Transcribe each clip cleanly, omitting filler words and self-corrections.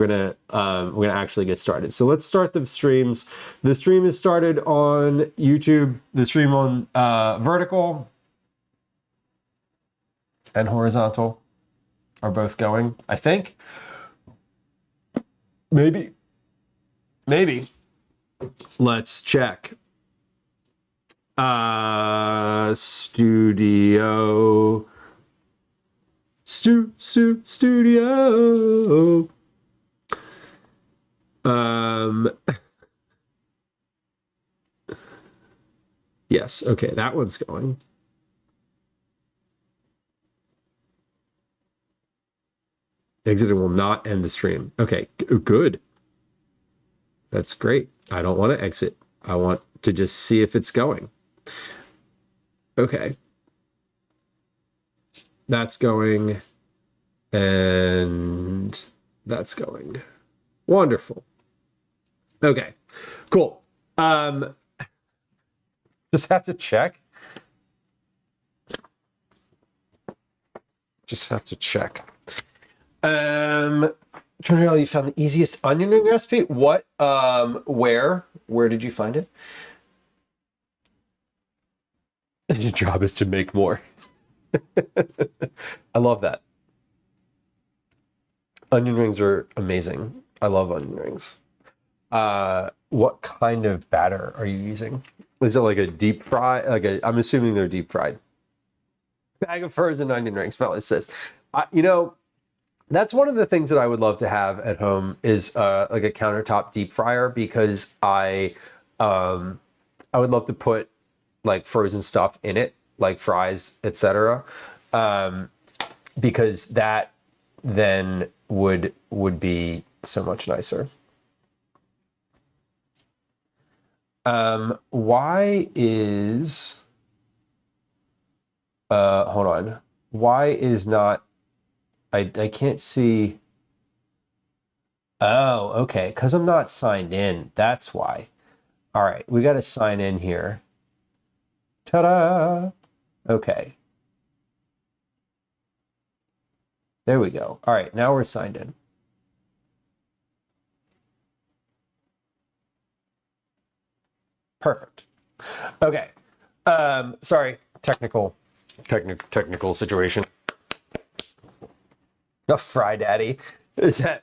we're gonna actually get started. So let's start the streams. The stream is started on YouTube. The stream on vertical and horizontal are both going, I think. Maybe. Let's check. Studio. Studio. Yes, okay, that one's going. Exiting will not end the stream. Okay, good. That's great. I don't want to exit. I want to just see if it's going. Okay. That's going. And that's going. Wonderful. Okay, cool. Just have to check. Turner, you found the easiest onion ring recipe? What? Where did you find it? Your job is to make more. I love that. Onion rings are amazing. I love onion rings. What kind of batter are you using? Is it like a deep fry? I'm assuming they're deep fried. Bag of frozen onion rings, fellas says. You know, that's one of the things that I would love to have at home is like a countertop deep fryer, because I would love to put like frozen stuff in it, like fries, etc. Because that then would be so much nicer. Why is hold on. Why is not I can't see. Oh, okay, because I'm not signed in. That's why. All right, we got to sign in here. Ta-da! Okay. There we go. All right, now we're signed in. Perfect. Okay. Sorry, technical situation. A fry daddy. Is that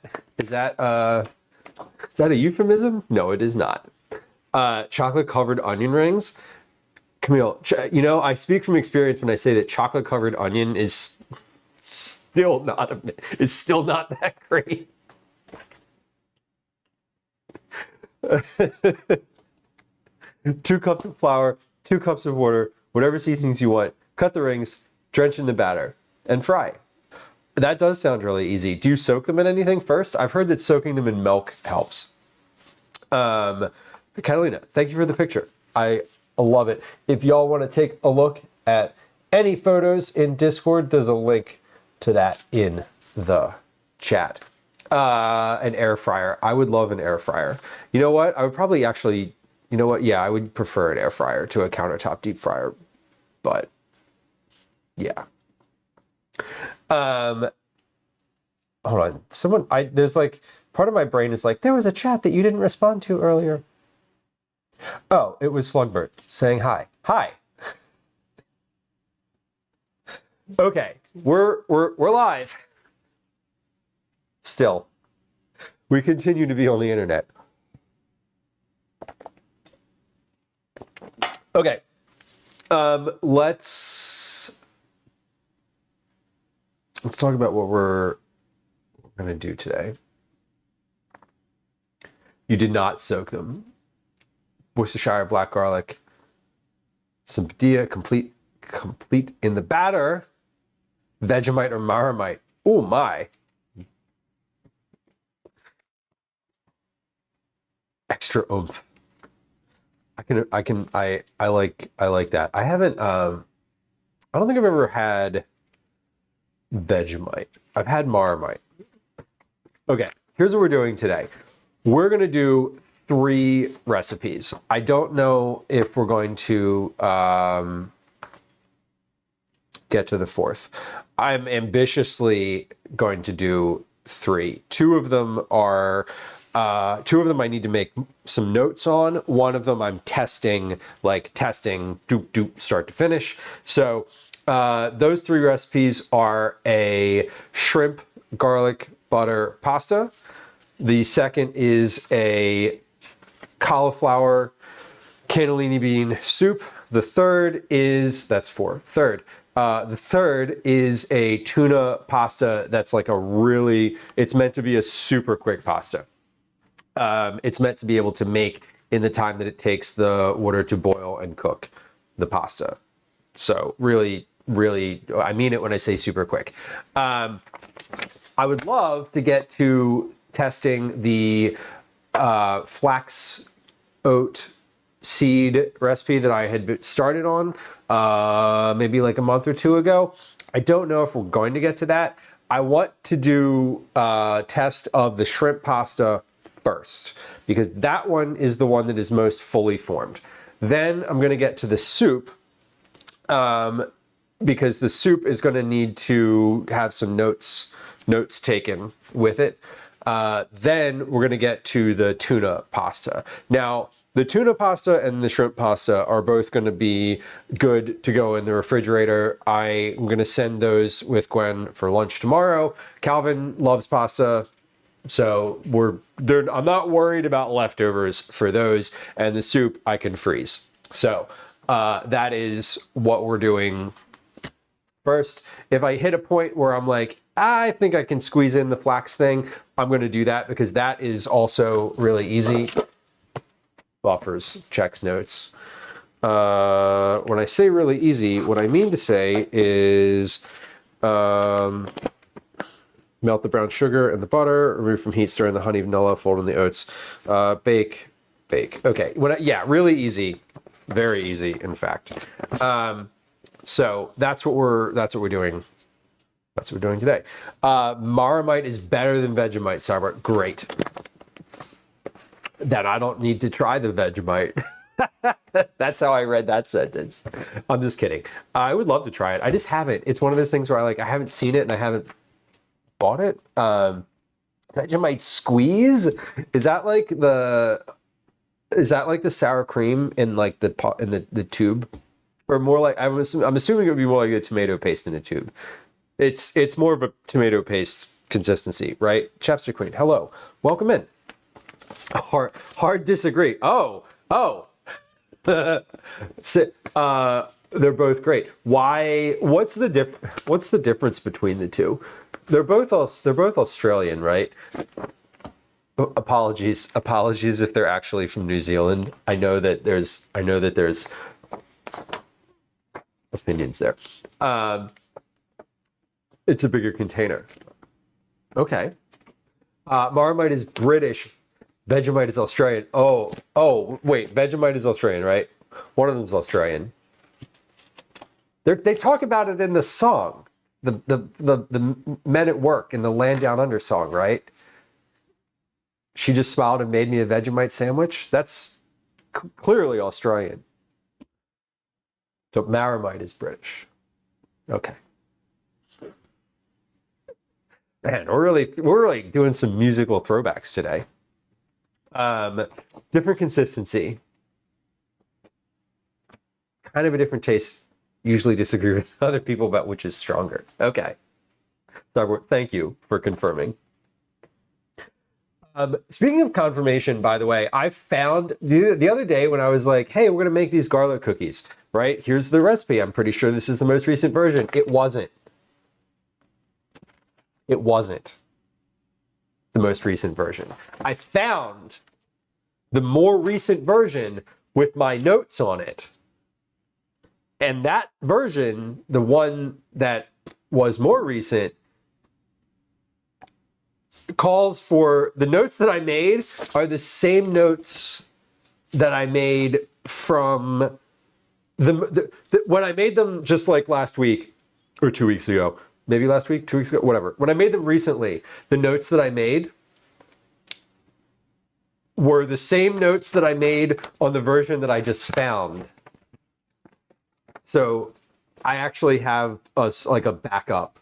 a euphemism? No, it is not. Chocolate covered onion rings. Camille, you know, I speak from experience when I say that chocolate covered onion is still not that great. 2 cups of flour, 2 cups of water, whatever seasonings you want. Cut the rings, drench in the batter, and fry. That does sound really easy. Do you soak them in anything first? I've heard that soaking them in milk helps. Catalina, thank you for the picture. I love it. If y'all want to take a look at any photos in Discord, there's a link to that in the chat. An air fryer. I would love an air fryer. You know what? I would probably actually, you know what? Yeah, I would prefer an air fryer to a countertop deep fryer. But yeah. Hold on. There's like, part of my brain is like, there was a chat that you didn't respond to earlier. Oh, it was Slugbert saying hi. Hi. Okay, we're live. Still, we continue to be on the internet. Okay, let's talk about what we're going to do today. You did not soak them. Worcestershire, black garlic, some padilla, complete in the batter. Vegemite or Maramite. Oh my. Extra oomph. I like that. I haven't I don't think I've ever had Vegemite. I've had Maramite. Okay, here's what we're doing today. We're gonna do 3 recipes. I don't know if we're going to get to the 4th. I'm ambitiously going to do three. Two of them I need to make some notes on. One of them I'm testing, start to finish. So those three recipes are a shrimp, garlic, butter pasta. The second is a cauliflower cannellini bean soup. The third is, that's four. Third. The third is a tuna pasta that's like it's meant to be a super quick pasta. It's meant to be able to make in the time that it takes the water to boil and cook the pasta. So really, I mean it when I say super quick. I would love to get to testing the flax oat seed recipe that I had started on maybe like a month or two ago. I don't know if we're going to get to that. I want to do a test of the shrimp pasta first, because that one is the one that is most fully formed. Then I'm going to get to the soup, because the soup is going to need to have some notes taken with it. Then we're going to get to the tuna pasta. Now, the tuna pasta and the shrimp pasta are both going to be good to go in the refrigerator. I am going to send those with Gwen for lunch tomorrow. Calvin loves pasta, so I'm not worried about leftovers for those. And the soup I can freeze. So that is what we're doing first. If I hit a point where I'm like, I think I can squeeze in the flax thing, I'm going to do that, because that is also really easy. Buffers, checks notes. When I say really easy, what I mean to say is melt the brown sugar and the butter, remove from heat, stir in the honey, vanilla, fold in the oats, bake. Okay, really easy, very easy, in fact. So that's what we're doing. That's what we're doing today. Marmite is better than Vegemite, Cybert. Great. Then I don't need to try the Vegemite. That's how I read that sentence. I'm just kidding. I would love to try it. I just haven't. It's one of those things where I haven't seen it and I haven't bought it. Vegemite squeeze? Is that like the sour cream in like the pot in the tube? Or more like, I'm assuming it would be more like the tomato paste in a tube. It's more of a tomato paste consistency, right? Chapster Queen, hello, welcome in. Hard disagree. Oh. They're both great. Why? What's the difference between the two? They're both Australian, right? Apologies if they're actually from New Zealand. I know that there's opinions there. It's a bigger container. Okay. Marmite is British. Vegemite is Australian. Oh, wait. Vegemite is Australian, right? One of them's Australian. They talk about it in the song, the Men at Work in the Land Down Under song, right? She just smiled and made me a Vegemite sandwich. That's clearly Australian. So Marmite is British. Okay. Man, we're really doing some musical throwbacks today. Different consistency. Kind of a different taste. Usually disagree with other people about which is stronger. Okay. So thank you for confirming. Speaking of confirmation, by the way, I found the other day when I was like, hey, we're going to make these garlic cookies, right? Here's the recipe. I'm pretty sure this is the most recent version. It wasn't. It wasn't the most recent version. I found the more recent version with my notes on it. And that version, the one that was more recent, calls for the notes that I made are the same notes that I made from when I made them just like last week or 2 weeks ago. Maybe last week, 2 weeks ago, whatever. When I made them recently, the notes that I made were the same notes that I made on the version that I just found. So I actually have like a backup.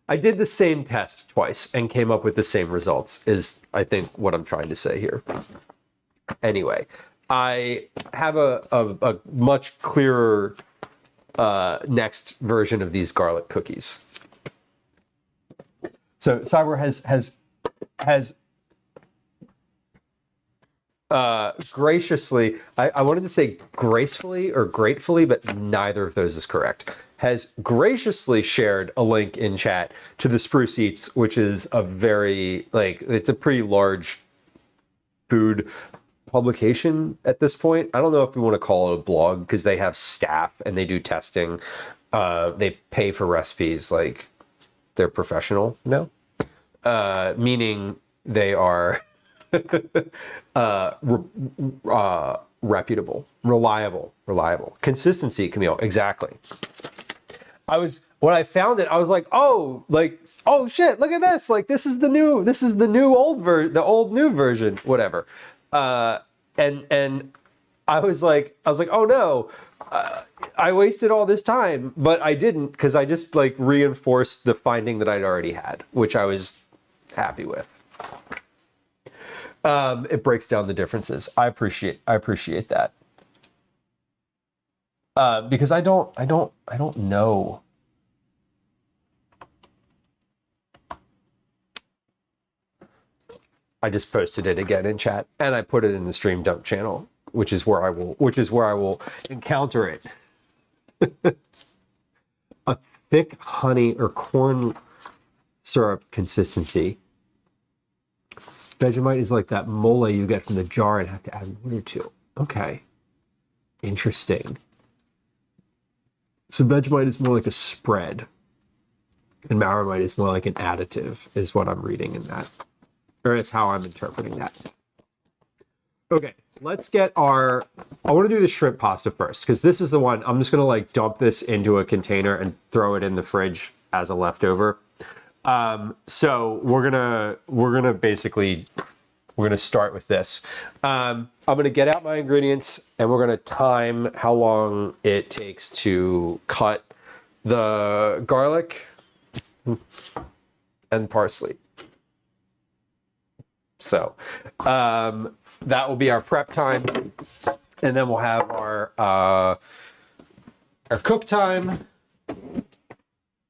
I did the same test twice and came up with the same results, is I think what I'm trying to say here. Anyway, I have a much clearer next version of these garlic cookies. So Cyber has graciously, I wanted to say gracefully or gratefully, but neither of those is correct, has graciously shared a link in chat to the Spruce Eats, which is a very, like, it's a pretty large food publication at this point. I don't know if we want to call it a blog because they have staff and they do testing. They pay for recipes, like they're professional now, meaning they are reputable, reliable. Consistency, Camille, exactly. When I found it, I was like, oh shit, look at this. Like, this is the new old new version, whatever. And I was like, oh no, I wasted all this time, but I didn't, because I just like reinforced the finding that I'd already had, which I was happy with. It breaks down the differences. I appreciate that. Because I don't know. I just posted it again in chat, and I put it in the stream dump channel, which is where I will encounter it. A thick honey or corn syrup consistency. Vegemite is like that mole you get from the jar and have to add water to. Okay. Interesting. So Vegemite is more like a spread, and Mauramite is more like an additive, is what I'm reading in that. Or it's how I'm interpreting that. Okay, let's get I want to do the shrimp pasta first, because this is the one, I'm just going to like dump this into a container and throw it in the fridge as a leftover. So we're gonna start with this. I'm gonna get out my ingredients and we're gonna time how long it takes to cut the garlic and parsley. So that will be our prep time, and then we'll have our cook time.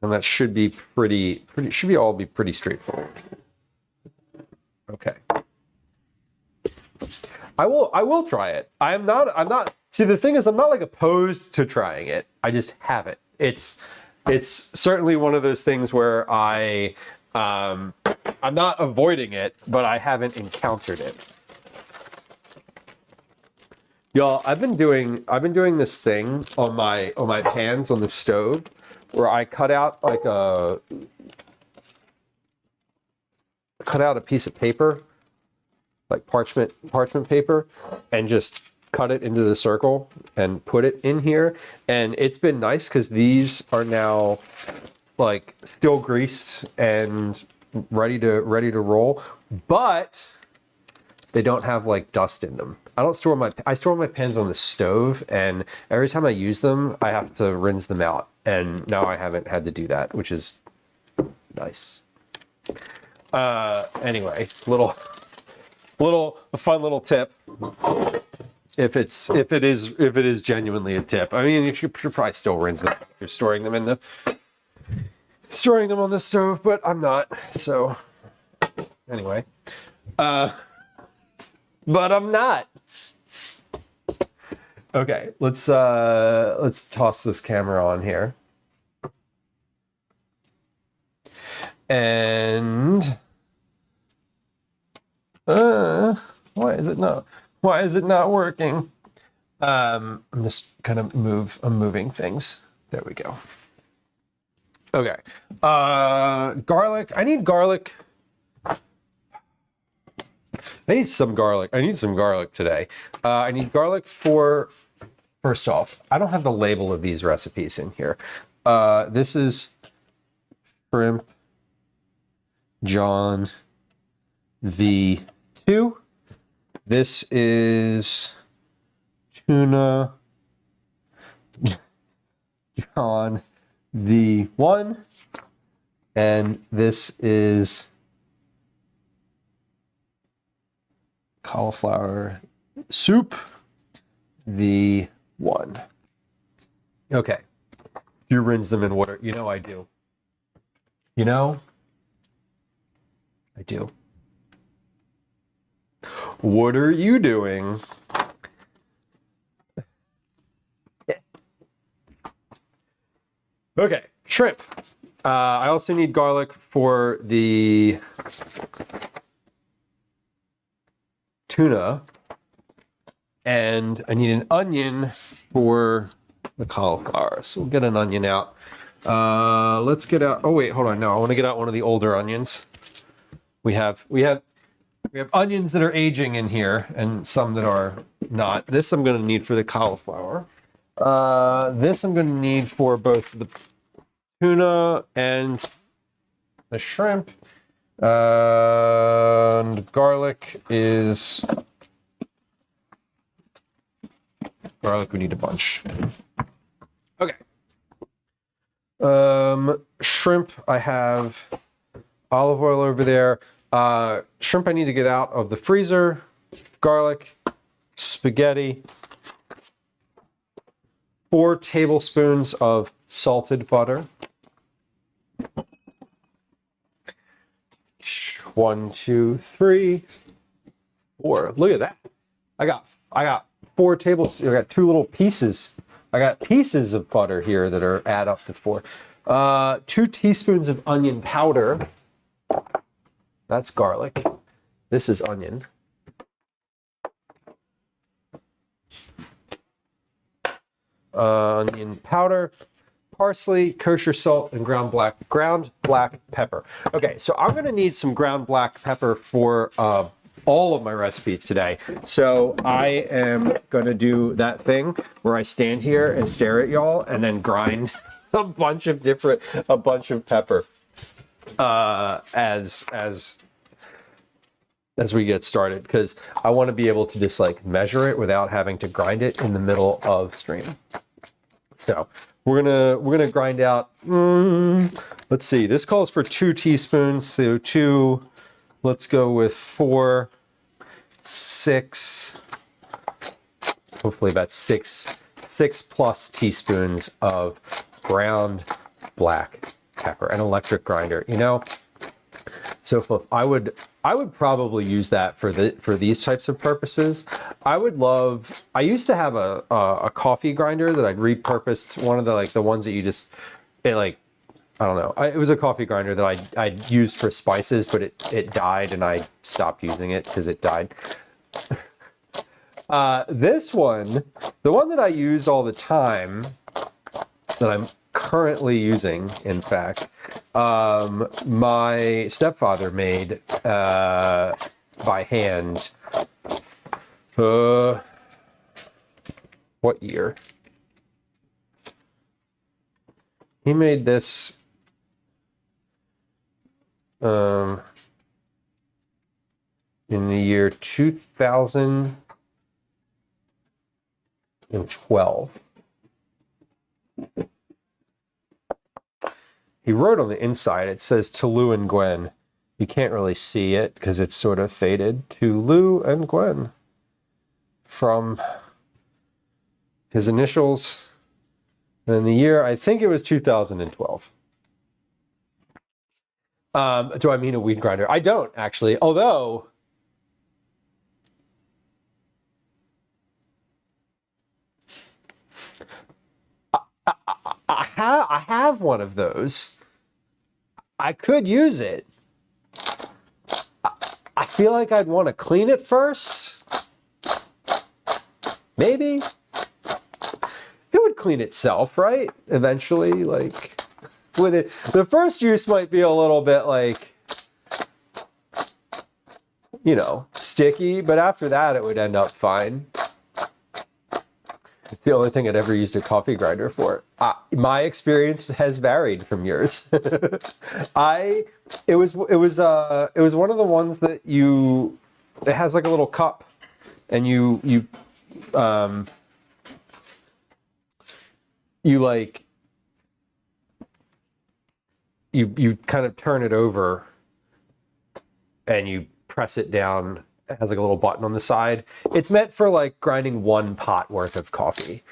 And that should be pretty straightforward. Okay. I will try it. I'm not see, the thing is, I'm not like opposed to trying it. I just haven't. It's certainly one of those things where I'm not avoiding it, but I haven't encountered it. Y'all, I've been doing this thing on my pans on the stove, where I cut out a piece of paper, like parchment paper, and just cut it into the circle and put it in here. And it's been nice because these are now like still greased and ready to roll, but they don't have like dust in them. I store my pans on the stove, and every time I use them, I have to rinse them out. And now I haven't had to do that, which is nice. Anyway, a fun little tip. If it is genuinely a tip. I mean, you should probably still rinse them if you're storing them on the stove, but I'm not. So anyway, but I'm not. Okay, let's toss this camera on here. And why is it not working? I'm just gonna I'm moving things. There we go. Okay. Garlic. I need garlic. I need some garlic. I need some garlic today. I need garlic for, first off, I don't have the label of these recipes in here. This is shrimp John V2. This is tuna John V1. And this is cauliflower soup V1. Okay. You rinse them in water. You know I do. You know I do. What are you doing? Okay, shrimp. I also need garlic for the tuna, and I need an onion for the cauliflower. So we'll get an onion out. Let's get out. Oh wait, hold on. No, I want to get out one of the older onions. We have onions that are aging in here, and some that are not. This I'm going to need for the cauliflower. This I'm going to need for both the tuna and the shrimp. And garlic is... Garlic, we need a bunch. Okay. Shrimp, I have olive oil over there. Shrimp I need to get out of the freezer. Garlic, spaghetti. 4 tablespoons of salted butter. 1, 2, 3, 4. Look at that. I got 4 tablespoons. I got 2 little pieces. I got pieces of butter here that are add up to 4. 2 teaspoons of onion powder. That's garlic. This is onion. Onion powder, parsley, kosher salt, and ground black pepper. Okay, so I'm going to need some ground black pepper for all of my recipes today. So I am going to do that thing where I stand here and stare at y'all and then grind a bunch of pepper as we get started, because I want to be able to just like measure it without having to grind it in the middle of stream. So we're gonna grind out. Let's see. This calls for 2 teaspoons. So 2. Let's go with 4, 6. Hopefully about 6 plus teaspoons of ground black pepper. An electric grinder. You know. So I would probably use that for these types of purposes. I used to have a coffee grinder that I'd repurposed, one of the ones that you just, I don't know. It was a coffee grinder that I used for spices, but it died and I stopped using it because it died. This one, the one that I use all the time, that I'm currently using, in fact, my stepfather made by hand. What year? He made this in the year 2012. He wrote on the inside, it says to Lou and Gwen. You can't really see it because it's sort of faded. To Lou and Gwen. From his initials. And the year, I think it was 2012. Do I mean a weed grinder? I don't, actually. Although, I have one of those. I could use it. I feel like I'd want to clean it first. Maybe. It would clean itself, right? Eventually, like, with it. The first use might be a little bit like, you know, sticky, but after that it would end up fine. It's the only thing I'd ever used a coffee grinder for. My experience has varied from yours. It was one of the ones that it has like a little cup, and you you kind of turn it over and you press it down. It has like a little button on the side. It's meant for like grinding 1 pot worth of coffee.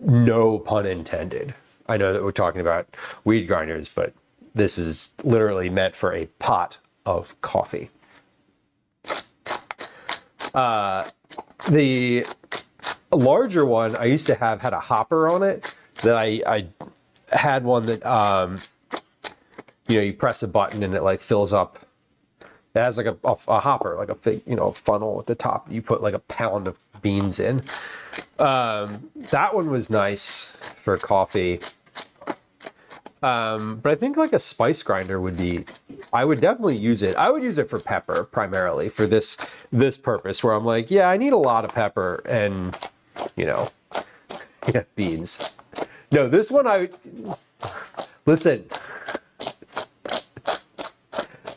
No pun intended. I know that we're talking about weed grinders, but this is literally meant for a pot of coffee. The larger one I used to have had a hopper on it. That I had one that you press a button and it like fills up. It has like a hopper, like a big, funnel at the top. You put like a pound of beans in. That one was nice for coffee. But I think like a spice grinder would be, I would definitely use it. I would use it for pepper primarily for this purpose where I'm like, yeah, I need a lot of pepper and, yeah, beans. No, this one listen,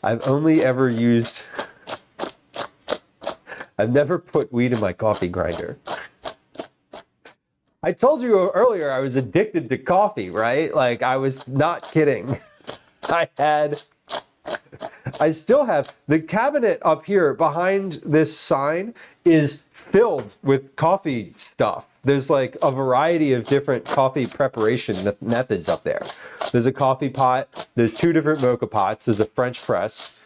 I've only ever used, I've never put weed in my coffee grinder. I told you earlier I was addicted to coffee, right? Like, I was not kidding. I still have, the cabinet up here behind this sign is filled with coffee stuff. There's like a variety of different coffee preparation methods up there. There's a coffee pot, there's 2 different mocha pots, there's a French press,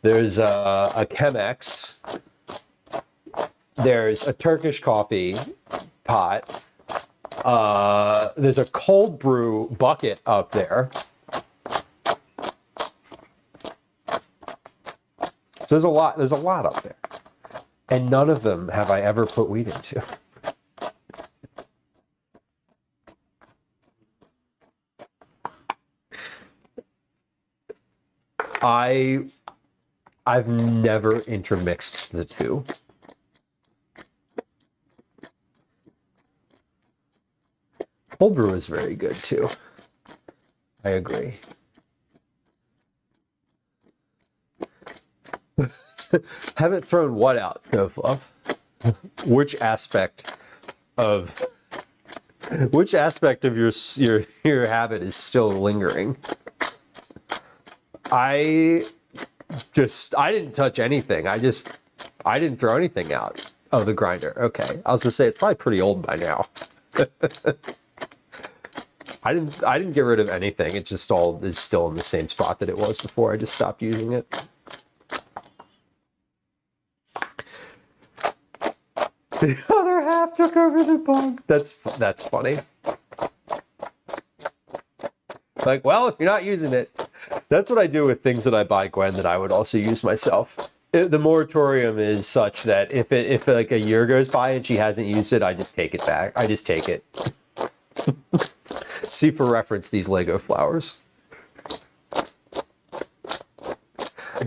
there's a Chemex, there's a Turkish coffee pot, there's a cold brew bucket up there. So there's a lot up there. And none of them have I ever put weed into. I've never intermixed the two. Cold brew is very good too. I agree. Haven't thrown what out, Snowfluff? Which aspect of your habit is still lingering? I didn't touch anything. I didn't throw anything out of the grinder. Okay. I was gonna say it's probably pretty old by now. I didn't get rid of anything. It just all is still in the same spot that it was before I just stopped using it. The other half took over the bug. That's funny. Like, well, if you're not using it, that's what I do with things that I buy Gwen that I would also use myself. The moratorium is such that if like a year goes by and she hasn't used it, I just take it back. I just take it. See for reference these Lego flowers,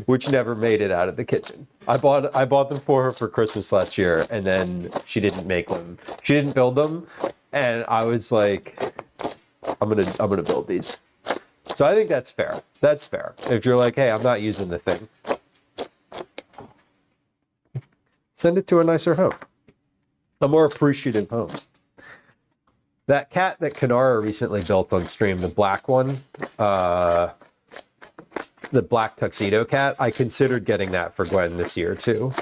which never made it out of the kitchen. I bought them for her for Christmas last year, and then she didn't make them. She didn't build them, and I was like, I'm gonna build these. So I think that's fair. That's fair. If you're like, hey, I'm not using the thing, send it to a nicer home, a more appreciative home. That cat that Kanara recently built on stream, the black one, the black tuxedo cat, I considered getting that for Gwen this year too.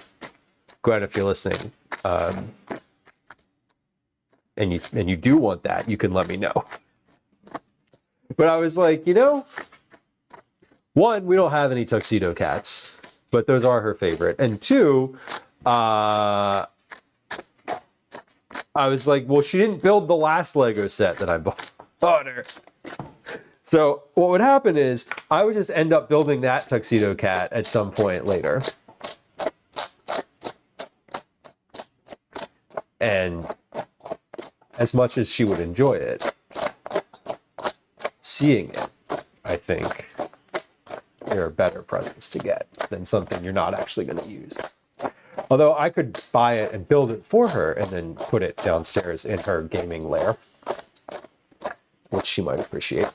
Gwen, if you're listening, and you do want that, you can let me know. But I was like, one, we don't have any tuxedo cats, but those are her favorite. And two, I was like, well, she didn't build the last Lego set that I bought her. So what would happen is I would just end up building that tuxedo cat at some point later. And as much as she would enjoy it, seeing it, I think there are better presents to get than something you're not actually going to use. Although I could buy it and build it for her and then put it downstairs in her gaming lair, which she might appreciate.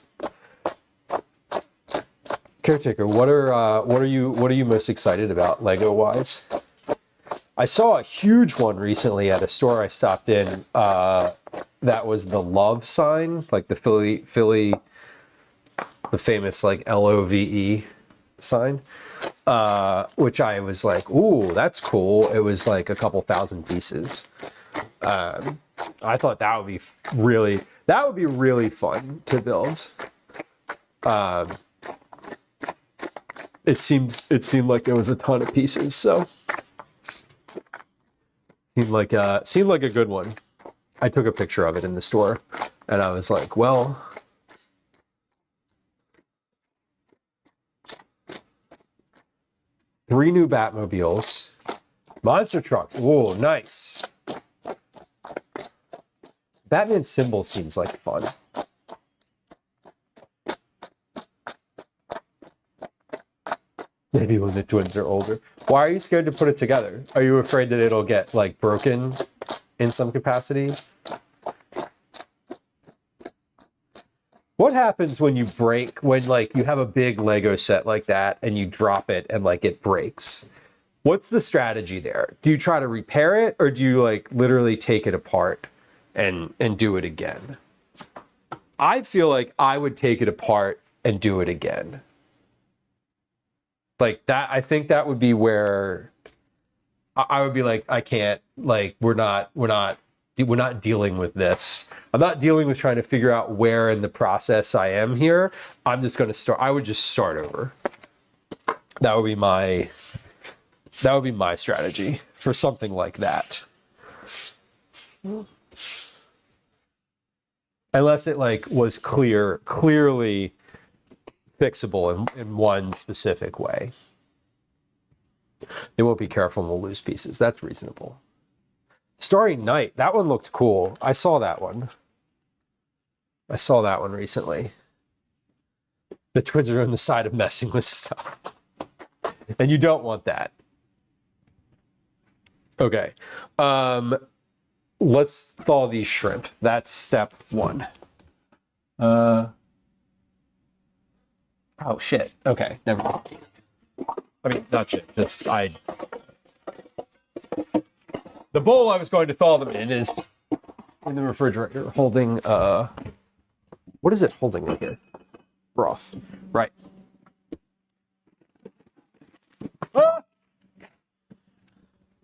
Caretaker, what are you most excited about Lego wise? I saw a huge one recently at a store I stopped in. That was the love sign, like the Philly the famous like LOVE sign, which I was like, ooh, that's cool. It was like a couple thousand pieces. I thought that would be really fun to build. It seemed like there was a ton of pieces, so seemed like a good one. I took a picture of it in the store, and I was like, well, three new Batmobiles, monster trucks. Whoa, nice. Batman symbol seems like fun. Maybe when the twins are older. Why are you scared to put it together? Are you afraid that it'll get like broken in some capacity? What happens when you when like you have a big Lego set like that and you drop it and like it breaks? What's the strategy there? Do you try to repair it, or do you like literally take it apart and do it again? I feel like I would take it apart and do it again. Like that, I think that would be where I would be like, I can't, like, we're not dealing with this. I'm not dealing with trying to figure out where in the process I am here. I'm just going to I would just start over. That would be my strategy for something like that. Unless it like was clearly fixable in one specific way. They won't be careful and will lose pieces. That's reasonable. Starry Night, that one looked cool. I saw that one recently. The twins are on the side of messing with stuff. And you don't want that. Okay. Let's thaw these shrimp. That's step one. Oh shit. Okay, never mind. I mean, not shit. Just the bowl I was going to thaw them in is in the refrigerator, holding what is it holding in here? Broth. Right.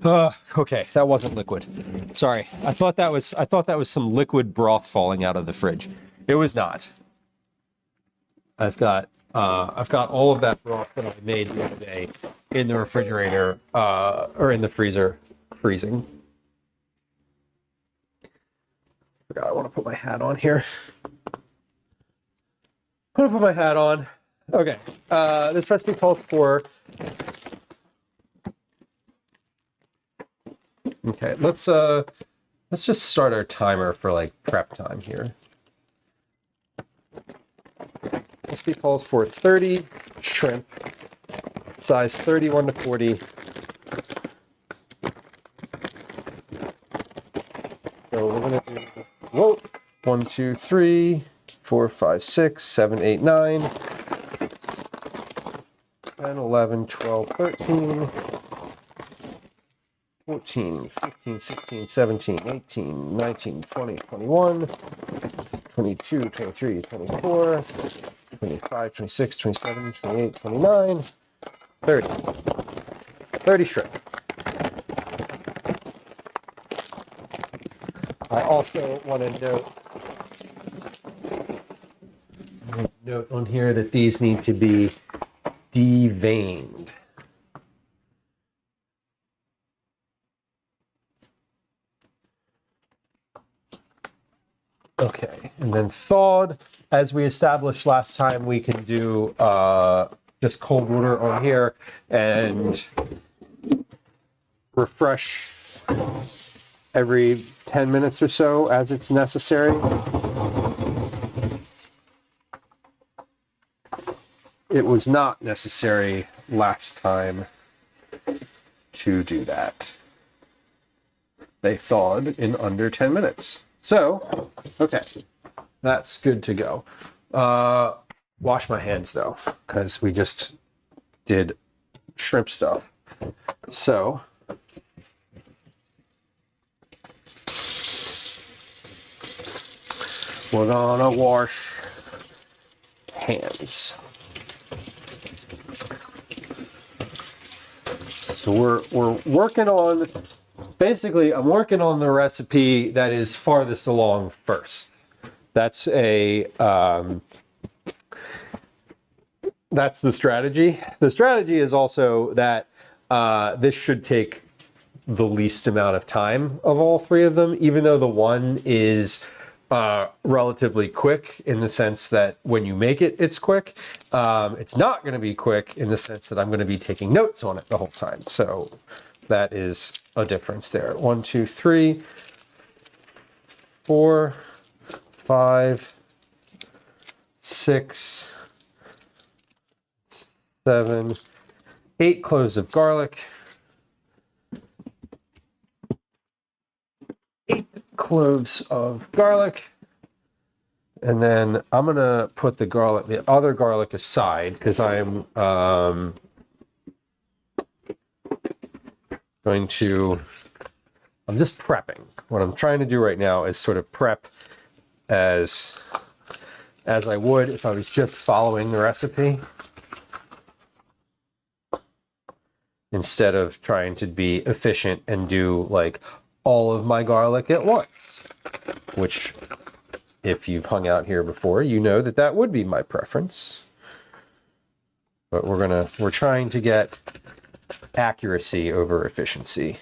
Okay, that wasn't liquid. Sorry. I thought that was some liquid broth falling out of the fridge. It was not. I've got all of that broth that I made the other day in the refrigerator, or in the freezer, freezing. Forgot I want to put my hat on here. I'm gonna put my hat on. Okay, this recipe calls for. Okay, let's just start our timer for like prep time here. Recipe calls for 30 shrimp, size 31 to 40. So we're gonna do 1, 2, 3, 4, 5, 6, 7, 8, 9, 10, 11, 12, 13, 14, 15, 16, 17, 18, 19, 20, 21, 22, 23, 24, 25, 26, 27, 28, 29, 30. 30 shrimp. I also want to note on here that these need to be deveined. Okay, and then thawed. As we established last time, we can do just cold water on here and refresh every 10 minutes or so as it's necessary. It was not necessary last time to do that. They thawed in under 10 minutes. So, okay, that's good to go. Wash my hands though, because we just did shrimp stuff. So, we're gonna wash hands. So we're working on, basically I'm working on the recipe that is farthest along first. That's that's the strategy. The strategy is also that this should take the least amount of time of all three of them, even though the one is relatively quick in the sense that when you make it, it's quick. It's not going to be quick in the sense that I'm going to be taking notes on it the whole time. So that is a difference there. 1, 2, 3, 4, 5, 6, 7, 8 cloves of garlic. 8 cloves of garlic. And then I'm going to put the other garlic aside because I'm I'm just prepping. What I'm trying to do right now is sort of prep as I would if I was just following the recipe, instead of trying to be efficient and do like all of my garlic at once, which if you've hung out here before, you know that that would be my preference. But we're trying to get accuracy over efficiency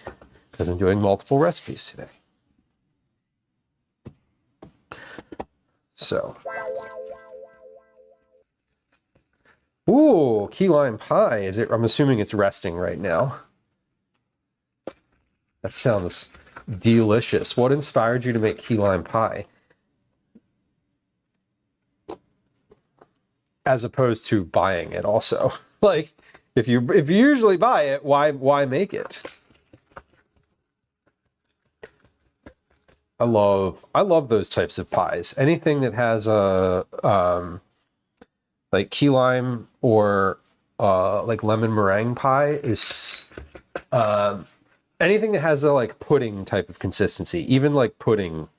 because I'm doing multiple recipes today. So, ooh, key lime pie. Is it? I'm assuming it's resting right now. That sounds delicious. What inspired you to make key lime pie? As opposed to buying it also. Like, if you usually buy it, why make it? I love those types of pies. Anything that has a like key lime or like lemon meringue pie is anything that has a like pudding type of consistency, even like pudding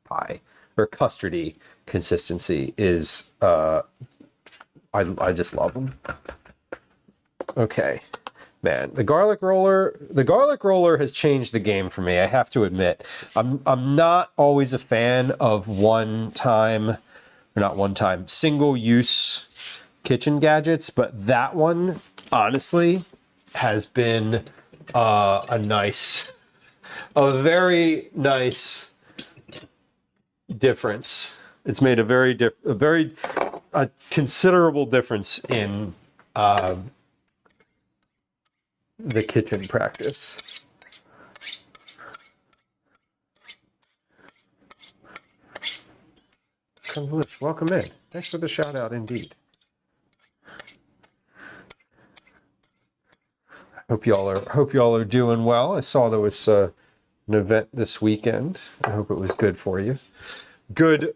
pie or custardy consistency is I just love them. Okay. Man, the garlic roller has changed the game for me, I have to admit. I'm not always a fan of single use kitchen gadgets, but that one honestly has been a very nice difference. It's made a considerable difference in the kitchen practice. Welcome in. Thanks for the shout out indeed. Hope y'all are doing well. I saw there was an event this weekend. I hope it was good for you. Good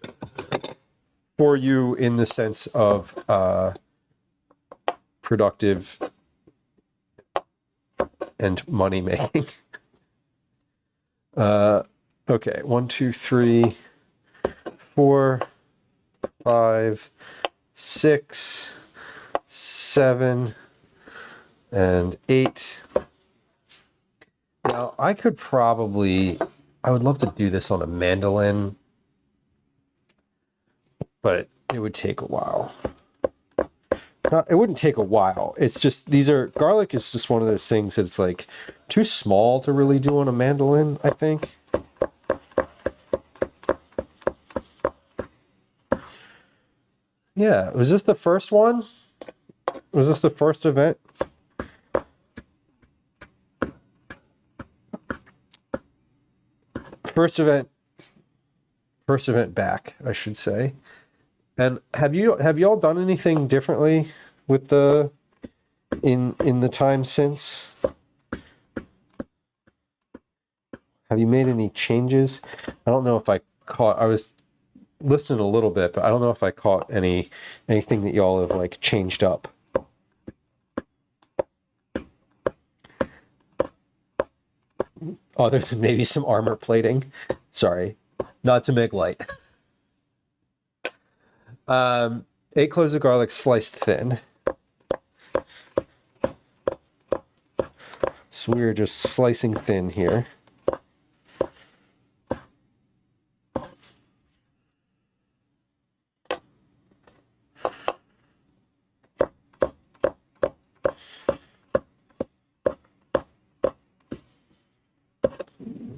for you in the sense of productive and money making. Okay, 1, 2, 3, 4, 5, 6, 7, and 8. Now I would love to do this on a mandolin, but it would take a while. It wouldn't take a while. It's just garlic is just one of those things that's like too small to really do on a mandolin, I think. Yeah, was this the first one? Was this the first event? First event back, I should say. And have y'all done anything differently with in the time since? Have you made any changes? I don't know if I was listening a little bit, but I don't know if I caught anything that y'all have like changed up. Other than maybe some armor plating. Sorry, not to make light. 8 cloves of garlic sliced thin. So we're just slicing thin here.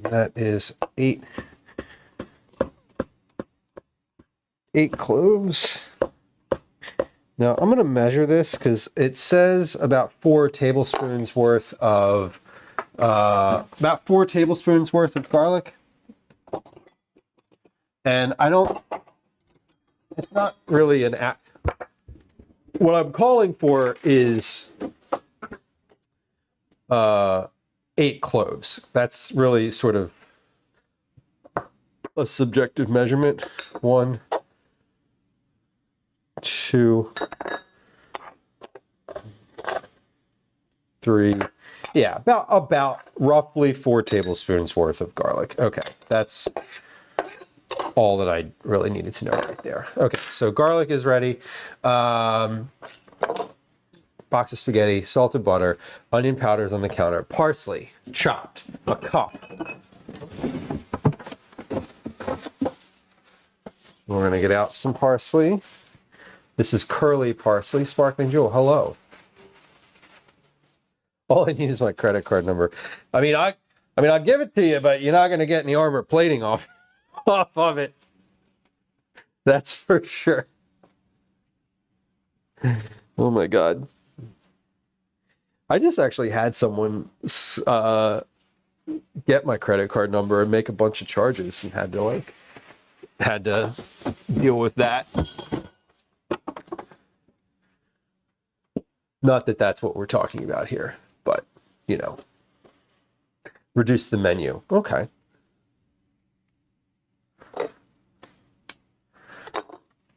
That is 8 cloves. Now I'm going to measure this because it says about 4 tablespoons worth of garlic, and it's not really an act. What I'm calling for is 8 cloves. That's really sort of a subjective measurement. 1, 2, 3. Yeah, about roughly 4 tablespoons worth of garlic. Okay, that's all that I really needed to know right there. Okay, so garlic is ready. Box of spaghetti, salted butter, onion powders on the counter, parsley, chopped, a cup. We're gonna get out some parsley. This is curly parsley, sparkling jewel. Hello. All I need is my credit card number. I mean, I'll give it to you, but you're not gonna get any armor plating off of it. That's for sure. Oh my God. I just actually had someone get my credit card number and make a bunch of charges and had to deal with that. Not that that's what we're talking about here, but you know, reduce the menu. Okay.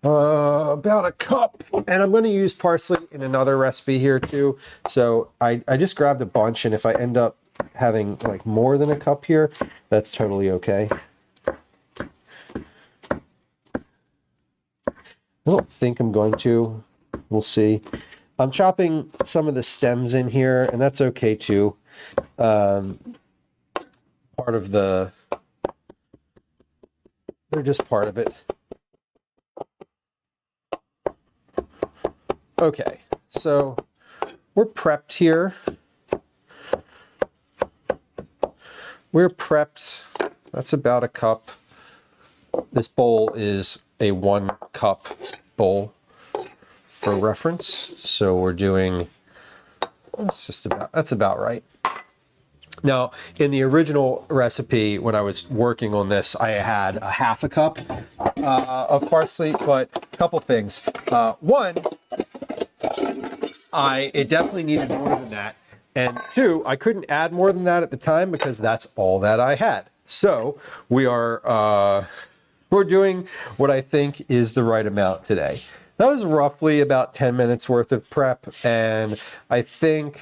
About a cup, and I'm going to use parsley in another recipe here too. So I just grabbed a bunch, and if I end up having like more than a cup here, that's totally okay. I don't think I'm going to. We'll see. I'm chopping some of the stems in here, and that's okay too. They're just part of it. Okay, so we're prepped here. We're prepped. That's about a cup. This bowl is a 1 cup bowl for reference. So we're doing, that's about right. Now, in the original recipe, when I was working on this, I had a half a cup of parsley, but a couple things. One, it definitely needed more than that. And 2, I couldn't add more than that at the time because that's all that I had. So we're doing what I think is the right amount today. That was roughly about 10 minutes worth of prep, and I think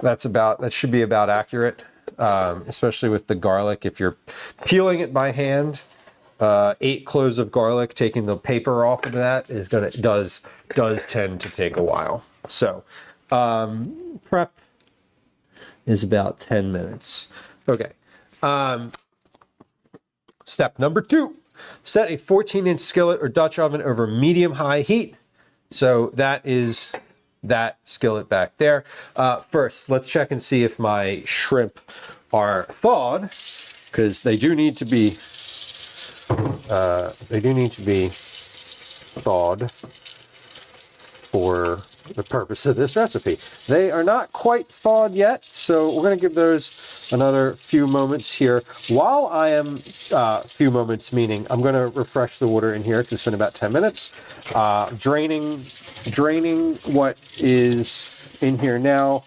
that should be about accurate, especially with the garlic. If you're peeling it by hand, 8 cloves of garlic, taking the paper off of that does tend to take a while. So prep is about 10 minutes. Okay. Step number 2, set a 14-inch skillet or Dutch oven over medium-high heat. So that is that skillet back there. First, let's check and see if my shrimp are thawed, because they do need to be thawed for the purpose of this recipe. They are not quite thawed yet, so we're going to give those another few moments here. While I am, few moments meaning I'm going to refresh the water in here. It's been about 10 minutes. Draining what is in here now,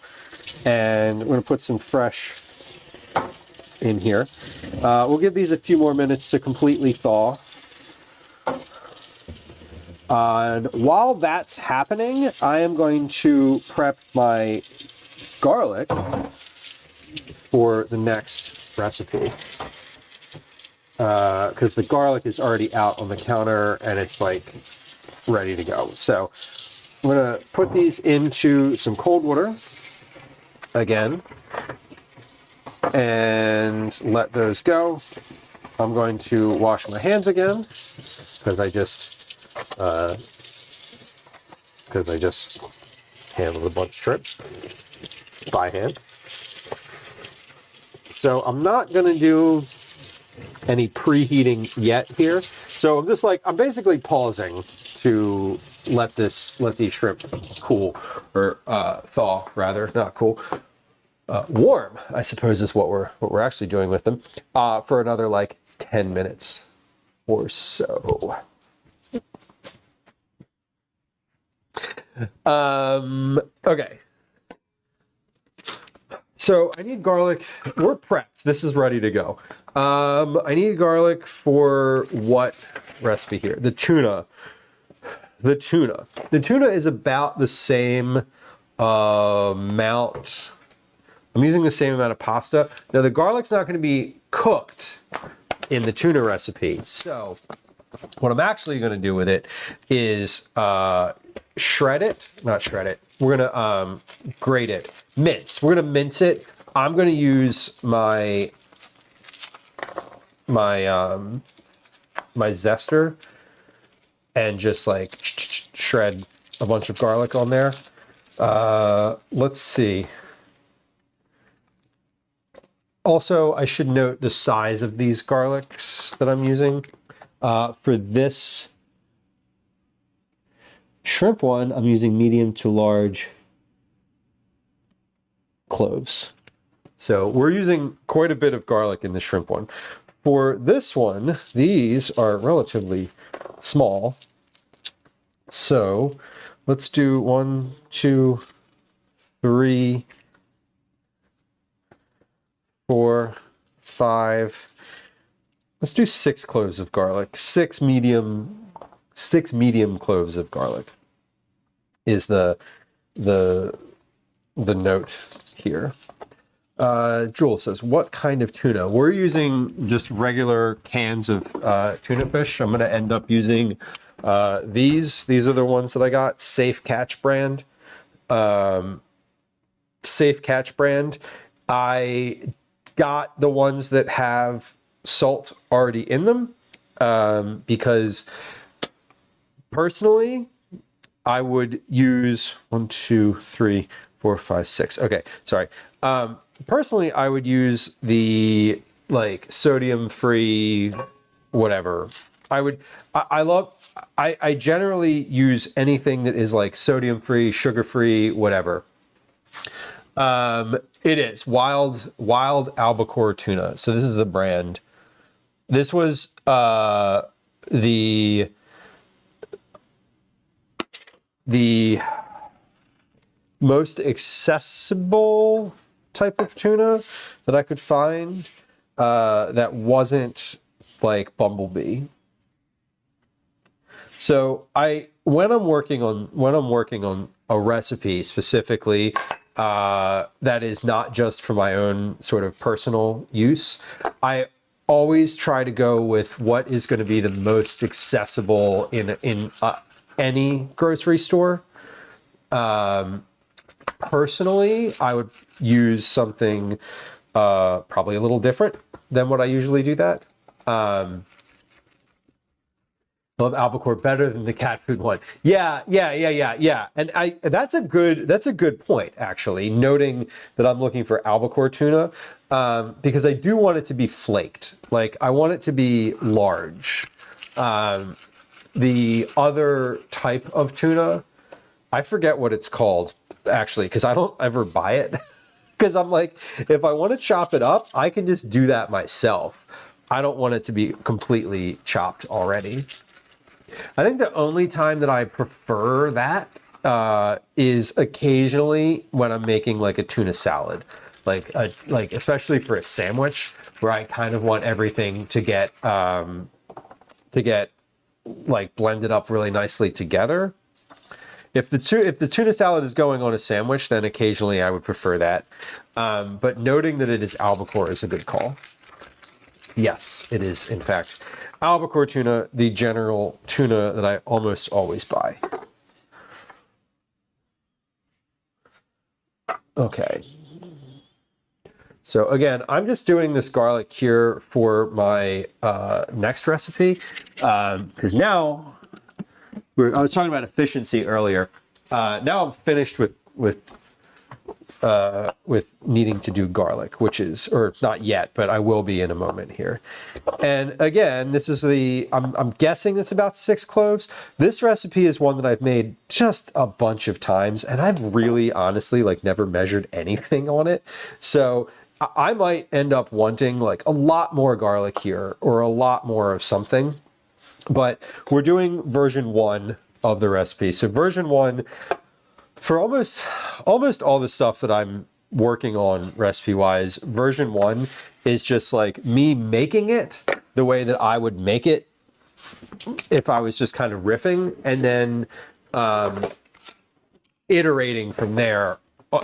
and we're going to put some fresh in here. We'll give these a few more minutes to completely thaw. And while that's happening, I am going to prep my garlic for the next recipe. because the garlic is already out on the counter and it's like ready to go. So I'm gonna put these into some cold water again and let those go. I'm going to wash my hands again because I just handled a bunch of shrimp by hand. So I'm not gonna do any preheating yet here. So I'm basically pausing to let these shrimp cool, or thaw rather, not cool. Warm, I suppose, is what we're actually doing with them, for another like 10 minutes or so. Okay. So I need garlic. We're prepped. This is ready to go. I need garlic for what recipe here? The tuna. The tuna. The tuna is about the same amount. I'm using the same amount of pasta. Now the garlic's not going to be cooked in the tuna recipe. So what I'm actually going to do with it is shred it. Not shred it. We're going to grate it. Mince. We're going to mince it. I'm going to use my zester and just like shred a bunch of garlic on there. Let's see. Also, I should note the size of these garlics that I'm using. For this shrimp one, I'm using medium to large cloves. So we're using quite a bit of garlic in the shrimp one. For this one, these are relatively small. So let's do 1, 2, 3, 4, 5. Let's do 6 cloves of garlic. 6 medium cloves of garlic is the note here. Jewel says, what kind of tuna? We're using just regular cans of tuna fish. I'm going to end up using these. These are the ones that I got. Safe Catch brand. Safe Catch brand. I got the ones that have salt already in them because personally, I would use 1, 2, 3, 4, 5, 6. Okay, sorry. Personally, I would use the like sodium-free, whatever. I generally use anything that is like sodium-free, sugar-free, whatever. It is wild albacore tuna. So this is a brand. This was the most accessible type of tuna that I could find that wasn't like Bumblebee. So when I'm working on a recipe specifically that is not just for my own sort of personal use, I always try to go with what is going to be the most accessible in any grocery store. Personally, I would use something probably a little different than what I usually do that. I love albacore better than the cat food one. Yeah. And that's a good point, actually, noting that I'm looking for albacore tuna because I do want it to be flaked. Like I want it to be large. The other type of tuna, I forget what it's called actually, because I don't ever buy it. Because I'm like, if I want to chop it up, I can just do that myself. I don't want it to be completely chopped already. I think the only time that I prefer that is occasionally when I'm making like a tuna salad, like especially for a sandwich where I kind of want everything to get like blended up really nicely together. If the tuna salad is going on a sandwich, then occasionally I would prefer that. But noting that it is albacore is a good call. Yes, it is, in fact, albacore tuna, the general tuna that I almost always buy. Okay. So again, I'm just doing this garlic here for my next recipe, because now I was talking about efficiency earlier. Now I'm finished with needing to do garlic, which is, or not yet, but I will be in a moment here. And again, this is I'm guessing it's about 6 cloves. This recipe is one that I've made just a bunch of times, and I've really honestly like never measured anything on it. So I might end up wanting like a lot more garlic here or a lot more of something, but we're doing version 1 of the recipe. So version 1, for almost all the stuff that I'm working on recipe wise, version 1 is just like me making it the way that I would make it if I was just kind of riffing, and then iterating from there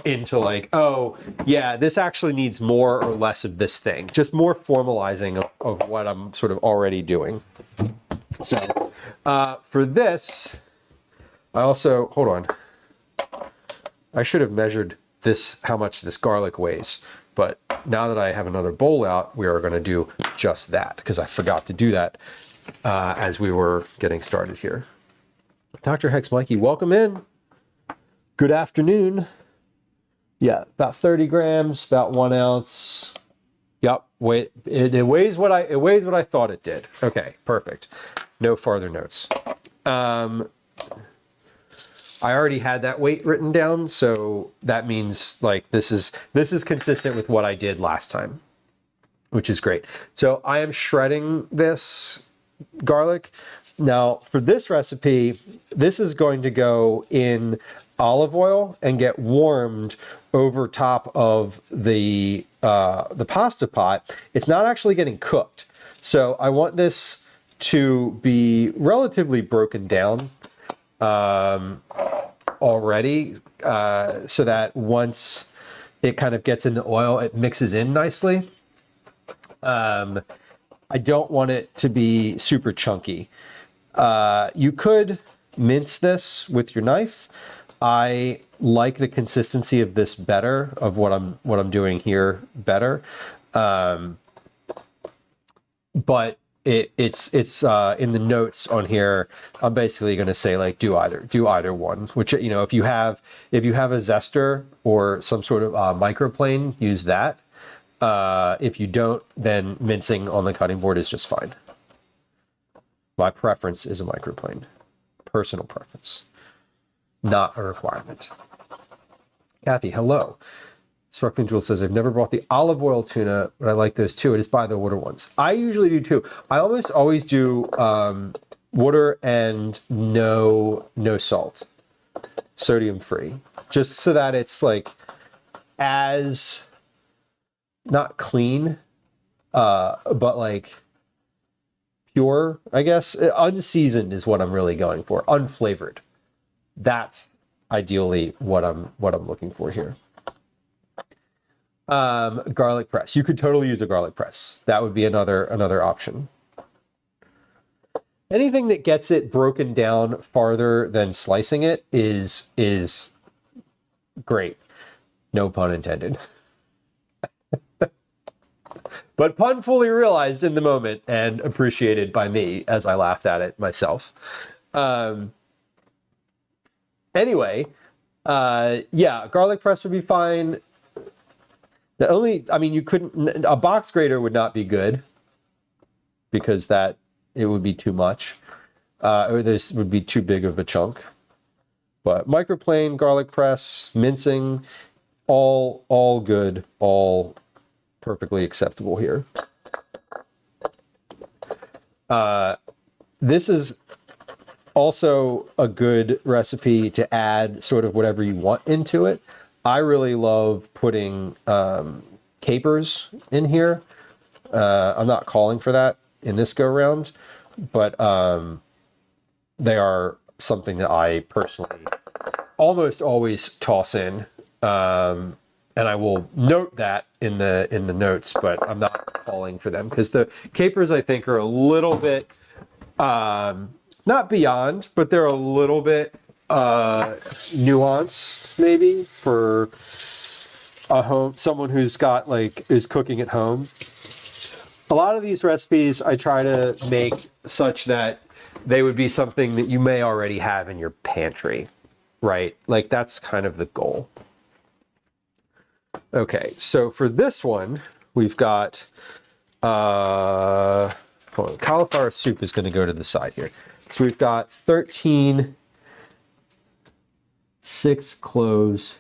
into like, oh yeah, this actually needs more or less of this thing, just more formalizing of what I'm sort of already doing. So for this, I also, hold on, I should have measured this, how much this garlic weighs, but now that I have another bowl out, we are going to do just that, because I forgot to do that as we were getting started here. Dr. Hex Mikey, welcome in. Good afternoon. Yeah, about 30 grams, about 1 ounce. Yep, wait, it weighs what I thought it did. Okay, perfect. No farther notes. I already had that weight written down, so that means like this is consistent with what I did last time, which is great. So I am shredding this garlic. Now for this recipe, this is going to go in olive oil and get warmed over top of the pasta pot. It's not actually getting cooked. So I want this to be relatively broken down already, so that once it kind of gets in the oil, it mixes in nicely. I don't want it to be super chunky. You could mince this with your knife. I like the consistency of this better, of what I'm doing here better. But it's in the notes on here, I'm basically going to say like do either one, which, you know, if you have a zester or some sort of microplane, use that. If you don't, then mincing on the cutting board is just fine. My preference is a microplane. Personal preference, not a requirement. Kathy, hello. Sparkling Jewel says, I've never bought the olive oil tuna, but I like those too. I just buy the water ones. I usually do too. I almost always do water and no salt, sodium free, just so that it's like as not clean, but like pure, I guess. Unseasoned is what I'm really going for. Unflavored. That's ideally what I'm looking for here. Garlic press. You could totally use a garlic press. That would be another option. Anything that gets it broken down farther than slicing it is great. No pun intended. But pun fully realized in the moment and appreciated by me as I laughed at it myself. Anyway, yeah, garlic press would be fine. The only, I mean, you couldn't, a box grater would not be good because it would be too much, or this would be too big of a chunk. But microplane, garlic press, mincing, all good, all perfectly acceptable here. This is also a good recipe to add sort of whatever you want into it. I really love putting capers in here. I'm not calling for that in this go round, but they are something that I personally almost always toss in and I will note that in the notes, but I'm not calling for them because the capers I think are a little bit not beyond, but they're a little bit nuanced maybe for someone who's got is cooking at home. A lot of these recipes I try to make such that they would be something that you may already have in your pantry, right? Like that's kind of the goal. Okay, so for this one, we've got hold on, cauliflower soup is going to go to the side here. So we've got 6 cloves.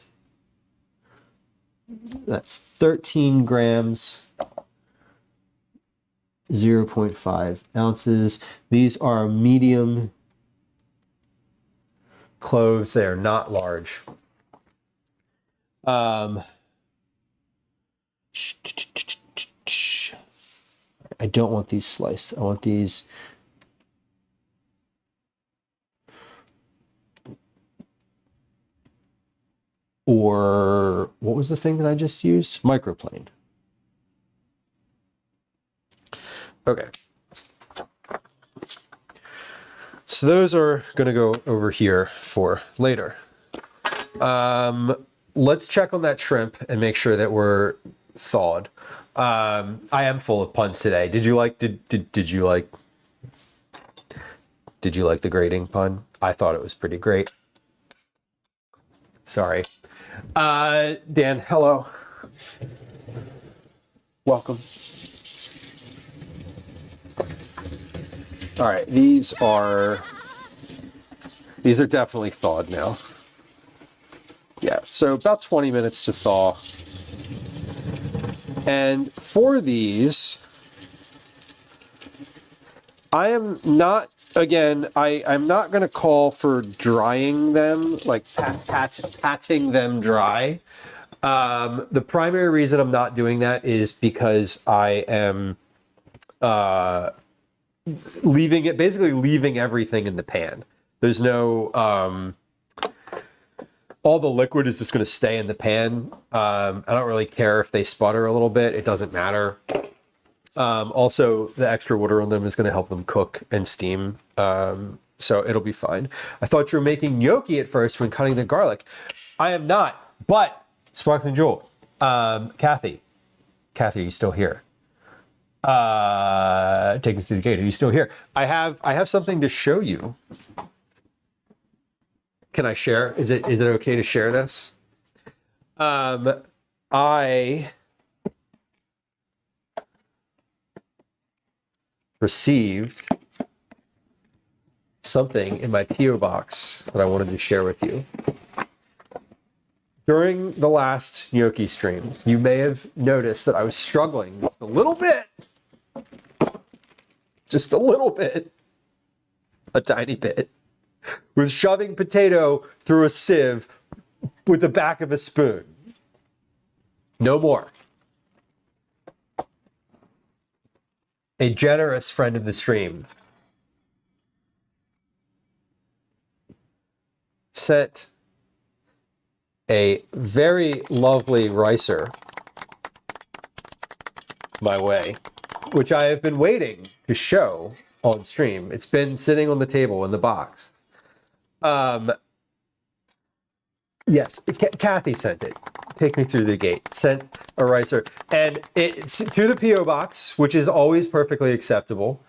That's 13 grams, 0.5 ounces. These are medium cloves. They are not large. I don't want these sliced. I want these or what was the thing that I just used? Microplaned. Okay. So those are going to go over here for later. Let's check on that shrimp and make sure that we're thawed. I am full of puns today. Did you like the grating pun? I thought it was pretty great. Sorry. Dan, hello. Welcome. All right, these are definitely thawed now. Yeah, so about 20 minutes to thaw. And for these, I am not, again, I'm not going to call for drying them, like patting them dry. The primary reason I'm not doing that is because I am basically leaving everything in the pan. There's no, all the liquid is just going to stay in the pan. I don't really care if they sputter a little bit. It doesn't matter. Also, the extra water on them is going to help them cook and steam. So it'll be fine. I thought you were making gnocchi at first when cutting the garlic. I am not, but Sparkling Jewel, Kathy, are you still here? Take me through the gate. Are you still here? I have something to show you. Can I share? Is it okay to share this? I received something in my P.O. box that I wanted to share with you. During the last gnocchi stream, you may have noticed that I was struggling just a little bit. Just a little bit. A tiny bit. With shoving potato through a sieve with the back of a spoon. No more. A generous friend of the stream sent a very lovely ricer my way, which I have been waiting to show on stream. It's been sitting on the table in the box. Yes, Kathy sent it. Take me through the gate. Sent a ricer. And it's to the P.O. box, which is always perfectly acceptable.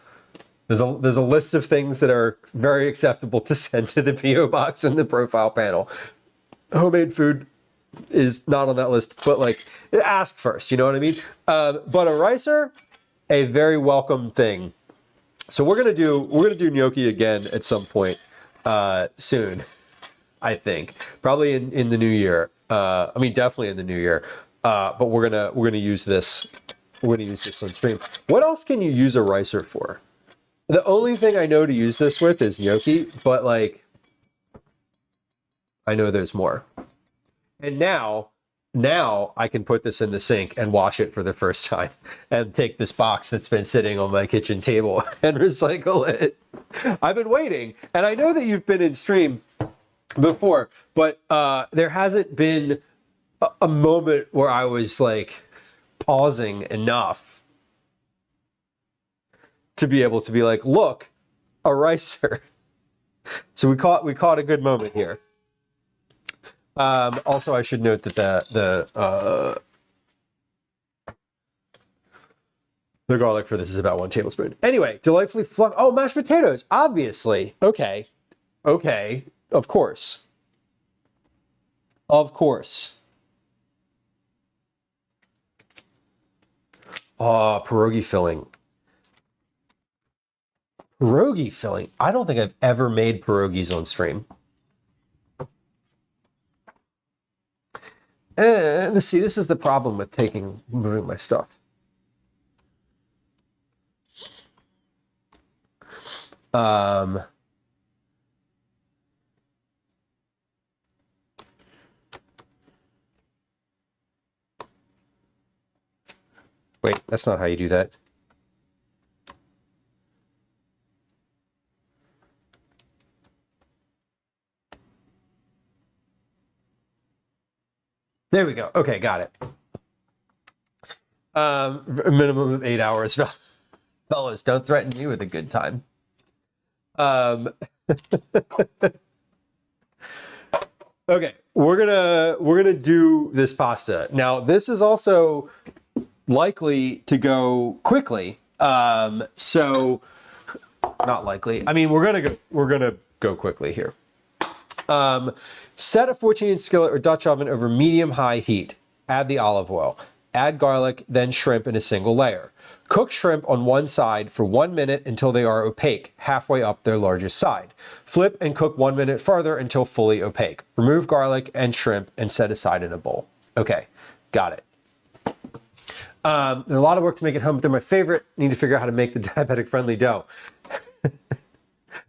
There's a list of things that are very acceptable to send to the P.O. box in the profile panel. Homemade food is not on that list, but like, ask first, you know what I mean? But a ricer, a very welcome thing. So we're gonna do gnocchi again at some point soon, I think. Probably in the new year. I mean, definitely in the new year. But we're gonna use this. We're gonna use this on stream. What else can you use a ricer for? The only thing I know to use this with is gnocchi, but like, I know there's more. And now I can put this in the sink and wash it for the first time and take this box that's been sitting on my kitchen table and recycle it. I've been waiting, and I know that you've been in stream before, but there hasn't been a moment where I was like pausing enough to be able to be like, look, a ricer. So we caught a good moment here. Also, I should note that the garlic for this is about 1 tablespoon. Anyway, delightfully fluffy. Oh, mashed potatoes, obviously. Okay, of course. Of course. Oh, pierogi filling. Pierogi filling. I don't think I've ever made pierogies on stream. And see, this is the problem with moving my stuff. Wait, that's not how you do that. There we go. Okay, got it. A minimum of 8 hours. Fellas, don't threaten me with a good time. Okay, we're gonna do this pasta. Now, this is also likely to go quickly. So not likely. I mean, we're gonna go quickly here. Set a 14-inch skillet or Dutch oven over medium-high heat. Add the olive oil. Add garlic, then shrimp in a single layer. Cook shrimp on one side for 1 minute until they are opaque, halfway up their largest side. Flip and cook 1 minute further until fully opaque. Remove garlic and shrimp and set aside in a bowl. Okay, got it. There's a lot of work to make at home, but they're my favorite. Need to figure out how to make the diabetic-friendly dough.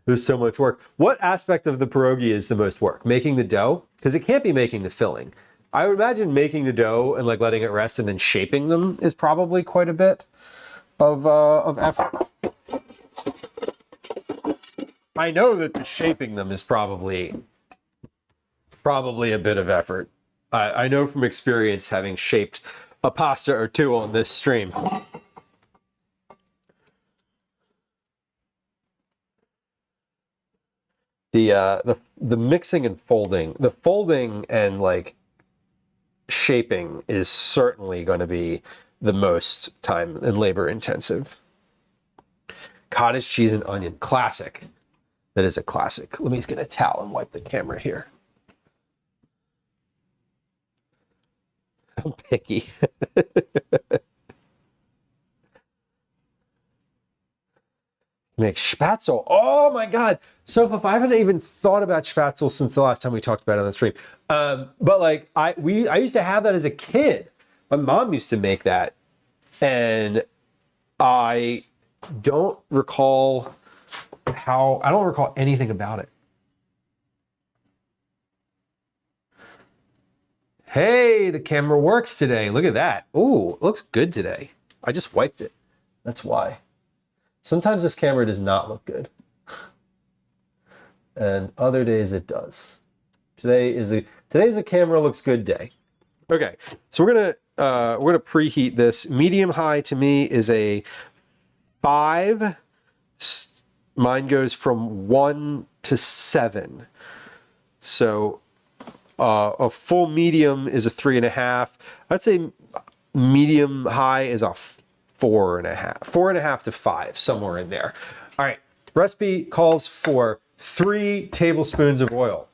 There's so much work. What aspect of the pierogi is the most work? Making the dough? Because it can't be making the filling. I would imagine making the dough and like letting it rest and then shaping them is probably quite a bit of effort. I know that the shaping them is probably a bit of effort. I know from experience, having shaped a pasta or two on this stream. The mixing and folding, the folding and like shaping is certainly going to be the most time and labor intensive. Cottage cheese and onion, classic. That is a classic. Let me get a towel and wipe the camera here. I'm picky. Make spatzel. Oh my God. So if I haven't even thought about spatzel since the last time we talked about it on the stream. But like I used to have that as a kid. My mom used to make that. And I don't recall anything about it. Hey, the camera works today. Look at that. Ooh, it looks good today. I just wiped it. That's why. Sometimes this camera does not look good. And other days it does. Today's a camera looks good day. Okay, so we're gonna preheat this. Medium high to me is a 5. Mine goes from 1 to 7. So a full medium is a 3.5. I'd say medium high is a 4.5. 4.5 to 5, somewhere in there. All right, recipe calls for 3 tablespoons of oil.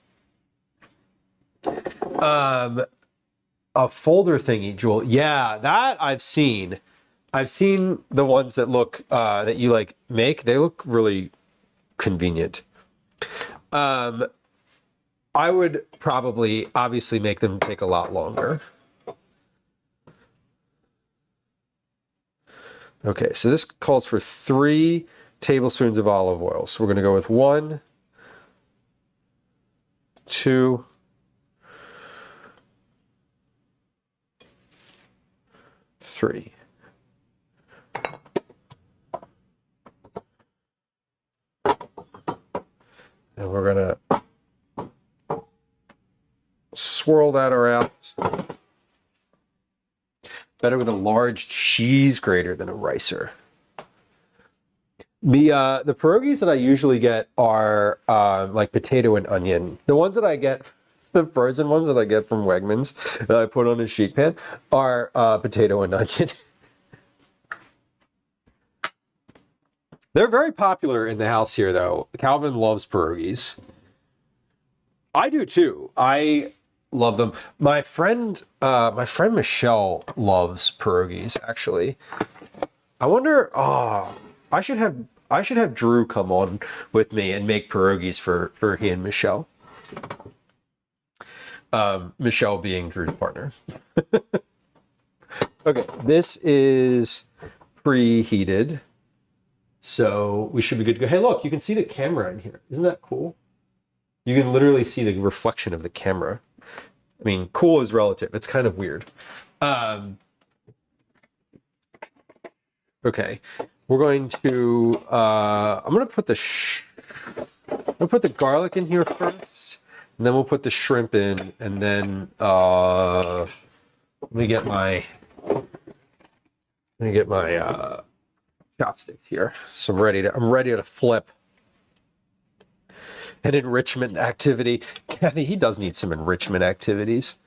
A folder thingy, Jewel. Yeah, that I've seen. I've seen the ones that look that you like make. They look really convenient. I would probably obviously make them take a lot longer. Okay, so this calls for 3 tablespoons of olive oil. So we're going to go with 1, 2, 3. And we're going to swirl that around. Better with a large cheese grater than a ricer. The pierogies that I usually get are like potato and onion. The ones that I get, the frozen ones that I get from Wegmans that I put on a sheet pan are potato and onion. They're very popular in the house here, though. Calvin loves pierogies. I do too. I love them. My friend Michelle loves pierogies. Actually, I wonder. Oh, I should have Drew come on with me and make pierogies for he and Michelle. Michelle being Drew's partner. Okay, this is preheated. So we should be good to go. Hey, look, you can see the camera in here. Isn't that cool? You can literally see the reflection of the camera. I mean, cool is relative. It's kind of weird. Okay, we're going to. I'm going to put the garlic in here first, and then we'll put the shrimp in, and then let me get my chopsticks here. So I'm ready to flip. An enrichment activity. Kathy, he does need some enrichment activities.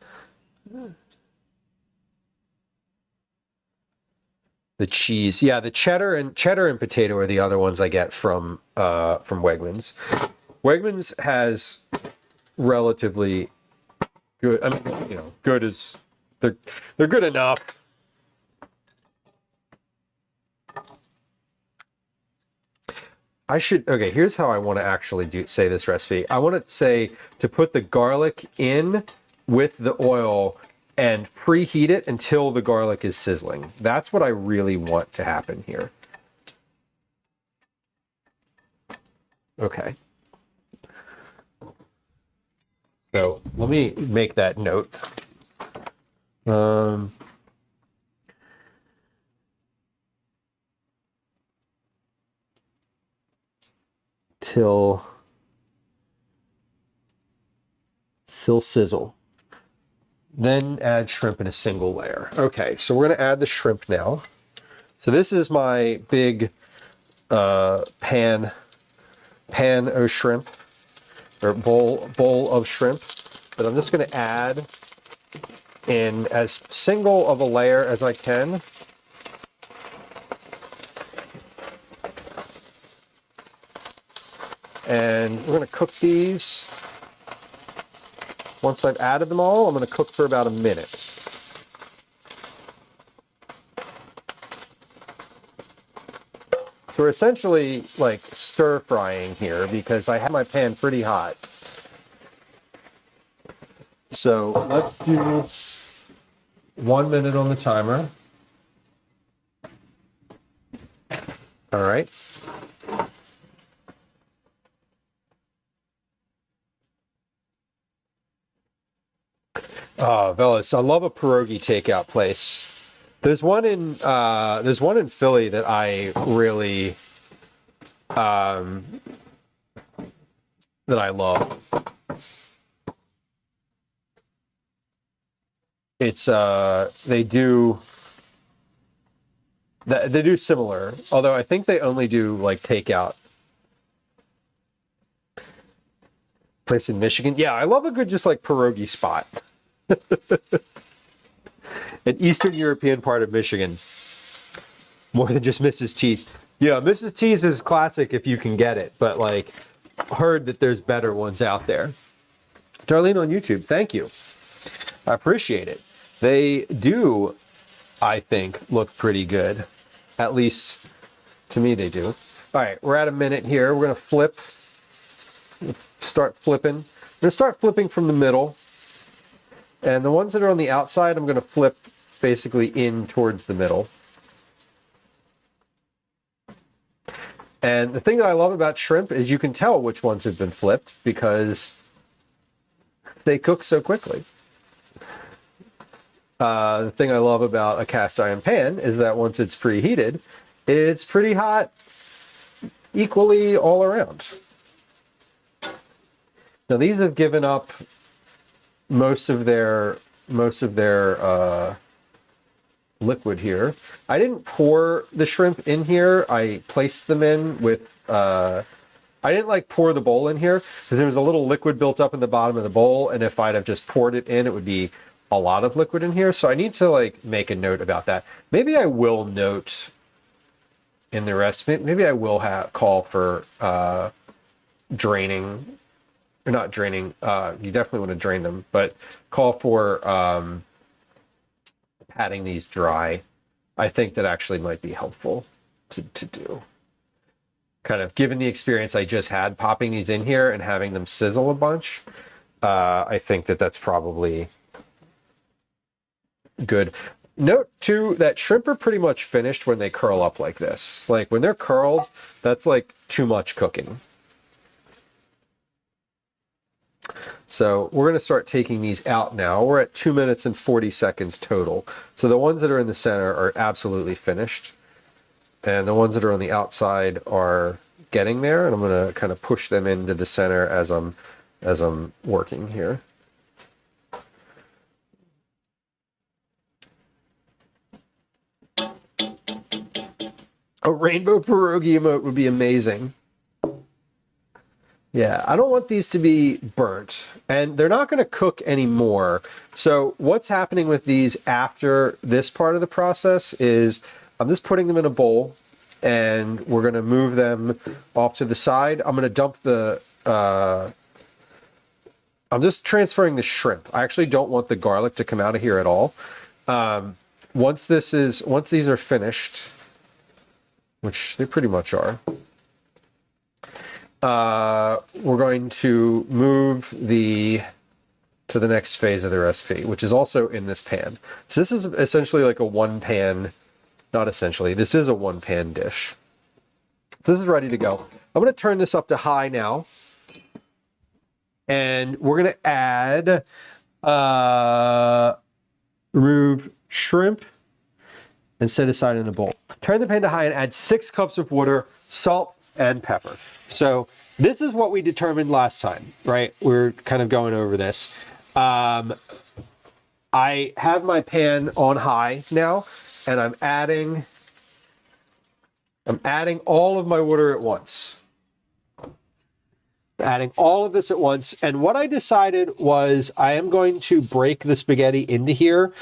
The cheese. Yeah, the cheddar and potato are the other ones I get from Wegmans. Wegmans has relatively good, I mean, you know, good is they're good enough. Okay, here's how I want to actually say this recipe. I want to say to put the garlic in with the oil and preheat it until the garlic is sizzling. That's what I really want to happen here. Okay. So let me make that note. Till sizzle. Then add shrimp in a single layer. Okay, so we're going to add the shrimp now. So this is my big pan of shrimp, or bowl of shrimp, that I'm just going to add in as single of a layer as I can. And we're going to cook these. Once I've added them all, I'm going to cook for about a minute. So we're essentially like stir frying here because I have my pan pretty hot. So let's do 1 minute on the timer. All right. Oh, Velas, I love a pierogi takeout place. There's one in Philly that I really that I love. It's they do similar, although I think they only do like takeout. Place in Michigan. Yeah, I love a good just like pierogi spot. An Eastern European part of Michigan. More than just Mrs. T's. Yeah, Mrs. T's is classic if you can get it, but like heard that there's better ones out there. Darlene on YouTube, thank you. I appreciate it. They do, I think, look pretty good. At least to me they do. All right, we're at a minute here. We're going to start flipping. I'm going to start flipping from the middle. And the ones that are on the outside, I'm going to flip basically in towards the middle. And the thing that I love about shrimp is you can tell which ones have been flipped because they cook so quickly. The thing I love about a cast iron pan is that once it's preheated, it's pretty hot equally all around. Now these have given up most of their liquid here. I didn't pour the shrimp in here. I placed them in with, I didn't like pour the bowl in here because there was a little liquid built up in the bottom of the bowl. And if I'd have just poured it in, it would be a lot of liquid in here. So I need to like make a note about that. Maybe I will note in the recipe, maybe I will call for draining, or not draining, you definitely want to drain them, but call for patting these dry. I think that actually might be helpful to do. Kind of given the experience I just had popping these in here and having them sizzle a bunch, I think that that's probably good. Note too that shrimp are pretty much finished when they curl up like this. Like when they're curled, that's like too much cooking. So we're going to start taking these out now. We're at 2 minutes and 40 seconds total. So the ones that are in the center are absolutely finished. And the ones that are on the outside are getting there. And I'm going to kind of push them into the center as I'm working here. A rainbow pierogi emote would be amazing. Yeah, I don't want these to be burnt, and they're not going to cook anymore. So what's happening with these after this part of the process is I'm just putting them in a bowl, and we're going to move them off to the side. I'm going to dump the, I'm just transferring the shrimp. I actually don't want the garlic to come out of here at all. Once these are finished, which they pretty much are, we're going to move to the next phase of the recipe, which is also in this pan. So this is essentially like a one pan, not essentially, this is a one pan dish. So this is ready to go. I'm going to turn this up to high now. And we're going to add, remove shrimp and set aside in a bowl. Turn the pan to high and add 6 cups of water, salt, and pepper. So this is what we determined last time, right? We're kind of going over this. I have my pan on high now, and I'm adding all of my water at once. Adding all of this at once. And what I decided was I am going to break the spaghetti into here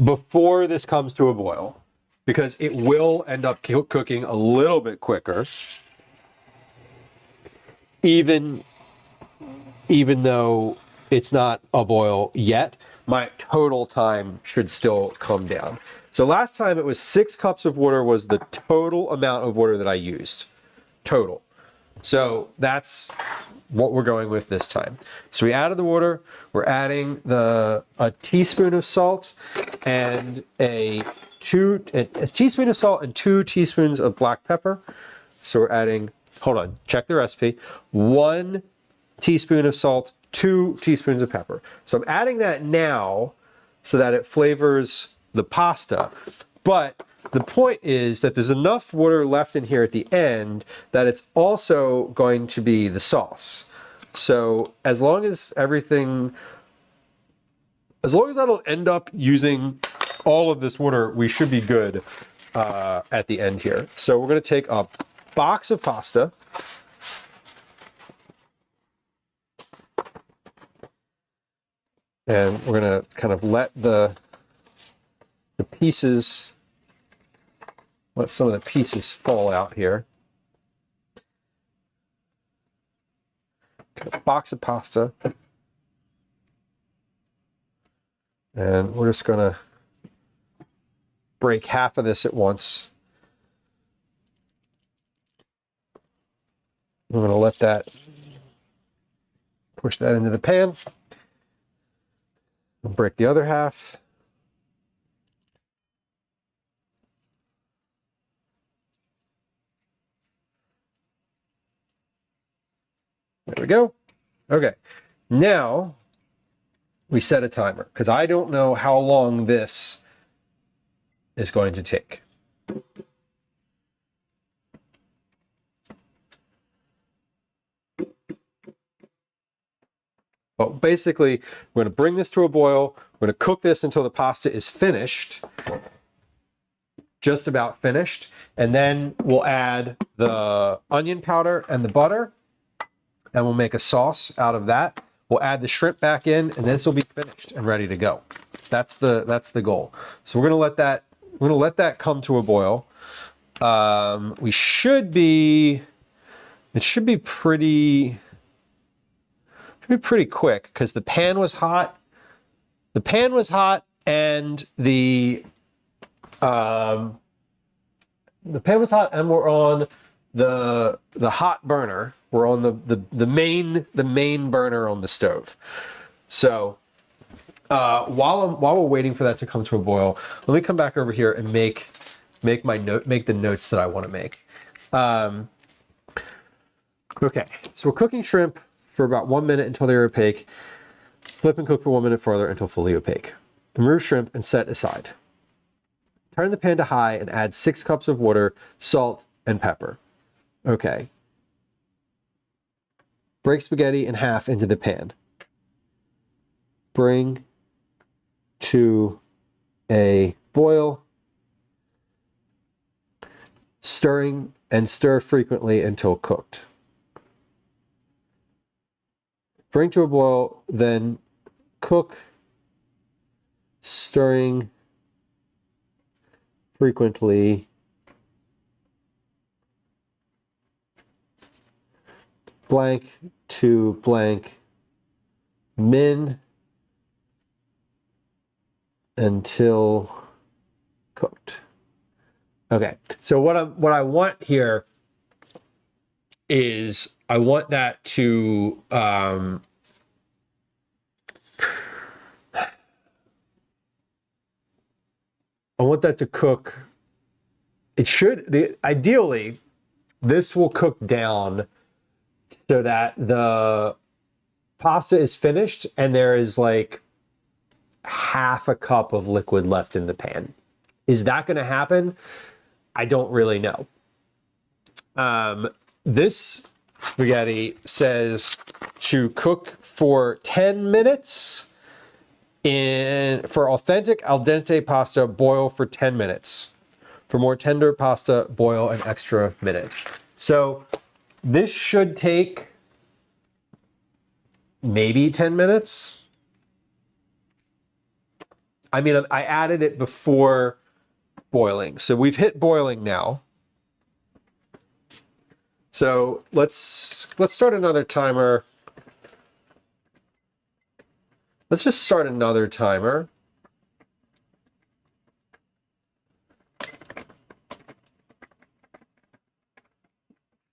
before this comes to a boil, because it will end up cooking a little bit quicker, even though it's not a boil yet. My total time should still come down. So last time it was 6 cups of water was the total amount of water that I used. Total. So that's what we're going with this time. So we added the water, we're adding a teaspoon of salt and a teaspoon of salt and 2 teaspoons of black pepper. So we're adding, hold on, check the recipe. 1 teaspoon of salt, 2 teaspoons of pepper. So I'm adding that now so that it flavors the pasta. But the point is that there's enough water left in here at the end that it's also going to be the sauce. So as long as I don't end up using all of this water, we should be good at the end here. So we're going to take a box of pasta. And we're going to kind of let let some of the pieces fall out here. A box of pasta. And we're just going to break half of this at once. I'm going to let that, push that into the pan. I'll break the other half. There we go. Okay, now we set a timer because I don't know how long this is going to take. Well, basically, we're going to bring this to a boil. We're going to cook this until the pasta is finished. just about finished. And then we'll add the onion powder and the butter, and we'll make a sauce out of that. We'll add the shrimp back in, and this will be finished and ready to go. That's the goal. So we're gonna let that come to a boil. It should be pretty quick because the pan was hot. The pan was hot, and the pan was hot, and we're on the hot burner. We're on the main burner on the stove. So while we're waiting for that to come to a boil, let me come back over here and make the notes that I want to make. Okay, so we're cooking shrimp for about 1 minute until they're opaque. Flip and cook for 1 minute further until fully opaque. Remove shrimp and set aside. Turn the pan to high and add 6 cups of water, salt, and pepper. Okay. Break spaghetti in half into the pan. Bring to a boil, stirring and stir frequently until cooked. Bring to a boil, then cook, stirring frequently blank to blank min until cooked. Okay, so what I want here is I want that to I want that to cook. It should ideally this will cook down so that the pasta is finished and there is like half a cup of liquid left in the pan. Is that going to happen? I don't really know. This spaghetti says to cook for 10 minutes. For authentic al dente pasta, boil for 10 minutes. For more tender pasta, boil an extra minute. So this should take maybe 10 minutes. I mean, I added it before boiling. So we've hit boiling now. So let's start another timer. Let's just start another timer.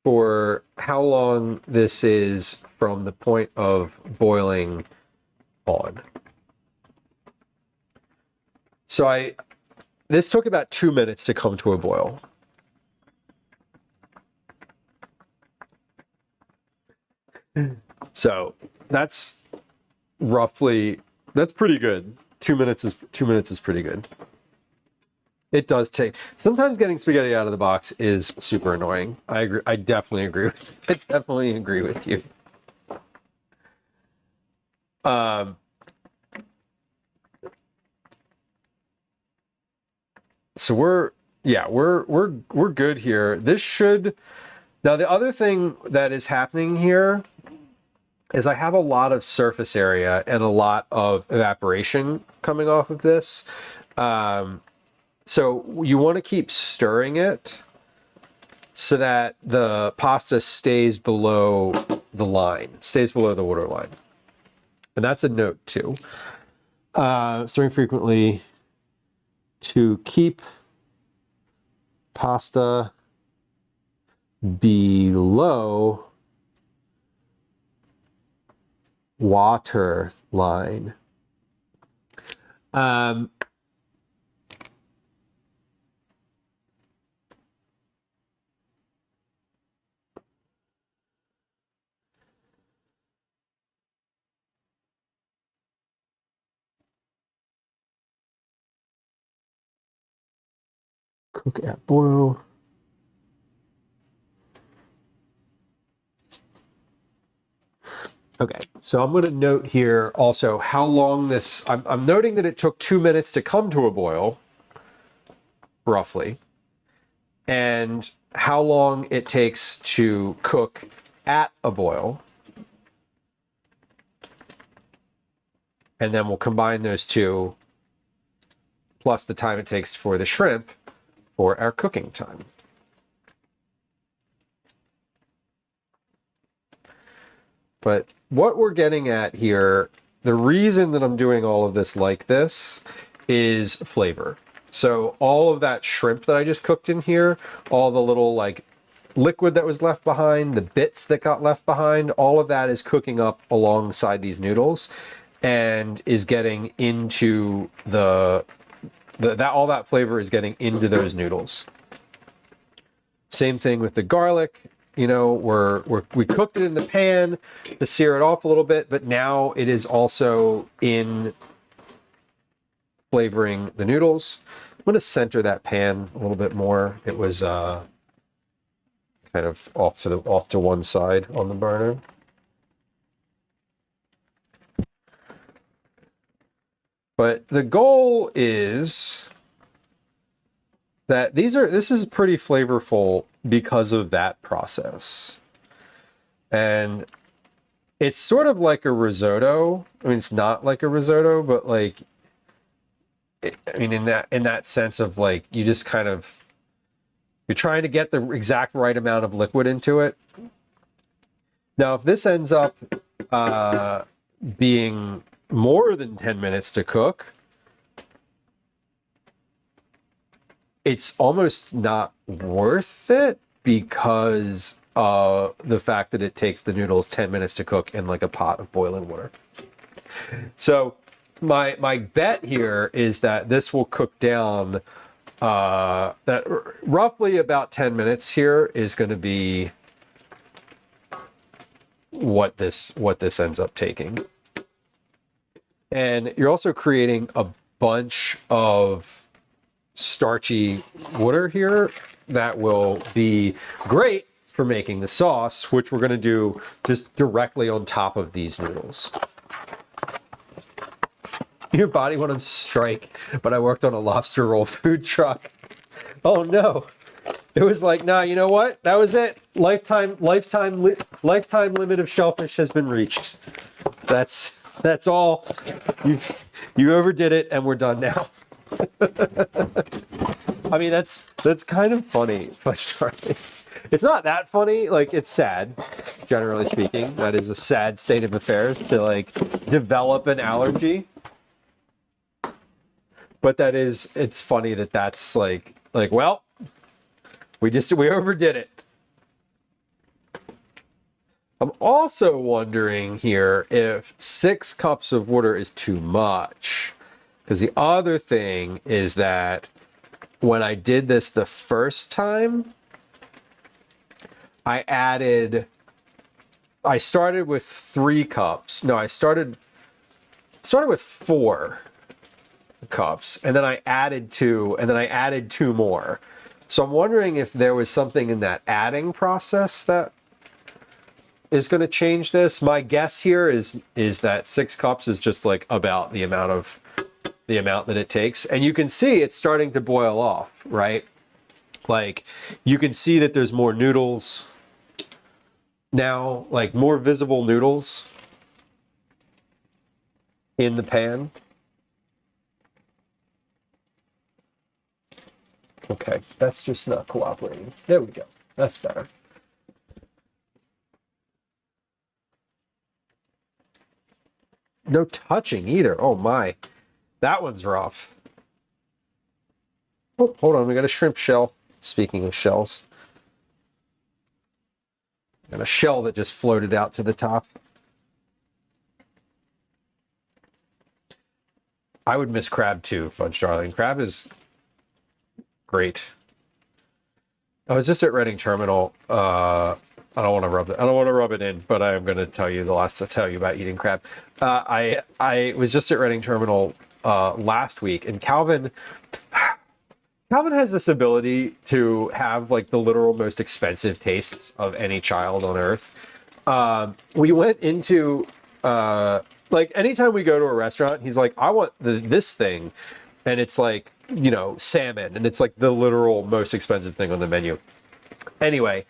For how long this is from the point of boiling on. So this took about 2 minutes to come to a boil. So that's pretty good. 2 minutes is pretty good. It does take, sometimes getting spaghetti out of the box is super annoying. I agree. I definitely agree. I definitely agree with you. So we're good here. This should, now the other thing that is happening here is I have a lot of surface area and a lot of evaporation coming off of this. So you want to keep stirring it so that the pasta stays below the line, stays below the water line. And that's a note too. Stirring frequently to keep pasta below water line. Cook at boil. Okay, so I'm going to note here also how long this, I'm noting that it took 2 minutes to come to a boil. roughly, and how long it takes to cook at a boil. And then we'll combine those two, plus the time it takes for the shrimp for our cooking time. But what we're getting at here, the reason that I'm doing all of this like this is flavor. So all of that shrimp that I just cooked in here, all the little like liquid that was left behind, the bits that got left behind, all of that is cooking up alongside these noodles and is getting into all that flavor is getting into those noodles. Same thing with the garlic. You know, we cooked it in the pan to sear it off a little bit, but now it is also in flavoring the noodles. I'm going to center that pan a little bit more. It was kind of off to one side on the burner. But the goal is that this is pretty flavorful because of that process. And it's sort of like a risotto. I mean, it's not like a risotto, but like, in that sense of like, you just kind of, you're trying to get the exact right amount of liquid into it. Now, if this ends up being more than 10 minutes to cook, it's almost not worth it because the fact that it takes the noodles 10 minutes to cook in like a pot of boiling water. So my bet here is that this will cook down, that roughly about 10 minutes here is going to be what this ends up taking. And you're also creating a bunch of starchy water here that will be great for making the sauce, which we're going to do just directly on top of these noodles. Your body went on strike, but I worked on a lobster roll food truck. Oh no. It was like, nah, you know what? That was it. Lifetime limit of shellfish has been reached. That's all. You overdid it, and we're done now. I mean, that's kind of funny, Fudge Charlie. It's not that funny. Like, it's sad, generally speaking. That is a sad state of affairs to like develop an allergy. But it's funny that that's like, well, we overdid it. I'm also wondering here if 6 cups of water is too much. Because the other thing is that when I did this the first time, I started with 3 cups. No, I started with 4 cups, and then I added 2, and then I added 2 more. So I'm wondering if there was something in that adding process that is going to change this. My guess here is that 6 cups is just like about the amount that it takes. And you can see it's starting to boil off, right? Like, you can see that there's more noodles now, like more visible noodles in the pan. Okay, that's just not cooperating. There we go. That's better. No touching either. Oh my. That one's rough. Oh, hold on. We got a shrimp shell. Speaking of shells. Got a shell that just floated out to the top. I would miss crab too, Fudge Darling. Crab is great. I was just at Reading Terminal. I don't want to rub it in, but I am going to tell you about eating crab. I was just at Reading Terminal last week, and Calvin has this ability to have like the literal most expensive tastes of any child on earth. We went into like anytime we go to a restaurant, he's like, I want this thing, and it's like you know, salmon, and it's like the literal most expensive thing on the menu. Anyway,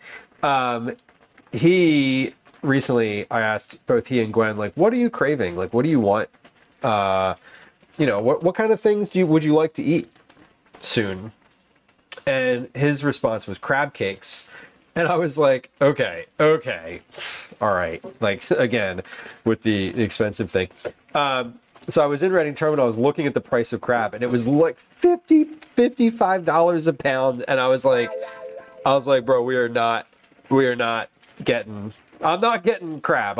he recently, I asked both he and Gwen, like, what are you craving? Like, what do you want? You know, what kind of things would you like to eat soon? And his response was crab cakes. And I was like, okay, all right. Like, again, with the expensive thing. So I was in Reading Terminal, I was looking at the price of crab, and it was like $55 a pound. And I was like, bro, I'm not getting crab.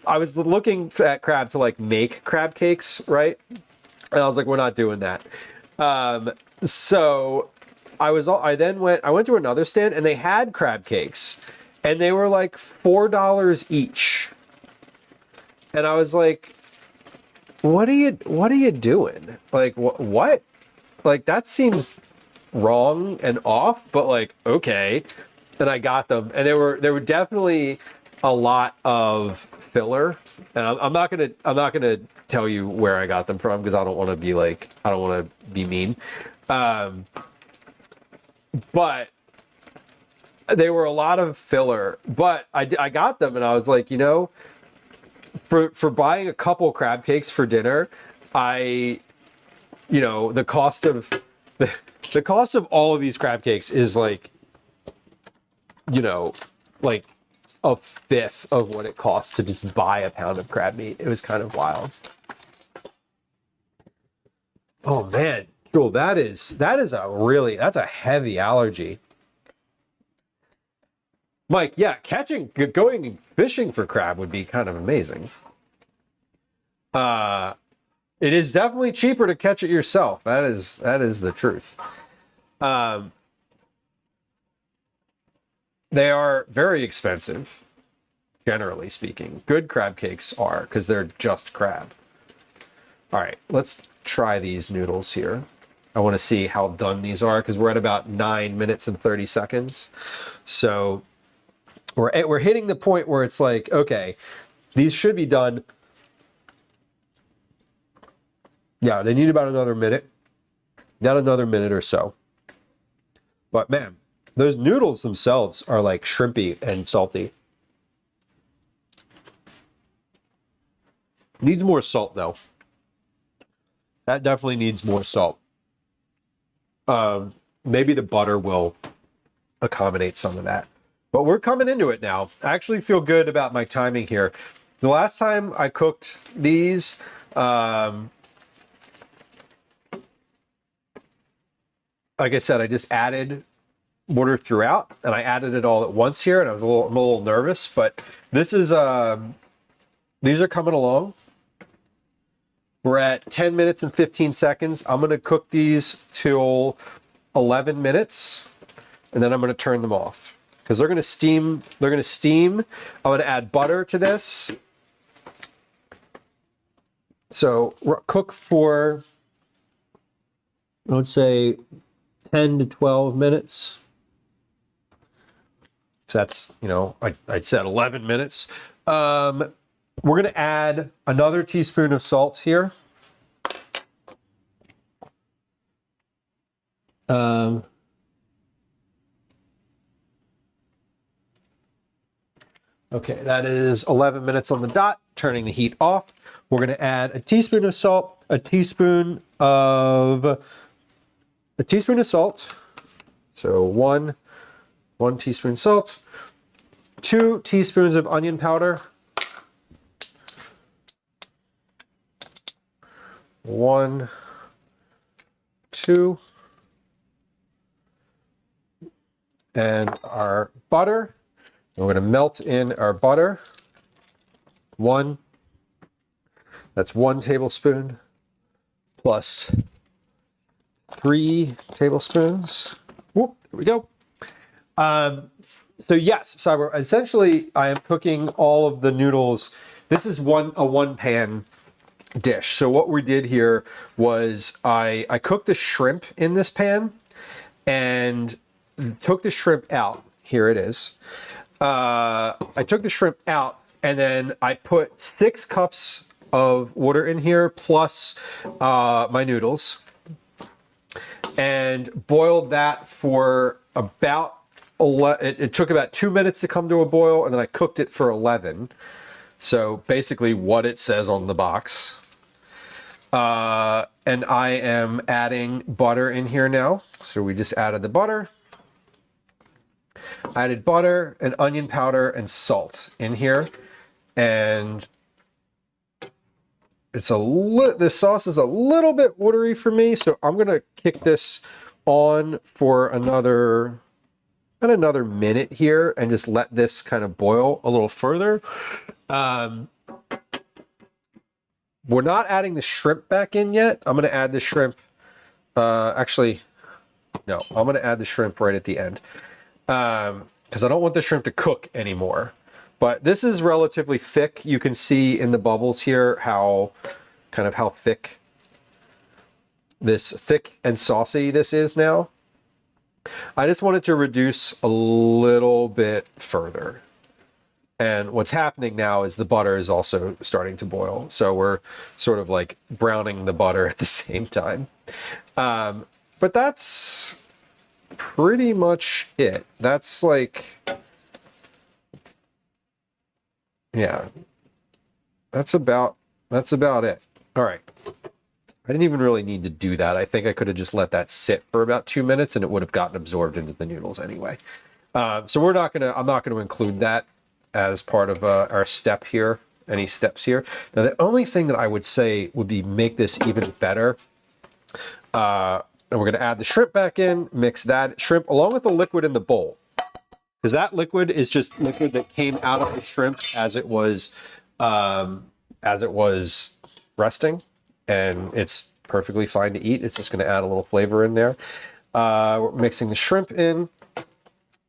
I was looking at crab to like make crab cakes, right? And I was like, we're not doing that. So I went to another stand, and they had crab cakes, and they were like $4 each. And I was like, what are you doing? Like, what? Like, that seems wrong and off, but like, okay. And I got them, and there were definitely a lot of filler. And I'm not gonna tell you where I got them from, because I don't want to be mean. But they were a lot of filler. But I got them, and I was like, you know, for buying a couple crab cakes for dinner, you know, the cost of all of these crab cakes is like, you know, like a fifth of what it costs to just buy a pound of crab meat. It was kind of wild. Oh man, Joel, that's a heavy allergy. Mike, yeah, going fishing for crab would be kind of amazing. It is definitely cheaper to catch it yourself. That is the truth. They are very expensive, generally speaking. Good crab cakes are, because they're just crab. All right, let's try these noodles here. I want to see how done these are, because we're at about 9 minutes and 30 seconds. So we're hitting the point where it's like, okay, these should be done. Yeah, they need about another minute. Not another minute or so. But man, those noodles themselves are like shrimpy and salty. Needs more salt though. That definitely needs more salt. Maybe the butter will accommodate some of that. But we're coming into it now. I actually feel good about my timing here. The last time I cooked these, like I said, I just added water throughout, and I added it all at once here, and I'm a little nervous, but this is these are coming along. We're at 10 minutes and 15 seconds. I'm going to cook these till 11 minutes, and then I'm going to turn them off, because they're going to steam. I'm going to add butter to this. So cook for, let's say, 10 to 12 minutes. So that's, you know, I said 11 minutes. We're going to add another teaspoon of salt here. Okay, that is 11 minutes on the dot, turning the heat off. We're going to add a teaspoon of salt, a teaspoon of salt. So one teaspoon salt, 2 teaspoons of onion powder, 1, 2, and our butter. We're going to melt in our butter. That's 1 tablespoon plus 3 tablespoons. Whoop, there we go. So yes, so essentially I am cooking all of the noodles. This is a one pan dish. So what we did here was I cooked the shrimp in this pan and took the shrimp out. Here it is. I took the shrimp out, and then I put 6 cups of water in here plus my noodles. and boiled that for about, it took about 2 minutes to come to a boil, and then I cooked it for 11. So basically what it says on the box. And I am adding butter in here now. So we just added the butter. Added butter and onion powder and salt in here. And it's this sauce is a little bit watery for me, so I'm gonna kick this on for another minute here and just let this kind of boil a little further. We're not adding the shrimp back in yet. I'm gonna add the shrimp. Actually, no, I'm gonna add the shrimp right at the end because I don't want the shrimp to cook anymore. But this is relatively thick. You can see in the bubbles here how thick and saucy this is now. I just wanted to reduce a little bit further. And what's happening now is the butter is also starting to boil. So we're sort of like browning the butter at the same time. But that's pretty much it. That's like... yeah, that's about it. All right. I didn't even really need to do that. I think I could have just let that sit for about 2 minutes and it would have gotten absorbed into the noodles anyway. So I'm not gonna include that as part of our step here, any steps here. Now, the only thing that I would say would be make this even better. And we're gonna add the shrimp back in, mix that shrimp along with the liquid in the bowl. Because that liquid is just liquid that came out of the shrimp as it was resting, and it's perfectly fine to eat. It's just going to add a little flavor in there. We're mixing the shrimp in.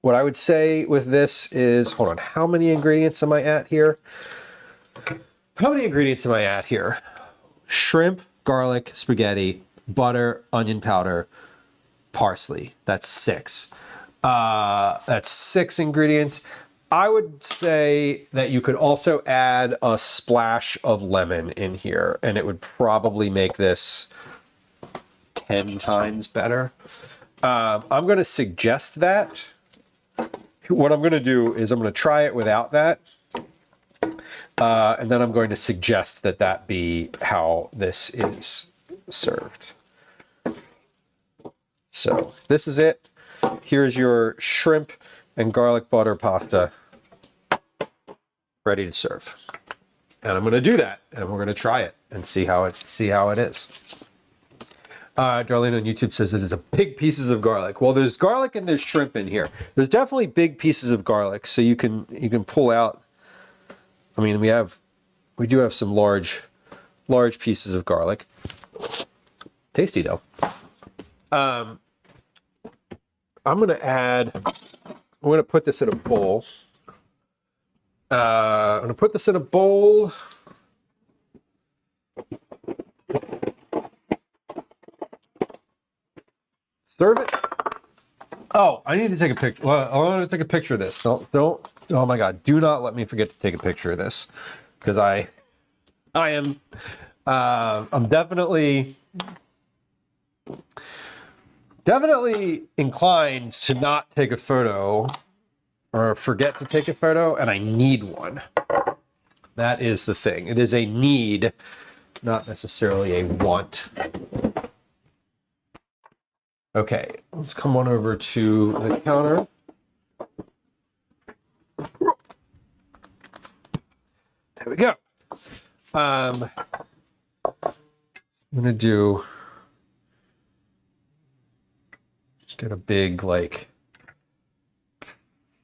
What I would say with this is, hold on, how many ingredients am I at here? Shrimp, garlic, spaghetti, butter, onion powder, parsley. That's 6. That's 6 ingredients. I would say that you could also add a splash of lemon in here, and it would probably make this 10 times better. I'm going to suggest that. What I'm going to do is I'm going to try it without that. And then I'm going to suggest that that be how this is served. So this is it. Here's your shrimp and garlic butter pasta ready to serve. And I'm going to do that, and we're going to try it and see how it is. Darlene on YouTube says it is a big pieces of garlic. Well, there's garlic and there's shrimp in here. There's definitely big pieces of garlic, so you can pull out. I mean, we do have some large pieces of garlic. Tasty though. I'm going to put this in a bowl. I'm going to put this in a bowl. Serve it. Oh, I need to take a picture. Well, I want to take a picture of this. Don't, oh my God, do not let me forget to take a picture of this. Because I'm definitely inclined to not take a photo or forget to take a photo, and I need one. That is the thing. It is a need, not necessarily a want. Okay, let's come on over to the counter. There we go. I'm gonna just get a big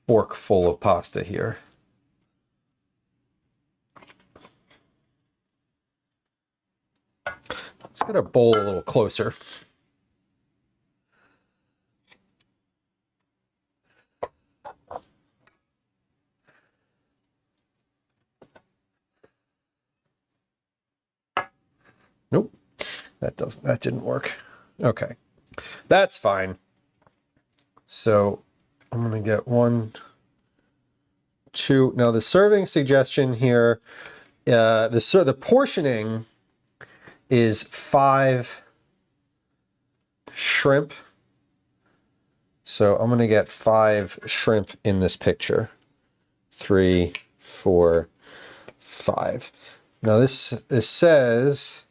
fork full of pasta here. Let's get our bowl a little closer. Nope, that didn't work. Okay, that's fine. So I'm gonna get 1, 2. Now the serving suggestion here, the portioning is 5 shrimp. So I'm going to get 5 shrimp in this picture. 3, 4, 5. Now this says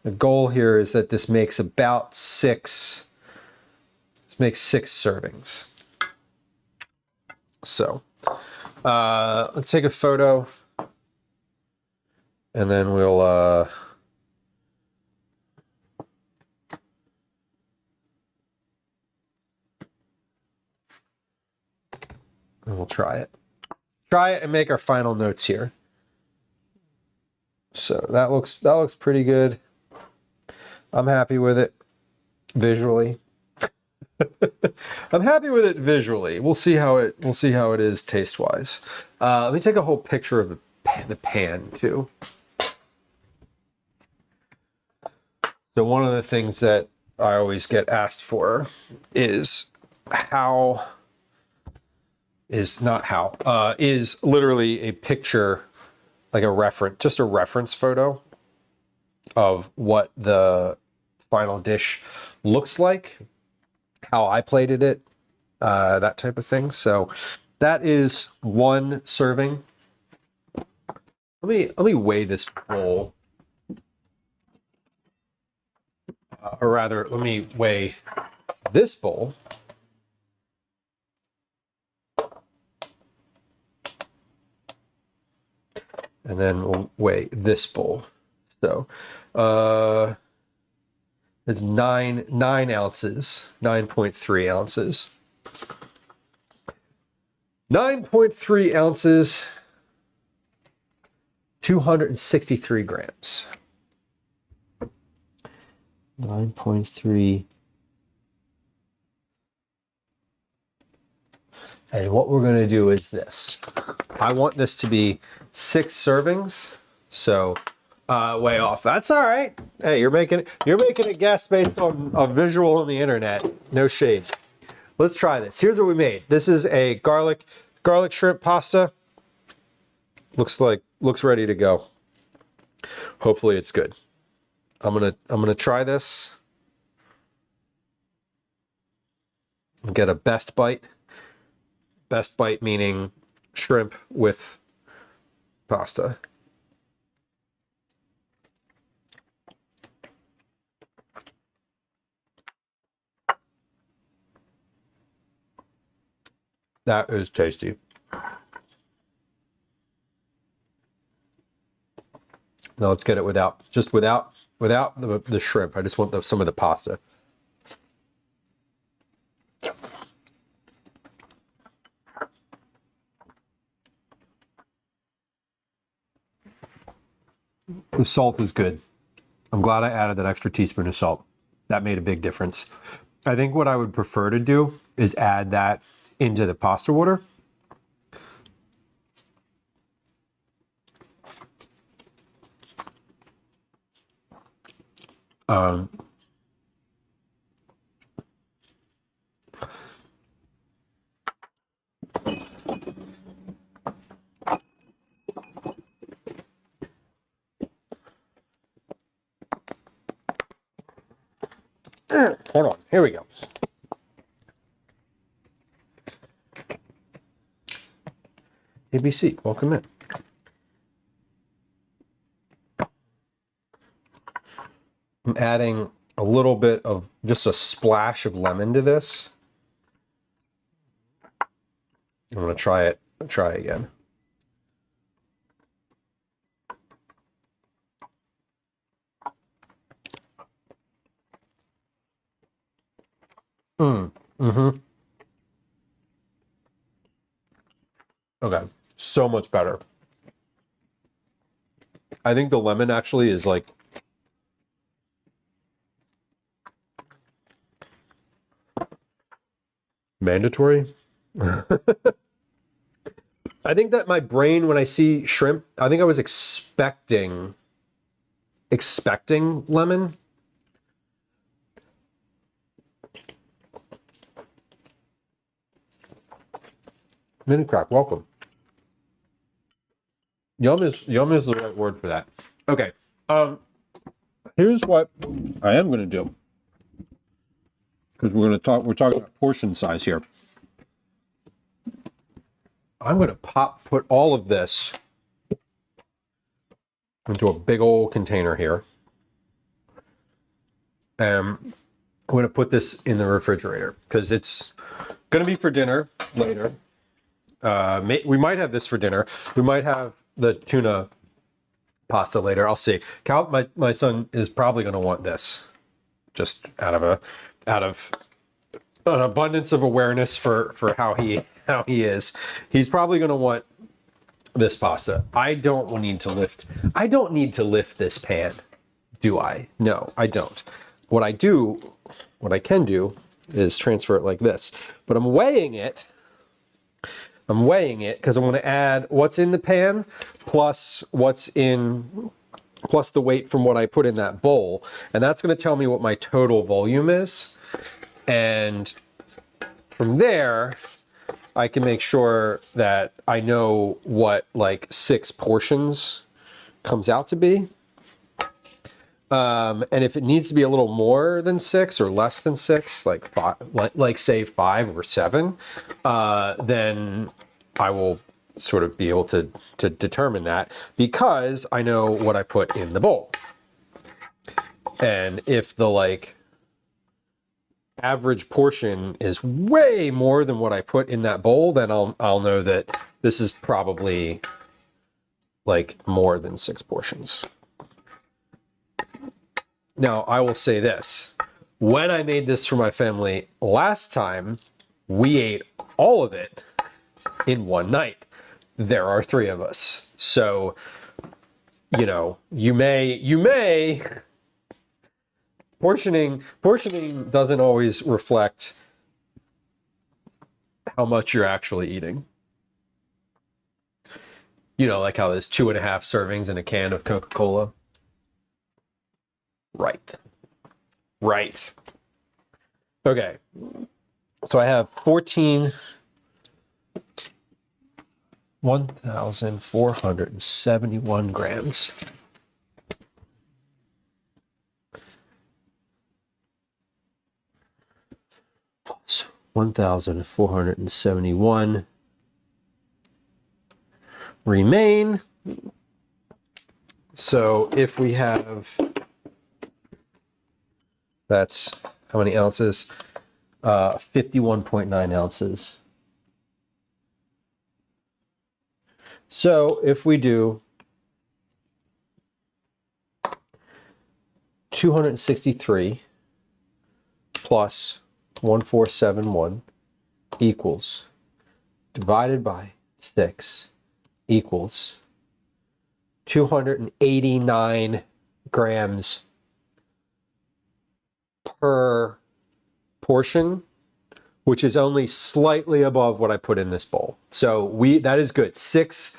the goal here is that this makes about 6. This makes 6 servings. So let's take a photo, and then we'll try it. Try it and make our final notes here. So that looks pretty good. I'm happy with it visually. I'm happy with it visually. We'll see how it is taste wise. Let me take a whole picture of the pan too. So one of the things that I always get asked for is is literally a picture, like a reference, just a reference photo of what the final dish looks like, how I plated it, that type of thing. So that is 1 serving. Let me weigh this bowl, or rather, let me weigh this bowl. And then we'll weigh this bowl. So it's 9 ounces, 9.3 ounces. 9.3 ounces, 263 grams. 9.3. And what we're going to do is this. I want this to be 6 servings. So way off. That's all right. Hey, you're making a guess based on a visual on the internet. No shade. Let's try this. Here's what we made. This is a garlic shrimp pasta. Looks ready to go. Hopefully it's good. I'm gonna try this. Get a best bite. Best bite meaning shrimp with pasta. That is tasty. Now let's get it without the shrimp. I just want some of the pasta. The salt is good. I'm glad I added that extra teaspoon of salt. That made a big difference. I think what I would prefer to do is add that into the pasta water. Hold on, here we go. ABC, welcome in. I'm adding a little bit of, just a splash of lemon to this. I'm gonna try again. Okay, so much better. I think the lemon actually is like mandatory. I think that my brain, when I see shrimp, I think I was expecting lemon. Mini crack, welcome. Yum is the right word for that. Okay. Here's what I am going to do. because we're talking about portion size here. I'm going to put all of this into a big old container here. I'm going to put this in the refrigerator because it's going to be for dinner later. We might have this for dinner. We might have the tuna pasta later. I'll see. My son is probably going to want this, just out of an abundance of awareness for how he is. He's probably going to want this pasta. I don't need to lift this pan, do I? No, I don't. What I can do is transfer it like this. But I'm weighing it because I want to add what's in the pan plus the weight from what I put in that bowl. And that's going to tell me what my total volume is. And from there, I can make sure that I know what like 6 portions comes out to be. And if it needs to be a little more than 6 or less than 6, like 5, like say 5 or 7, then I will sort of be able to determine that because I know what I put in the bowl. And if the like average portion is way more than what I put in that bowl, then I'll know that this is probably like more than 6 portions. Now, I will say this. When I made this for my family last time, we ate all of it in one night. There are 3 of us. So, you know, you may portioning doesn't always reflect how much you're actually eating. You know, like how there's 2.5 servings in a can of Coca-Cola. Right. Okay. So I have 1,471 grams. Plus 1,471 remain. So if we have, that's how many ounces? 51.9 ounces. So if we do 263 plus 1,471 equals, divided by 6 equals 289 grams per portion, which is only slightly above what I put in this bowl. So that is good. Six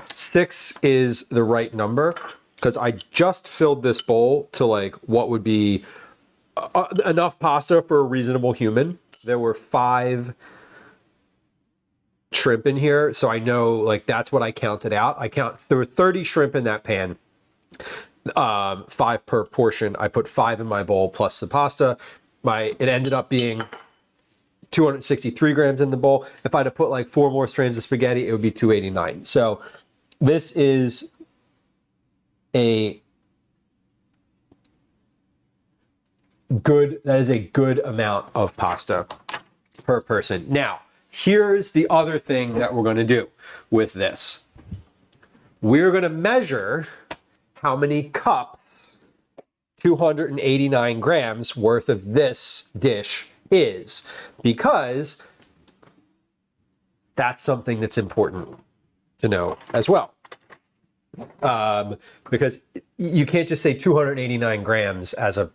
is the right number because I just filled this bowl to like what would be enough pasta for a reasonable human. There were 5 shrimp in here, so I know like that's what I counted out. There were 30 shrimp in that pan. 5 per portion. I put 5 in my bowl plus the pasta. It ended up being 263 grams in the bowl. If I had to put like 4 more strands of spaghetti, it would be 289. So this is a good amount of pasta per person. Now, here's the other thing that we're going to do with this. We're going to measure how many cups 289 grams worth of this dish is, because that's something that's important to know as well. Because you can't just say 289 grams as a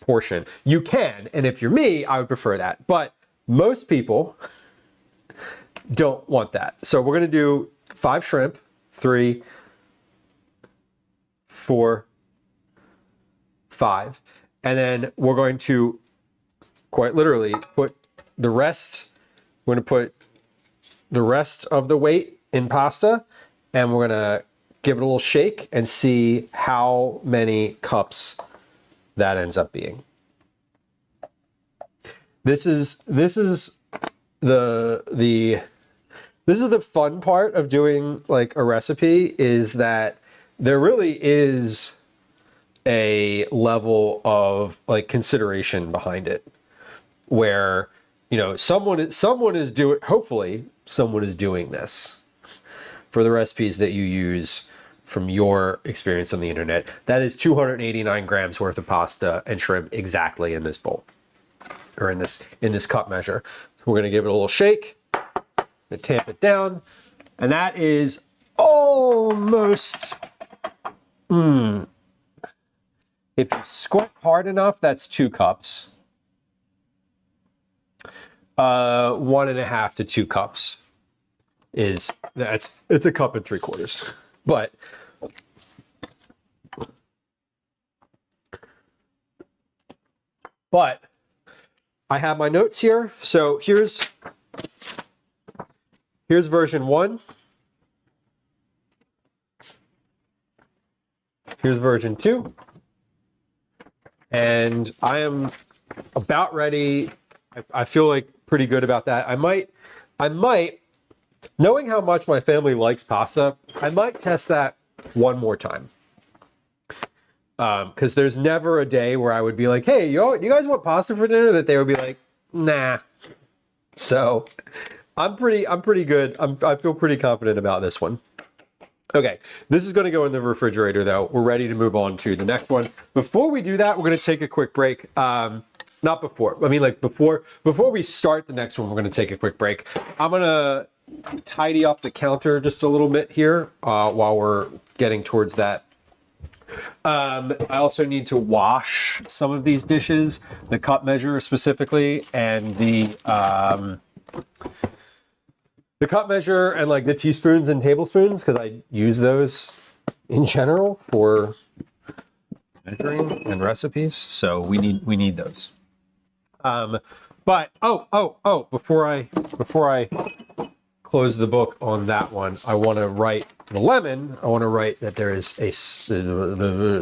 portion. You can, and if you're me, I would prefer that. But most people don't want that. So we're going to do 5 shrimp, 3, 4, 5, and then we're going to quite literally put the rest. We're going to put the rest of the weight in pasta, and we're going to give it a little shake and see how many cups that ends up being. This is the this is the fun part of doing like a recipe, is that there really is a level of like consideration behind it, where, you know, someone is doing, hopefully someone is doing this for the recipes that you use from your experience on the internet. That is 289 grams worth of pasta and shrimp exactly in this bowl, or in this cup measure. We're gonna give it a little shake and tamp it down, and that is almost, if you squint hard enough, that's 2 cups. 1.5 to 2 cups it's a 1 3/4 cups. But I have my notes here. So here's version 1. Here's version 2. And I am about ready. I feel like pretty good about that. I might, knowing how much my family likes pasta, I might test that one more time. Because there's never a day where I would be like, hey, you guys want pasta for dinner? That they would be like, nah. So I'm pretty good. I feel pretty confident about this one. Okay, this is going to go in the refrigerator though. We're ready to move on to the next one. Before we do that, we're going to take a quick break. Not before, I mean like before we start the next one, we're going to take a quick break. I'm going to tidy up the counter just a little bit here while we're getting towards that. I also need to wash some of these dishes, the cup measure specifically, and the cup measure and like the teaspoons and tablespoons, because I use those in general for measuring and recipes. So we need those. But before I close the book on that one, I want to write the lemon. I want to write that there is a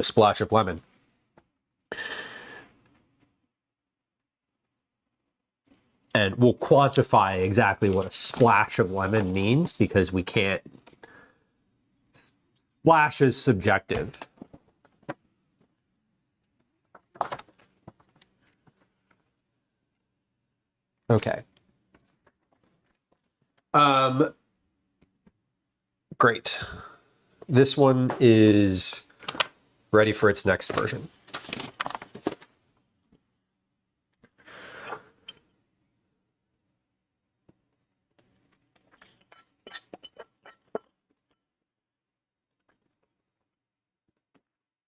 splash of lemon. And we'll quantify exactly what a splash of lemon means, because we can't. Splash is subjective. Okay. Great. This one is ready for its next version.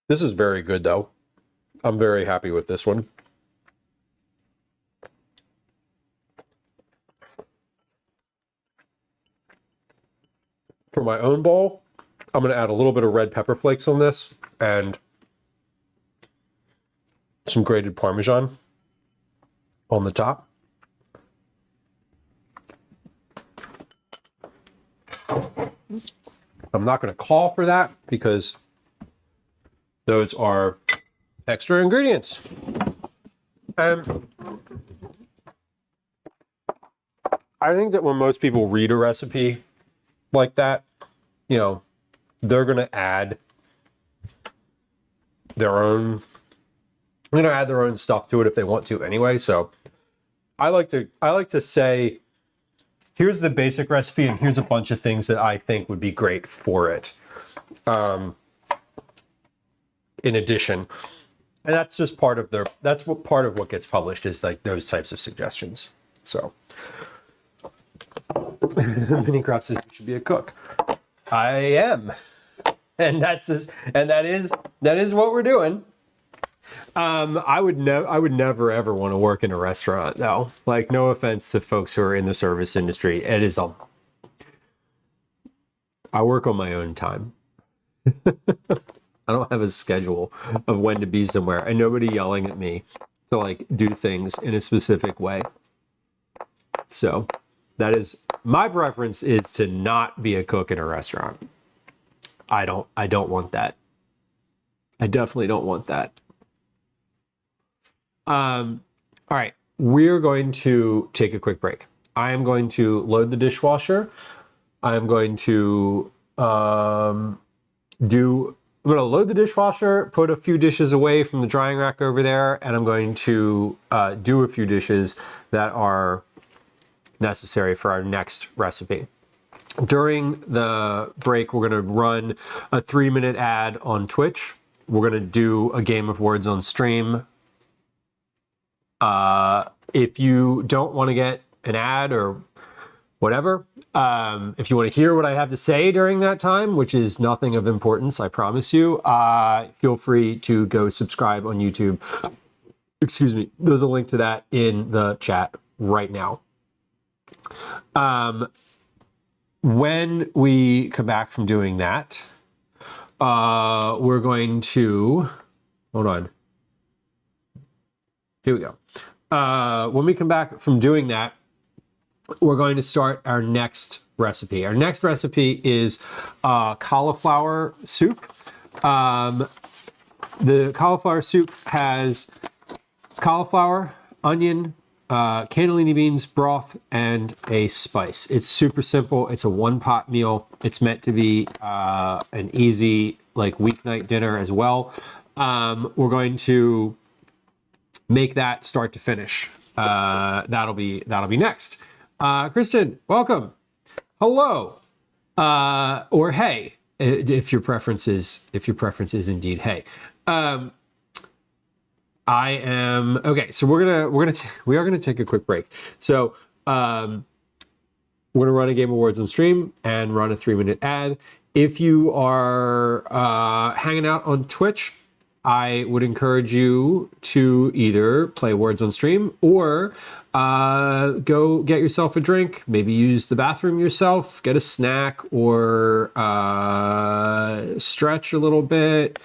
This is very good though. I'm very happy with this one. For my own bowl, I'm going to add a little bit of red pepper flakes on this and some grated Parmesan on the top. I'm not going to call for that because those are extra ingredients. And I think that when most people read a recipe like that, you know, they're going to add their own, stuff to it if they want to anyway. So I like to say, here's the basic recipe and here's a bunch of things that I think would be great for it. In addition, and that's just part of what gets published, is like those types of suggestions. So Mini Crop says you should be a cook. I am, and that is what we're doing. I would never ever want to work in a restaurant though. Like, no offense to folks who are in the service industry, it is I work on my own time. I don't have a schedule of when to be somewhere, and nobody yelling at me to like do things in a specific way. So that is my preference, is to not be a cook in a restaurant. I don't want that. I definitely don't want that. All right. we're going to take a quick break. I am going to load the dishwasher. I'm going to I'm going to load the dishwasher, put a few dishes away from the drying rack over there, and I'm going to do a few dishes that are necessary for our next recipe. During the break, we're going to run a 3-minute ad on Twitch. We're going to do a game of words on stream. If you don't want to get an ad or whatever, if you want to hear what I have to say during that time, which is nothing of importance, I promise you, feel free to go subscribe on YouTube. Excuse me. There's a link to that in the chat right now. When we come back from doing that, we're going to, hold on. Here we go. When we come back from doing that, we're going to start our next recipe. Our next recipe is cauliflower soup. The cauliflower soup has cauliflower, onion, cannellini beans, broth, and a spice. It's super simple. It's a one-pot meal. It's meant to be an easy like weeknight dinner as well. We're going to make that start to finish. That'll be next. Kristen, welcome. Hello, or hey, if your preference is indeed hey. I am okay. So we are gonna take a quick break. So we're gonna run a game of words on stream and run a 3-minute ad. If you are hanging out on Twitch, I would encourage you to either play words on stream or go get yourself a drink, maybe use the bathroom yourself, get a snack, or stretch a little bit,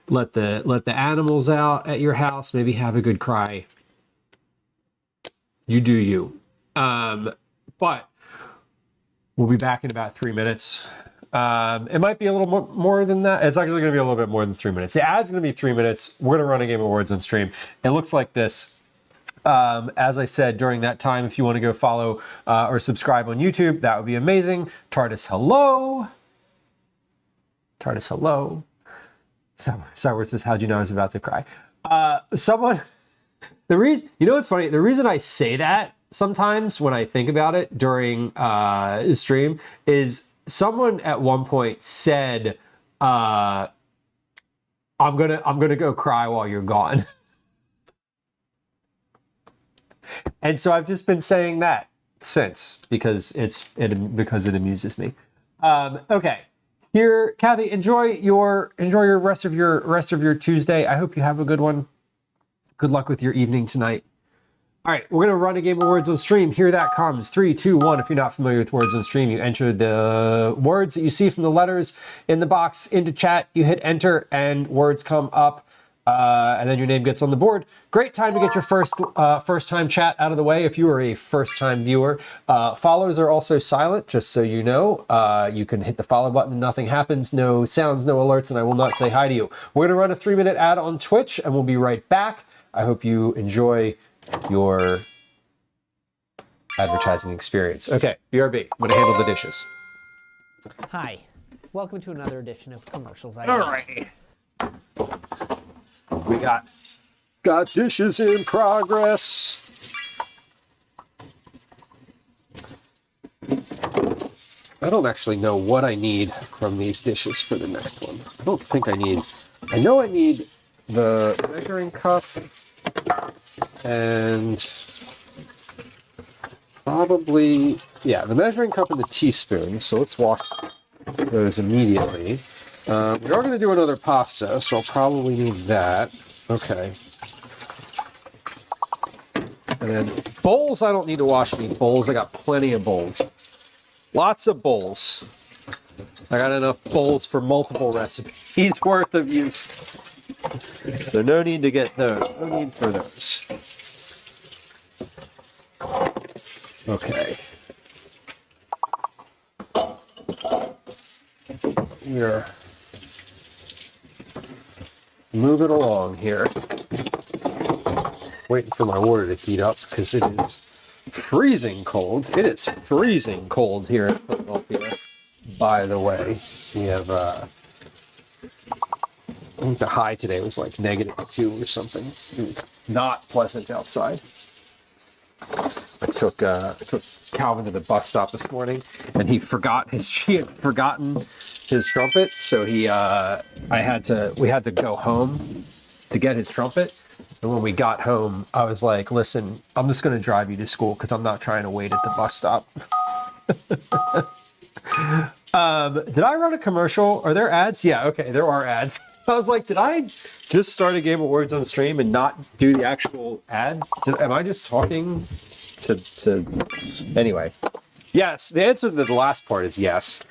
let the animals out at your house, maybe have a good cry. You do you. But we'll be back in about 3 minutes. It might be a little more than that. It's actually going to be a little bit more than 3 minutes. The ad's going to be 3 minutes. We're going to run a game of words on stream. It looks like this. As I said, during that time, if you want to go follow or subscribe on YouTube, that would be amazing. TARDIS, hello. TARDIS, hello. Cyrus says, how'd you know I was about to cry? The reason, you know what's funny? The reason I say that sometimes when I think about it during stream is someone at one point said, I'm gonna go cry while you're gone. And so I've just been saying that since because it amuses me. Okay. Here, Kathy, enjoy your rest of your Tuesday. I hope you have a good one. Good luck with your evening tonight. All right, we're gonna run a game of words on stream. Here that comes. 3, 2, 1. If you're not familiar with words on stream, you enter the words that you see from the letters in the box into chat. You hit enter, and words come up, and then your name gets on the board. Great time to get your first time chat out of the way. If you are a first time viewer, follows are also silent. Just so you know, you can hit the follow button and nothing happens. No sounds, no alerts, and I will not say hi to you. We're gonna run a 3-minute ad on Twitch, and we'll be right back. I hope you enjoy your advertising experience. Okay, BRB, I'm gonna handle the dishes. Hi, welcome to another edition of Commercials I All Hate. right. We got dishes in progress. I don't actually know what I need from these dishes for the next one. I don't think I know I need the measuring cup and probably, yeah, the measuring cup and the teaspoon. So let's walk those immediately. We are going to do another pasta, so I'll probably need that. Okay. And then bowls, I don't need to wash any bowls. I got plenty of bowls. Lots of bowls. I got enough bowls for multiple recipes worth of use. So no need to get those. No need for those. Okay. We're moving along here. waiting for my water to heat up because it is freezing cold. It is freezing cold here in Philadelphia. By the way, we have I think the high today was like -2 or something. It was not pleasant outside. I took Calvin to the bus stop this morning, and he had forgotten his trumpet, so we had to go home to get his trumpet. And when we got home, I was like, "Listen, I'm just going to drive you to school because I'm not trying to wait at the bus stop." Did I run a commercial? Are there ads? Yeah, okay, there are ads. I was like, did I just start a game of words on stream and not do the actual ad? Am I just talking to... Anyway. Yes, the answer to the last part is yes.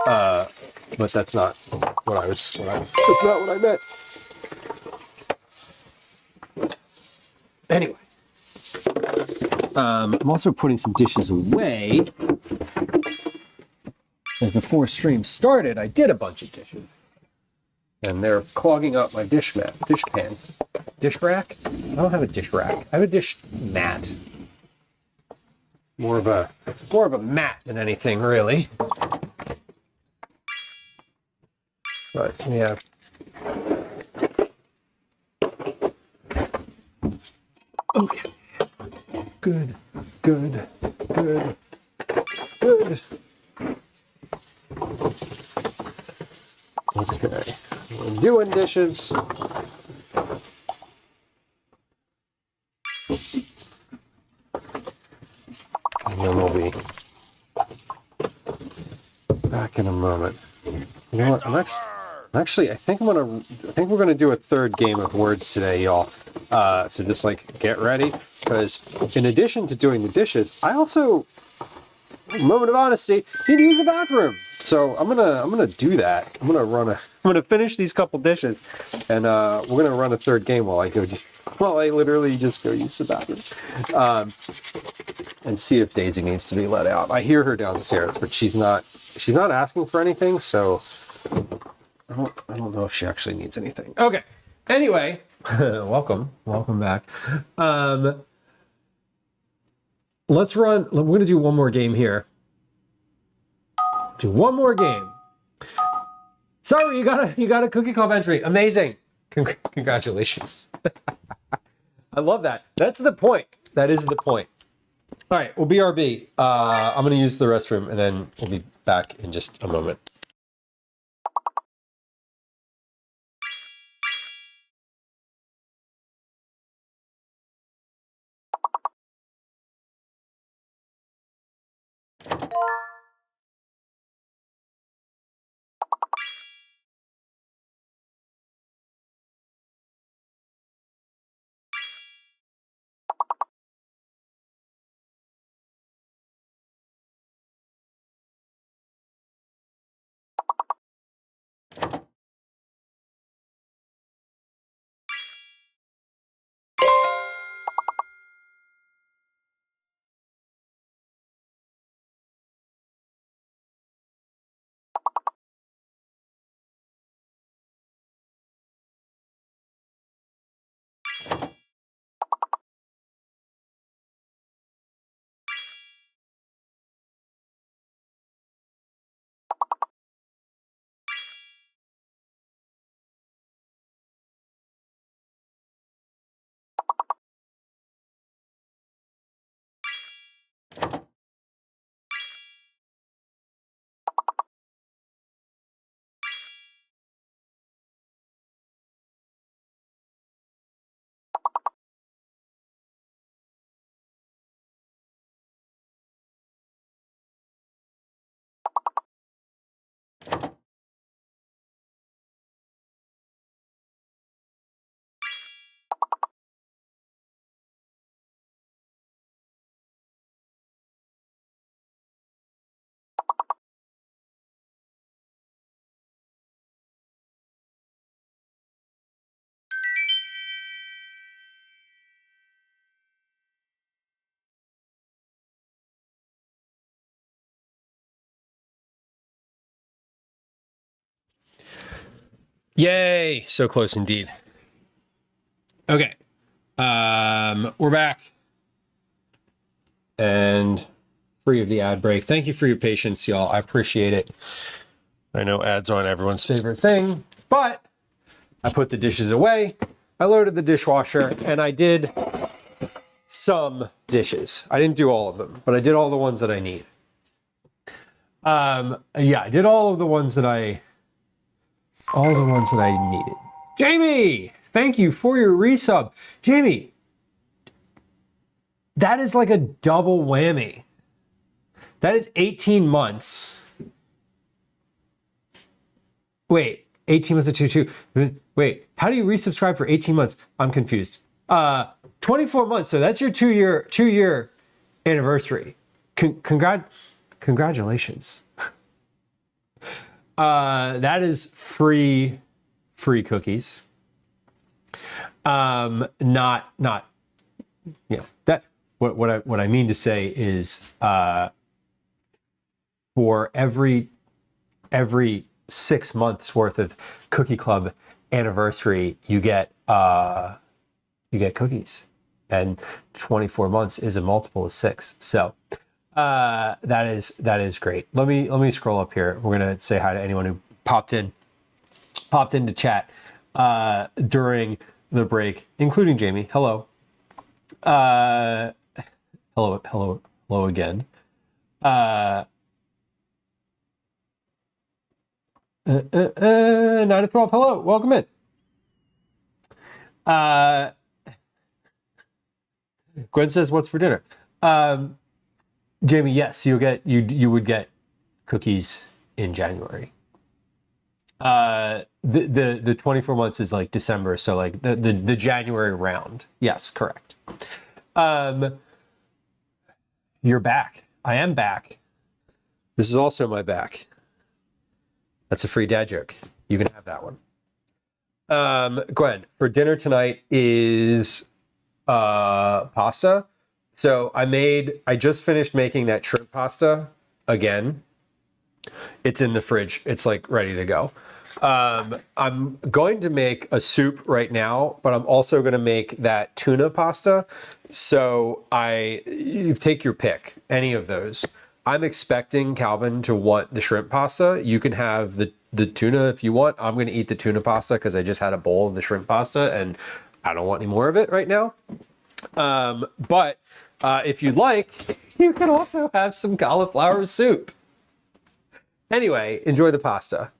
But that's not what that's not what I meant. Anyway. I'm also putting some dishes away. And before stream started, I did a bunch of dishes. And they're clogging up my dish pan. Dish rack? I don't have a dish rack. I have a dish mat. More of a mat than anything, really. But yeah. Okay. Good. Okay. We're doing dishes. And then we'll be back in a moment. You know what? I think we're gonna do a third game of words today, y'all. So just like get ready, because in addition to doing the dishes, I also, moment of honesty, need to use the bathroom. So I'm gonna do that. I'm gonna finish these couple dishes, and we're gonna run a third game while I literally just go use the bathroom, and see if Daisy needs to be let out. I hear her downstairs, but she's not asking for anything, so I don't know if she actually needs anything. Okay. Anyway, welcome back. Let's run. We're gonna do one more game here. Do one more game. Sorry, you got a Cookie Club entry. Amazing. Congratulations. I love that. That's the point. That is the point. All right, well, BRB. I'm going to use the restroom, and then we'll be back in just a moment. Yay! So close indeed. Okay. We're back and free of the ad break. Thank you for your patience, y'all. I appreciate it. I know ads aren't everyone's favorite thing, but I put the dishes away. I loaded the dishwasher and I did some dishes. I didn't do all of them, but I did all the ones that I need. Yeah, I did all the ones that I needed. Jamie, thank you for your resub. Jamie, that is like a double whammy. That is 18 months. Wait, 18 months of 2. Wait, how do you resubscribe for 18 months? I'm confused. 24 months. So that's your two year anniversary. Congratulations. That is free cookies. Not that what I mean to say is for every 6 months worth of Cookie Club anniversary, you get cookies, and 24 months is a multiple of 6. So that is great. Let me scroll up here. We're gonna say hi to anyone who popped into chat during the break, including Jamie. Hello. Hello again. 9 to 12. Hello, welcome in. Gwen says, "What's for dinner?" Jamie, yes, you would get cookies in January. The 24 months is like December, so like the January round. Yes, correct. You're back. I am back. This is also my back. That's a free dad joke. You can have that one. Gwen, for dinner tonight is pasta. So I just finished making that shrimp pasta again. It's in the fridge. It's like ready to go. I'm going to make a soup right now, but I'm also going to make that tuna pasta. So you take your pick, any of those. I'm expecting Calvin to want the shrimp pasta. You can have the tuna if you want. I'm going to eat the tuna pasta because I just had a bowl of the shrimp pasta and I don't want any more of it right now. But if you'd like, you can also have some cauliflower soup. Anyway, enjoy the pasta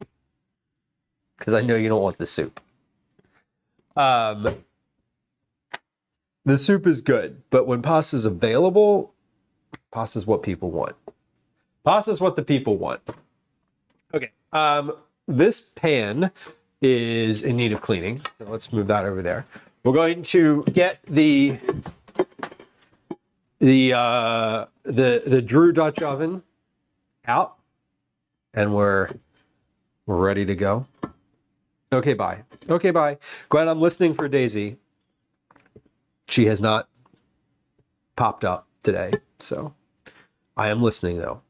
because I know you don't want the soup. The soup is good, but when pasta's available, pasta's what people want. Pasta's what the people want. Okay. This pan is in need of cleaning, so let's move that over there. We're going to get the Drew Dutch oven out, and we're ready to go. Okay, bye. Okay, bye. Gwen, I'm listening for Daisy. She has not popped up today, so I am listening though.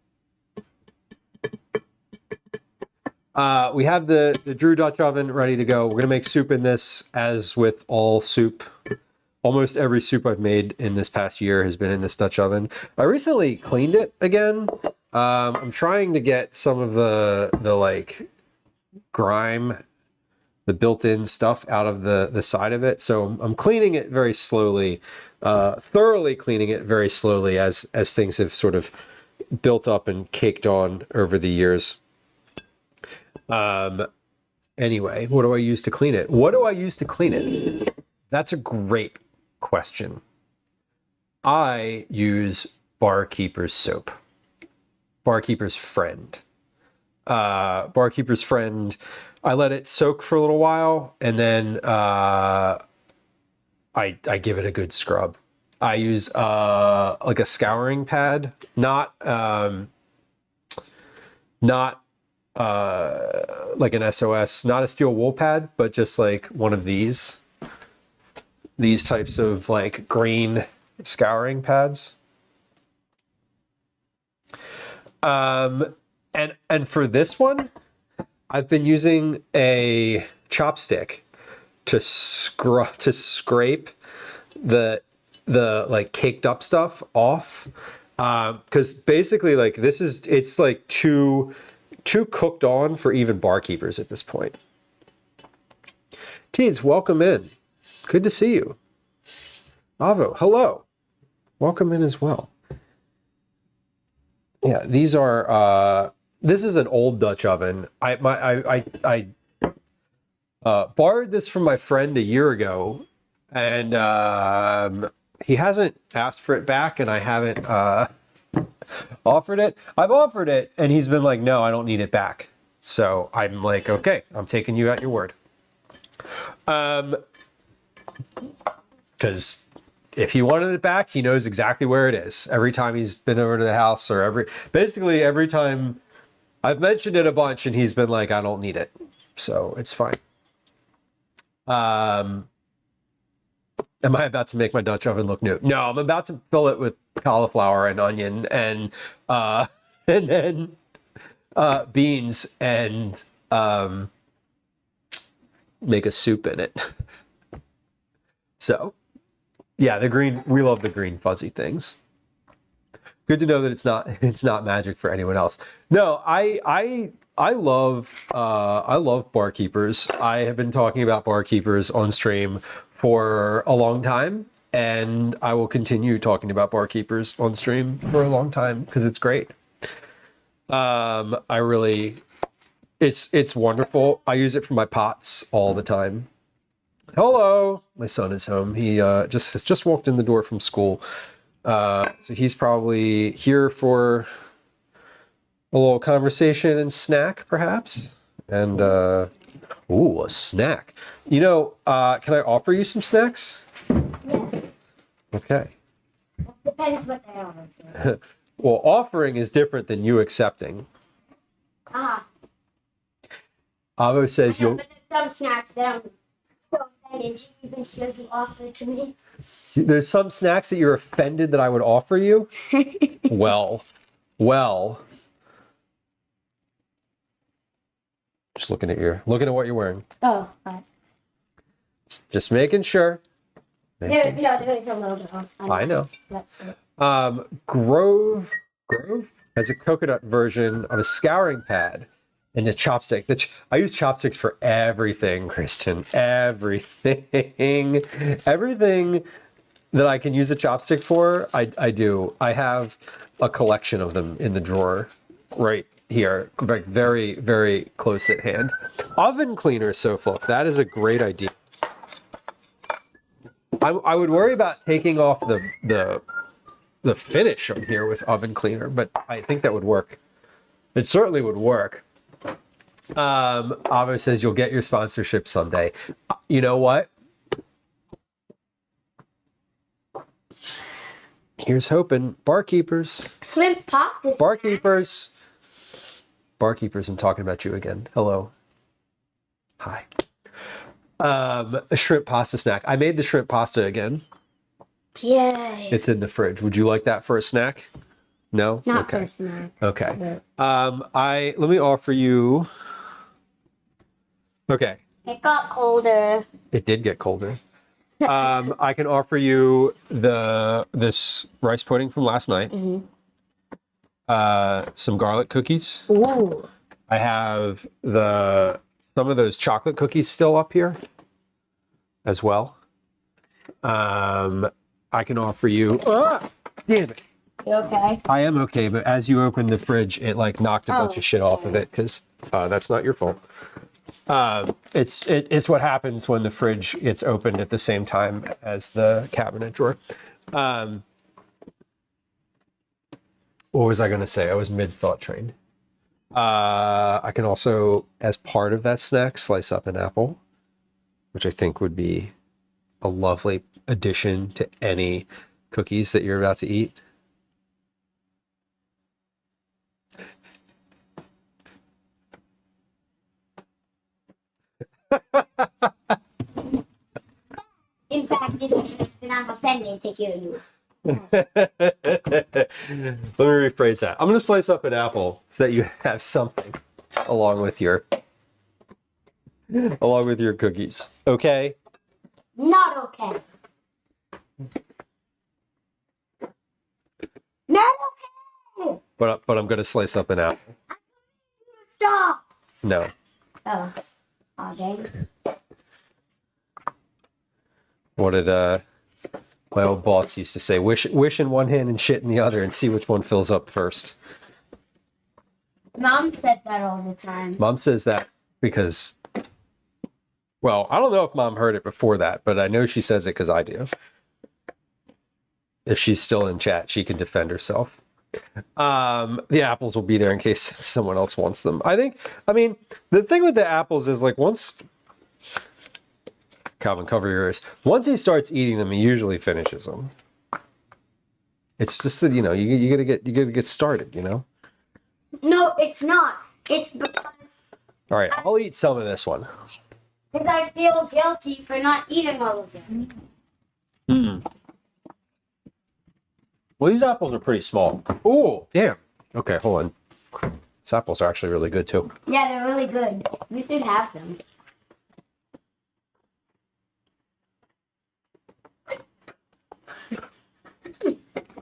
We have the Drew Dutch oven ready to go. We're gonna make soup in this, as with all soup. Almost every soup I've made in this past year has been in this Dutch oven. I recently cleaned it again. I'm trying to get some of the like grime, the built-in stuff out of the side of it. So I'm cleaning it very slowly, thoroughly cleaning it very slowly as things have sort of built up and caked on over the years. Anyway, what do I use to clean it? What do I use to clean it? That's a great question. I use Barkeeper's soap. Barkeeper's Friend. Barkeeper's Friend. I let it soak for a little while, and then I give it a good scrub. I use like a scouring pad, not like an SOS, not a steel wool pad, but just like one of these types of like green scouring pads. And for this one, I've been using a chopstick to scrape the like caked up stuff off, because basically like it's like too cooked on for even barkeepers at this point. Teens, welcome in. Good to see you. Avo, hello. Welcome in as well. Yeah, these are this is an old Dutch oven. I borrowed this from my friend a year ago, and he hasn't asked for it back, and I haven't offered it. I've offered it, and he's been like, no, I don't need it back. So I'm like, okay, I'm taking you at your word. Because if he wanted it back, he knows exactly where it is. Every time he's been over to the house, or basically every time I've mentioned it a bunch, and he's been like, I don't need it. So it's fine. Am I about to make my Dutch oven look new? No, I'm about to fill it with cauliflower and onion and then beans and make a soup in it. So, yeah, we love the green fuzzy things. Good to know that it's not magic for anyone else. No, I love barkeepers. I have been talking about barkeepers on stream for a long time, and I will continue talking about barkeepers on stream for a long time because it's great. It's wonderful. I use it for my pots all the time. Hello, my son is home. He has just walked in the door from school, so he's probably here for a little conversation and snack, perhaps. And ooh, a snack. You know, can I offer you some snacks? Yeah. Okay. Depends what they are. Well, offering is different than you accepting. Ah. Avo says I know, you'll. but there's some snacks that I'm so offended you even should you offer to me. There's some snacks that you're offended that I would offer you. Well. Just looking at what you're wearing. Oh, right. Just making sure. There is a logo on I know. That's it. Grove has a coconut version of a scouring pad and a chopstick. I use chopsticks for everything, Kristen. Everything that I can use a chopstick for, I do. I have a collection of them in the drawer right here, like very, very close at hand. Oven cleaner, Soflook. That is a great idea. I would worry about taking off the finish on here with oven cleaner, but I think that would work. It certainly would work. Avo says you'll get your sponsorship someday. You know what? Here's hoping. Barkeepers. Shrimp pasta. Barkeepers. Barkeepers, I'm talking about you again. Hello. Hi. A shrimp pasta snack. I made the shrimp pasta again. Yay. It's in the fridge. Would you like that for a snack? No? Not Okay. for a snack. Okay. Let me offer you. Okay. It got colder. It did get colder. I can offer you this rice pudding from last night. Mm-hmm. Some garlic cookies. Ooh. I have some of those chocolate cookies still up here as well. I can offer you. Damn it. You okay? I am okay, but as you opened the fridge, it like knocked a bunch of shit off of it because that's not your fault. It's what happens when the fridge gets opened at the same time as the cabinet drawer. What was I going to say? I was mid-thought train. I can also, as part of that snack, slice up an apple, which I think would be a lovely addition to any cookies that you're about to eat. In fact, then I'm offended to hear you. Let me rephrase that. I'm going to slice up an apple so that you have something along with your cookies. Okay? Not okay. Not okay. But I'm gonna slice up an apple. Stop. No. Oh. Oh, dang. What did my old boss used to say? Wish in one hand and shit in the other, and see which one fills up first. Mom said that all the time. Mom says that because, well, I don't know if Mom heard it before that, but I know she says it because I do. If she's still in chat, she can defend herself. The apples will be there in case someone else wants them. I mean, the thing with the apples is like once Calvin, cover your ears. Once he starts eating them, he usually finishes them. It's just that, you know, you gotta get started, you know? No, it's not. It's because All right, I'll eat some of this one. I feel guilty for not eating all of them. Well, these apples are pretty small. Oh, damn. Okay, hold on. These apples are actually really good, too. Yeah, they're really good. We should have them.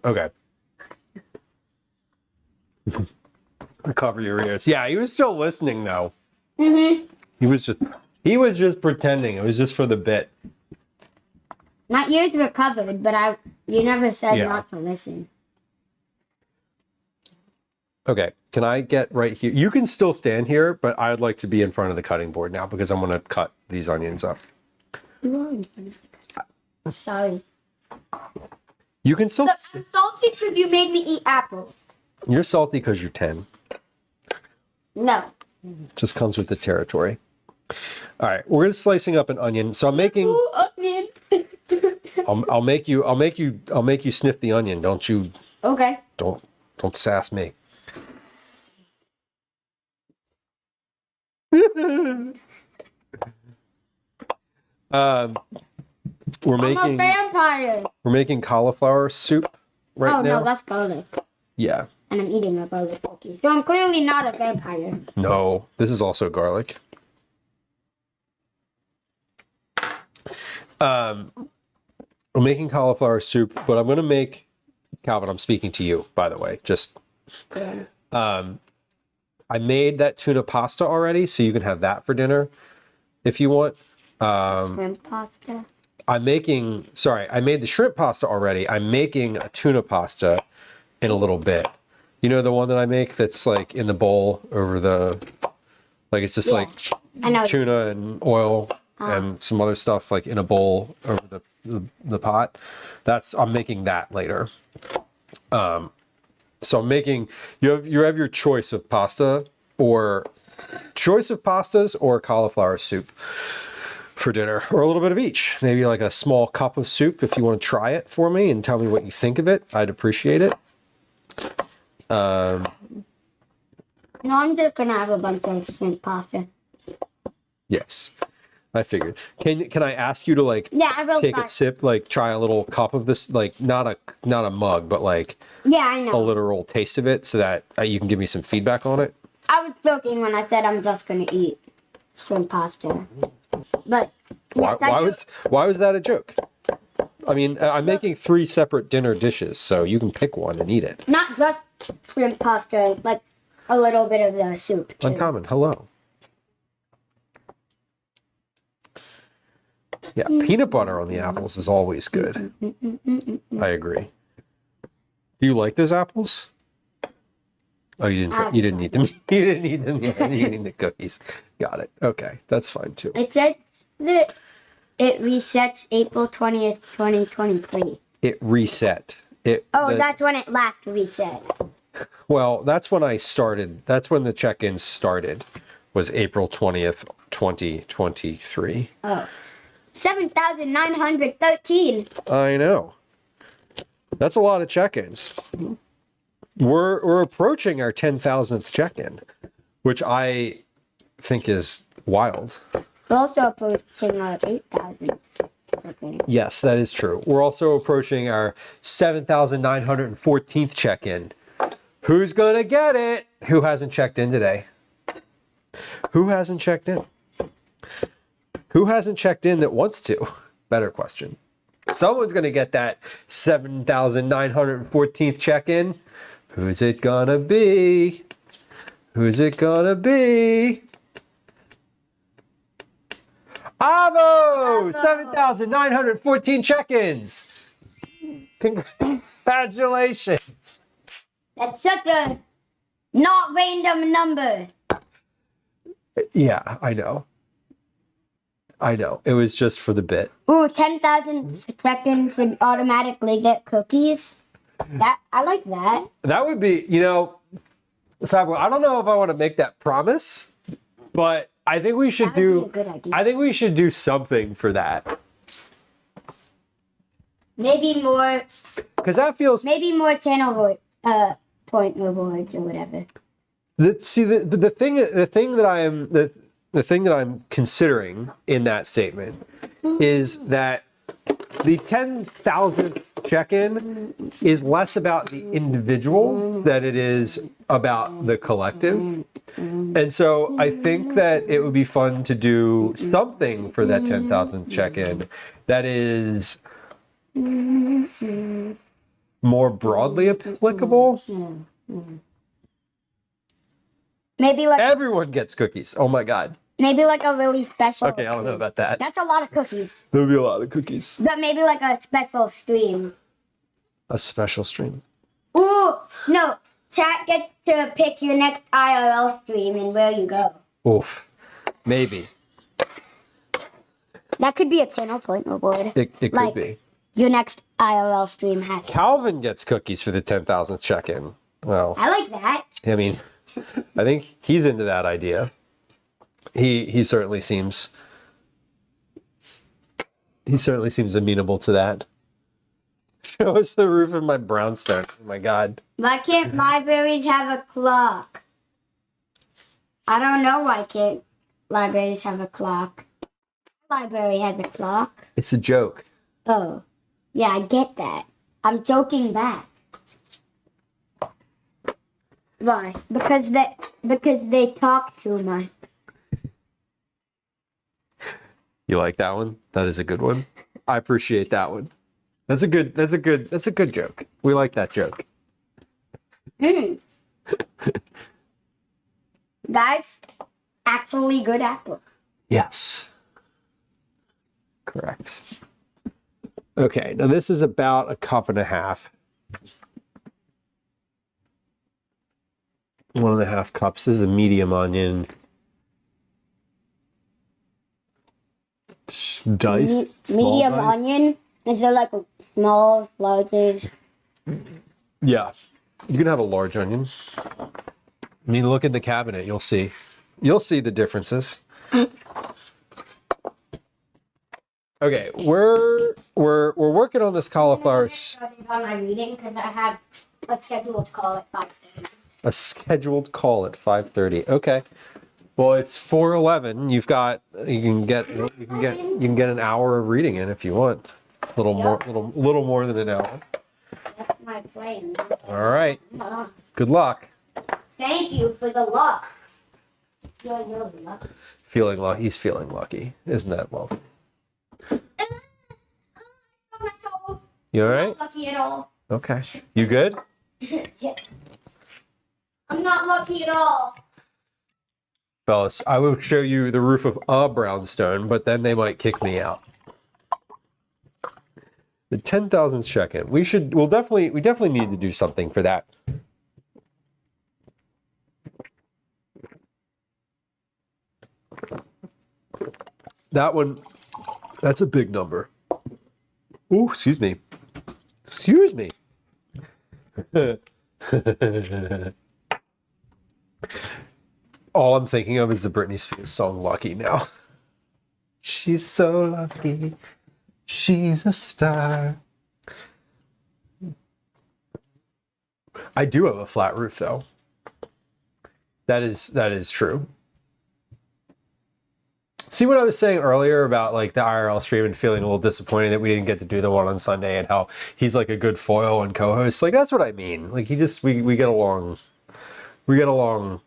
Okay. Cover your ears. Yeah, he was still listening, though. Mm-hmm. He was just pretending. It was just for the bit. My ears were covered, but you never said Yeah. not to listen. Okay, can I get right here? You can still stand here, but I'd like to be in front of the cutting board now because I'm going to cut these onions up. Sorry. You can still... I'm salty because you made me eat apples. You're salty because you're 10. No. Just comes with the territory. All right, we're just slicing up an onion. So I'm making... Ooh, onion. I'll make you sniff the onion. Don't you... Okay. Don't sass me. We're I'm a making vampire. cauliflower soup right Oh, now. no, that's garlic. Yeah. And I'm eating a garlic cookie. So I'm clearly not a vampire. No, this is also garlic. We're making cauliflower soup, but I'm gonna make Calvin. I'm speaking to you, by the way. Just I made that tuna pasta already, so you can have that for dinner if you want. Shrimp pasta. I made the shrimp pasta already. I'm making a tuna pasta in a little bit. You know the one that I make that's like in the bowl over the, like it's just Yeah, like I know. tuna and oil and some other stuff like in a bowl over the pot. I'm making that later. So I'm making, you have your choice of pastas or cauliflower soup for dinner, or a little bit of each. Maybe like a small cup of soup if you want to try it for me and tell me what you think of it. I'd appreciate it. No, I'm just gonna have a bunch of shrimp pasta. Yes, I figured. Can I ask you to like Yeah, I will take try. a sip, like try a little cup of this, like not a mug, but like Yeah, I a know. literal taste of it, so that you can give me some feedback on it. I was joking when I said I'm just gonna eat shrimp pasta. But yes, Why was that a joke? I mean, I'm making 3 separate dinner dishes, so you can pick one and eat it. not just shrimp pasta, like a little bit of the soup too. Uncommon. Hello. Yeah, peanut butter on the apples is always good. I agree. Do you like those apples? Oh, you didn't. You didn't eat them. You didn't eat them yet. You're eating the cookies. Got it. Okay, that's fine too. It said that it resets April 20th, 2023. It reset. That's when it last reset. Well, that's when I started. That's when the check-ins started. Was April 20th, 2023. Oh. 7,913. I know. That's a lot of check-ins. We're approaching our 10,000th check-in, which I think is wild. We're also approaching our 8,000. Yes, that is true. We're also approaching our 7,914th check-in. Who's gonna get it? Who hasn't checked in today? Who hasn't checked in? Who hasn't checked in that wants to? Better question. Someone's going to get that 7,914th check-in. Who's it gonna be? Who's it gonna be? Avo! 7,914 check-ins. Congratulations. That's such a not random number. Yeah, I know. I know. It was just for the bit. Ooh, 10,000 seconds and automatically get cookies. I like that. That would be, Cyborg, I don't know if I want to make that promise, but I think we should That would be a good idea. I think we should do something for that. Maybe more channel point rewards or whatever. The thing that I'm considering in that statement is that the 10,000th check-in is less about the individual than it is about the collective. And so I think that it would be fun to do something for that 10,000th check-in that is more broadly applicable. Maybe like Everyone gets cookies. Oh my God. maybe like a really special. Okay, I don't know about that. That's a lot of cookies. There would be a lot of cookies. But maybe like a special stream. A special stream. Ooh, no. Chat gets to pick your next IRL stream and where you go. Oof. Maybe. That could be a channel point reward. It could Like- be. Your next IRL stream has. Calvin gets cookies for the 10,000th check-in. Well, I like that. I mean, I think he's into that idea. He certainly seems amenable to that. Show us the roof of my brownstone. Oh my God. Why can't libraries have a clock? I don't know why can't libraries have a clock. Library has a clock. It's a joke. Oh, yeah, I get that. I'm joking back. Why? Because they talk too much. You like that one? That is a good one. I appreciate that one. That's a good joke. We like that joke. Guys, actually good apple. Yes. Correct. Okay, now this is about 1.5 cups. 1.5 cups. This is a medium onion. Diced. small Medium diced. onion. Is there like a small, large? Yeah. You can have a large onion. I mean, look in the cabinet. You'll see. You'll see the differences. Okay, we're working on this cauliflower. Started on my reading because I have a scheduled call at 5:30. A scheduled call at 5:30. Okay. Well, it's 4:11. You can get an hour of reading in if you want. A little more than an hour. That's my plan. All right. Good luck. Thank you for the luck. You're really lucky. Feeling lucky. He's feeling lucky. Isn't that lovely? You all right? Not lucky at all. Okay. You good? Yeah. I'm not lucky at all. Fellas, I will show you the roof of a brownstone, but then they might kick me out. The 10,000th check-in. We definitely need to do something for that. That one, that's a big number. Ooh, excuse me. Excuse me. All I'm thinking of is the Britney Spears song Lucky now. She's so lucky. She's a star. I do have a flat roof though. That is true. See what I was saying earlier about like the IRL stream and feeling a little disappointed that we didn't get to do the one on Sunday and how he's like a good foil and co-host. Like that's what I mean. Like we get along. We get along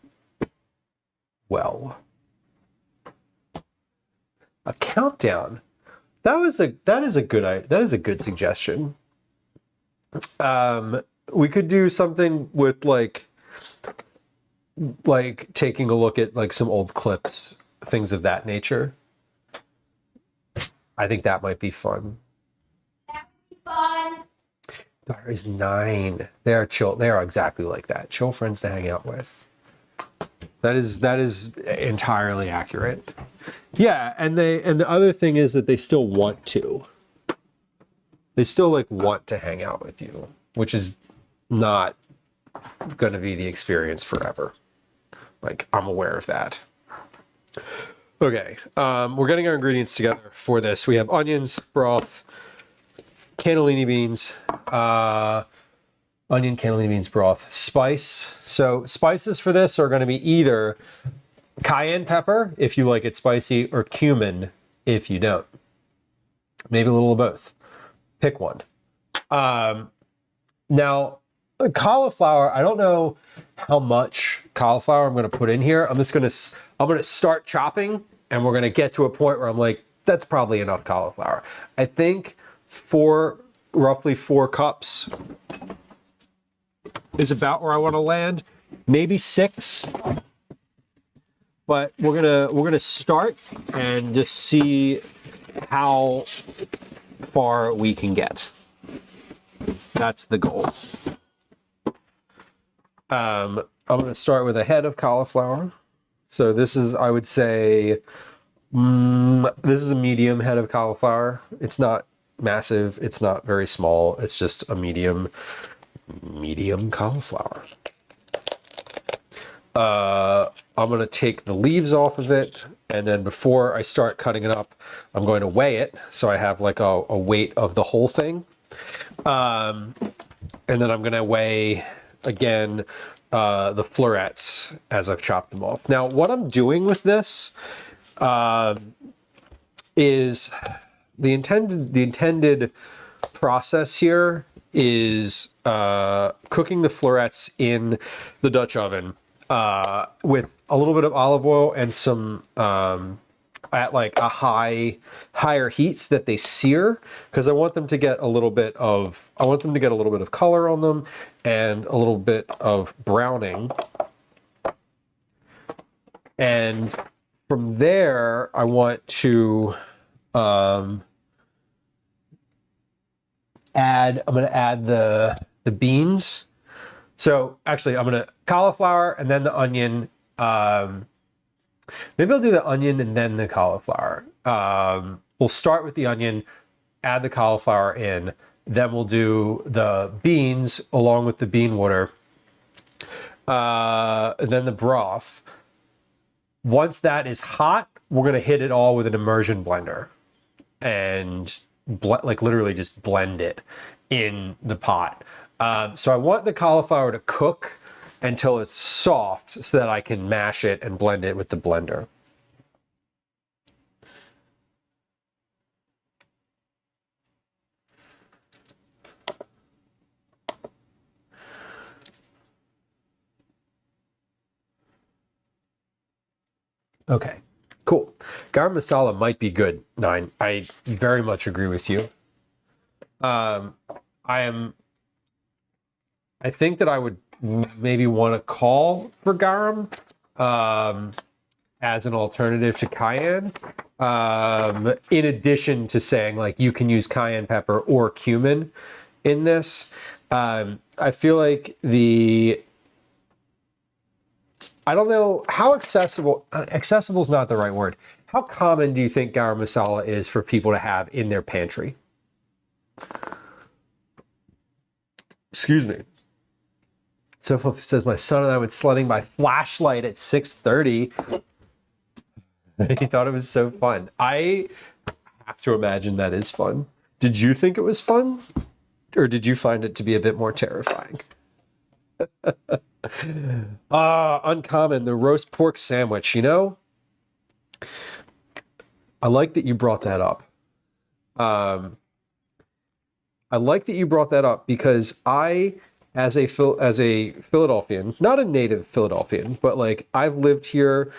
well. A countdown That is a good suggestion. We could do something with like taking a look at like some old clips, things of that nature. I think that might be fun. Fun. There is 9. They are chill. They are exactly like that. Chill friends to hang out with. That is entirely accurate. Yeah, and the other thing is that they still want to. They still like want to hang out with you, which is not going to be the experience forever. Like, I'm aware of that. Okay, we're getting our ingredients together for this. We have onions, broth, cannellini beans, onion, cannellini beans, broth, spice. So spices for this are going to be either cayenne pepper, if you like it spicy, or cumin, if you don't. Maybe a little of both. Pick one. Now, cauliflower, I don't know how much cauliflower I'm going to put in here. I'm going to start chopping, and we're going to get to a point where I'm like, that's probably enough cauliflower. I think roughly 4 cups is about where I want to land. Maybe 6. But we're gonna start and just see how far we can get. That's the goal. I'm gonna start with a head of cauliflower. So this is, I would say, this is a medium head of cauliflower. It's not massive. It's not very small. It's just a medium cauliflower. I'm going to take the leaves off of it, and then before I start cutting it up, I'm going to weigh it so I have like a weight of the whole thing. And then I'm going to weigh again the florets as I've chopped them off. Now, what I'm doing with this is the intended process here is cooking the florets in the Dutch oven with a little bit of olive oil and some at like a higher heat so that they sear, because I want them to get a little bit of color on them and a little bit of browning. And from there, I want to I'm going to add the beans. So actually, I'm going to cauliflower and then the onion. Maybe I'll do the onion and then the cauliflower. We'll start with the onion, add the cauliflower in, then we'll do the beans along with the bean water, then the broth. Once that is hot, we're going to hit it all with an immersion blender and like literally just blend it in the pot. So I want the cauliflower to cook until it's soft so that I can mash it and blend it with the blender. Okay, cool. Garam masala might be good, 9. I very much agree with you. I think that I would maybe want to call for garam as an alternative to cayenne, in addition to saying like you can use cayenne pepper or cumin in this. I feel like I don't know how accessible is not the right word. How common do you think garam masala is for people to have in their pantry? Excuse me. Sofa says, my son and I went sledding by flashlight at 6:30. He thought it was so fun. I have to imagine that is fun. Did you think it was fun? Or did you find it to be a bit more terrifying? Uncommon, the roast pork sandwich, you know? I like that you brought that up. I like that you brought that up because I, as a Philadelphian, not a native Philadelphian, but like I've lived here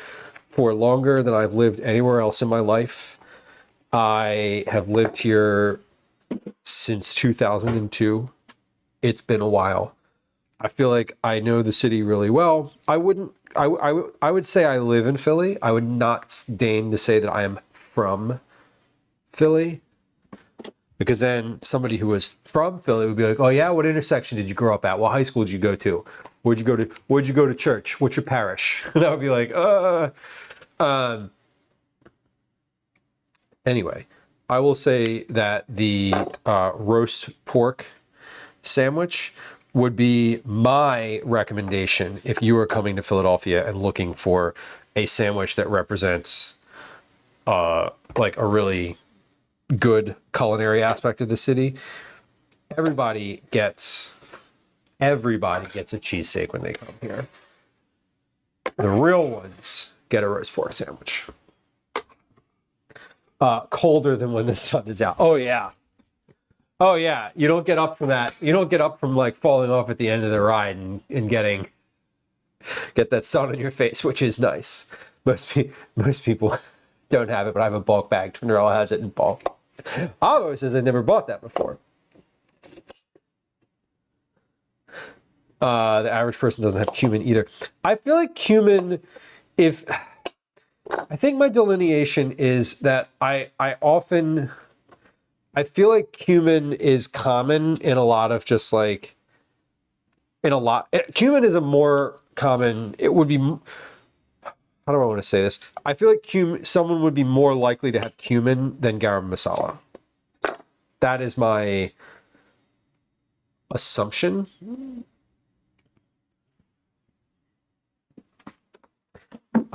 for longer than I've lived anywhere else in my life. I have lived here since 2002. It's been a while. I feel like I know the city really well. I would say I live in Philly. I would not deign to say that I am from Philly, because then somebody who was from Philly would be like, "Oh yeah, what intersection did you grow up at? What high school did you go to? Where'd you go to church? What's your parish?" And I would be like, Anyway, I will say that the roast pork sandwich would be my recommendation if you were coming to Philadelphia and looking for a sandwich that represents like a really good culinary aspect of the city. Everybody gets a cheesesteak when they come here. The real ones get a roast pork sandwich. Colder than when the sun is out. Oh yeah. Oh yeah. You don't get up from that. You don't get up from like falling off at the end of the ride and get that sun on your face, which is nice. Most people don't have it, but I have a bulk bag. Twinderella has it in bulk. Avo says I never bought that before. The average person doesn't have cumin either. I feel like cumin, I think my delineation is that I feel like cumin is common in a lot of just like, cumin is a more common, it would be, how do I want to say this? I feel like someone would be more likely to have cumin than garam masala. That is my assumption.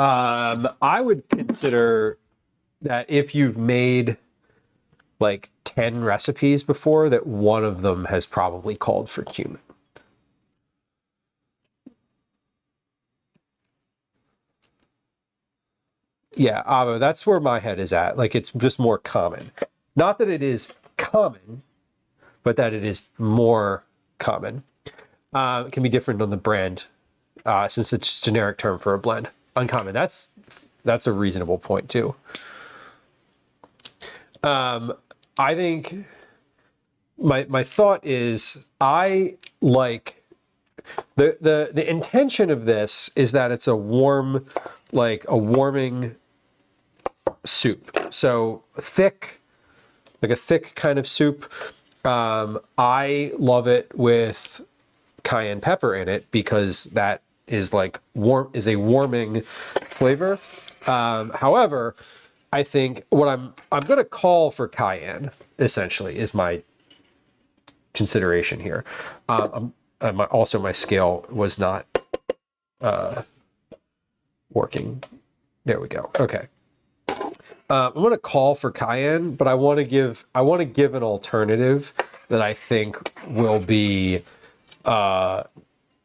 I would consider that if you've made like 10 recipes before, that one of them has probably called for cumin. Yeah, Avo, that's where my head is at. Like, it's just more common. Not that it is common, but that it is more common. It can be different on the brand, since it's a generic term for a blend. Uncommon. That's a reasonable point too. I think my thought is I like the intention of this is that it's a warming soup. So thick, like a thick kind of soup. I love it with cayenne pepper in it because that is like a warming flavor. However, I think what I'm going to call for cayenne essentially is my consideration here. Also, my scale was not working. There we go. Okay. I'm going to call for cayenne, but I want to give an alternative that I think will be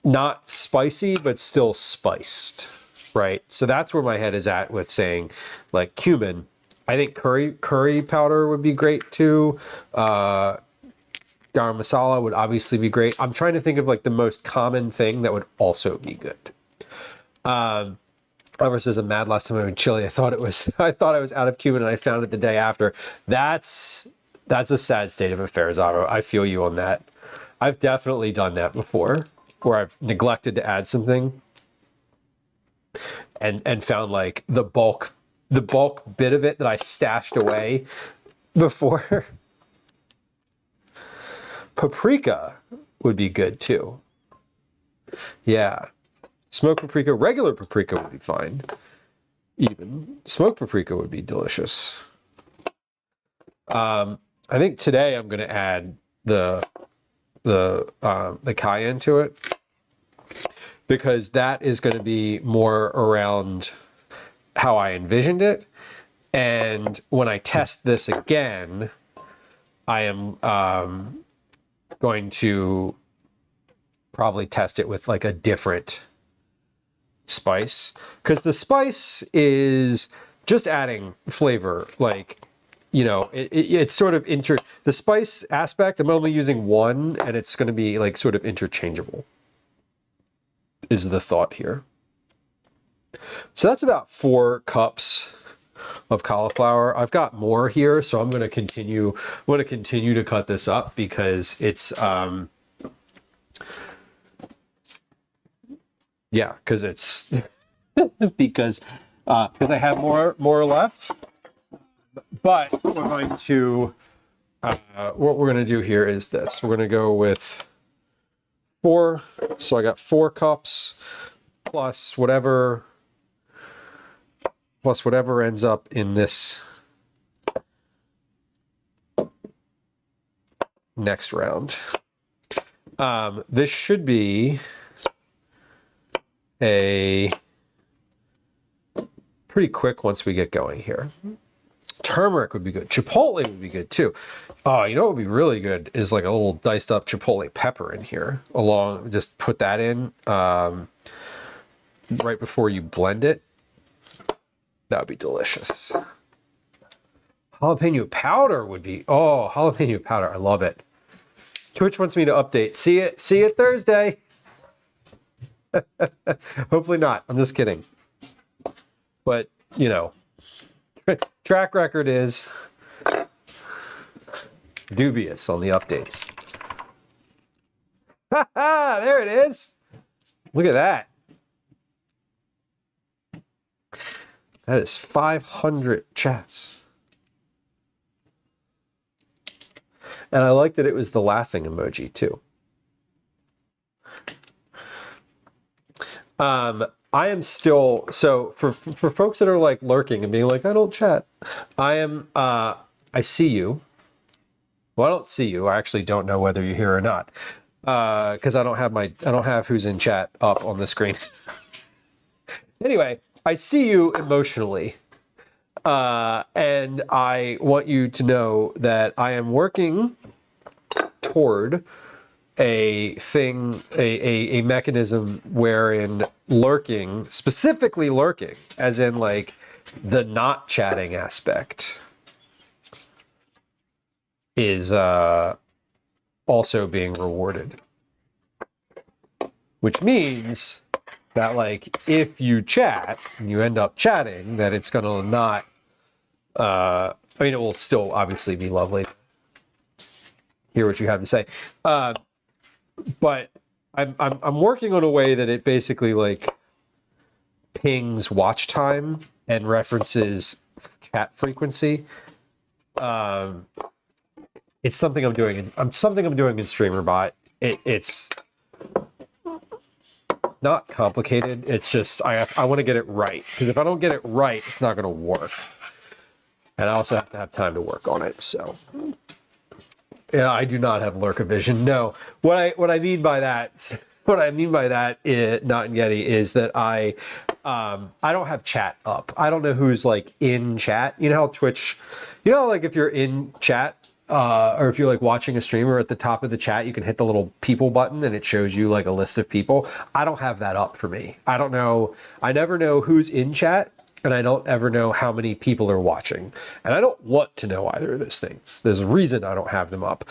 not spicy, but still spiced, right? So that's where my head is at with saying like cumin. I think curry powder would be great too. Garam masala would obviously be great. I'm trying to think of like the most common thing that would also be good. Ever says I'm mad last time I was in Chile. I thought I was out of cumin and I found it the day after. That's a sad state of affairs, Avo. I feel you on that. I've definitely done that before, where I've neglected to add something and found like the bulk bit of it that I stashed away before. Paprika would be good too. Yeah. Smoked paprika, regular paprika would be fine. Even smoked paprika would be delicious. I think today I'm going to add the cayenne to it because that is going to be more around how I envisioned it. And when I test this again, I am going to probably test it with like a different spice, because the spice is just adding flavor. Like, you know, it's sort of the spice aspect, I'm only using one and it's going to be like sort of interchangeable is the thought here. So that's about 4 cups of cauliflower. I've got more here, so I'm going to continue. I'm going to continue to cut this up because it's yeah, because it's because I have more left. But what we're going to do here is this. We're going to go with 4. So I got 4 cups plus whatever ends up in this next round. This should be a pretty quick once we get going here. Turmeric would be good. Chipotle would be good too. Oh, you know what would be really good is like a little diced up chipotle pepper in here. Just put that in right before you blend it. That would be delicious. Jalapeno powder would be, jalapeno powder. I love it. Twitch wants me to update. See it Thursday. Hopefully not. I'm just kidding. But, you know, track record is dubious on the updates. There it is. Look at that. That is 500 chats. And I like that it was the laughing emoji too. I am still, so for folks that are like lurking and being like, I don't chat. I see you. Well, I don't see you. I actually don't know whether you're here or not. Because I don't have who's in chat up on the screen. Anyway, I see you emotionally. And I want you to know that I am working toward a mechanism wherein lurking, specifically lurking, as in like the not chatting aspect, is also being rewarded. Which means that like if you chat and you end up chatting, that it's gonna not I mean, it will still obviously be lovely to hear what you have to say. But I'm working on a way that it basically like pings watch time and references chat frequency. It's something I'm doing in StreamerBot. It's not complicated. It's just I want to get it right, because if I don't get it right, it's not going to work. And I also have to have time to work on it. So yeah, I do not have lurkavision. No, what I mean by that, not in Yeti, is that I don't have chat up. I don't know who's like in chat. You know how Twitch, like if you're in chat, or if you're like watching a streamer, at the top of the chat, you can hit the little people button and it shows you like a list of people. I don't have that up for me. I don't know. I never know who's in chat, and I don't ever know how many people are watching. And I don't want to know either of those things. There's a reason I don't have them up.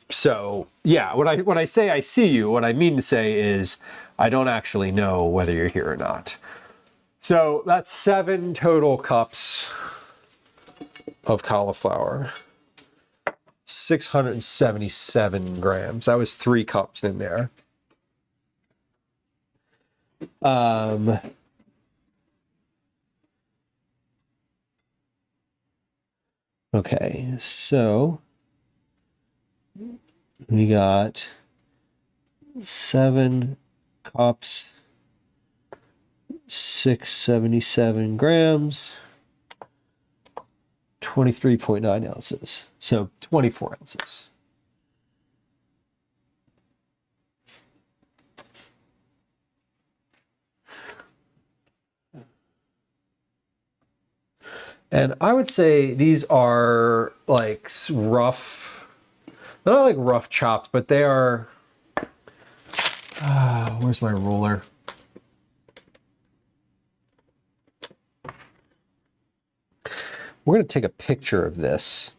So yeah, when I say I see you, what I mean to say is I don't actually know whether you're here or not. So that's 7 total cups of cauliflower. 677 grams. That was 3 cups in there. Okay, so we got 7 cups, 677 grams, 23.9 ounces. So 24 ounces. And I would say these are like rough, they're not like rough chopped, but they are, where's my ruler? We're going to take a picture of this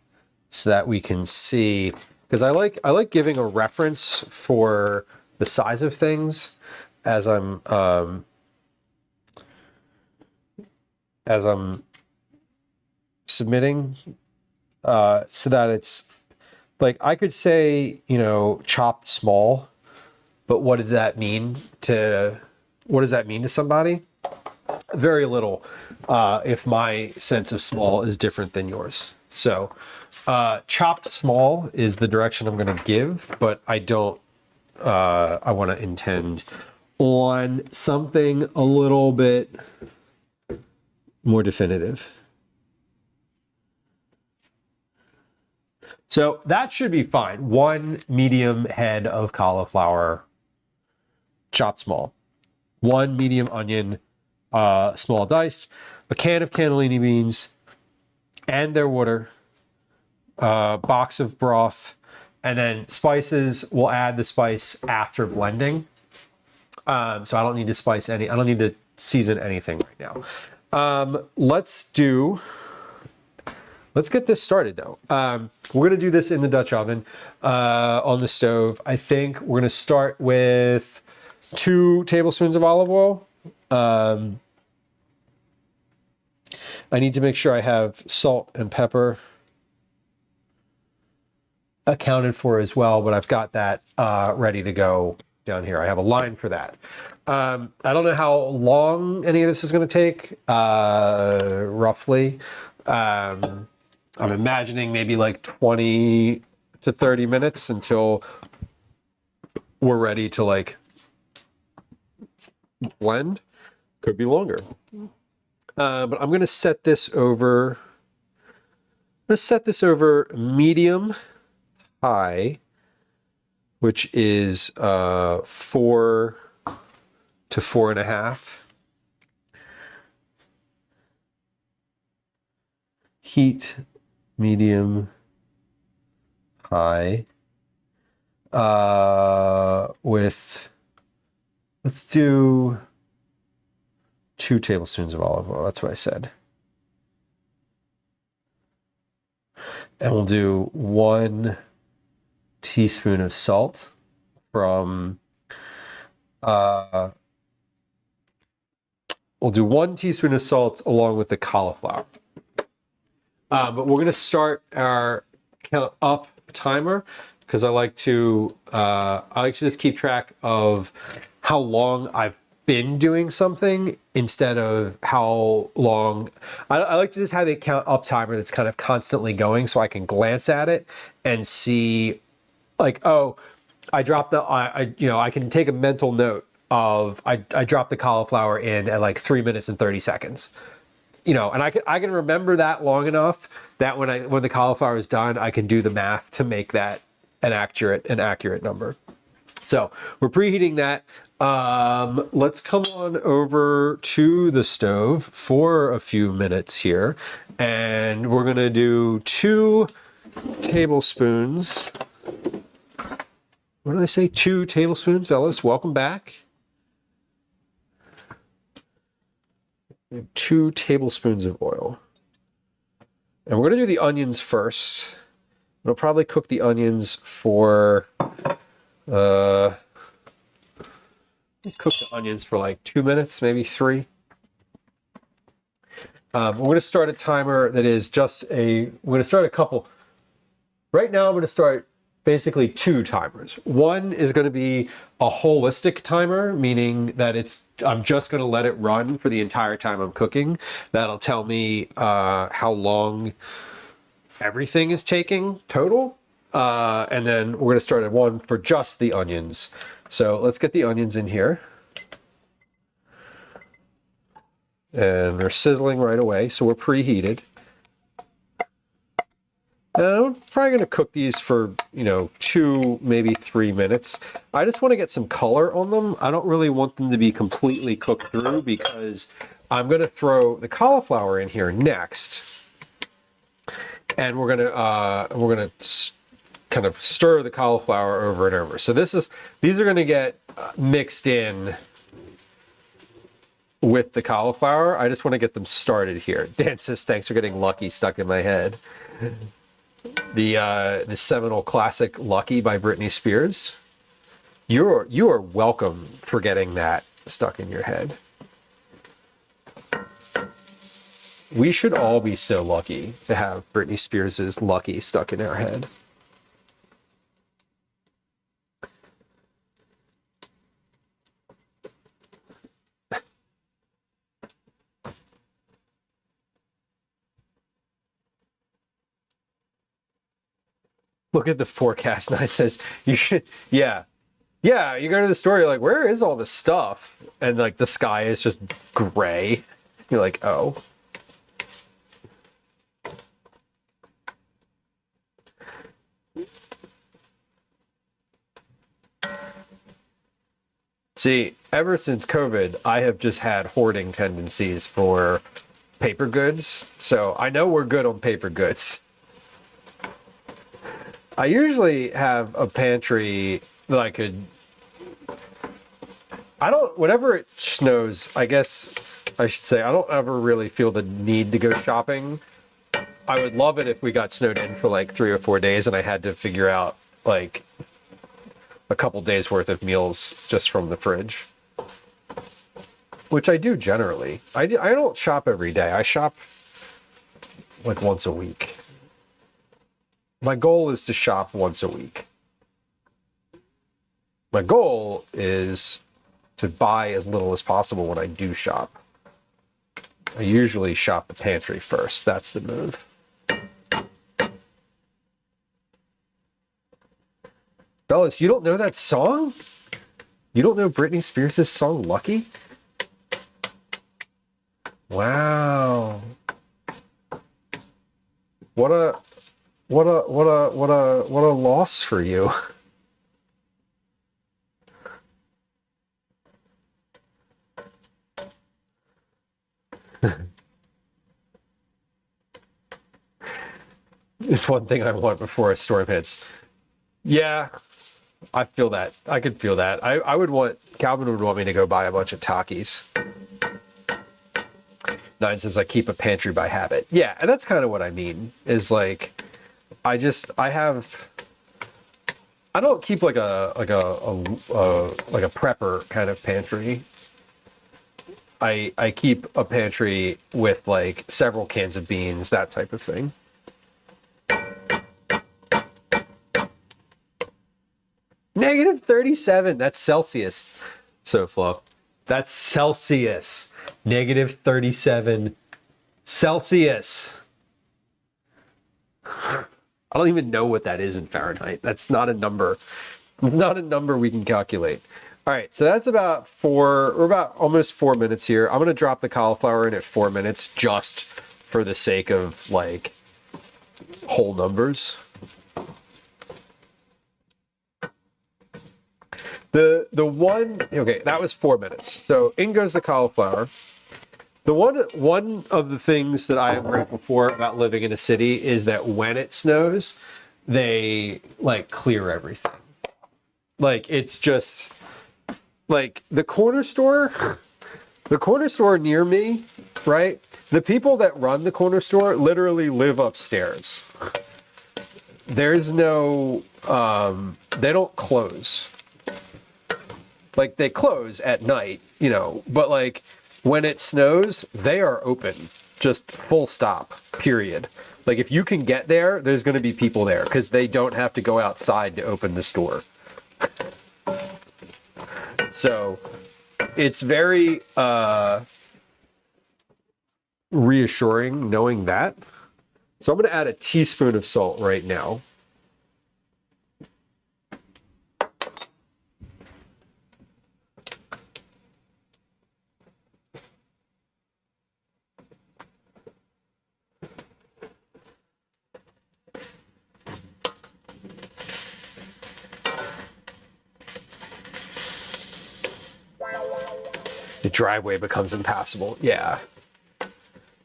so that we can see, because I like giving a reference for the size of things as I'm as I'm submitting, so that it's like, I could say, you know, chopped small, but what does that mean to somebody? Very little, if my sense of small is different than yours. So chopped small is the direction I'm going to give, but I don't, I want to intend on something a little bit more definitive. So that should be fine. 1 medium head of cauliflower, chopped small. 1 medium onion, small diced. A can of cannellini beans and their water. Box of broth. And then spices, we'll add the spice after blending. So I don't need to I don't need to season anything right now. Let's get this started though. We're gonna do this in the Dutch oven on the stove. I think we're gonna start with 2 tablespoons of olive oil. I need to make sure I have salt and pepper accounted for as well, but I've got that ready to go down here. I have a line for that. I don't know how long any of this is gonna take, roughly. I'm imagining maybe like 20 to 30 minutes until we're ready to like blend. Could be longer. But I'm going to set this over. Medium high, which is 4 to 4.5. Heat medium high with, let's do 2 tablespoons of olive oil. That's what I said. And we'll do 1 teaspoon of salt from, we'll do 1 teaspoon of salt along with the cauliflower. But we're going to start our count up timer because I like to just keep track of how long I've been doing something instead of how long. I like to just have a count up timer that's kind of constantly going so I can glance at it and see like, oh, I dropped I can take a mental note of I dropped the cauliflower in at like 3 minutes and 30 seconds. You know, and I can remember that long enough that when the cauliflower is done, I can do the math to make that an accurate number. So we're preheating that. Let's come on over to the stove for a few minutes here, and we're gonna do 2 tablespoons. What did I say? 2 tablespoons, fellas. Welcome back. 2 tablespoons of oil. And we're going to do the onions first. We'll probably cook the onions for, cook the onions for like 2 minutes, maybe 3. We're going to start a timer that is we're going to start a couple. Right now, I'm going to start basically 2 timers. One is going to be a holistic timer, meaning that I'm just going to let it run for the entire time I'm cooking. That'll tell me how long everything is taking total. And then we're going to start at 1 for just the onions. So let's get the onions in here. And they're sizzling right away, so we're preheated. I'm probably going to cook these for, 2, maybe 3 minutes. I just want to get some color on them. I don't really want them to be completely cooked through because I'm going to throw the cauliflower in here next. And we're going to kind of stir the cauliflower over and over. So these are going to get mixed in with the cauliflower. I just want to get them started here. Dan says, thanks for getting Lucky stuck in my head. The seminal classic Lucky by Britney Spears. You are welcome for getting that stuck in your head. We should all be so lucky to have Britney Spears' Lucky stuck in our head. Look at the forecast and it says you should, yeah. Yeah, you go to the store, you're like, where is all this stuff? And like the sky is just gray. You're like, oh. See, ever since COVID, I have just had hoarding tendencies for paper goods. So I know we're good on paper goods. I usually have a pantry that I could. Whenever it snows, I guess I should say, I don't ever really feel the need to go shopping. I would love it if we got snowed in for like 3 or 4 days and I had to figure out like a couple days worth of meals just from the fridge. Which I do generally. I don't shop every day. I shop like once a week. My goal is to shop once a week. My goal is to buy as little as possible when I do shop. I usually shop the pantry first. That's the move. Bellas, you don't know that song? You don't know Britney Spears' song Lucky? Wow. What a loss for you. It's one thing I want before a storm hits. Yeah, I feel that. I could feel that. I would want, Calvin would want me to go buy a bunch of Takis. Nine says I keep a pantry by habit. Yeah, and that's kind of what I mean, is like, I don't keep like a prepper kind of pantry. I keep a pantry with like several cans of beans, that type of thing. -37, that's Celsius. So Flo, that's Celsius. -37 Celsius. I don't even know what that is in Fahrenheit. That's not a number. It's not a number we can calculate. All right, so that's about we're about almost 4 minutes here. I'm gonna drop the cauliflower in at 4 minutes just for the sake of like whole numbers. The one, okay, that was 4 minutes. So in goes the cauliflower. The one of the things that I am grateful for about living in a city is that when it snows, they like clear everything. Like it's just like the corner store near me, right? The people that run the corner store literally live upstairs. There's no, they don't close. Like they close at night, you know, but like when it snows, they are open, just full stop, period. Like if you can get there, there's going to be people there because they don't have to go outside to open the store. So it's very reassuring knowing that. So I'm going to add a teaspoon of salt right now. The driveway becomes impassable. Yeah.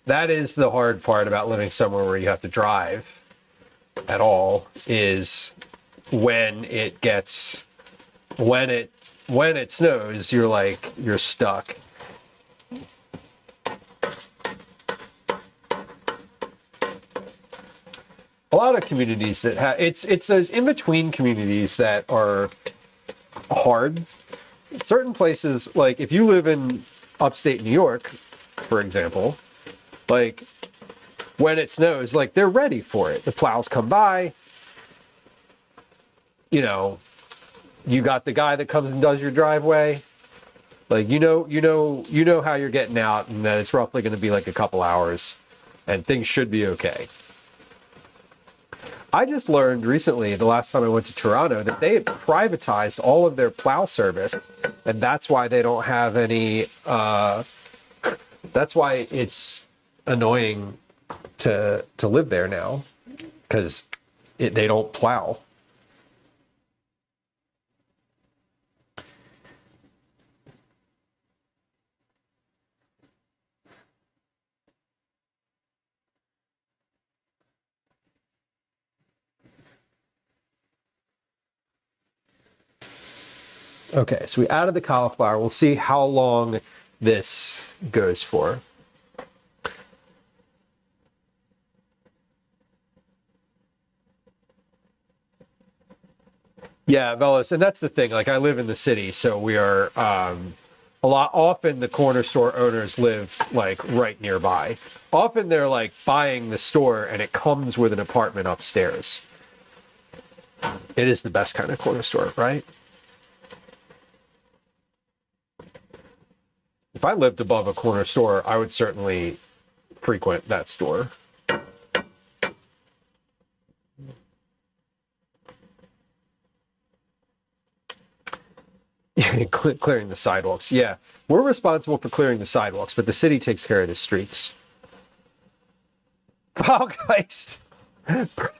That is the hard part about living somewhere where you have to drive at all, is when it snows, you're stuck. A lot of communities that have, it's those in-between communities that are hard. Certain places, like if you live in upstate New York, for example, Like, when it snows, like, they're ready for it. The plows come by, you know, you got the guy that comes and does your driveway. Like, you know how you're getting out, and that it's roughly going to be like a couple hours, and things should be okay. I just learned recently, the last time I went to Toronto, that they had privatized all of their plow service, and that's why they don't have any. That's why it's annoying to live there now, because they don't plow. Okay, so we added the cauliflower. We'll see how long this goes for. Yeah, Velas, and that's the thing. Like, I live in the city, so we are often the corner store owners live like right nearby. Often they're like buying the store and it comes with an apartment upstairs. It is the best kind of corner store, right? If I lived above a corner store, I would certainly frequent that store. Clearing the sidewalks. Yeah, we're responsible for clearing the sidewalks, but the city takes care of the streets. Oh, Geist. Okay,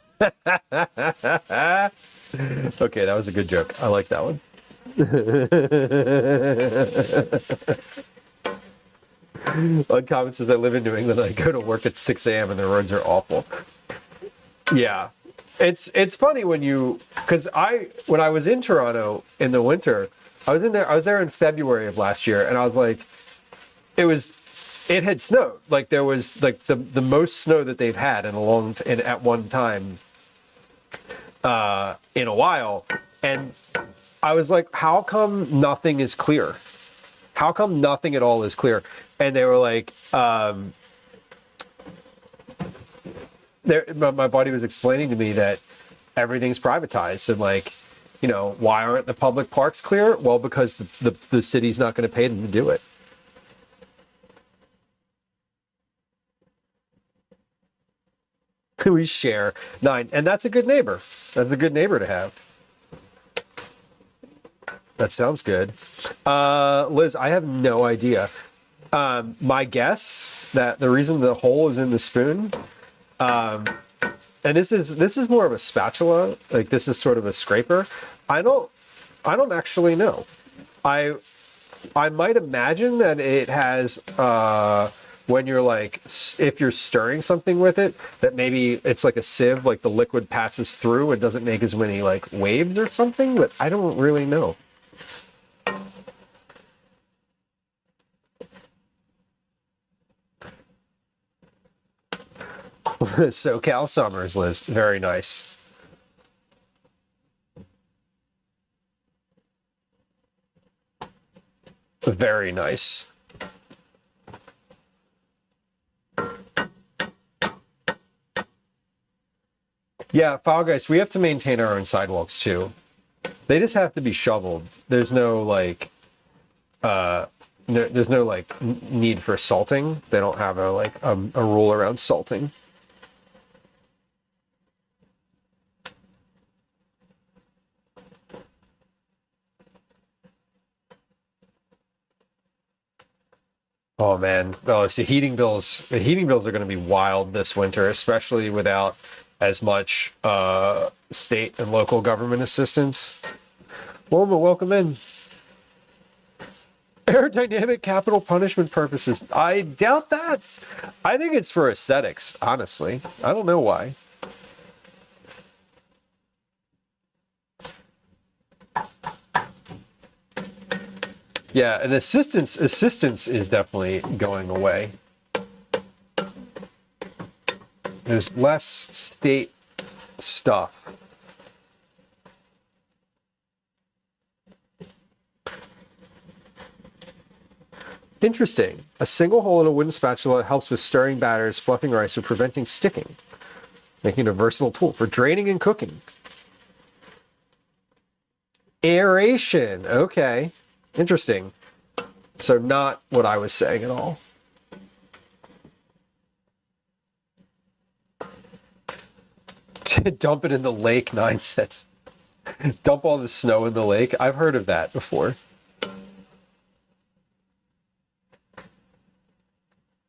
that was a good joke. I like that one. One comment says, I live in New England. I go to work at 6 a.m. and the roads are awful. Yeah. It's funny because when I was in Toronto in the winter, I was there in February of last year, and I was like, it had snowed. Like, there was like the most snow that they've had at one time in a while. And I was like, how come nothing is clear? How come nothing at all is clear? And they were like, my buddy was explaining to me that everything's privatized, and like, you know, why aren't the public parks clear? Well, because the city's not going to pay them to do it. We share 9, and that's a good neighbor. That's a good neighbor to have. That sounds good. Liz, I have no idea. My guess that the reason the hole is in the spoon, and this is more of a spatula, like this is sort of a scraper. I don't actually know. I might imagine that it has when you're like, if you're stirring something with it, that maybe it's like a sieve, like the liquid passes through and doesn't make as many like waves or something, but I don't really know. SoCal Summers list. Very nice. Very nice. Yeah, Fall Guys, we have to maintain our own sidewalks too. They just have to be shoveled. There's no like there's no like need for salting. They don't have a rule around salting. Oh man, oh, so heating bills are going to be wild this winter, especially without as much state and local government assistance. Wilma, welcome in. Aerodynamic capital punishment purposes. I doubt that. I think it's for aesthetics, honestly. I don't know why. Yeah, and assistance is definitely going away. There's less state stuff. Interesting. A single hole in a wooden spatula helps with stirring batters, fluffing rice, or preventing sticking, making it a versatile tool for draining and cooking. Aeration. Okay. Interesting. So not what I was saying at all. Dump it in the lake, 9 cents. Dump all the snow in the lake. I've heard of that before.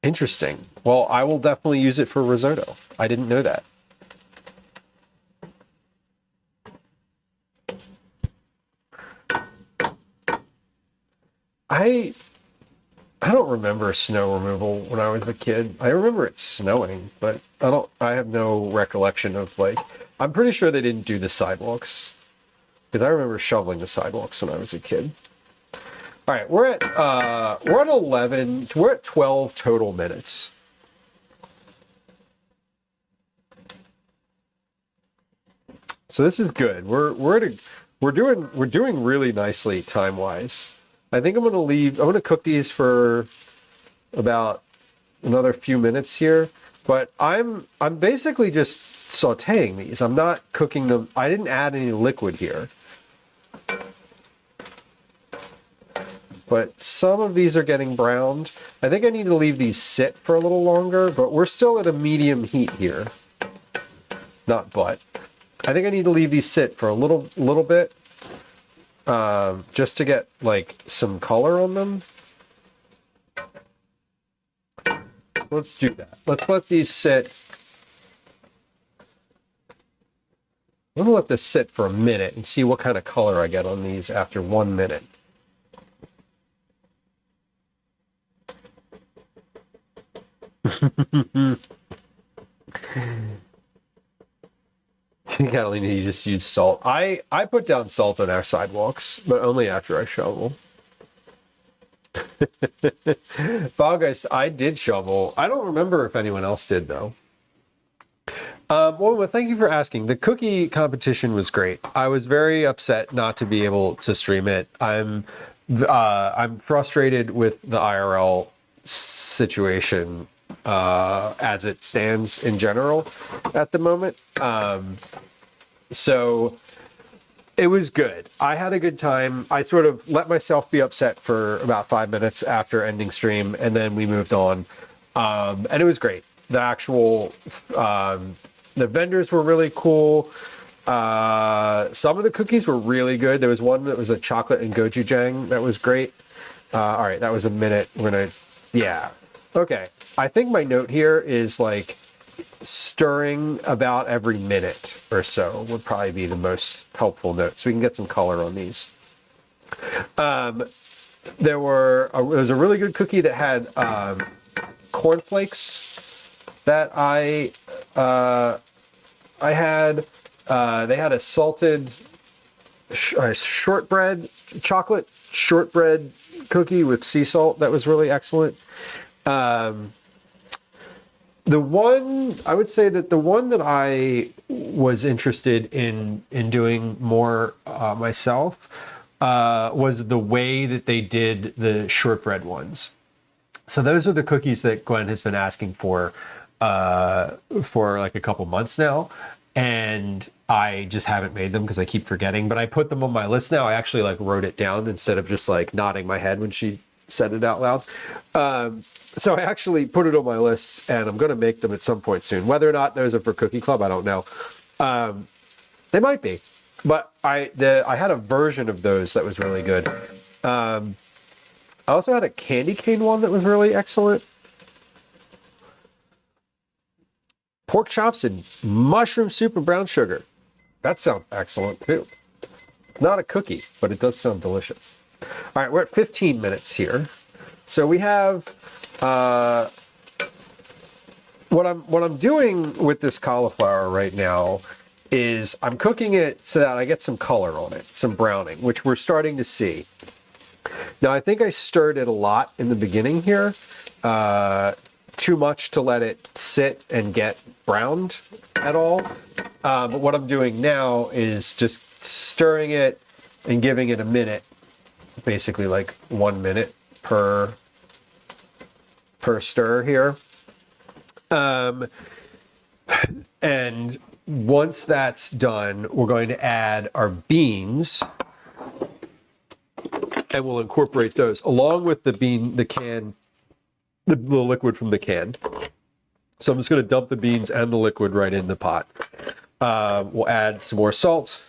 Interesting. Well, I will definitely use it for risotto. I didn't know that. I don't remember snow removal when I was a kid. I remember it snowing, but I have no recollection of like, I'm pretty sure they didn't do the sidewalks because I remember shoveling the sidewalks when I was a kid. All right, we're at 11, we're at 12 total minutes. So this is good. We're doing really nicely time-wise. I think I'm gonna cook these for about another few minutes here, but I'm basically just sauteing these. I'm not cooking them. I didn't add any liquid here. But some of these are getting browned. I think I need to leave these sit for a little longer, but we're still at a medium heat here. Not but. I think I need to leave these sit for a little bit. Just to get like some color on them. Let's do that. Let's let these sit. I'm gonna let this sit for a minute and see what kind of color I get on these after 1 minute. Cauli, you just use salt. I put down salt on our sidewalks, but only after I shovel. Boggeist, I did shovel. I don't remember if anyone else did though. Well, thank you for asking. The cookie competition was great. I was very upset not to be able to stream it. I'm frustrated with the IRL situation as it stands in general at the moment. So it was good. I had a good time. I sort of let myself be upset for about 5 minutes after ending stream, and then we moved on. And it was great. The actual, the vendors were really cool. Some of the cookies were really good. There was one that was a chocolate and gochujang that was great. All right, that was a minute. Yeah. Okay. I think my note here is like stirring about every minute or so would probably be the most helpful note, so we can get some color on these. There was a really good cookie that had cornflakes that I had. They had a salted shortbread, chocolate shortbread cookie with sea salt that was really excellent. The one, I would say that the one that I was interested in doing more myself was the way that they did the shortbread ones. So those are the cookies that Gwen has been asking for like a couple months now. And I just haven't made them because I keep forgetting, but I put them on my list now. I actually like wrote it down instead of just like nodding my head when she said it out loud. So I actually put it on my list and I'm going to make them at some point soon. Whether or not those are for Cookie Club, I don't know. They might be, but I had a version of those that was really good. I also had a candy cane one that was really excellent. Pork chops and mushroom soup and brown sugar. That sounds excellent too. It's not a cookie, but it does sound delicious. All right, we're at 15 minutes here. So we have what I'm doing with this cauliflower right now is I'm cooking it so that I get some color on it, some browning, which we're starting to see. Now I think I stirred it a lot in the beginning here. Too much to let it sit and get browned at all. But what I'm doing now is just stirring it and giving it a minute, basically like 1 minute per per stir here. And once that's done, we're going to add our beans, and we'll incorporate those along with the liquid from the can. So I'm just going to dump the beans and the liquid right in the pot. We'll add some more salt,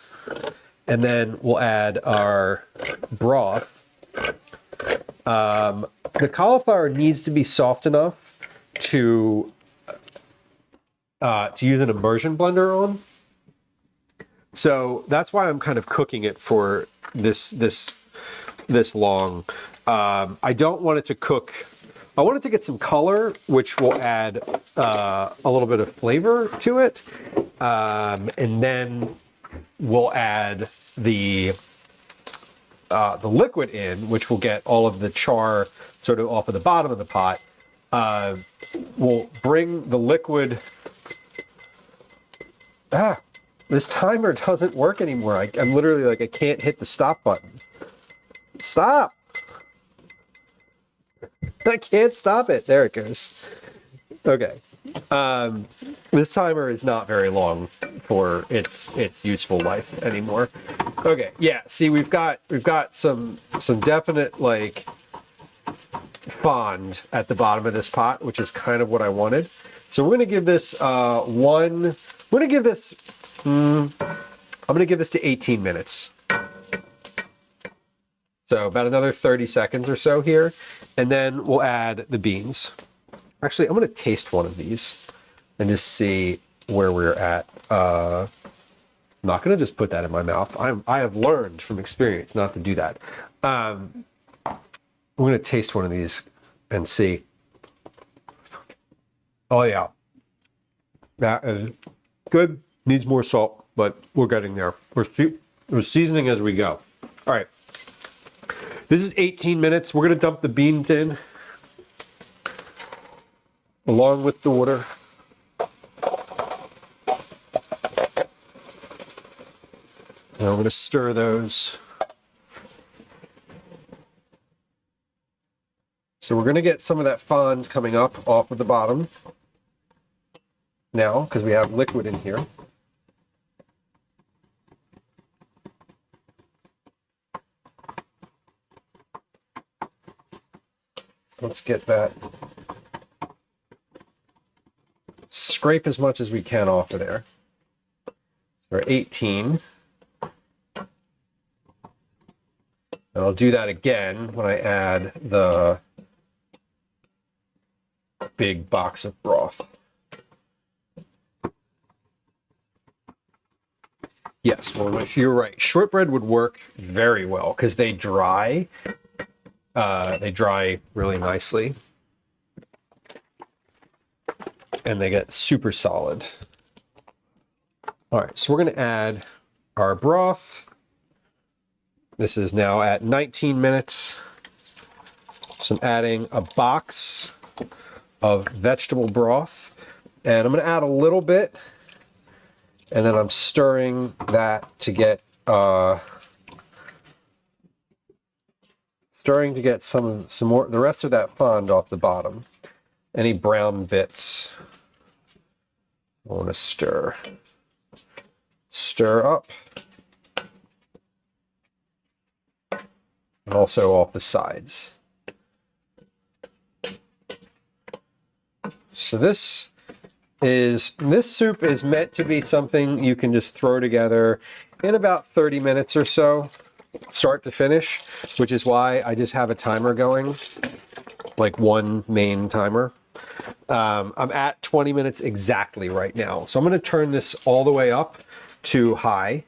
and then we'll add our broth. The cauliflower needs to be soft enough to use an immersion blender on. So that's why I'm kind of cooking it for this long. I don't want it to cook. I want it to get some color, which will add a little bit of flavor to it. And then we'll add the liquid in, which will get all of the char sort of off of the bottom of the pot. We'll bring the liquid. This timer doesn't work anymore. I'm literally like, I can't hit the stop button. Stop! I can't stop it. There it goes. Okay. This timer is not very long for its useful life anymore. Okay. Yeah. See, we've got some definite like fond at the bottom of this pot, which is kind of what I wanted. So we're going to give this I'm going to give this to 18 minutes. So about another 30 seconds or so here. And then we'll add the beans. Actually, I'm going to taste one of these and just see where we're at. I'm not going to just put that in my mouth. I have learned from experience not to do that. I'm going to taste one of these and see. Oh, yeah. That is good. Needs more salt, but we're getting there. We're seasoning as we go. All right. This is 18 minutes. We're going to dump the beans in along with the water. And I'm going to stir those. So we're going to get some of that fond coming up off of the bottom now because we have liquid in here. Let's get that. Scrape as much as we can off of there. We're 18. And I'll do that again when I add the big box of broth. Yes, well, you're right. Shortbread would work very well because they dry. They dry really nicely. And they get super solid. All right, so we're going to add our broth. This is now at 19 minutes. So I'm adding a box of vegetable broth. And I'm going to add a little bit. And then I'm stirring that to get some more, the rest of that fond off the bottom. Any brown bits, I want to stir up, and also off the sides. So this soup is meant to be something you can just throw together in about 30 minutes or so. Start to finish, which is why I just have a timer going, like one main timer. I'm at 20 minutes exactly right now. So I'm going to turn this all the way up to high.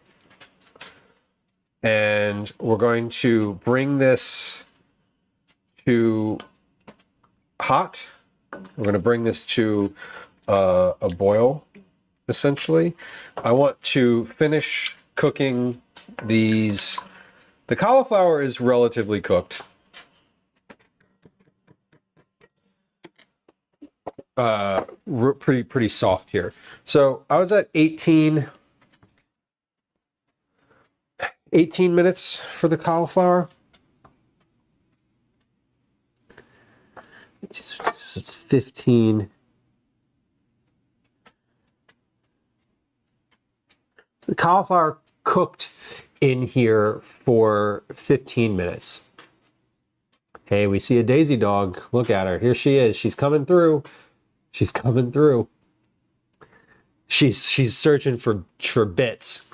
And we're going to bring this to hot. We're going to bring this to a boil, essentially. I want to finish cooking these. The cauliflower is relatively cooked. Pretty soft here. So I was at 18 minutes for the cauliflower. It's 15. So the cauliflower cooked in here for 15 minutes. Hey, we see a Daisy dog. Look at her. Here she is. She's coming through. She's coming through. She's searching for bits.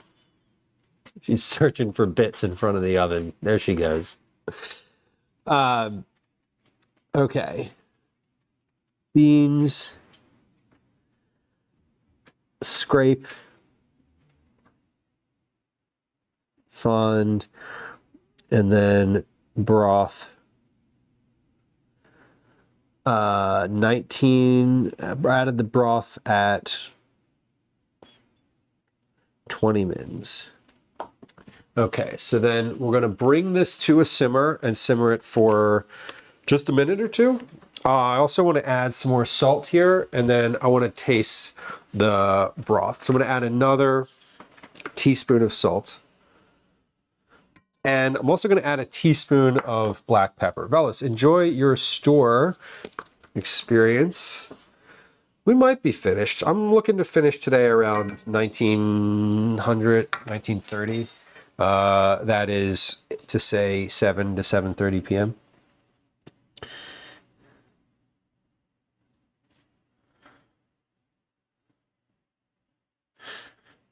She's searching for bits in front of the oven. There she goes. Okay. Beans. Scrape. Fond. And then broth. 19. Added the broth at 20 mins. Okay, so then we're going to bring this to a simmer and simmer it for just a minute or two. I also want to add some more salt here, and then I want to taste the broth. So I'm going to add another teaspoon of salt. And I'm also going to add a teaspoon of black pepper. Velas, enjoy your store experience. We might be finished. I'm looking to finish today around 1900, 1930. That is to say 7 to 7:30 p.m.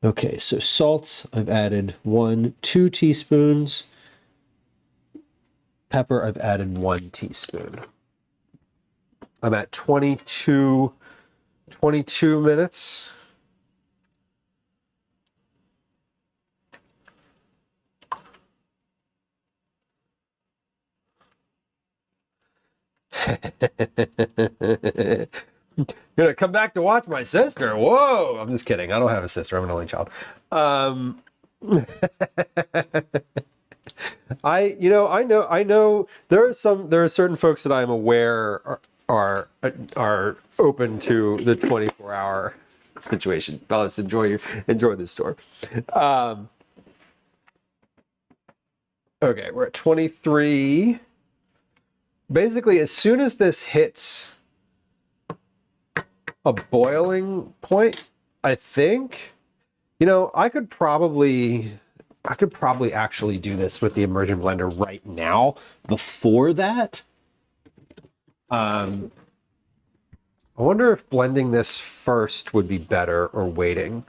Okay, so salt, I've added 2 teaspoons. Pepper, I've added 1 teaspoon. I'm at 22 minutes. You're gonna come back to watch my sister. Whoa! I'm just kidding. I don't have a sister. I'm an only child. I know there are certain folks that I'm aware are open to the 24-hour situation. Let's enjoy this store. Okay, we're at 23. Basically, as soon as this hits a boiling point, I think, I could probably actually do this with the immersion blender right now. Before that, I wonder if blending this first would be better or waiting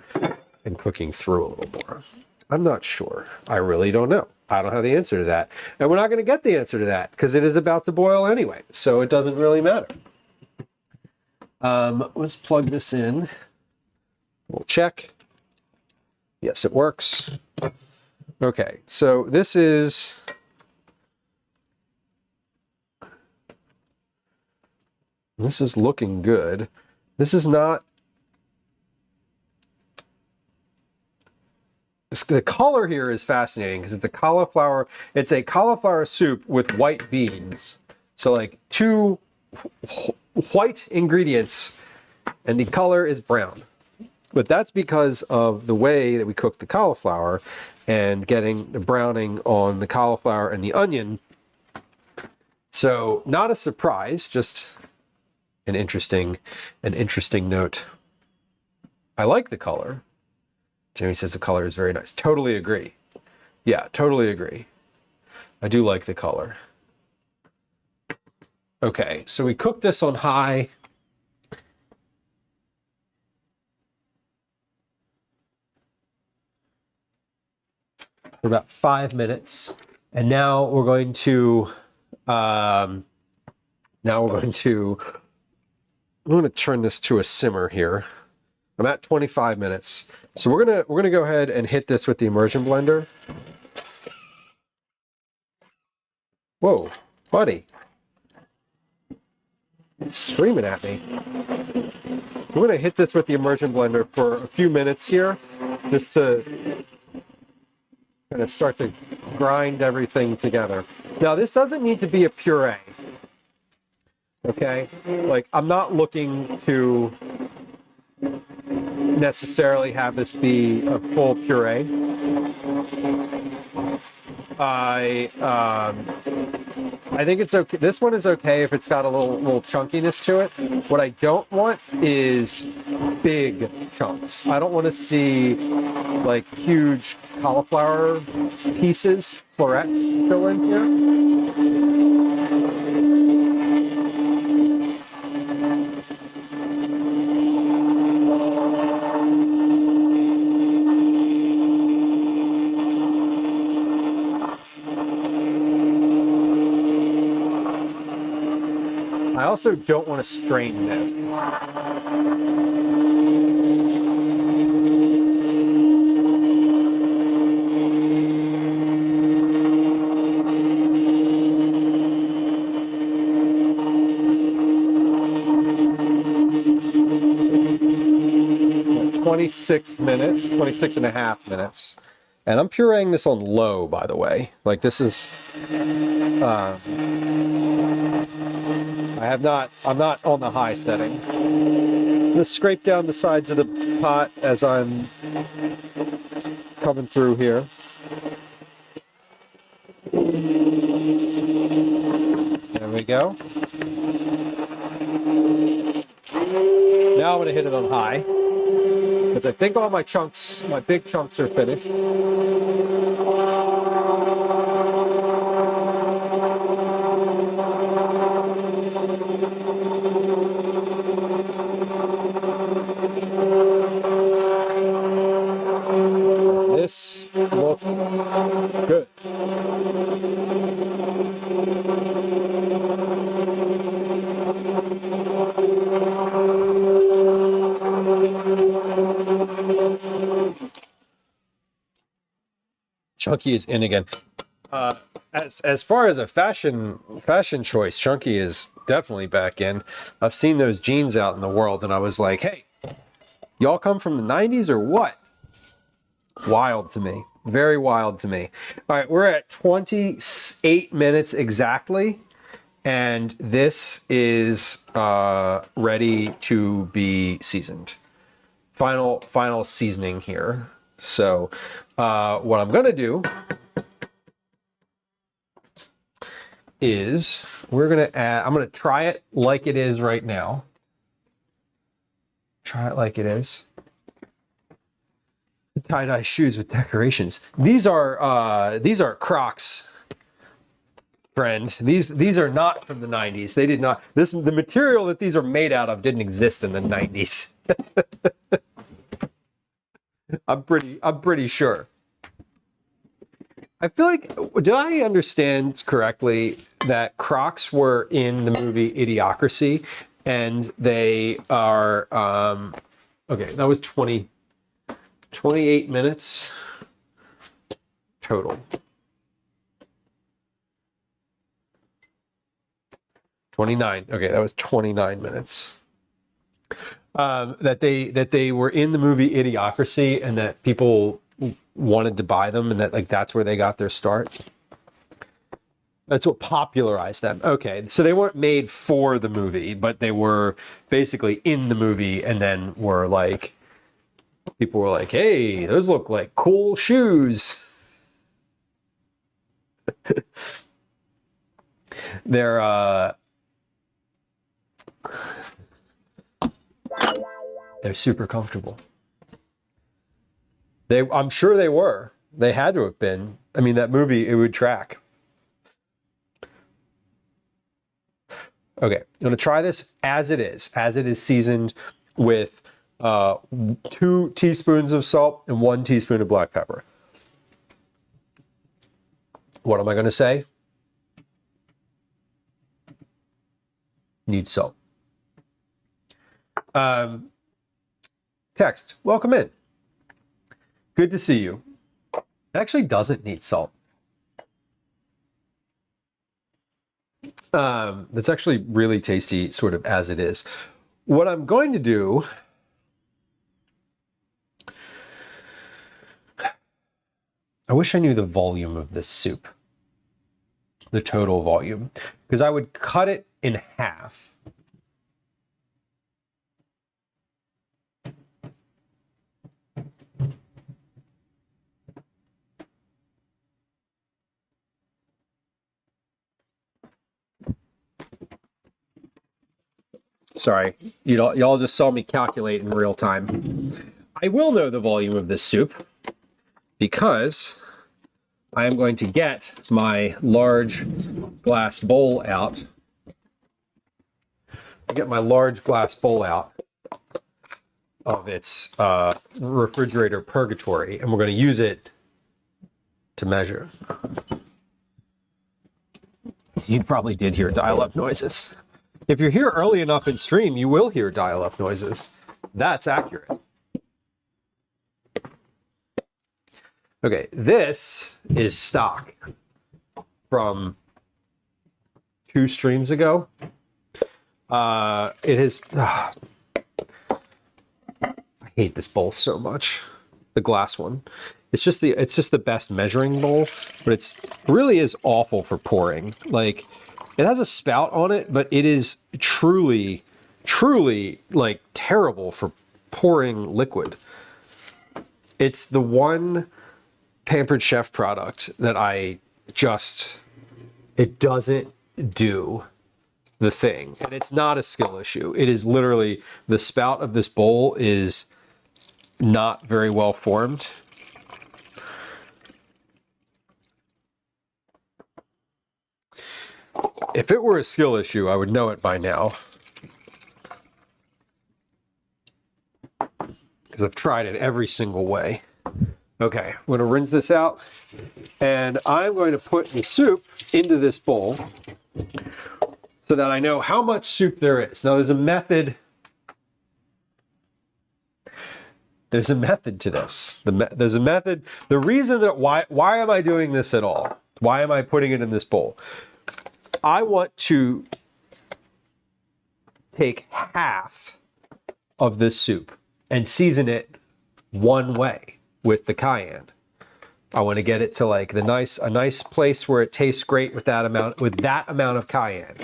and cooking through a little more. I'm not sure. I really don't know. I don't have the answer to that. And we're not going to get the answer to that because it is about to boil anyway. So it doesn't really matter. Let's plug this in. We'll check. Yes, it works. Okay, so this is looking good. This is not. The color here is fascinating because it's a cauliflower soup with white beans. So like 2 white ingredients and the color is brown. But that's because of the way that we cook the cauliflower and getting the browning on the cauliflower and the onion. So not a surprise, just an interesting note. I like the color. Jamie says the color is very nice. Totally agree. Yeah, totally agree. I do like the color. Okay, so we cook this on high. For about 5 minutes. And now we're going to I'm going to turn this to a simmer here. I'm at 25 minutes. So we're gonna go ahead and hit this with the immersion blender. Whoa, buddy. It's screaming at me. So we're gonna hit this with the immersion blender for a few minutes here, just to kind of start to grind everything together. Now this doesn't need to be a puree. Okay? Like, I'm not looking to necessarily have this be a full puree. I think it's okay. This one is okay if it's got a little chunkiness to it. What I don't want is big chunks. I don't want to see like huge cauliflower pieces, florets still in here. I also don't want to strain this. 26 minutes, 26 and a half minutes. And I'm pureeing this on low, by the way. Like this is, I'm not on the high setting. I'm gonna scrape down the sides of the pot as I'm coming through here. There we go. Now I'm gonna hit it on high, because I think all my chunks, my big chunks are finished. This looks good. Chunky is in again. As far as a fashion choice, Chunky is definitely back in. I've seen those jeans out in the world, and I was like, hey, y'all come from the 90s or what? Wild to me. Very wild to me. All right, we're at 28 minutes exactly, and this is ready to be seasoned. Final seasoning here. So what I'm gonna do is we're gonna add, I'm gonna try it like it is right now. Try it like it is. The tie-dye shoes with decorations. These are Crocs, friend. These are not from the 90s. They did not, the material that these are made out of didn't exist in the 90s. I'm pretty sure. I feel like, did I understand correctly that Crocs were in the movie Idiocracy, and they are, okay, that was 28 minutes total. 29, okay, that was 29 minutes. That they were in the movie Idiocracy, and that people wanted to buy them, and that like that's where they got their start. That's what popularized them. Okay, so they weren't made for the movie, but they were basically in the movie, and then were like, people were like, hey, those look like cool shoes. They're super comfortable. I'm sure they were. They had to have been. I mean, that movie, it would track. Okay, I'm gonna try this as it is seasoned with 2 teaspoons of salt and 1 teaspoon of black pepper. What am I gonna say? Need salt. Text, welcome in. Good to see you. It actually doesn't need salt. It's actually really tasty, sort of as it is. What I'm going to do, I wish I knew the volume of this soup, the total volume, because I would cut it in half. Sorry, y'all just saw me calculate in real time. I will know the volume of this soup because I am going to get my large glass bowl out. Get my large glass bowl out of its refrigerator purgatory, and we're going to use it to measure. You probably did hear dial-up noises. If you're here early enough in stream, you will hear dial-up noises. That's accurate. Okay, this is stock from 2 streams ago. It is. I hate this bowl so much. The glass one. It's just the best measuring bowl, but it's really is awful for pouring. Like, it has a spout on it, but it is truly like terrible for pouring liquid. It's the one Pampered Chef product that it doesn't do the thing. And it's not a skill issue. It is literally, the spout of this bowl is not very well formed. If it were a skill issue, I would know it by now. Because I've tried it every single way. Okay, I'm going to rinse this out. And I'm going to put the soup into this bowl so that I know how much soup there is. Now, there's a method. There's a method to this. There's a method. The reason that why am I doing this at all? Why am I putting it in this bowl? I want to take half of this soup and season it one way with the cayenne. I want to get it to like a nice place where it tastes great with that amount of cayenne.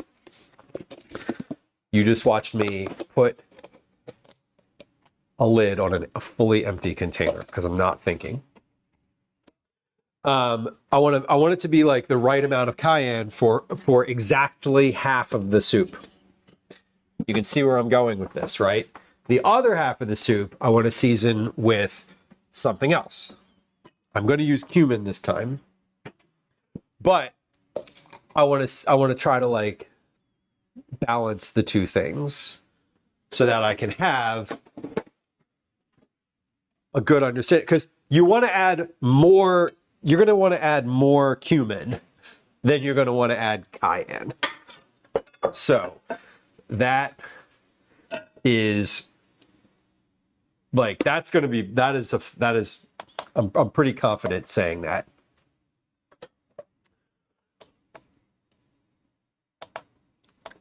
You just watched me put a lid on a fully empty container because I'm not thinking. I want it to be like the right amount of cayenne for exactly half of the soup. You can see where I'm going with this, right? The other half of the soup, I want to season with something else. I'm going to use cumin this time, but I want to try to like balance the two things so that I can have a good understanding, because you want to add more. You're going to want to add more cumin than you're going to want to add cayenne. So that is like, I'm pretty confident saying that.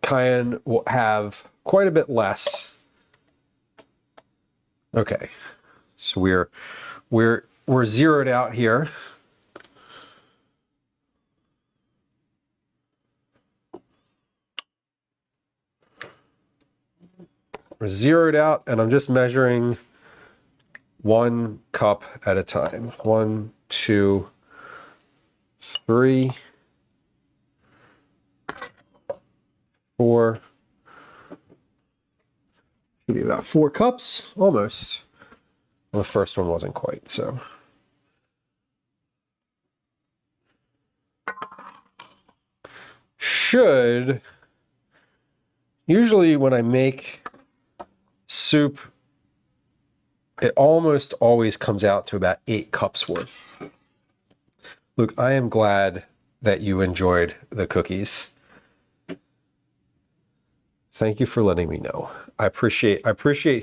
Cayenne will have quite a bit less. Okay. So we're zeroed out here. We're zeroed out, and I'm just measuring 1 cup at a time. 1, 2, 3, 4. Should be about 4 cups, almost. Well, the first one wasn't quite, so. Usually when I make soup, it almost always comes out to about 8 cups worth. Luke, I am glad that you enjoyed the cookies. Thank you for letting me know. I appreciate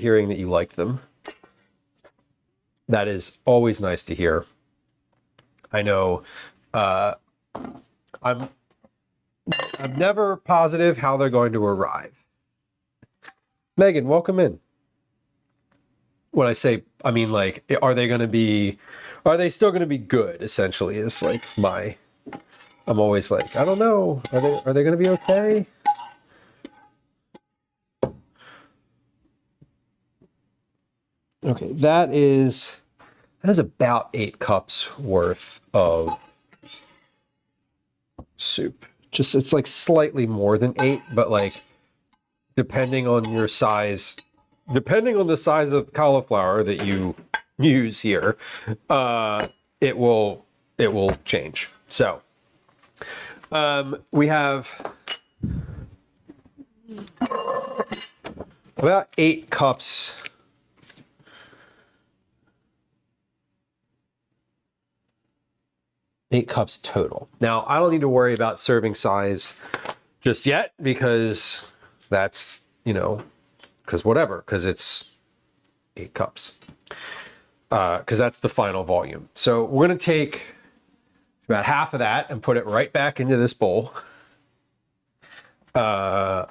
hearing that you liked them. That is always nice to hear. I know I'm never positive how they're going to arrive. Megan, welcome in. When I say, I mean, like, are they still going to be good, essentially, is like I'm always like, I don't know. Are they going to be okay? Okay, that is about 8 cups worth of soup. Just, it's like slightly more than 8, but like depending on your size, depending on the size of cauliflower that you use here, it will change. So we have about 8 cups. Eight cups total. Now, I don't need to worry about serving size just yet because that's, because it's 8 cups. Because that's the final volume. So we're going to take about half of that and put it right back into this bowl so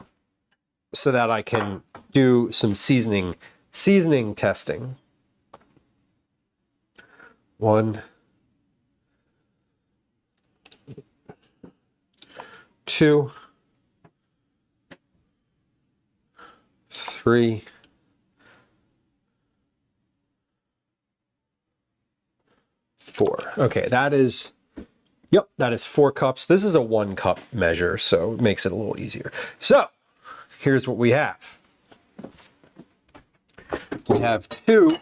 that I can do some seasoning testing. 1, 2, 3, 4. Okay, that is 4 cups. This is a 1 cup measure, so it makes it a little easier. So here's what we have. We have 2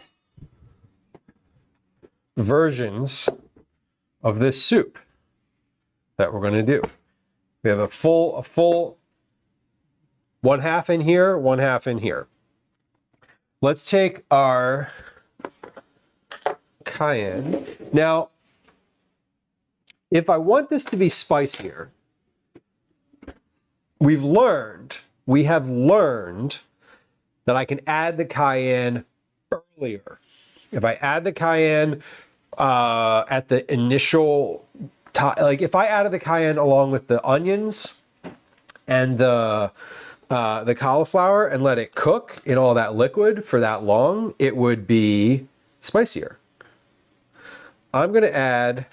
versions of this soup that we're going to do. We have a full 1/2 in here, 1/2 in here. Let's take our cayenne. Now, if I want this to be spicier, we have learned that I can add the cayenne earlier. If I add the cayenne at the initial time, like if I added the cayenne along with the onions and the cauliflower and let it cook in all that liquid for that long, it would be spicier. I'm going to add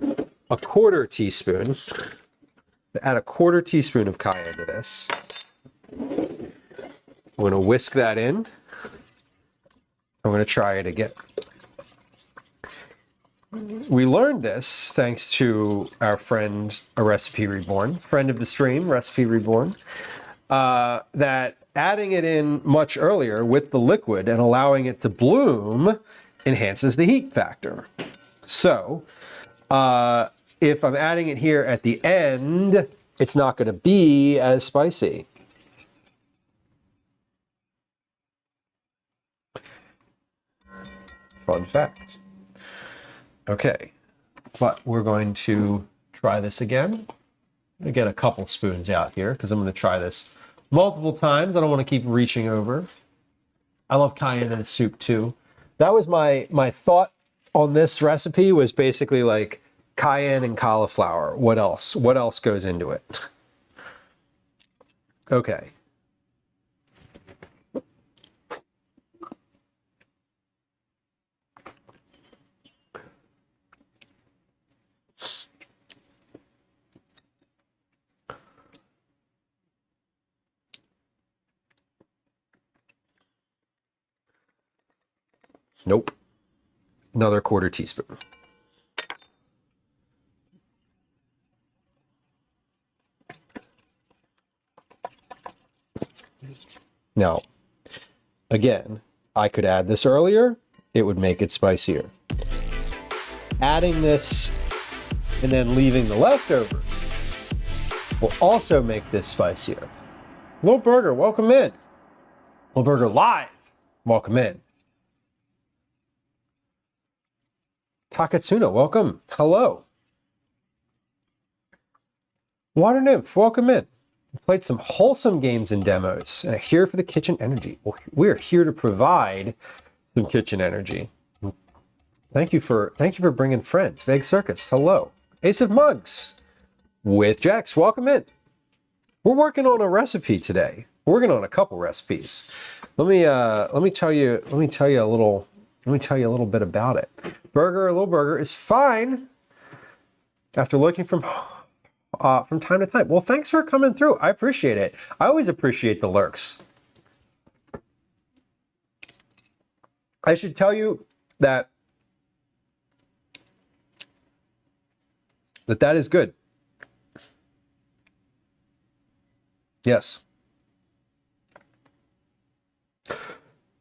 a 1/4 teaspoon. Add a 1/4 teaspoon of cayenne to this. I'm going to whisk that in. I'm going to try it again. We learned this thanks to our friend, A Recipe Reborn, friend of the stream, Recipe Reborn, that adding it in much earlier with the liquid and allowing it to bloom enhances the heat factor. So if I'm adding it here at the end, it's not going to be as spicy. Fun fact. Okay, but we're going to try this again. I'm going to get a couple spoons out here because I'm going to try this multiple times. I don't want to keep reaching over. I love cayenne in a soup too. That was my thought on this recipe, was basically like cayenne and cauliflower. What else? What else goes into it? Okay. Nope. Another 1/4 teaspoon. Now, again, I could add this earlier. It would make it spicier. Adding this and then leaving the leftovers will also make this spicier. Little Burger, welcome in. Little Burger Live, welcome in. Takatsuna, welcome. Hello. Water Nymph, welcome in. We played some wholesome games and demos, and here for the kitchen energy. Well, we're here to provide some kitchen energy. Thank you for bringing friends. Vague Circus, hello. Ace of Mugs with Jax, welcome in. We're working on a recipe today. We're working on a couple recipes. Let me tell you a little bit about it. Little Burger is fine after looking from time to time. Well, thanks for coming through. I appreciate it. I always appreciate the lurks. I should tell you that is good. Yes.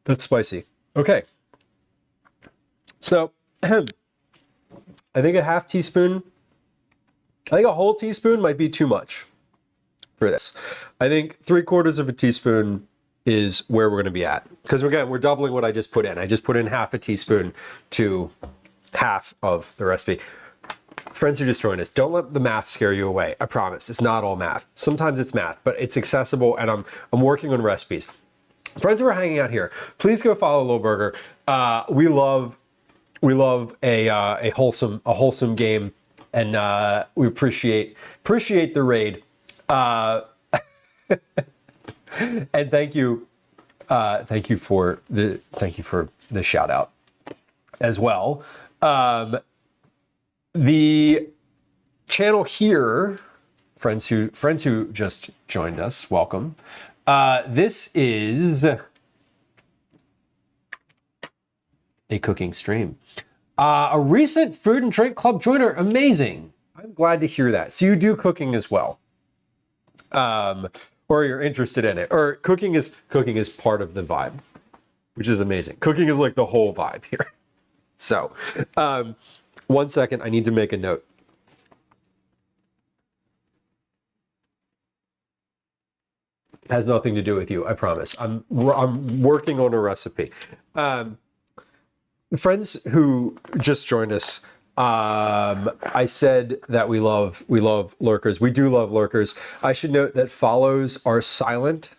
That's spicy. Okay. So I think a half teaspoon, I think a whole teaspoon might be too much for this. I think 3/4 of a teaspoon is where we're going to be at. Because again, we're doubling what I just put in. I just put in half a teaspoon to half of the recipe. Friends who just joined us, don't let the math scare you away. I promise, it's not all math. Sometimes it's math, but it's accessible, and I'm working on recipes. Friends who are hanging out here, please go follow Lil Burger. We love a wholesome game, and we appreciate the raid. And thank you for the shout out as well. The channel here, friends who just joined us, welcome. This is a cooking stream. A recent Food and Drink Club joiner, amazing. I'm glad to hear that. So you do cooking as well, or you're interested in it, or cooking is part of the vibe, which is amazing. Cooking is like the whole vibe here. So, 1 second, I need to make a note. It has nothing to do with you, I promise. I'm working on a recipe. Friends who just joined us, I said that we love lurkers. We do love lurkers. I should note that follows are silent.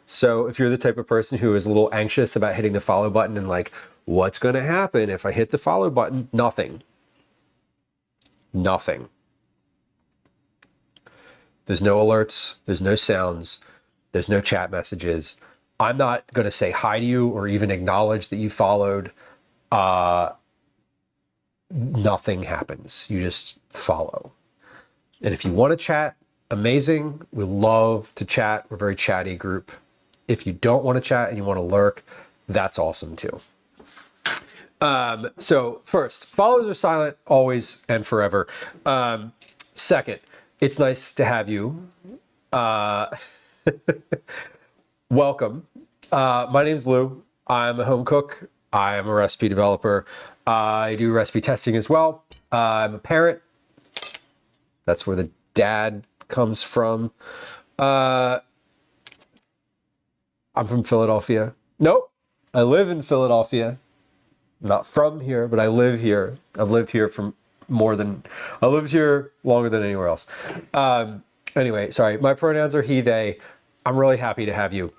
So if you're the type of person who is a little anxious about hitting the follow button and like, what's going to happen if I hit the follow button? Nothing. Nothing. There's no alerts. There's no sounds. There's no chat messages. I'm not going to say hi to you or even acknowledge that you followed. Nothing happens. You just follow. And if you want to chat, amazing. We love to chat. We're a very chatty group. If you don't want to chat and you want to lurk, that's awesome too. So first, follows are silent always and forever. Second, it's nice to have you. Welcome. My name's Lou. I'm a home cook. I am a recipe developer. I do recipe testing as well. I'm a parent. That's where the dad comes from. I'm from Philadelphia. Nope. I live in Philadelphia. I'm not from here, but I live here. I've lived here I lived here longer than anywhere else. Anyway, sorry. My pronouns are he, they. I'm really happy to have you.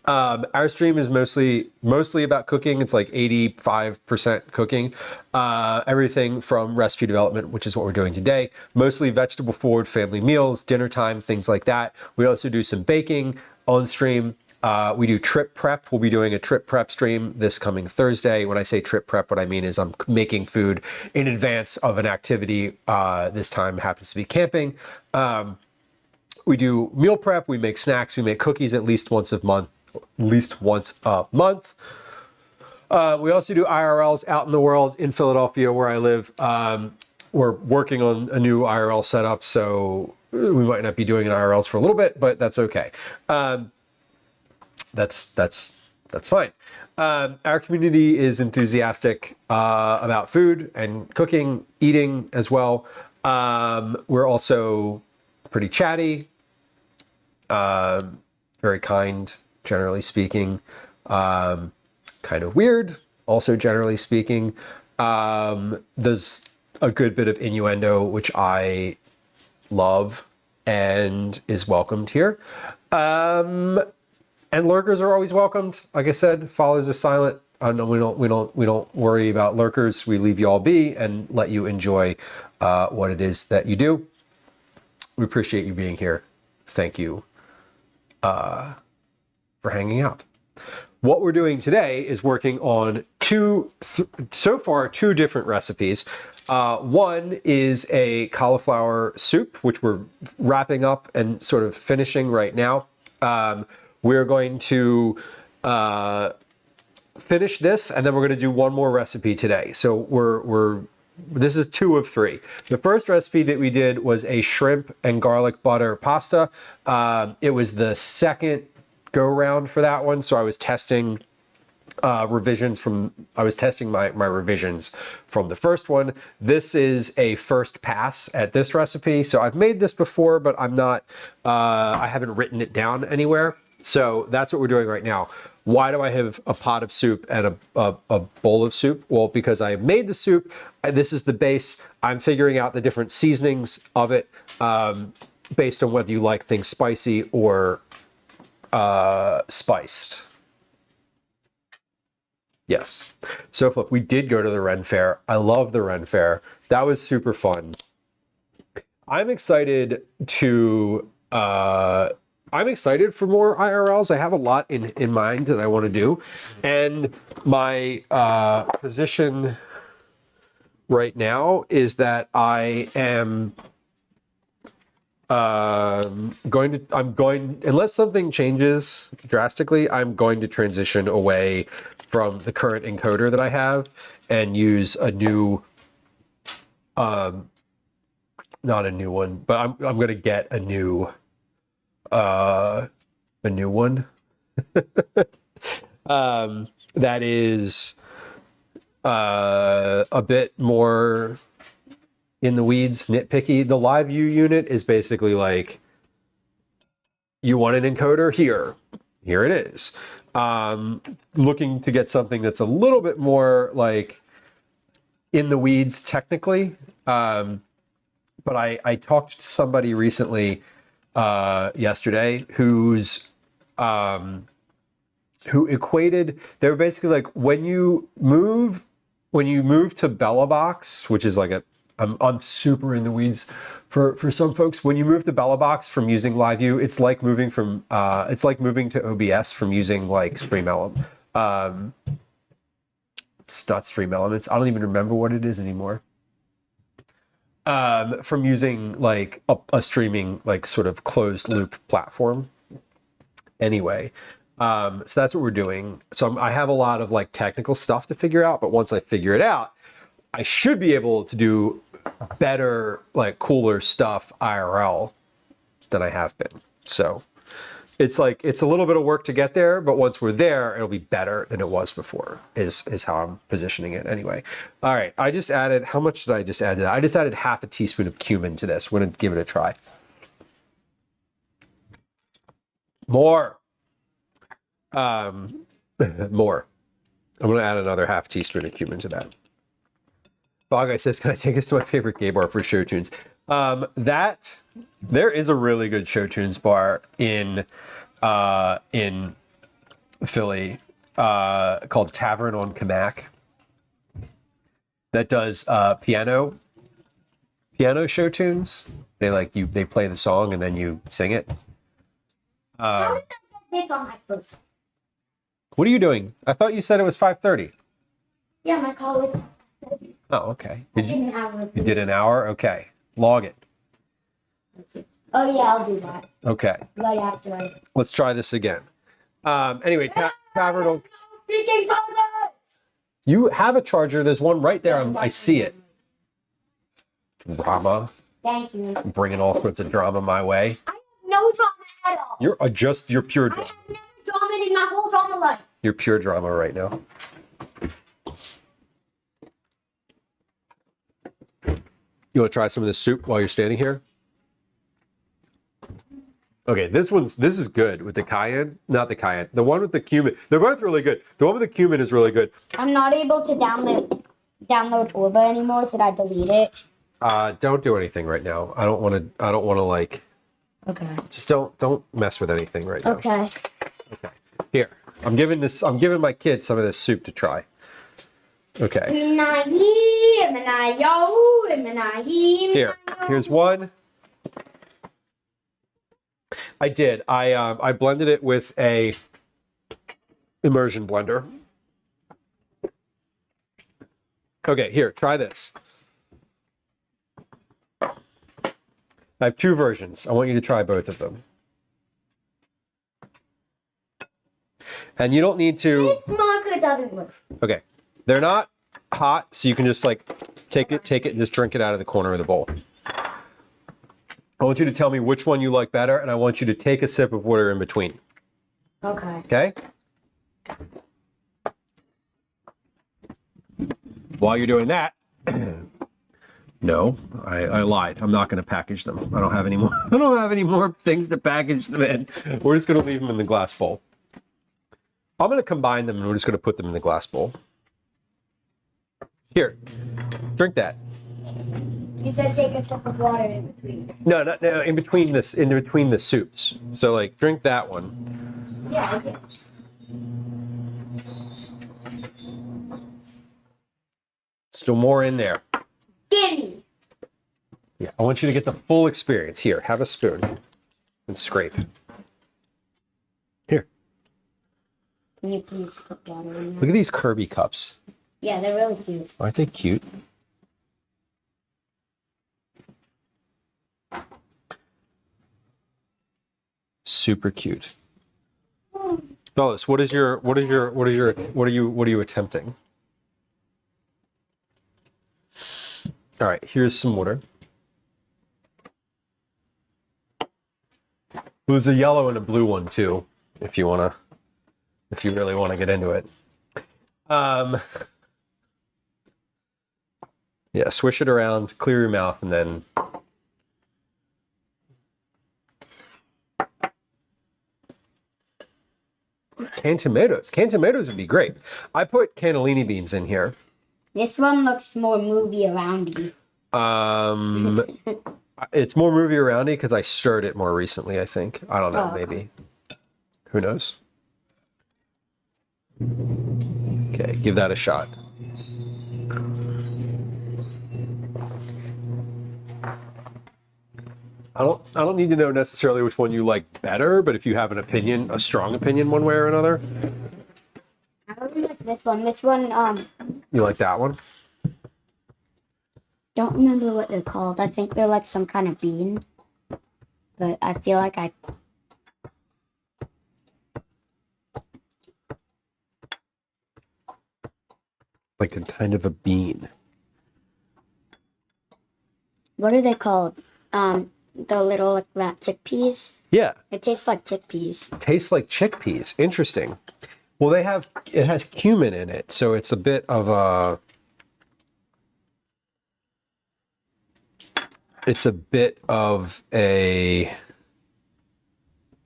Our stream is mostly about cooking. It's like 85% cooking. Everything from recipe development, which is what we're doing today. Mostly vegetable forward family meals, dinner time, things like that. We also do some baking on stream. We do trip prep. We'll be doing a trip prep stream this coming Thursday. When I say trip prep, what I mean is I'm making food in advance of an activity. This time happens to be camping. We do meal prep. We make snacks. We make cookies at least once a month. We also do IRLs out in the world in Philadelphia where I live. We're working on a new IRL setup, so we might not be doing an IRLs for a little bit, but that's okay. That's fine. Our community is enthusiastic about food and cooking, eating as well. We're also pretty chatty, very kind, generally speaking, kind of weird, also generally speaking. There's a good bit of innuendo, which I love and is welcomed here. And lurkers are always welcomed. Like I said, followers are silent. We don't worry about lurkers. We leave you all be and let you enjoy what it is that you do. We appreciate you being here. Thank you for hanging out. What we're doing today is working on two different recipes. One is a cauliflower soup, which we're wrapping up and sort of finishing right now. We're going to finish this, and then we're going to do one more recipe today. So this is 2 of 3. The first recipe that we did was a shrimp and garlic butter pasta. It was the second go round for that one, so I was testing revisions from, I was testing my revisions from the first one. This is a first pass at this recipe. So I've made this before, but I'm not, I haven't written it down anywhere. So that's what we're doing right now. Why do I have a pot of soup and a bowl of soup? Well, because I made the soup. This is the base. I'm figuring out the different seasonings of it based on whether you like things spicy or spiced. Yes. So look, we did go to the Ren Fair. I love the Ren Fair. That was super fun. I'm excited to I'm excited for more IRLs. I have a lot in mind that I want to do. And my position right now is that I am unless something changes drastically, I'm going to transition away from the current encoder that I have and use a new, not a new one, but I'm going to get a new one that is a bit more in the weeds, nitpicky. The live view unit is basically like, you want an encoder? Here it is. Looking to get something that's a little bit more like in the weeds technically. But I talked to somebody recently yesterday who equated, they were basically like, when you move to Bella Box, which is like I'm super in the weeds for some folks. When you move to Bella Box from using LiveView, it's like moving to OBS from using like Stream Element. It's not Stream Elements. I don't even remember what it is anymore. From using like a streaming like sort of closed loop platform. Anyway, so that's what we're doing. So I have a lot of like technical stuff to figure out, but once I figure it out, I should be able to do better, like cooler stuff IRL than I have been. So it's like, it's a little bit of work to get there, but once we're there, it'll be better than it was before, is how I'm positioning it anyway. All right, I just added, how much did I just add to that? I just added half a teaspoon of cumin to this. We're gonna give it a try. More. More. I'm gonna add another half teaspoon of cumin to that. Bog Guy says, can I take us to my favorite gay bar for show tunes? There is a really good show tunes bar in Philly called Tavern on Kamak that does piano show tunes. They play the song and then you sing it. How did I get this on my first? What are you doing? I thought you said it was 5:30. Yeah, my call was. Oh, okay. I did an hour. You did an hour? Okay. Log it. Oh yeah, I'll do that. Okay. Right after I. Let's try this again. Anyway, Tavern on... Freaking chargers! You have a charger. There's one right there. I see it. Drama. Thank you. Bringing all sorts of drama my way. I have no drama at all. You're pure I drama. have never drama in my whole drama life. You're pure drama right now. You want to try some of this soup while you're standing here? Okay, this is good with the cayenne, not the cayenne. The one with the cumin, they're both really good. The one with the cumin is really good. I'm not able to download Orba anymore. Should I delete it? Don't do anything right now. I don't want to like. Okay. Just don't mess with anything right now. Okay. Okay. Here, I'm giving my kids some of this soup to try. Okay. Here's one. I did. I blended it with a immersion blender. Okay, here, try this. I have two versions. I want you to try both of them. And you don't need to. This marker doesn't work. Okay, they're not hot, so you can just like take it and just drink it out of the corner of the bowl. I want you to tell me which one you like better, and I want you to take a sip of water in between. Okay. Okay? while you're doing that, no, I lied. I'm not going to package them. I don't have any more. I don't have any more things to package them in. We're just going to leave them in the glass bowl. I'm going to combine them, and we're just going to put them in the glass bowl. Here, drink that. You said take a sip of water in between. No, in between this, in between the soups. So like, drink that one. Yeah, I did. Still more in there. Gimme. Yeah, I want you to get the full experience. Here, have a spoon and scrape. Here, Can you please put water in there? look at these Kirby cups. Yeah, they're really cute. Aren't they cute? Super cute. Fellas, what are you attempting? All right, here's some water. There's a yellow and a blue one too, if you really want to get into it. Yeah, swish it around, clear your mouth, and then canned tomatoes. Canned tomatoes would be great. I put cannellini beans in here. This one looks more movie around-y. It's more movie around because I stirred it more recently, I think. I don't know, Oh. maybe. Who knows? Okay, give that a shot. I don't need to know necessarily which one you like better, but if you have an opinion, a strong opinion one way or another. I really like this one. This one, You like that one? don't remember what they're called. I think they're like some kind of bean. But I feel like Like a kind of a bean. what are they called? The little like that chickpeas. Yeah, It tastes like chickpeas. tastes like chickpeas. Interesting. Well, it has cumin in it, so it's a bit of a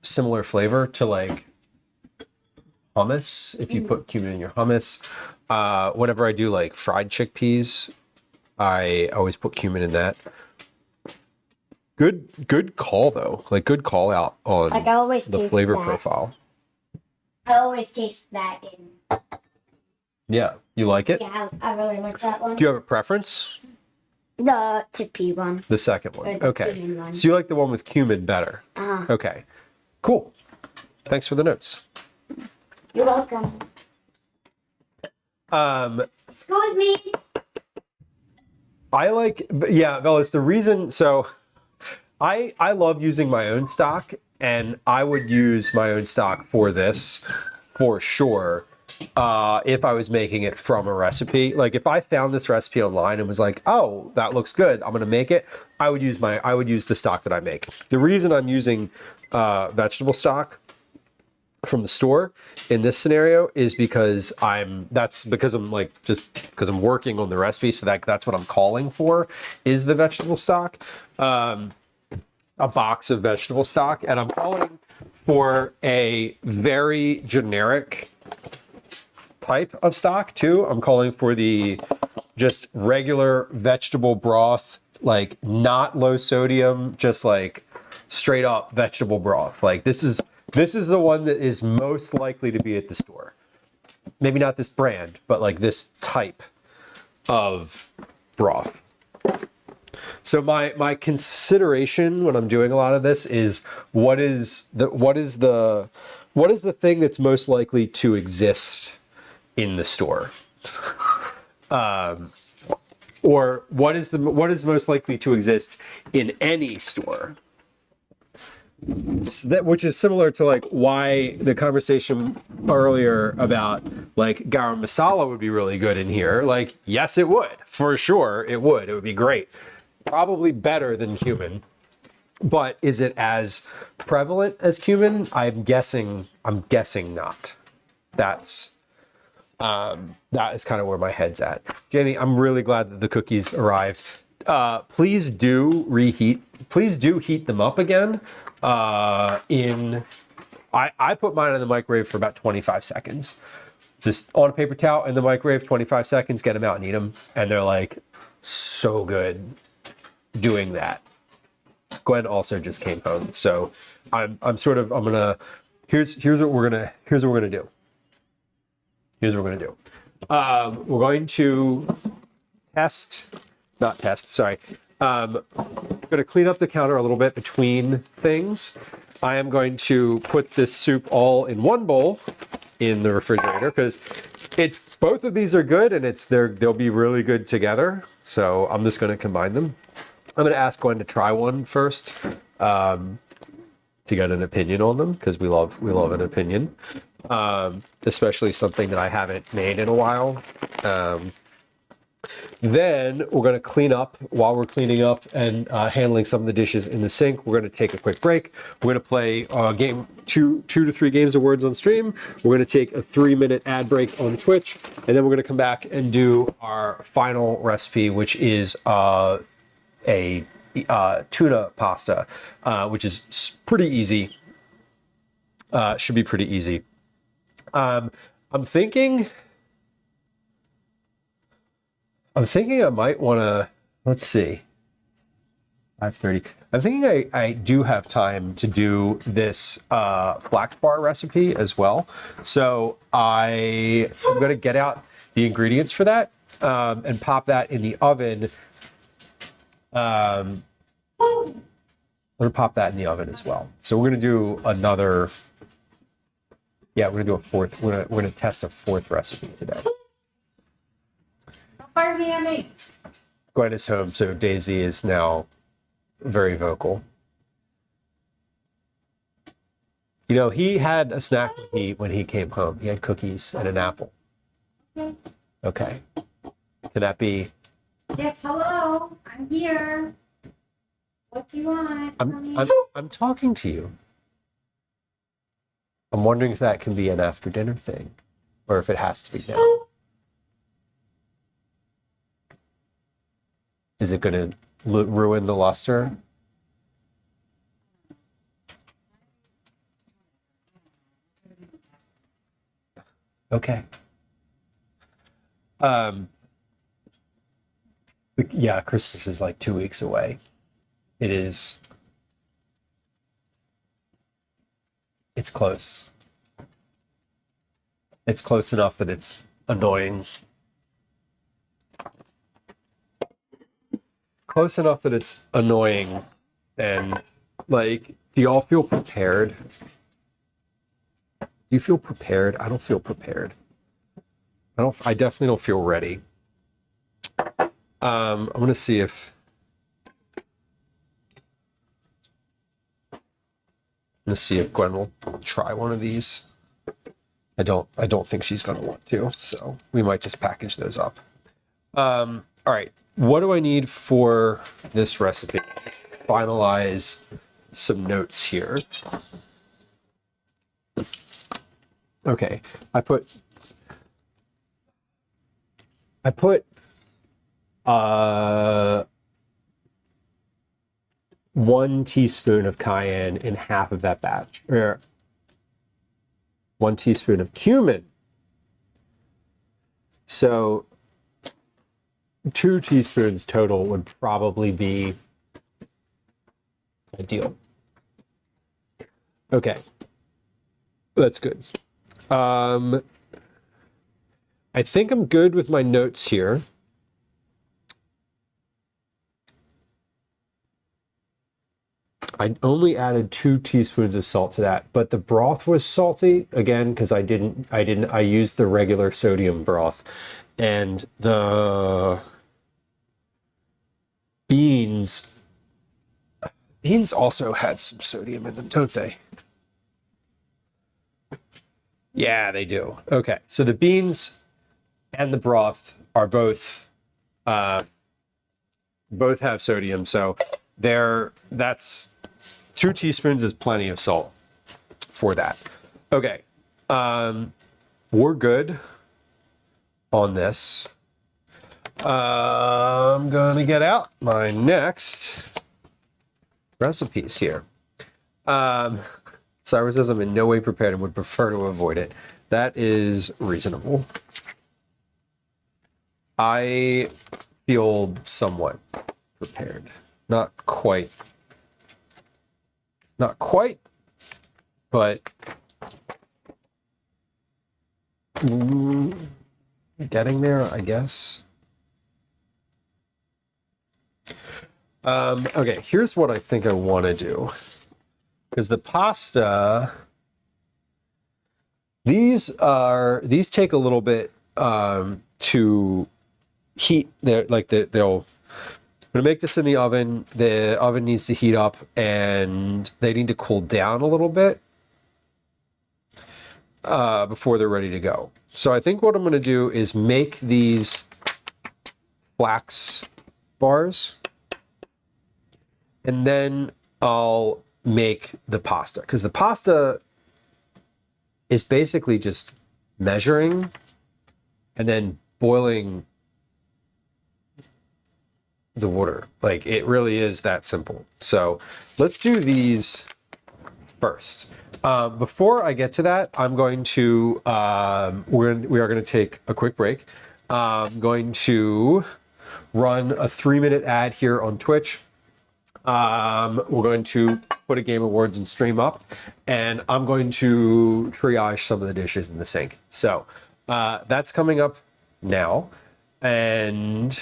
similar flavor to like hummus. If you put cumin in your hummus, whenever I do like fried chickpeas, I always put cumin in that. Good call though. Like good call out on Like I always the taste flavor that. profile. I always taste that in. Yeah, you like it? Yeah, I really like that one. Do you have a preference? The chickpea one. The second one. The Okay. cumin one. So you like the one with cumin better. Uh-huh. Okay. Cool. Thanks for the notes. You're welcome. Excuse me. Velas, the reason, so I love using my own stock, and I would use my own stock for this for sure. If I was making it from a recipe, like if I found this recipe online and was like, oh, that looks good, I'm gonna make it, I would use the stock that I make. The reason I'm using vegetable stock from the store in this scenario is because I'm working on the recipe, so that's what I'm calling for is the vegetable stock, a box of vegetable stock, and I'm calling for a very generic type of stock too. I'm calling for the just regular vegetable broth, like not low sodium, just like straight up vegetable broth. Like this is the one that is most likely to be at the store. Maybe not this brand, but like this type of broth. So my consideration when I'm doing a lot of this is what is the thing that's most likely to exist in the store, or what is most likely to exist in any store. So which is similar to like why the conversation earlier about like garam masala would be really good in here. Like, yes, it would, for sure. It would be great. Probably better than cumin, but is it as prevalent as cumin? I'm guessing not. That's That is kind of where my head's at. Jamie, I'm really glad that the cookies arrived. Please do heat them up again. I put mine in the microwave for about 25 seconds. Just on a paper towel in the microwave, 25 seconds, get them out and eat them. And they're like so good doing that. Gwen also just came home. So I'm gonna, here's what we're gonna do. Here's what we're gonna do. We're going to I'm gonna clean up the counter a little bit between things. I am going to put this soup all in one bowl in the refrigerator because both of these are good and they'll be really good together. So I'm just gonna combine them. I'm gonna ask Gwen to try one first to get an opinion on them because we love an opinion, especially something that I haven't made in a while. Then we're going to clean up. While we're cleaning up and handling some of the dishes in the sink, we're going to take a quick break. We're going to play a game, two to three games of Words on Stream. We're going to take a 3-minute ad break on Twitch, and then we're going to come back and do our final recipe, which is a tuna pasta, which is pretty easy. Should be pretty easy. I'm thinking I might want to, let's see, 5:30. I'm thinking I do have time to do this flax bar recipe as well. So I'm going to get out the ingredients for that and pop that in the oven. I'm going to pop that in the oven as well. So we're going to do we're going to do a fourth, we're going to test a fourth recipe today. Gwen is home, so Daisy is now very vocal. You know, he had a snack when he came home. He had cookies and an apple. Okay. Can that be? Yes, hello. I'm here. What do you want? I'm talking to you. I'm wondering if that can be an after dinner thing, or if it has to be now. Is it going to ruin the luster? Okay. Yeah, Christmas is like 2 weeks away. It is. It's close. It's close enough that it's annoying. Close enough that it's annoying. And like, do y'all feel prepared? Do you feel prepared? I don't feel prepared. I definitely don't feel ready. I'm gonna see if Gwen will try one of these. I don't think she's gonna want to, so we might just package those up. All right, what do I need for this recipe? Finalize some notes here. Okay, I put 1 teaspoon of cayenne in half of that batch, or 1 teaspoon of cumin. So 2 teaspoons total would probably be ideal. Okay, that's good. I think I'm good with my notes here. I only added 2 teaspoons of salt to that, but the broth was salty again because I used the regular sodium broth, and the beans also had some sodium in them, don't they? Yeah, they do. Okay, so the beans and the broth are both have sodium, so that's 2 teaspoons is plenty of salt for that. Okay, we're good. on this, I'm gonna get out my next recipes here. Cyrus says I'm in no way prepared and would prefer to avoid it. That is reasonable. I feel somewhat prepared. Not quite. Not quite, but getting there, I guess. Okay, here's what I think I want to do. Because the pasta, these take a little bit to heat. They'll. I'm gonna make this in the oven. The oven needs to heat up, and they need to cool down a little bit before they're ready to go. So I think what I'm gonna do is make these flax bars, and then I'll make the pasta, because the pasta is basically just measuring and then boiling the water. Like, it really is that simple. So let's do these first. Before I get to that, I'm going to we are going to take a quick break. I'm going to run a 3-minute ad here on Twitch. We're going to put a Game Awards and stream up, and I'm going to triage some of the dishes in the sink. So that's coming up now, and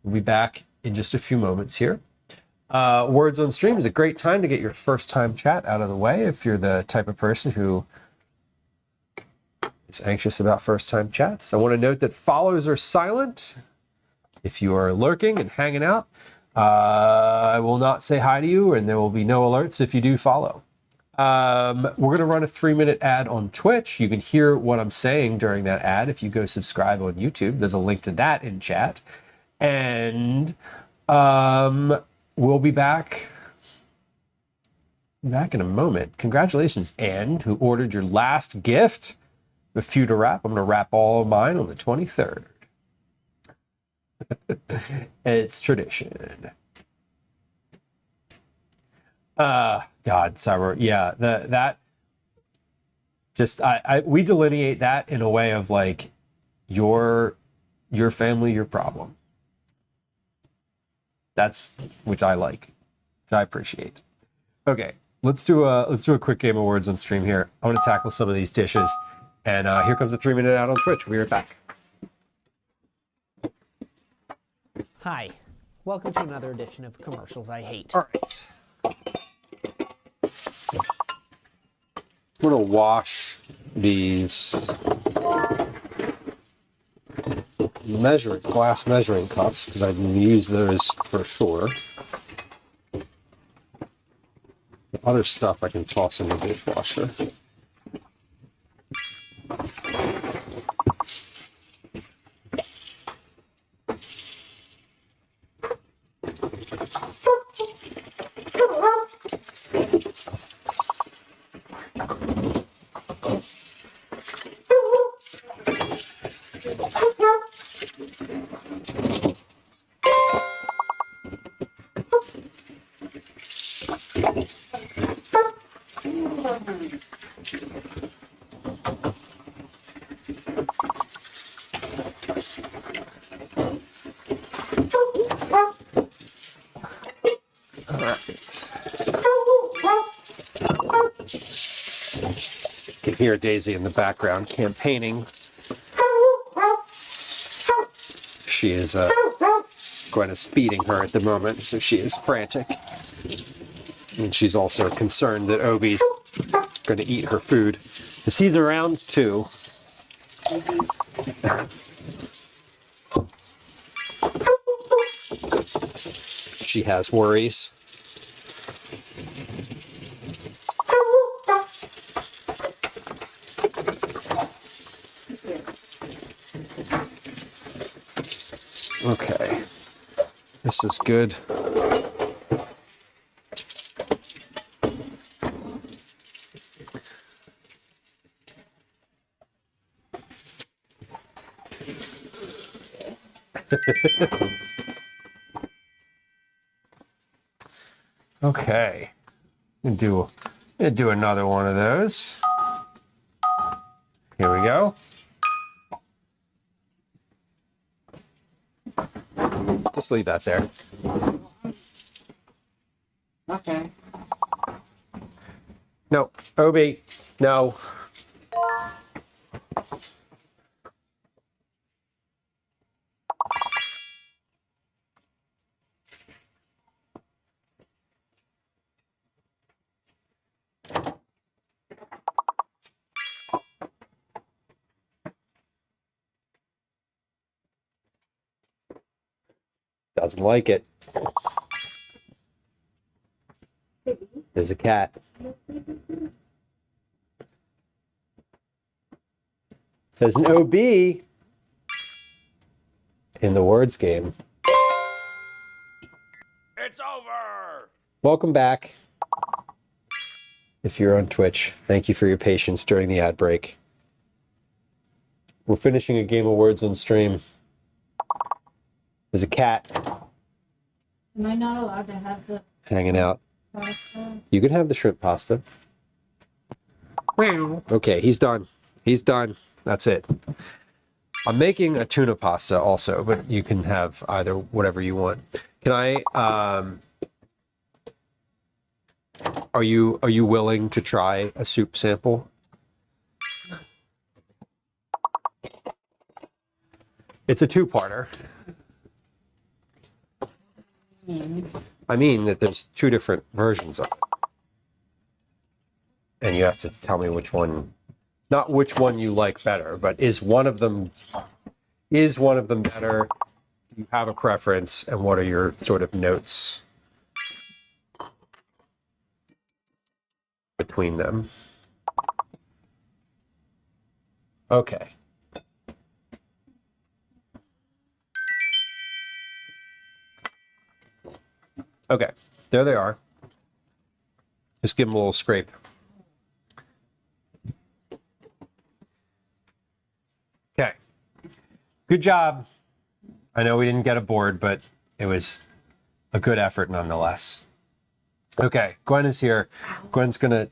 we'll be back in just a few moments here. Words on Stream is a great time to get your first time chat out of the way if you're the type of person who is anxious about first time chats. I want to note that follows are silent. If you are lurking and hanging out, I will not say hi to you, and there will be no alerts if you do follow. We're going to run a 3-minute ad on Twitch. You can hear what I'm saying during that ad if you go subscribe on YouTube. There's a link to that in chat. And we'll be back in a moment. Congratulations, Anne, who ordered your last gift. A few to wrap. I'm going to wrap all of mine on the 23rd. It's tradition. God, Cyber. Yeah, that just we delineate that in a way of like your family, your problem. That's which I like, which I appreciate. Okay, let's do a quick Game Awards on stream here. I want to tackle some of these dishes, and here comes a 3-minute ad on Twitch. We'll be right back. Hi, welcome to another edition of Commercials I Hate. All right. I'm gonna wash these glass measuring cups because I can use those for sure. The other stuff I can toss in the dishwasher. You can hear Daisy in the background campaigning. She is Gwen is feeding her at the moment, so she is frantic. And she's also concerned that Obi's going to eat her food. Is he around too? She has worries. Okay, this is good. Okay. Gonna do another one of those. Here we go. Just leave that there. Okay. No, OB, no. Doesn't like it. There's a cat. There's an OB in the words game. It's over! Welcome back. If you're on Twitch, thank you for your patience during the ad break. We're finishing a game of words on stream. There's a cat Am I not allowed to have the hanging out. pasta? You can have the shrimp pasta. Okay, he's done. He's done. That's it. I'm making a tuna pasta also, but you can have either whatever you want. Can I are you willing to try a soup sample? It's a two-parter. I mean that there's two different versions of it. And you have to tell me which one, not which one you like better, but is one of them better? Do you have a preference, and what are your sort of notes between them? Okay. Okay, there they are. Just give them a little scrape. Okay, good job. I know we didn't get a board, but it was a good effort nonetheless. Okay, Gwen is here. Gwen's gonna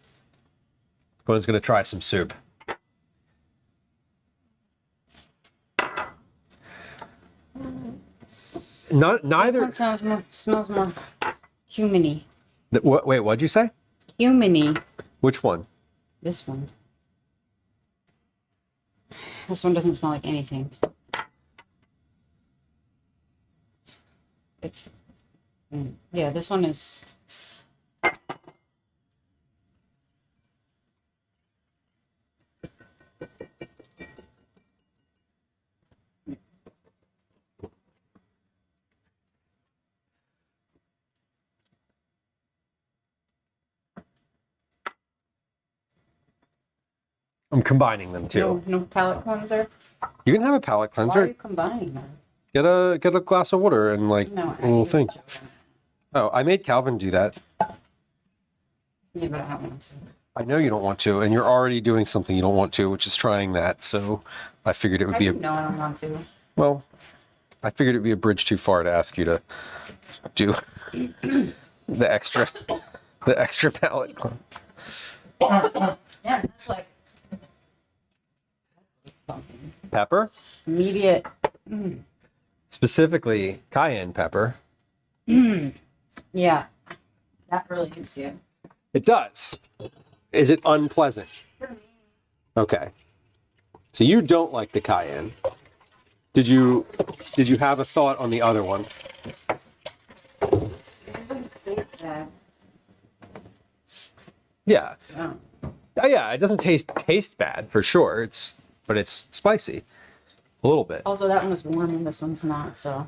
try some soup. Neither. This one smells more humany. Wait, what'd you say? Humany. Which one? This one. This one doesn't smell like anything. It's yeah, this one is I'm combining them too. no palate cleanser. You can have a palate Why are cleanser. you combining them? Get a glass of water and like No, a little was thing. joking. Oh, I made Calvin do that. Yeah, but I don't want to. I know you don't want to, and you're already doing something you don't want to, which is trying that. So I figured it would be a No, I don't want to. well. I figured it'd be a bridge too far to ask you to do the extra palate cleanser. Yeah, that's like Pepper, immediate. specifically cayenne pepper. Yeah, that really hits you. It does. Is it unpleasant? Okay. So you don't like the cayenne. Did you have a thought on the other one? Yeah. Oh. Oh, yeah, it doesn't taste bad for sure. But it's spicy. A little bit. Also, that one was warm and this one's not, so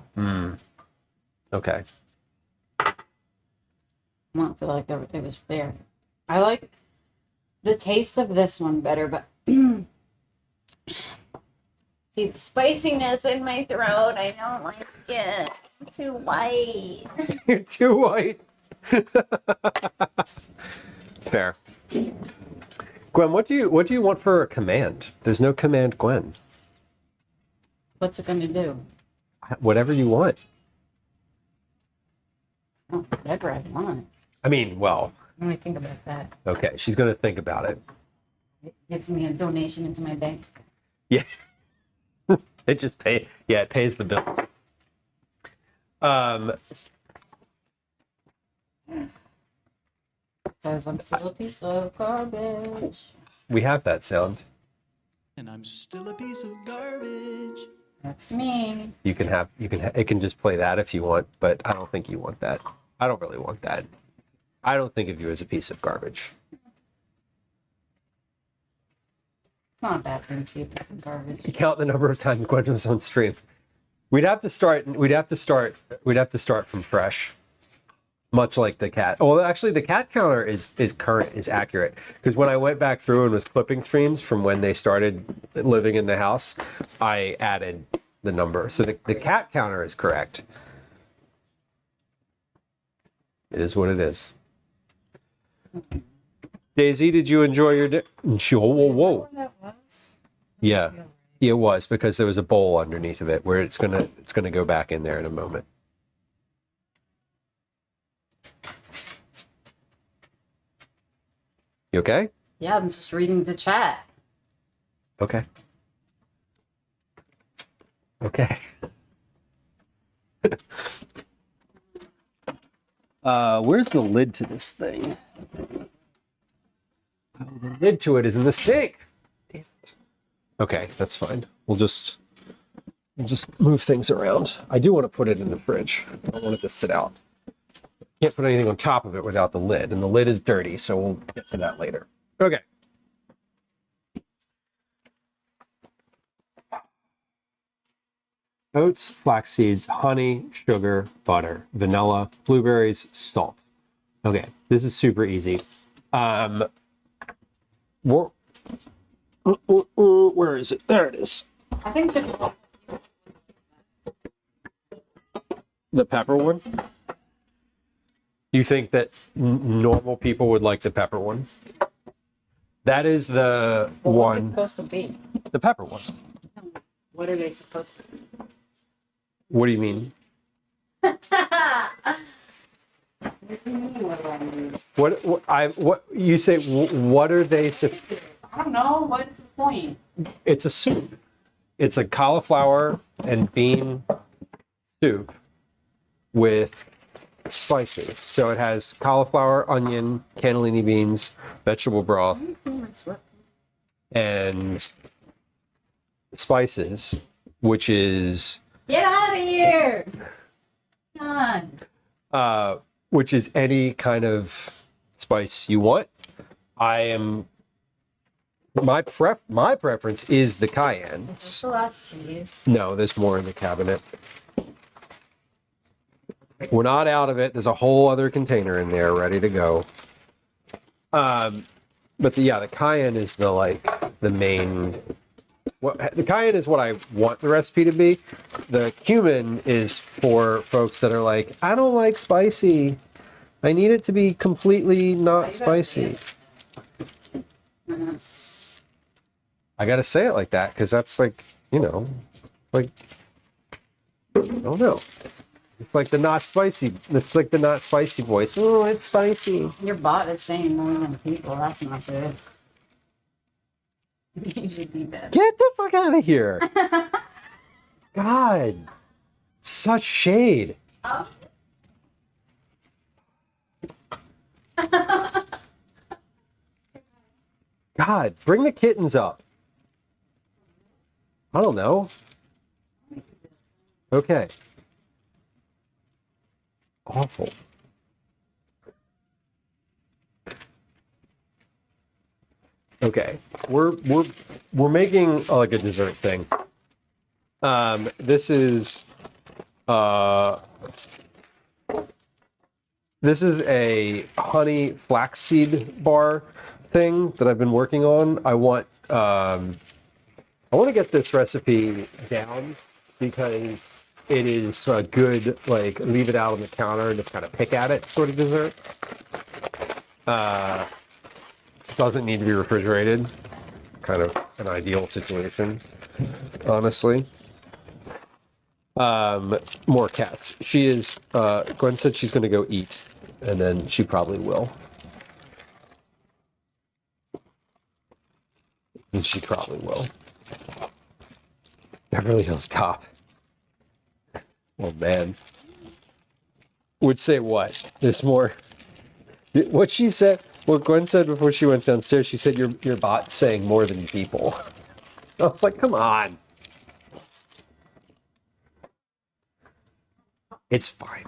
Okay. I don't feel like it was fair. I like the taste of this one better, but see the spiciness in my throat. I don't like it. I'm too white. You're too white. Fair. Gwen, what do you want for a command? There's no command, Gwen. What's it gonna do? I whatever you want. Oh, whatever I want. I mean, well, Let me think about that. okay, she's gonna think about it. It gives me a donation into my bank. Yeah. It just it pays the bill. It says I'm still a piece of garbage. We have that sound. And I'm still a piece of garbage. That's me. It can just play that if you want, but I don't think you want that. I don't really want that. I don't think of you as a piece of garbage. It's not a bad thing to be a piece of garbage. You count the number of times Gwen was on stream. We'd have to start from fresh. Much like the cat. Well, actually, the cat counter is accurate, because when I went back through and was clipping streams from when they started living in the house, I added the number. So the cat counter is correct. It is what it is. Daisy, did you enjoy your day? Whoa. That was. Yeah, it was, because there was a bowl underneath of it where it's gonna go back in there in a moment. You okay? Yeah, I'm just reading the chat. Okay. Okay. Where's the lid to this thing? Oh, the lid to it is in the sink. Damn it. Okay, that's fine. We'll just move things around. I do want to put it in the fridge. I don't want it to sit out. Can't put anything on top of it without the lid, and the lid is dirty, so we'll get to that later. Okay. Oats, flax seeds, honey, sugar, butter, vanilla, blueberries, salt. Okay, this is super easy. Where is it? There it is. I think The pepper one? You think that normal people would like the pepper one? That is the What's it one, supposed to be? the pepper one. What are they supposed to be? What do you mean? What do I mean? What you say? What are they? I don't know. What's the point? It's a soup. It's a cauliflower and bean soup with spices. So it has cauliflower, onion, cannellini beans, vegetable broth, Let me see my sweat. and spices, which is Get out of here! Come on. which is any kind of spice you want. My preference is the cayenne. What's the last cheese? No, there's more in the cabinet. We're not out of it. There's a whole other container in there ready to go. But the cayenne is the main. The cayenne is what I want the recipe to be. The cumin is for folks that are like, I don't like spicy. I need it to be completely not spicy. I gotta say it like that because that's I don't know. It's like the not spicy. It's like the not spicy voice. Oh, it's spicy. Your bot is saying more than people. That's not good. You should be better. Get the fuck out of here. God. Such shade. God, bring the kittens up. I don't know. Okay. Awful. Okay, we're making like a dessert thing. This is a honey flaxseed bar thing that I've been working on. I want to get this recipe down because it is a good leave it out on the counter and just kind of pick at it sort of dessert. Doesn't need to be refrigerated. Kind of an ideal situation, honestly. More cats. She is. Gwen said she's going to go eat, and then she probably will. And she probably will. Beverly Hills Cop. Oh man. Would say what? There's more. What she said. What Gwen said before she went downstairs. She said your bot's saying more than people. I was like, come on. It's fine.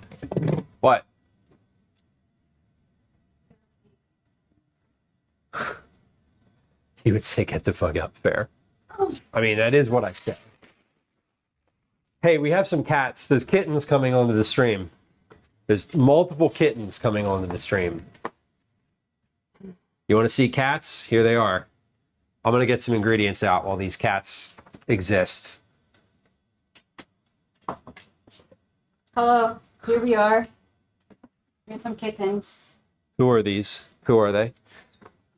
What? He would say, get the fuck up, fair. I mean, that is what I said. Hey, we have some cats. There's kittens coming onto the stream. There's multiple kittens coming onto the stream. You want to see cats? Here they are. I'm going to get some ingredients out while these cats exist. Hello, here we are. Here's some kittens. Who are these? Who are they?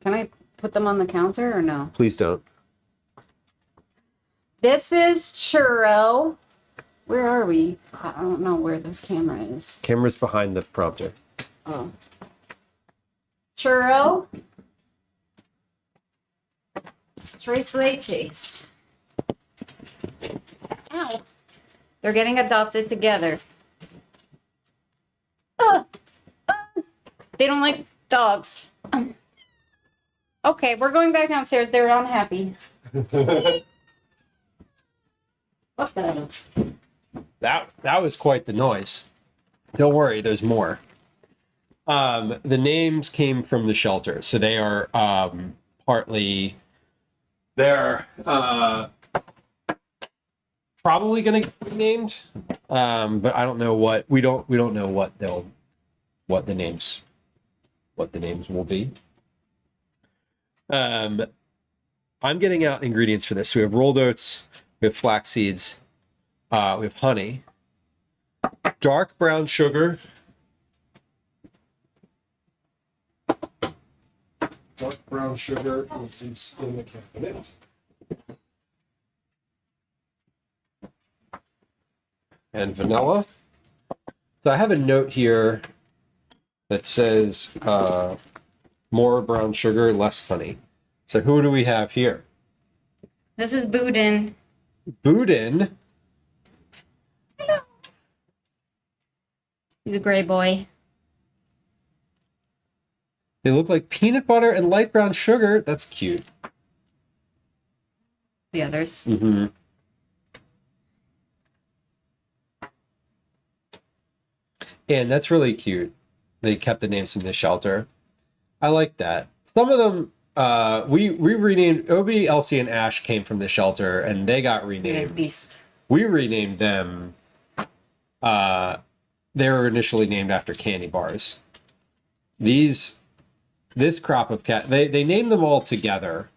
Can I put them on the counter or no? Please don't. This is Churro. Where are we? I don't know where this camera is. Camera's behind the prompter. Oh. Churro. Trace Leches. Ow. They're getting adopted together. They don't like dogs. Okay, we're going back downstairs. They're unhappy. What the? That was quite the noise. Don't worry, there's more. The names came from the shelter, so they are partly. They're probably going to be named, but I don't know what we don't know what the names will be. I'm getting out ingredients for this. We have rolled oats, we have flax seeds, we have honey, dark brown sugar, is in the cabinet. And vanilla. So I have a note here that says more brown sugar, less honey. So who do we have here? This is Boudin. Boudin. He's a gray boy. They look like peanut butter and light brown sugar. That's cute. The others. Mm-hmm. And that's really cute. They kept the names from the shelter. I like that. Some of them, we renamed. Obi, Elsie, and Ash came from the shelter, and they got renamed. Beast. We renamed them. They were initially named after candy bars. This crop of cat, they named them all together.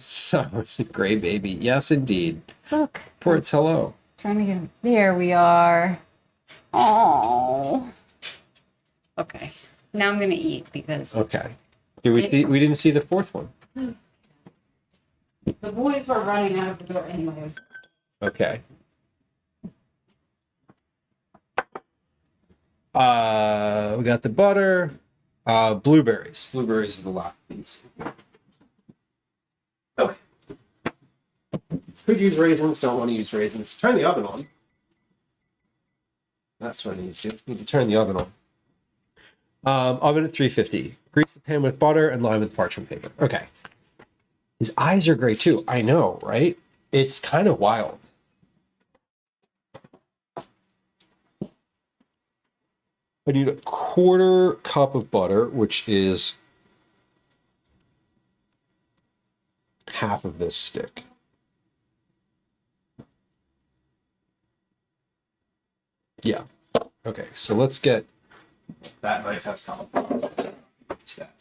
Summer's a gray baby. Yes, indeed. Look. Ports, hello. Trying to get him. There we are. Oh. Okay. Now I'm gonna eat because Okay. We didn't see the fourth one. the boys were running out of the door anyway. Okay. We got the butter, blueberries. Blueberries are the last piece. Okay. Could use raisins, don't want to use raisins. Turn the oven on. That's what I need to do. Need to turn the oven on. Oven at 350. Grease the pan with butter and line with parchment paper. Okay. His eyes are gray too. I know, right? It's kind of wild. I need a 1/4 cup of butter, which is half of this stick. Yeah. Okay, so let's get that knife has cauliflower. Use that.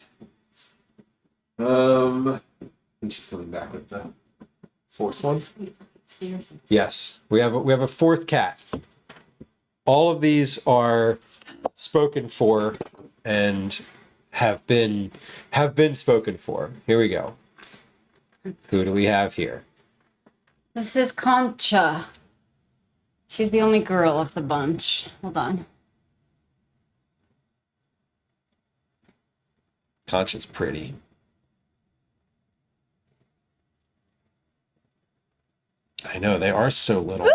I think she's coming back with the fourth one. Yes, we have a fourth cat. All of these are spoken for and have been spoken for. Here we go. Who do we have here? This is Concha. She's the only girl of the bunch. Hold on. Concha's pretty. I know, they are so little.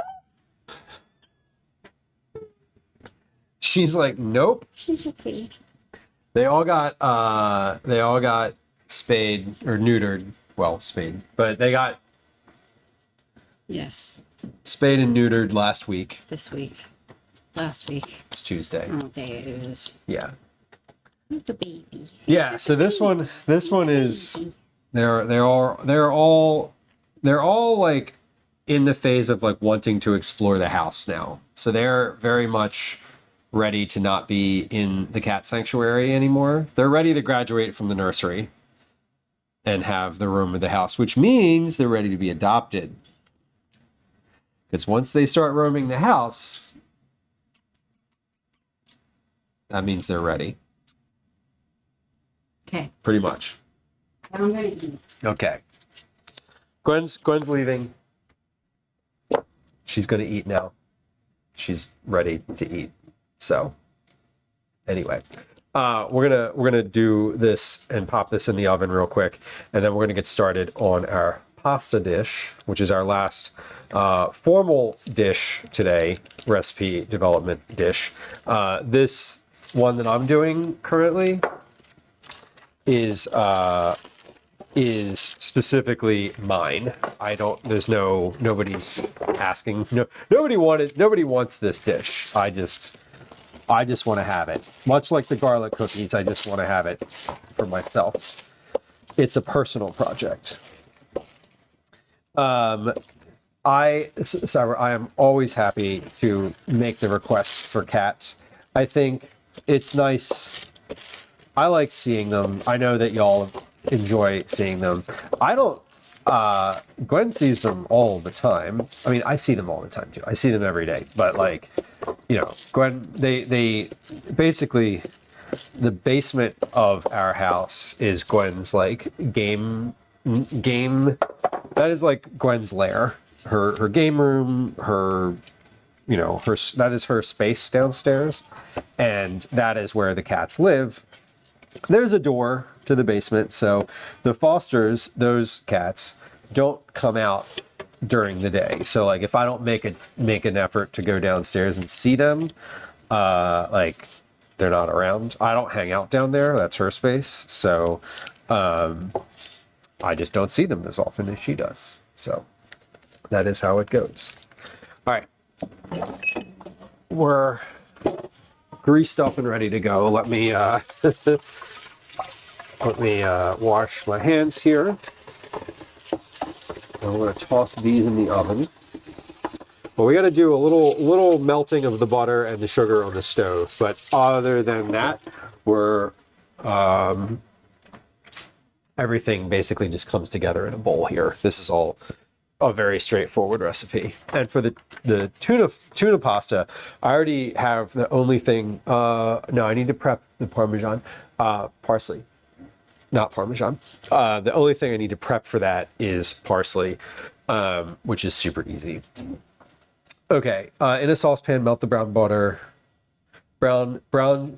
She's like, nope. They all got spayed or neutered. Well, spayed, but they got Yes, spayed and neutered last week. this week. Last week. It's Tuesday. I don't know what day it is. Yeah. The baby. Yeah, so this one is they're all like in the phase of like wanting to explore the house now. So they're very much ready to not be in the cat sanctuary anymore. They're ready to graduate from the nursery and have the room of the house, which means they're ready to be adopted. Because once they start roaming the house, that means they're ready. Okay. Pretty much. I'm gonna eat. Okay. Gwen's leaving. She's gonna eat now. She's ready to eat. So anyway. We're gonna do this and pop this in the oven real quick, and then we're gonna get started on our pasta dish, which is our last formal dish today, recipe development dish. This one that I'm doing currently is specifically mine. Nobody's asking. Nobody wants this dish. I just want to have it. Much like the garlic cookies, I just want to have it for myself. It's a personal project. I am always happy to make the request for cats. I think it's nice. I like seeing them. I know that y'all enjoy seeing them. I don't. Gwen sees them all the time. I mean, I see them all the time too. I see them every day. But like, Gwen, they basically, the basement of our house is Gwen's like game. That is like Gwen's lair. Her game room. That is her space downstairs, and that is where the cats live. There's a door to the basement, so the Fosters, those cats, don't come out during the day. So like if I don't make an effort to go downstairs and see them, like they're not around. I don't hang out down there. That's her space. So I just don't see them as often as she does. So that is how it goes. All right. We're greased up and ready to go. Let me wash my hands here. I'm going to toss these in the oven. Well, we got to do a little melting of the butter and the sugar on the stove. But other than that, we're everything basically just comes together in a bowl here. This is all a very straightforward recipe. And for the tuna pasta, I already have the only thing. No, I need to prep the Parmesan, parsley, not Parmesan. The only thing I need to prep for that is parsley, which is super easy. Okay, in a saucepan, melt the brown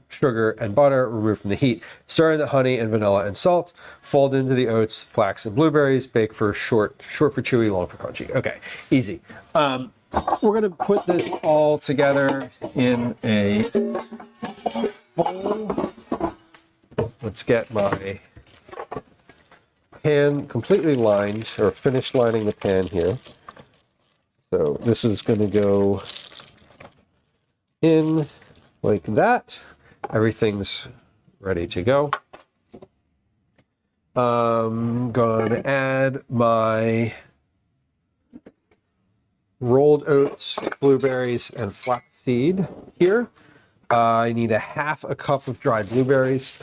sugar and butter, remove from the heat. Stir in the honey and vanilla and salt. Fold into the oats, flax, and blueberries. Bake for short for chewy, long for crunchy. Okay, easy. We're gonna put this all together in a bowl. Let's get my pan completely lined, or finished lining the pan here. So this is gonna go in like that. Everything's ready to go. I'm gonna add my rolled oats, blueberries, and flaxseed here. I need a half a cup of dried blueberries.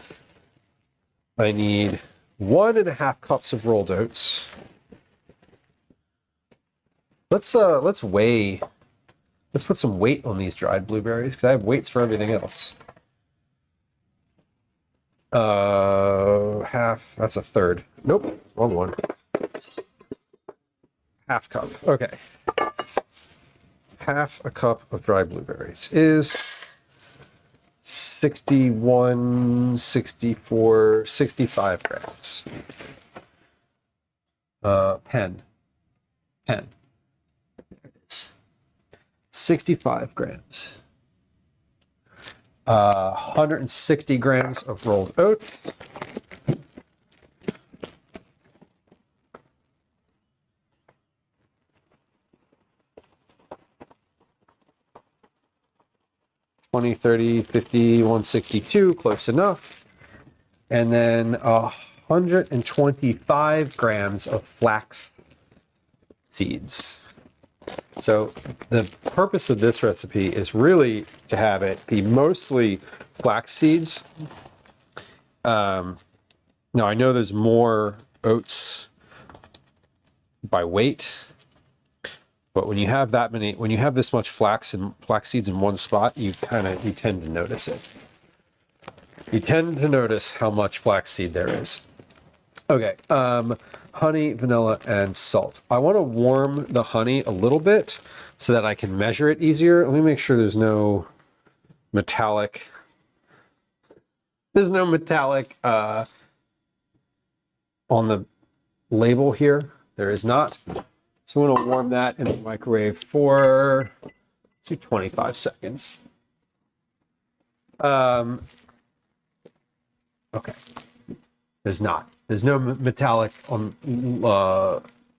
I need 1.5 cups of rolled oats. Let's put some weight on these dried blueberries, because I have weights for everything else. Half, that's a third. Nope, wrong one. Half cup. Okay. Half a cup of dried blueberries is 61, 64, 65 grams. Pen. There it is. 65 grams. 160 grams of rolled oats. 20, 30, 50, 162, close enough. And then 125 grams of flax seeds. So the purpose of this recipe is really to have it be mostly flax seeds. Now I know there's more oats by weight, but when you have that many, when you have this much flax seeds in one spot, you tend to notice it. You tend to notice how much flax seed there is. Okay, honey, vanilla, and salt. I want to warm the honey a little bit so that I can measure it easier. Let me make sure there's no metallic. There's no metallic on the label here. There is not. So I'm going to warm that in the microwave for, let's do 25 seconds. Okay. There's not. There's no metallic on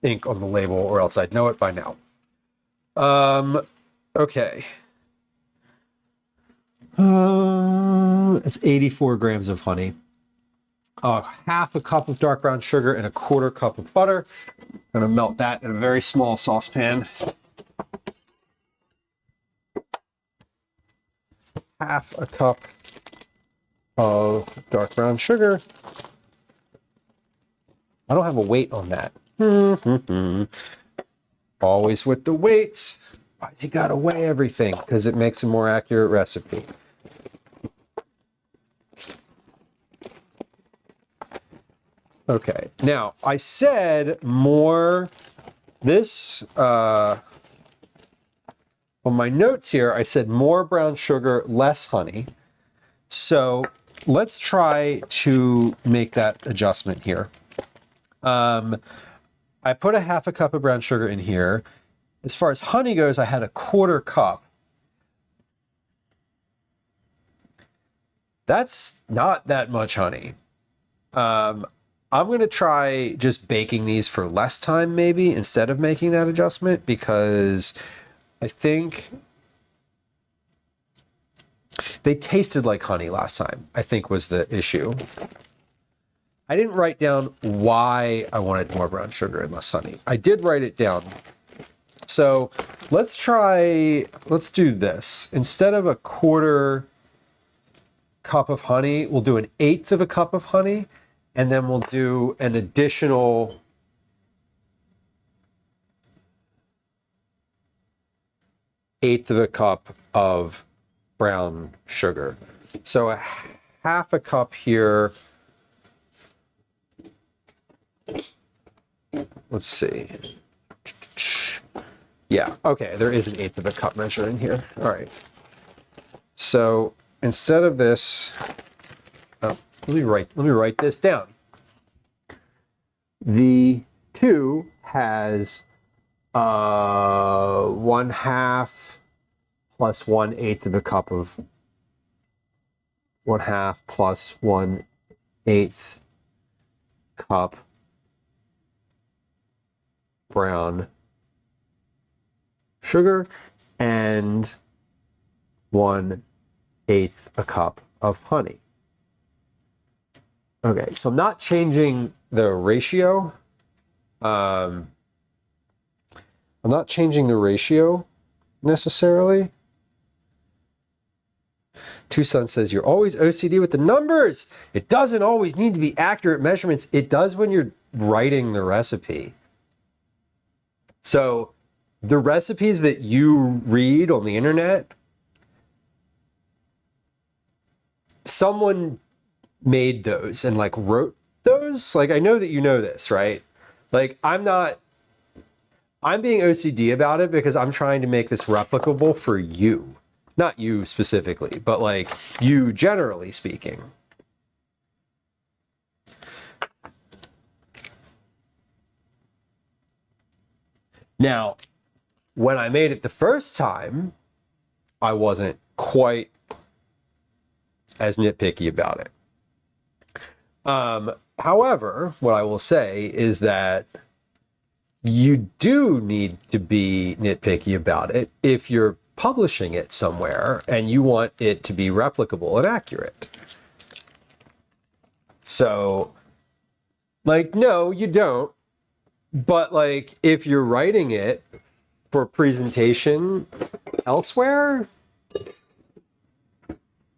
ink on the label, or else I'd know it by now. Okay. It's 84 grams of honey. Half a cup of dark brown sugar and a quarter cup of butter. I'm going to melt that in a very small saucepan. Half a cup of dark brown sugar. I don't have a weight on that. Always with the weights. Why's you gotta weigh everything? Because it makes a more accurate recipe. Okay, now I said more, this, on my notes here, I said more brown sugar, less honey. So let's try to make that adjustment here. I put a half a cup of brown sugar in here. As far as honey goes, I had a quarter cup. That's not that much honey. I'm going to try just baking these for less time maybe instead of making that adjustment, because I think they tasted like honey last time, I think was the issue. I didn't write down why I wanted more brown sugar and less honey. I did write it down. So let's do this. Instead of a quarter cup of honey, we'll do 1/8 of a cup of honey, and then we'll do an additional 1/8 of a cup of brown sugar. So a half a cup here. Let's see. Yeah, okay, there is 1/8 of a cup measure in here. All right. So instead of this, let me write this down. The 2 has 1/2 plus 1/8 of a cup of 1/2 plus 1/8 cup brown sugar and 1/8 a cup of honey. Okay, so I'm not changing the ratio. I'm not changing the ratio necessarily. Two Sons says, you're always OCD with the numbers. It doesn't always need to be accurate measurements. It does when you're writing the recipe. So the recipes that you read on the internet, someone made those and like wrote those. Like, I know that you know this, right? Like, I'm not I'm being OCD about it because I'm trying to make this replicable for you. Not you specifically, but like you generally speaking. Now, when I made it the first time, I wasn't quite as nitpicky about it. However, what I will say is that you do need to be nitpicky about it if you're publishing it somewhere and you want it to be replicable and accurate. So, like, no, you don't. But, like, if you're writing it for presentation elsewhere,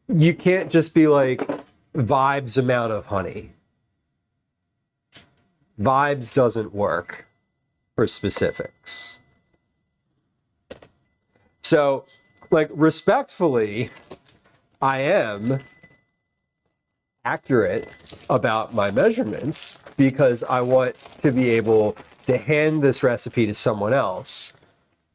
you can't just be like, vibes amount of honey. Vibes doesn't work for specifics. So, like, respectfully, I am accurate about my measurements because I want to be able to hand this recipe to someone else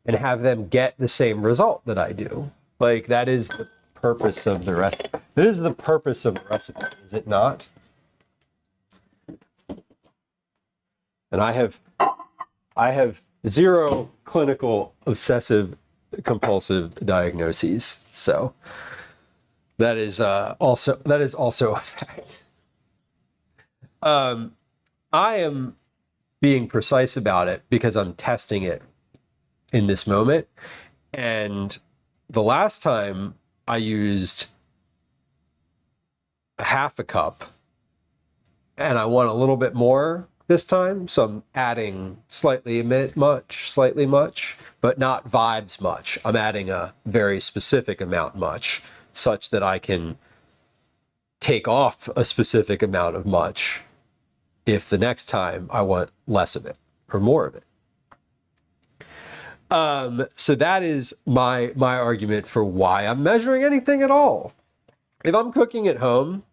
and have them get the same result that I do. Like, that is the purpose of the recipe. That is the purpose of the recipe, is it not? And I have zero clinical obsessive compulsive diagnoses, so that is also a fact. I am being precise about it because I'm testing it in this moment, and the last time I used half a cup, and I want a little bit more this time, so I'm adding slightly much, but not vibes much. I'm adding a very specific amount much, such that I can take off a specific amount of much if the next time I want less of it or more of it. So that is my argument for why I'm measuring anything at all. If I'm cooking at home,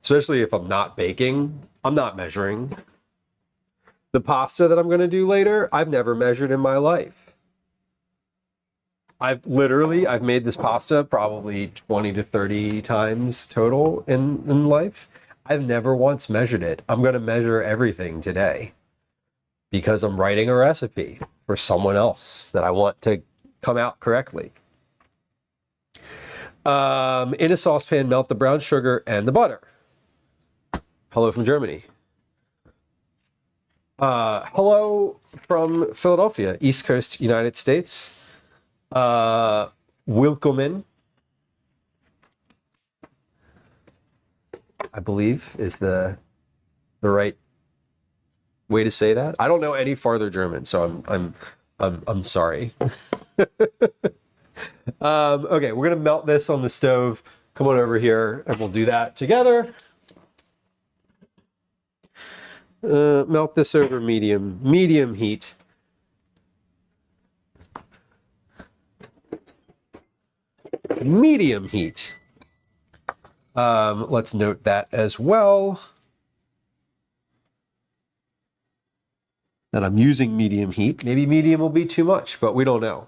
especially if I'm not baking, I'm not measuring. The pasta that I'm going to do later, I've never measured in my life. I've made this pasta probably 20 to 30 times total in life. I've never once measured it. I'm going to measure everything today because I'm writing a recipe for someone else that I want to come out correctly. In a saucepan, melt the brown sugar and the butter. Hello from Germany. Hello from Philadelphia, East Coast, United States. Willkommen, I believe, is the right way to say that. I don't know any farther German, so I'm sorry. Okay, we're gonna melt this on the stove. Come on over here, and we'll do that together. Melt this over medium heat. Medium heat. Let's note that as well. That I'm using medium heat. Maybe medium will be too much, but we don't know.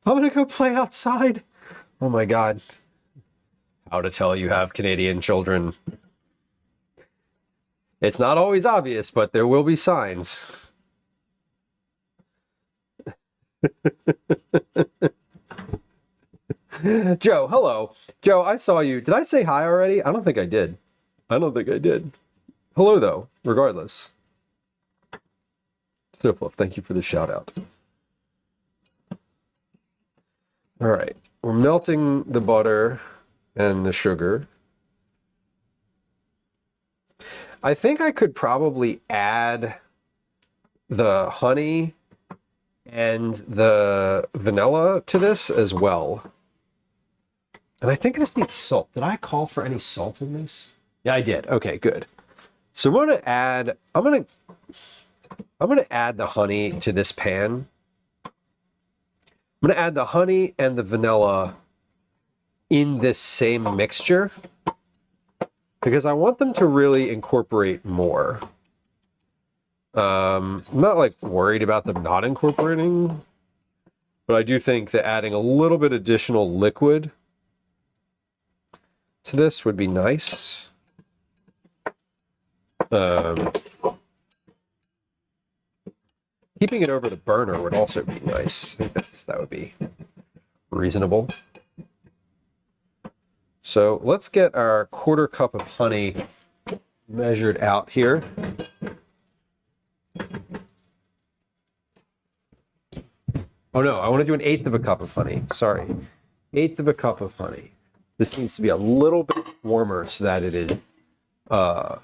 I'm gonna go play outside. Oh my God. How to tell you have Canadian children. It's not always obvious, but there will be signs. Joe, hello. Joe, I saw you. Did I say hi already? I don't think I did. Hello, though, regardless. Siflif, thank you for the shout out. All right, we're melting the butter and the sugar. I think I could probably add the honey and the vanilla to this as well. And I think this needs salt. Did I call for any salt in this? Yeah, I did. Okay, good. So I'm gonna add the honey to this pan. I'm gonna add the honey and the vanilla in this same mixture. because I want them to really incorporate more. I'm not like worried about them not incorporating, but I do think that adding a little bit additional liquid to this would be nice. Keeping it over the burner would also be nice. I think that would be reasonable. So let's get our 1/4 cup of honey measured out here. Oh no, I want to do 1/8 of a cup of honey. Sorry. 1/8 of a cup of honey. This needs to be a little bit warmer so that it is a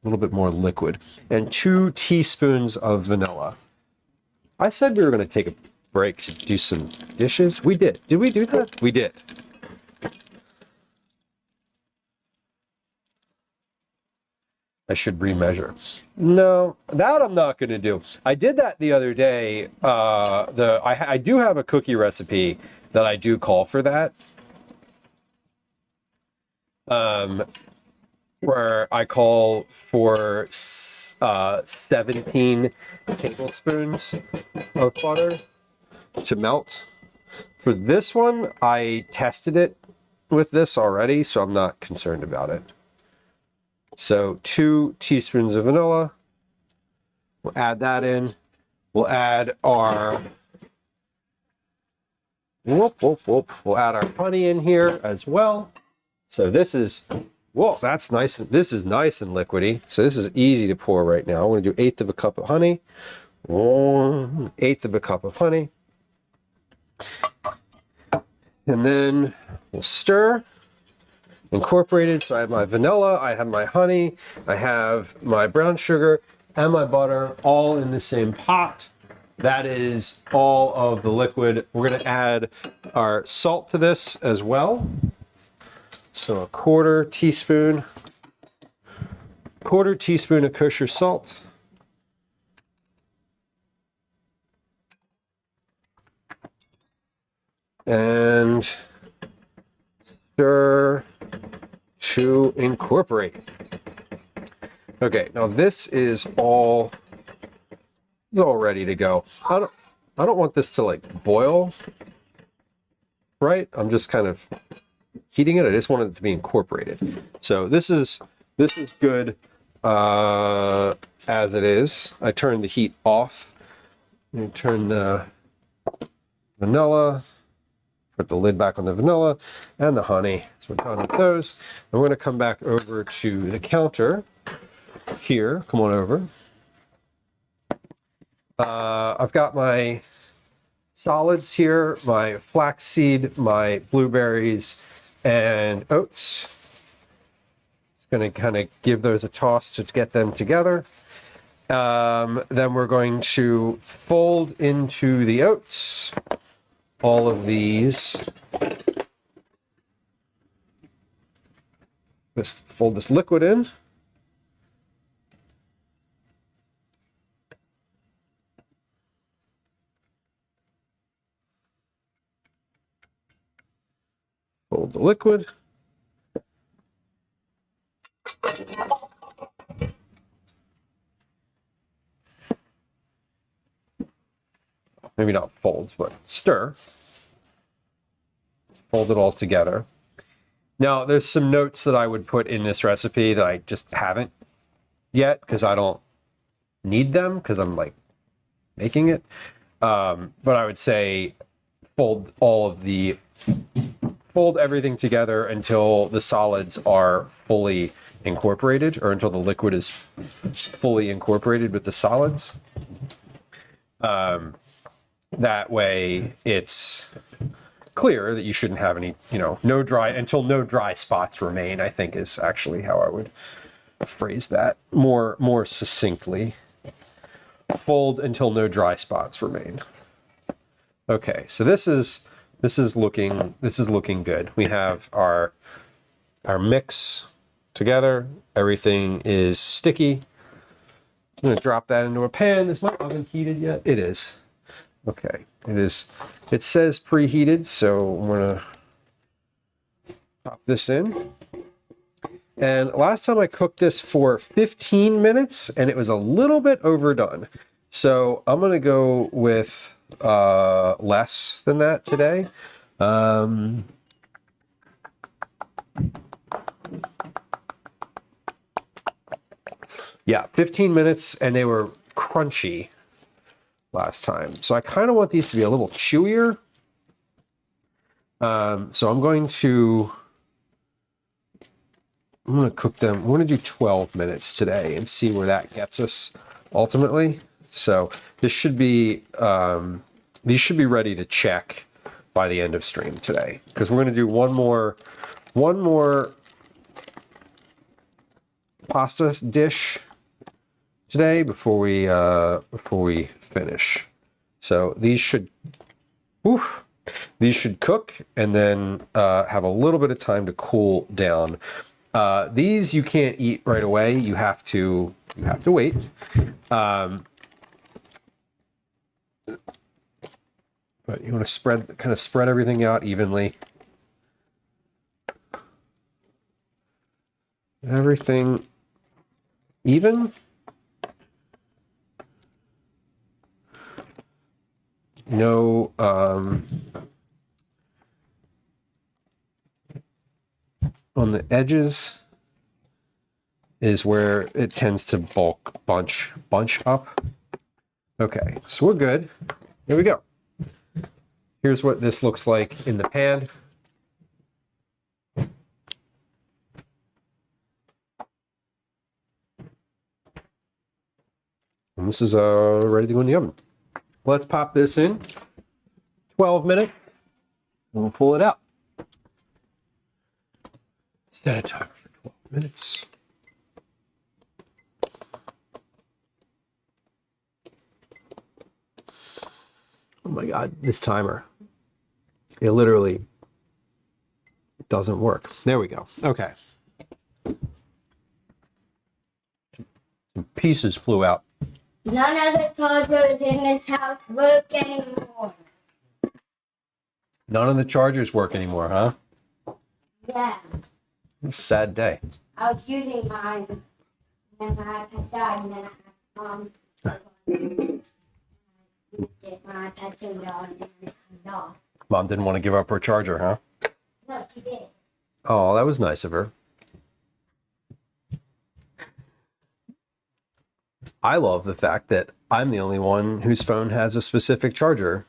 little bit more liquid. And 2 teaspoons of vanilla. I said we were going to take a break to do some dishes. We did. Did we do that? We did. I should remeasure. No, that I'm not going to do. I did that the other day. I do have a cookie recipe that I do call for that. Where I call for 17 tablespoons of butter to melt. For this one, I tested it with this already, so I'm not concerned about it. So 2 teaspoons of vanilla. We'll add that in. We'll add our We'll add our honey in here as well. So this is, whoa, that's nice. This is nice and liquidy. So this is easy to pour right now. I'm going to do 1/8 of a cup of honey. 1/8 of a cup of honey. And then we'll stir. Incorporated. So I have my vanilla, I have my honey, I have my brown sugar, and my butter all in the same pot. That is all of the liquid. We're going to add our salt to this as well. So a 1/4 teaspoon of kosher salt. And stir to incorporate. Okay, now this is all ready to go. I don't want this to like boil, right? I'm just kind of heating it. I just want it to be incorporated. So this is good as it is. I turned the heat off. You turn the vanilla. Put the lid back on the vanilla and the honey. So we're done with those. And we're going to come back over to the counter here. Come on over. I've got my solids here, my flaxseed, my blueberries, and oats. Going to kind of give those a toss to get them together. Then we're going to fold into the oats all of these. Let's fold this liquid in. Fold the liquid. Maybe not fold, but stir. Fold it all together. Now, there's some notes that I would put in this recipe that I just haven't yet because I don't need them because I'm like making it. But I would say fold everything together until the solids are fully incorporated, or until the liquid is fully incorporated with the solids. That way it's clear that you shouldn't have any, no dry spots remain, I think is actually how I would phrase that more succinctly. Fold until no dry spots remain. Okay, so this is looking good. We have our mix together. Everything is sticky. I'm gonna drop that into a pan. Is my oven heated yet? It is. Okay, it is. It says preheated, so I'm gonna pop this in. And last time I cooked this for 15 minutes and it was a little bit overdone. So I'm going to go with less than that today. Yeah, 15 minutes, and they were crunchy last time. So I kind of want these to be a little chewier. So I'm going to cook them. I'm going to do 12 minutes today and see where that gets us ultimately. So this should be, these should be ready to check by the end of stream today, because we're going to do one more pasta dish today before we finish. So these should cook and then have a little bit of time to cool down. These you can't eat right away. You have to wait. But you want to kind of spread everything out evenly. Everything even. No, on the edges is where it tends to bunch up. Okay, so we're good. Here we go. Here's what this looks like in the pan. And this is ready to go in the oven. Let's pop this in. 12 minutes. And we'll pull it out. Set a timer for 12 minutes. Oh my God, this timer. It literally doesn't work. There we go. Okay. Some pieces flew out. None of the chargers in this house work anymore. None of the chargers work anymore, huh? Yeah. It's a sad day. I was using mine, and my iPad died, and then I had my iPad turned on, and it turned off. Mom didn't want to give up her charger, huh? No, she did. Oh, that was nice of her. I love the fact that I'm the only one whose phone has a specific charger.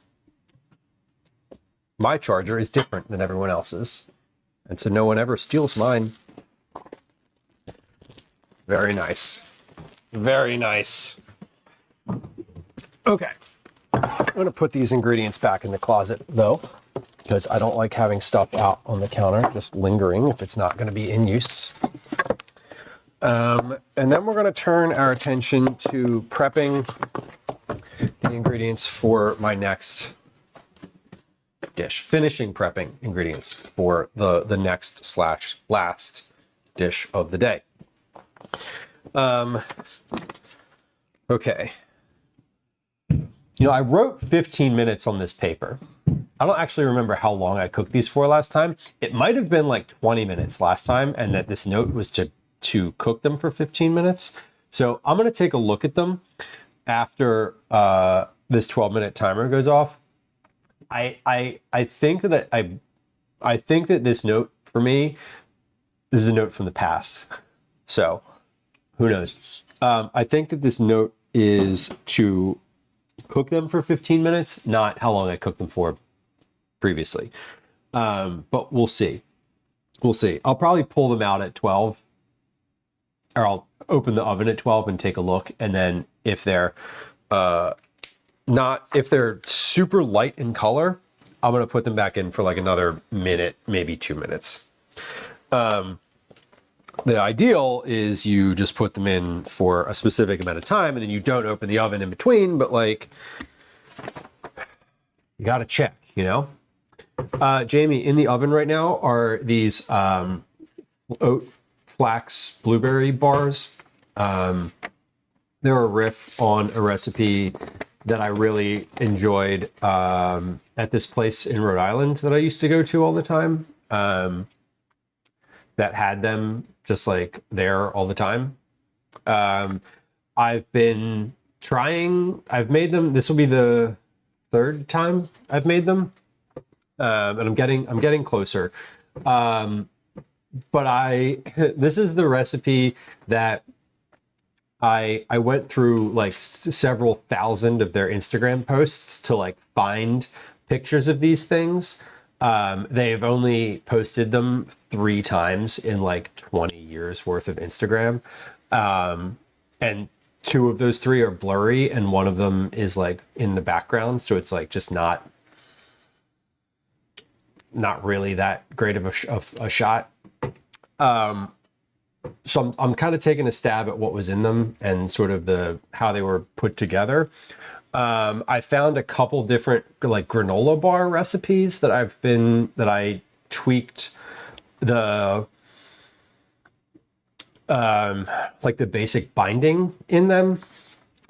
My charger is different than everyone else's, and so no one ever steals mine. Very nice. Very nice. Okay. I'm going to put these ingredients back in the closet, though, because I don't like having stuff out on the counter, just lingering if it's not going to be in use. And then we're going to turn our attention to prepping the ingredients for my next dish. Finishing prepping ingredients for the next / last dish of the day. Okay. You know, I wrote 15 minutes on this paper. I don't actually remember how long I cooked these for last time. It might have been like 20 minutes last time, and that this note was to cook them for 15 minutes. So I'm going to take a look at them after this 12-minute timer goes off. I think that I think that this note for me, this is a note from the past. So who knows? I think that this note is to cook them for 15 minutes, not how long I cooked them for previously. But we'll see. We'll see. I'll probably pull them out at 12, or I'll open the oven at 12 and take a look. And then if they're if they're super light in color, I'm going to put them back in for like another minute, maybe 2 minutes. The ideal is you just put them in for a specific amount of time and then you don't open the oven in between, but like, you got to check, you know? Jamie, in the oven right now are these oat flax blueberry bars. They're a riff on a recipe that I really enjoyed at this place in Rhode Island that I used to go to all the time. that had them just like there all the time. I've been trying, I've made them, this will be the third time I've made them. And I'm getting closer. But this is the recipe that I went through like several thousand of their Instagram posts to like find pictures of these things. They've only posted them 3 times in like 20 years worth of Instagram. And 2 of those 3 are blurry and one of them is like in the background. So it's like just not really that great of a shot. So I'm kind of taking a stab at what was in them and sort of how they were put together. I found a couple different like granola bar recipes that I tweaked the like the basic binding in them.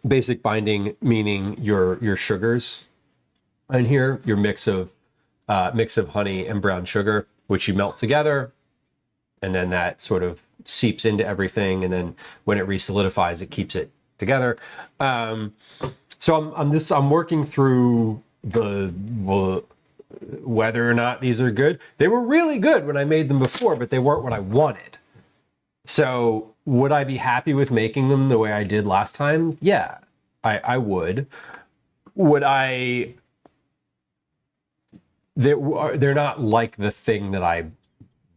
Basic binding meaning your sugars in here, your mix of honey and brown sugar, which you melt together, and then that sort of seeps into everything, and then when it resolidifies, it keeps it together. So I'm working through whether or not these are good. They were really good when I made them before, but they weren't what I wanted. So would I be happy with making them the way I did last time? Yeah, I would. Would I? They're not like the thing that I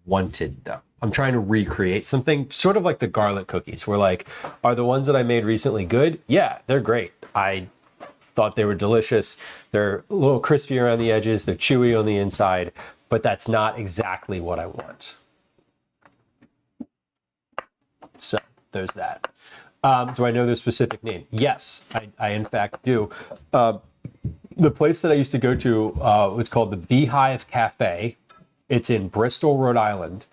wanted though. I'm trying to recreate something sort of like the garlic cookies where like, are the ones that I made recently good? Yeah, they're great. I thought they were delicious. They're a little crispy around the edges. They're chewy on the inside, but that's not exactly what I want. So there's that. Do I know their specific name? Yes, I in fact do. The place that I used to go to was called the Beehive Cafe. It's in Bristol, Rhode Island.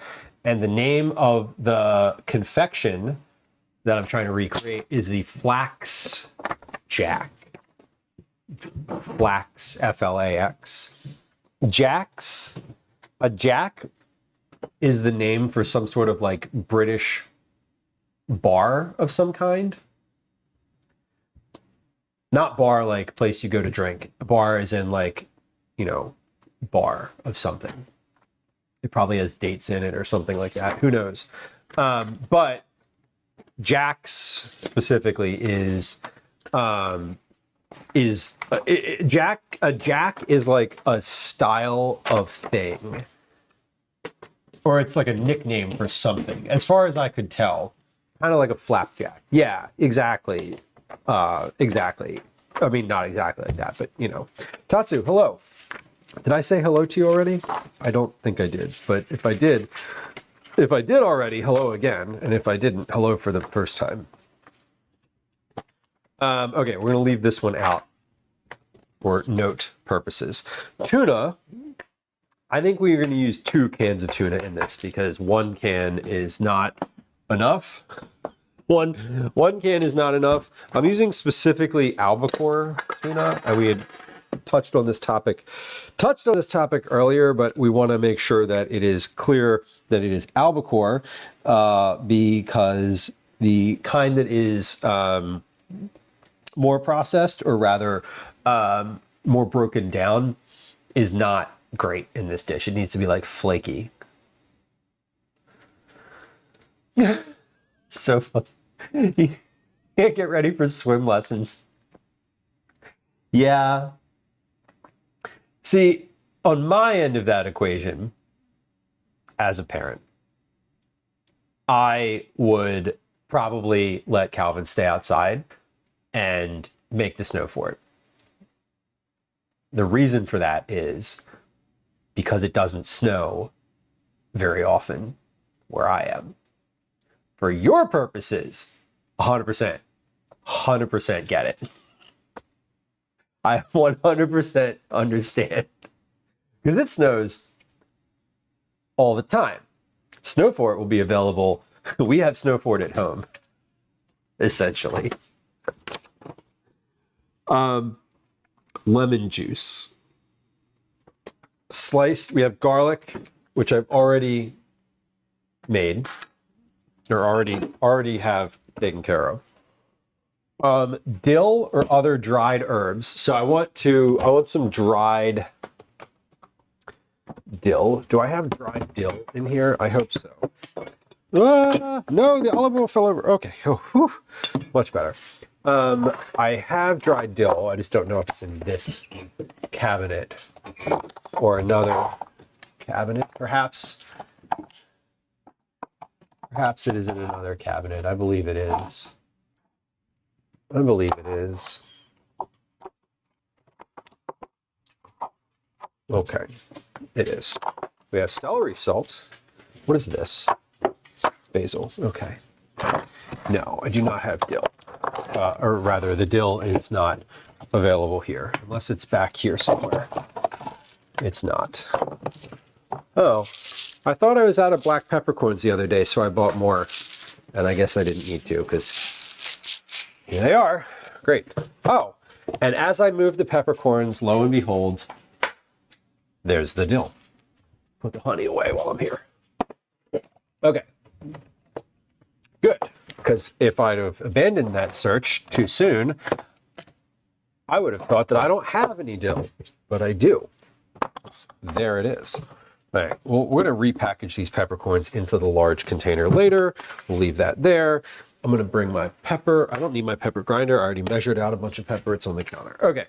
And the name of the confection that I'm trying to recreate is the Flax Jack. Flax, F-L-A-X. Jack's. A jack is the name for some sort of like British bar of some kind. Not bar like place you go to drink. A bar is in like, you know, bar of something. It probably has dates in it or something like that. Who knows? But Jack's specifically is Jack. A Jack is like a style of thing, or it's like a nickname for something. As far as I could tell, kind of like a flapjack. Yeah, exactly. Exactly. I mean, not exactly like that, but you know. Tatsu, hello. Did I say hello to you already? I don't think I did, but if I did already, hello again. And if I didn't, hello for the first time. Okay, we're gonna leave this one out for note purposes. Tuna, I think we're gonna use 2 cans of tuna in this because 1 can is not enough. One can is not enough. I'm using specifically albacore tuna, and we had touched on this topic earlier, but we want to make sure that it is clear that it is albacore because the kind that is more processed, or rather more broken down, is not great in this dish. It needs to be like flaky. So fun. You can't get ready for swim lessons. Yeah. See, on my end of that equation, as a parent, I would probably let Calvin stay outside and make the snow fort. The reason for that is because it doesn't snow very often where I am. For your purposes, 100% get it. I 100% understand. Because it snows all the time. Snow fort will be available. We have snow fort at home, essentially. Lemon juice. Sliced, we have garlic, which I've already made or already have taken care of. Dill or other dried herbs. So I want some dried dill. Do I have dried dill in here? I hope so. No, the olive oil fell over. Okay. Oh, whew. Much better. I have dried dill. I just don't know if it's in this cabinet or another cabinet, perhaps. Perhaps it is in another cabinet. I believe it is. I believe it is. Okay, it is. We have celery salt. What is this? Basil. Okay. No, I do not have dill. Or rather, the dill is not available here, unless it's back here somewhere. It's not. Oh, I thought I was out of black peppercorns the other day, so I bought more. And I guess I didn't need to, because here they are. Great. Oh, and as I move the peppercorns, lo and behold, there's the dill. Put the honey away while I'm here. Okay. Good. Because if I'd have abandoned that search too soon, I would have thought that I don't have any dill, but I do. There it is. All right, well, we're going to repackage these peppercorns into the large container later. We'll leave that there. I'm going to bring my pepper. I don't need my pepper grinder. I already measured out a bunch of pepper. It's on the counter. Okay.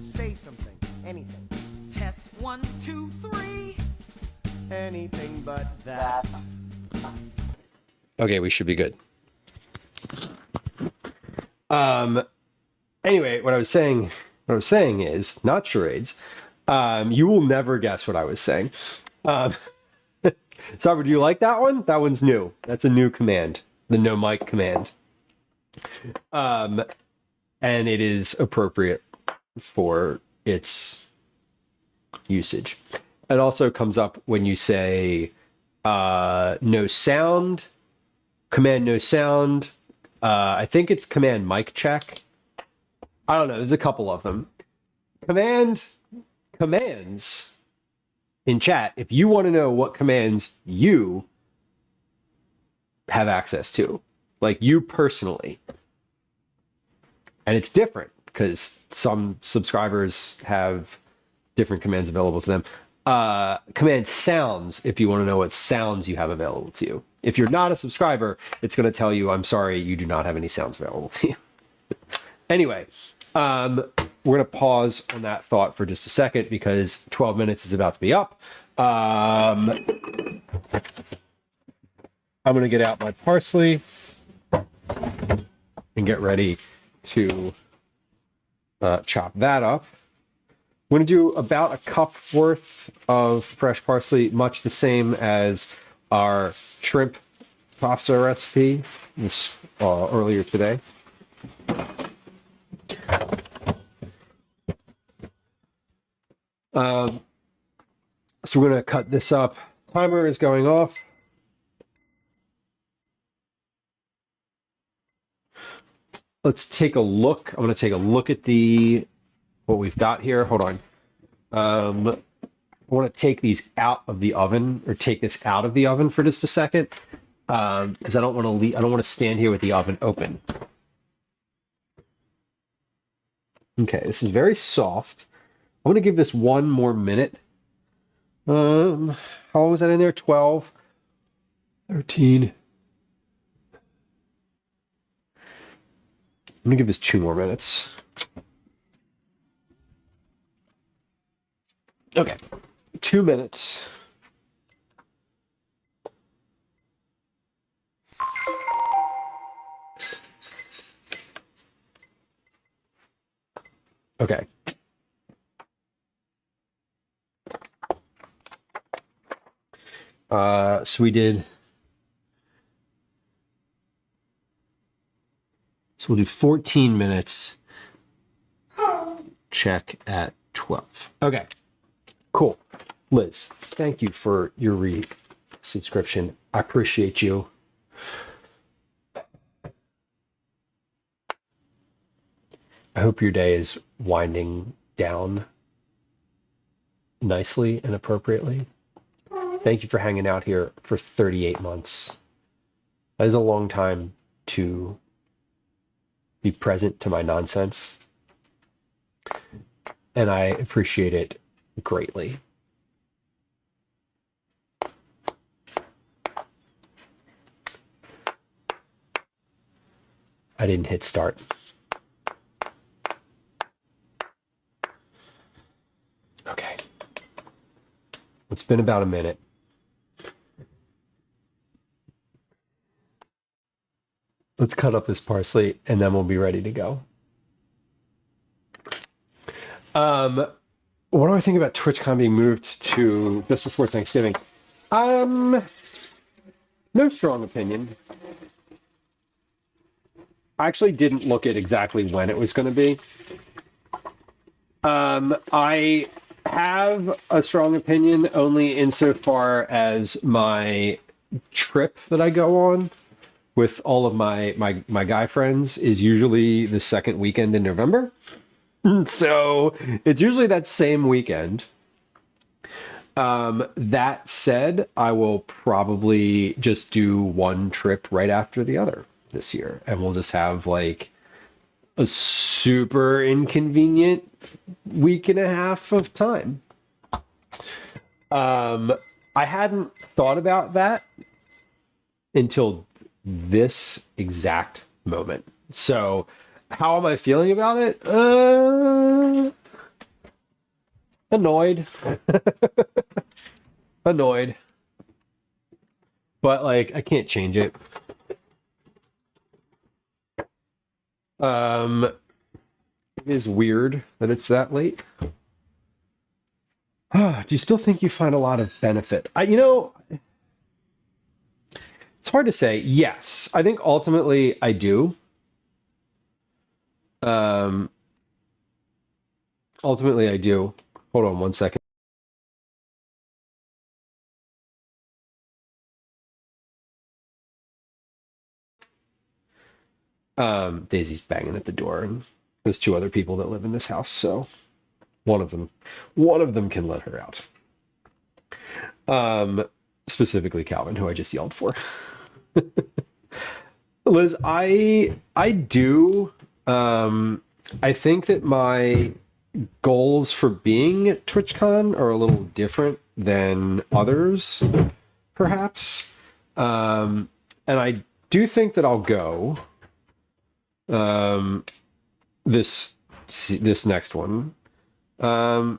Say something, anything, Test 1, 2, 3. anything but that. Okay, we should be good. Anyway, what I was saying is not charades. You will never guess what I was saying. Sabra, do you like that one? That one's new. That's a new command, the no mic command. And it is appropriate for its usage. It also comes up when you say no sound, command no sound. I think it's command mic check. I don't know. There's a couple of them. Commands in chat. If you want to know what commands you have access to, like you personally, and it's different because some subscribers have different commands available to them. Command sounds, if you want to know what sounds you have available to you. If you're not a subscriber, it's going to tell you, I'm sorry, you do not have any sounds available to you. Anyway, we're going to pause on that thought for just a second because 12 minutes is about to be up. I'm going to get out my parsley and get ready to chop that up. I'm going to do about a cup worth of fresh parsley, much the same as our shrimp pasta recipe this earlier today. So we're going to cut this up. Timer is going off. Let's take a look. I'm going to take a look at what we've got here. Hold on. I want to take these out of the oven, or take this out of the oven for just a second, because I don't want to stand here with the oven open. Okay, this is very soft. I'm going to give this one more minute. How long was that in there? 12, 13. I'm going to give this 2 more minutes. Okay, 2 minutes. Okay. So we did. So we'll do 14 minutes. Check at 12. Okay. Cool. Liz, thank you for your subscription. I appreciate you. I hope your day is winding down nicely and appropriately. Thank you for hanging out here for 38 months. That is a long time to be present to my nonsense. And I appreciate it greatly. I didn't hit start. Okay. It's been about a minute. Let's cut up this parsley and then we'll be ready to go. What do I think about TwitchCon being moved to just before Thanksgiving? No strong opinion. I actually didn't look at exactly when it was going to be. I have a strong opinion only insofar as my trip that I go on with all of my guy friends is usually the second weekend in November. So it's usually that same weekend. That said, I will probably just do one trip right after the other this year. And we'll just have like a super inconvenient week and a half of time. I hadn't thought about that until this exact moment. So how am I feeling about it? Annoyed. Annoyed. But like I can't change it. It is weird that it's that late. Do you still think you find a lot of benefit? It's hard to say. Yes, I think ultimately I do. Ultimately I do. Hold on one second. Daisy's banging at the door, and there's two other people that live in this house, so one of them can let her out. Specifically Calvin, who I just yelled for. Liz, I do. I think that my goals for being at TwitchCon are a little different than others, perhaps. And I do think that I'll go. This next one. Yeah.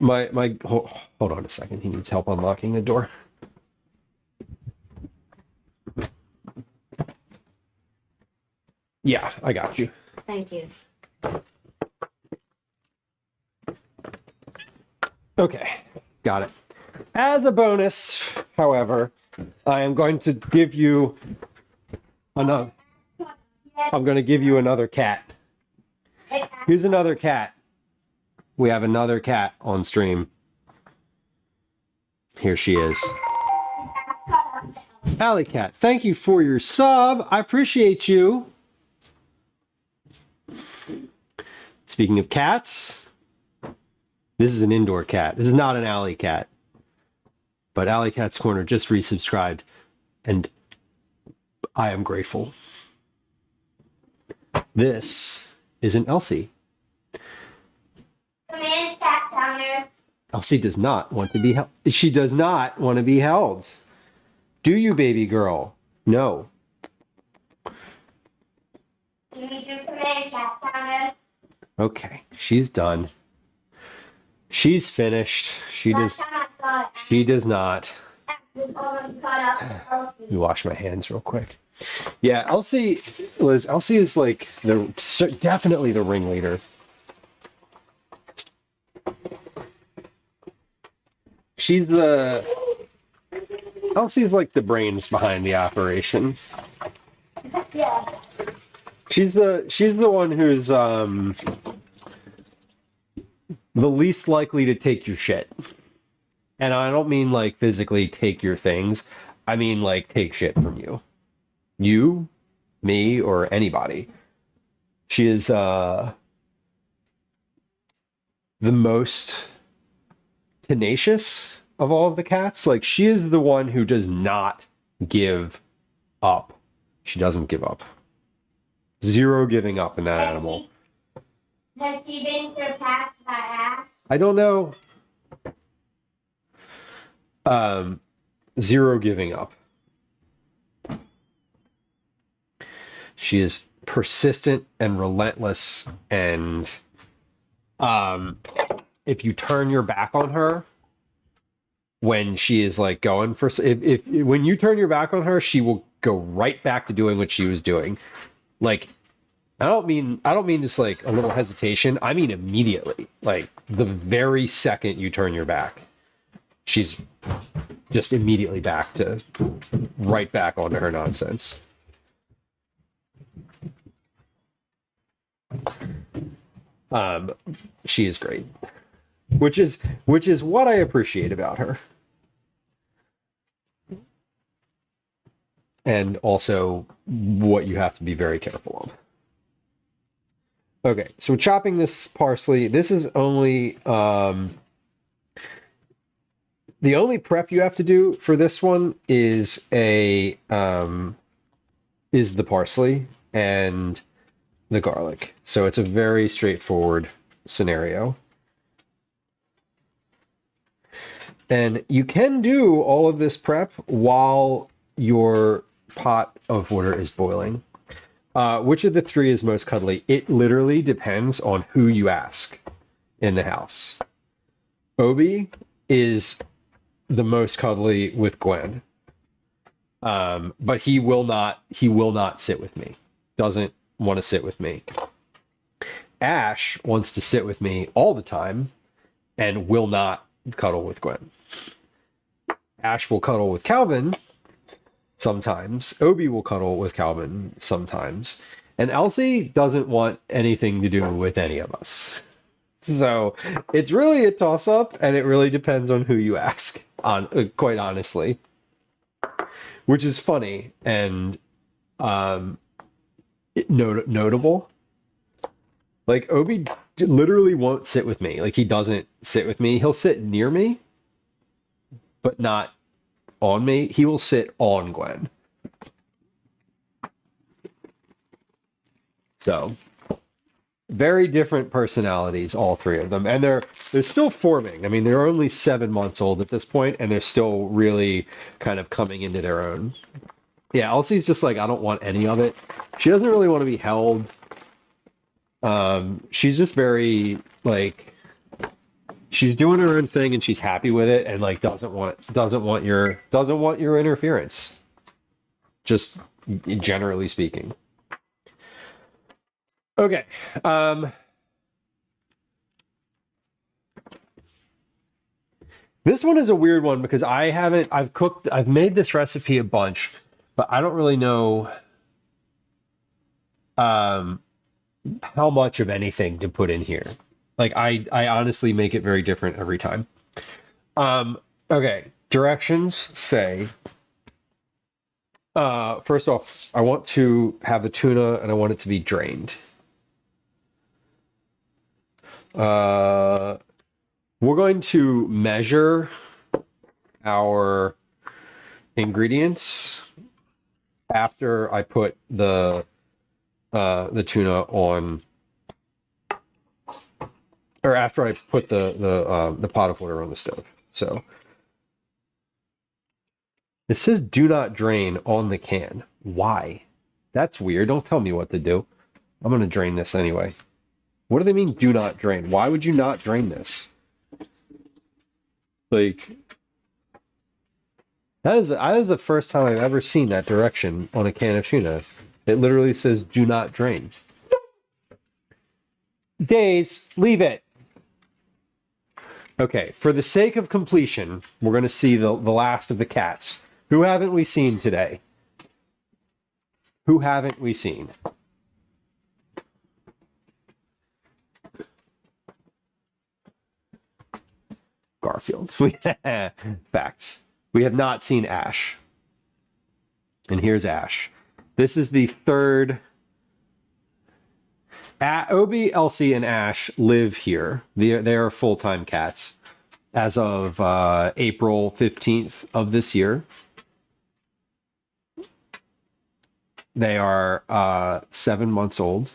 Hold on a second. He needs help unlocking the door. Yeah, I got you. Thank you. Okay, got it. As a bonus, however, I am going to give you another. I'm going to give you another cat. Here's another cat. We have another cat on stream. Here she is. Alley Cat, thank you for your sub. I appreciate you. Speaking of cats, this is an indoor cat. This is not an alley cat. But Alley Cat's Corner just resubscribed, and I am grateful. This is an Elsie. Come in, cat counter. Elsie does not want to be held. She does not want to be held. Do you, baby girl? No. You need to come in, cat counter. Okay, she's done. She's finished. She does not. It's almost cut up. Let me wash my hands real quick. Yeah, Elsie, Liz, Elsie is like definitely the ringleader. Elsie's like the brains behind the operation. Yeah. She's the one who's the least likely to take your shit. And I don't mean like physically take your things. I mean like take shit from you. You, me, or anybody. She is the most tenacious of all of the cats. Like, she is the one who does not give up. She doesn't give up. Zero giving up in that animal. Has she been surpassed by Ash? I don't know. Zero giving up. She is persistent and relentless, and if you turn your back on her when she is like going for if when you turn your back on her, she will go right back to doing what she was doing. Like, I don't mean just like a little hesitation. I mean immediately. Like, the very second you turn your back, she's just immediately right back onto her nonsense. She is great, which is what I appreciate about her, and also what you have to be very careful of. Okay, so chopping this parsley. This is only the only prep you have to do for this one is the parsley and the garlic. So it's a very straightforward scenario. And you can do all of this prep while your pot of water is boiling. Which of the three is most cuddly? It literally depends on who you ask in the house. Obi is the most cuddly with Gwen. But he will not sit with me. Doesn't want to sit with me. Ash wants to sit with me all the time and will not cuddle with Gwen. Ash will cuddle with Calvin sometimes. Obi will cuddle with Calvin sometimes. And Elsie doesn't want anything to do with any of us. So it's really a toss-up, and it really depends on who you ask, quite honestly. Which is funny and notable. Like, Obi literally won't sit with me. Like, he doesn't sit with me. He'll sit near me, but not on me. He will sit on Gwen. So, very different personalities, all three of them. And they're still forming. I mean, they're only 7 months old at this point, and they're still really kind of coming into their own. Yeah, Elsie's just like, I don't want any of it. She doesn't really want to be held. She's just very, like, she's doing her own thing and she's happy with it, and like doesn't want your interference. Just generally speaking. Okay. This one is a weird one because I've made this recipe a bunch, but I don't really know how much of anything to put in here. Like, I honestly make it very different every time. Okay, directions say, first off, I want to have the tuna and I want it to be drained. We're going to measure our ingredients after I put the tuna on, or after I put the pot of water on the stove. So it says do not drain on the can. Why? That's weird. Don't tell me what to do. I'm going to drain this anyway. What do they mean do not drain? Why would you not drain this? Like, That is the first time I've ever seen that direction on a can of tuna. It literally says "Do not drain." Days, leave it. Okay, for the sake of completion, we're going to see the last of the cats. Who haven't we seen today? Who haven't we seen? Garfield. Facts. We have not seen Ash. And here's Ash. This is the third. Obi, Elsie, and Ash live here. They are full-time cats as of April 15th of this year. They are 7 months old.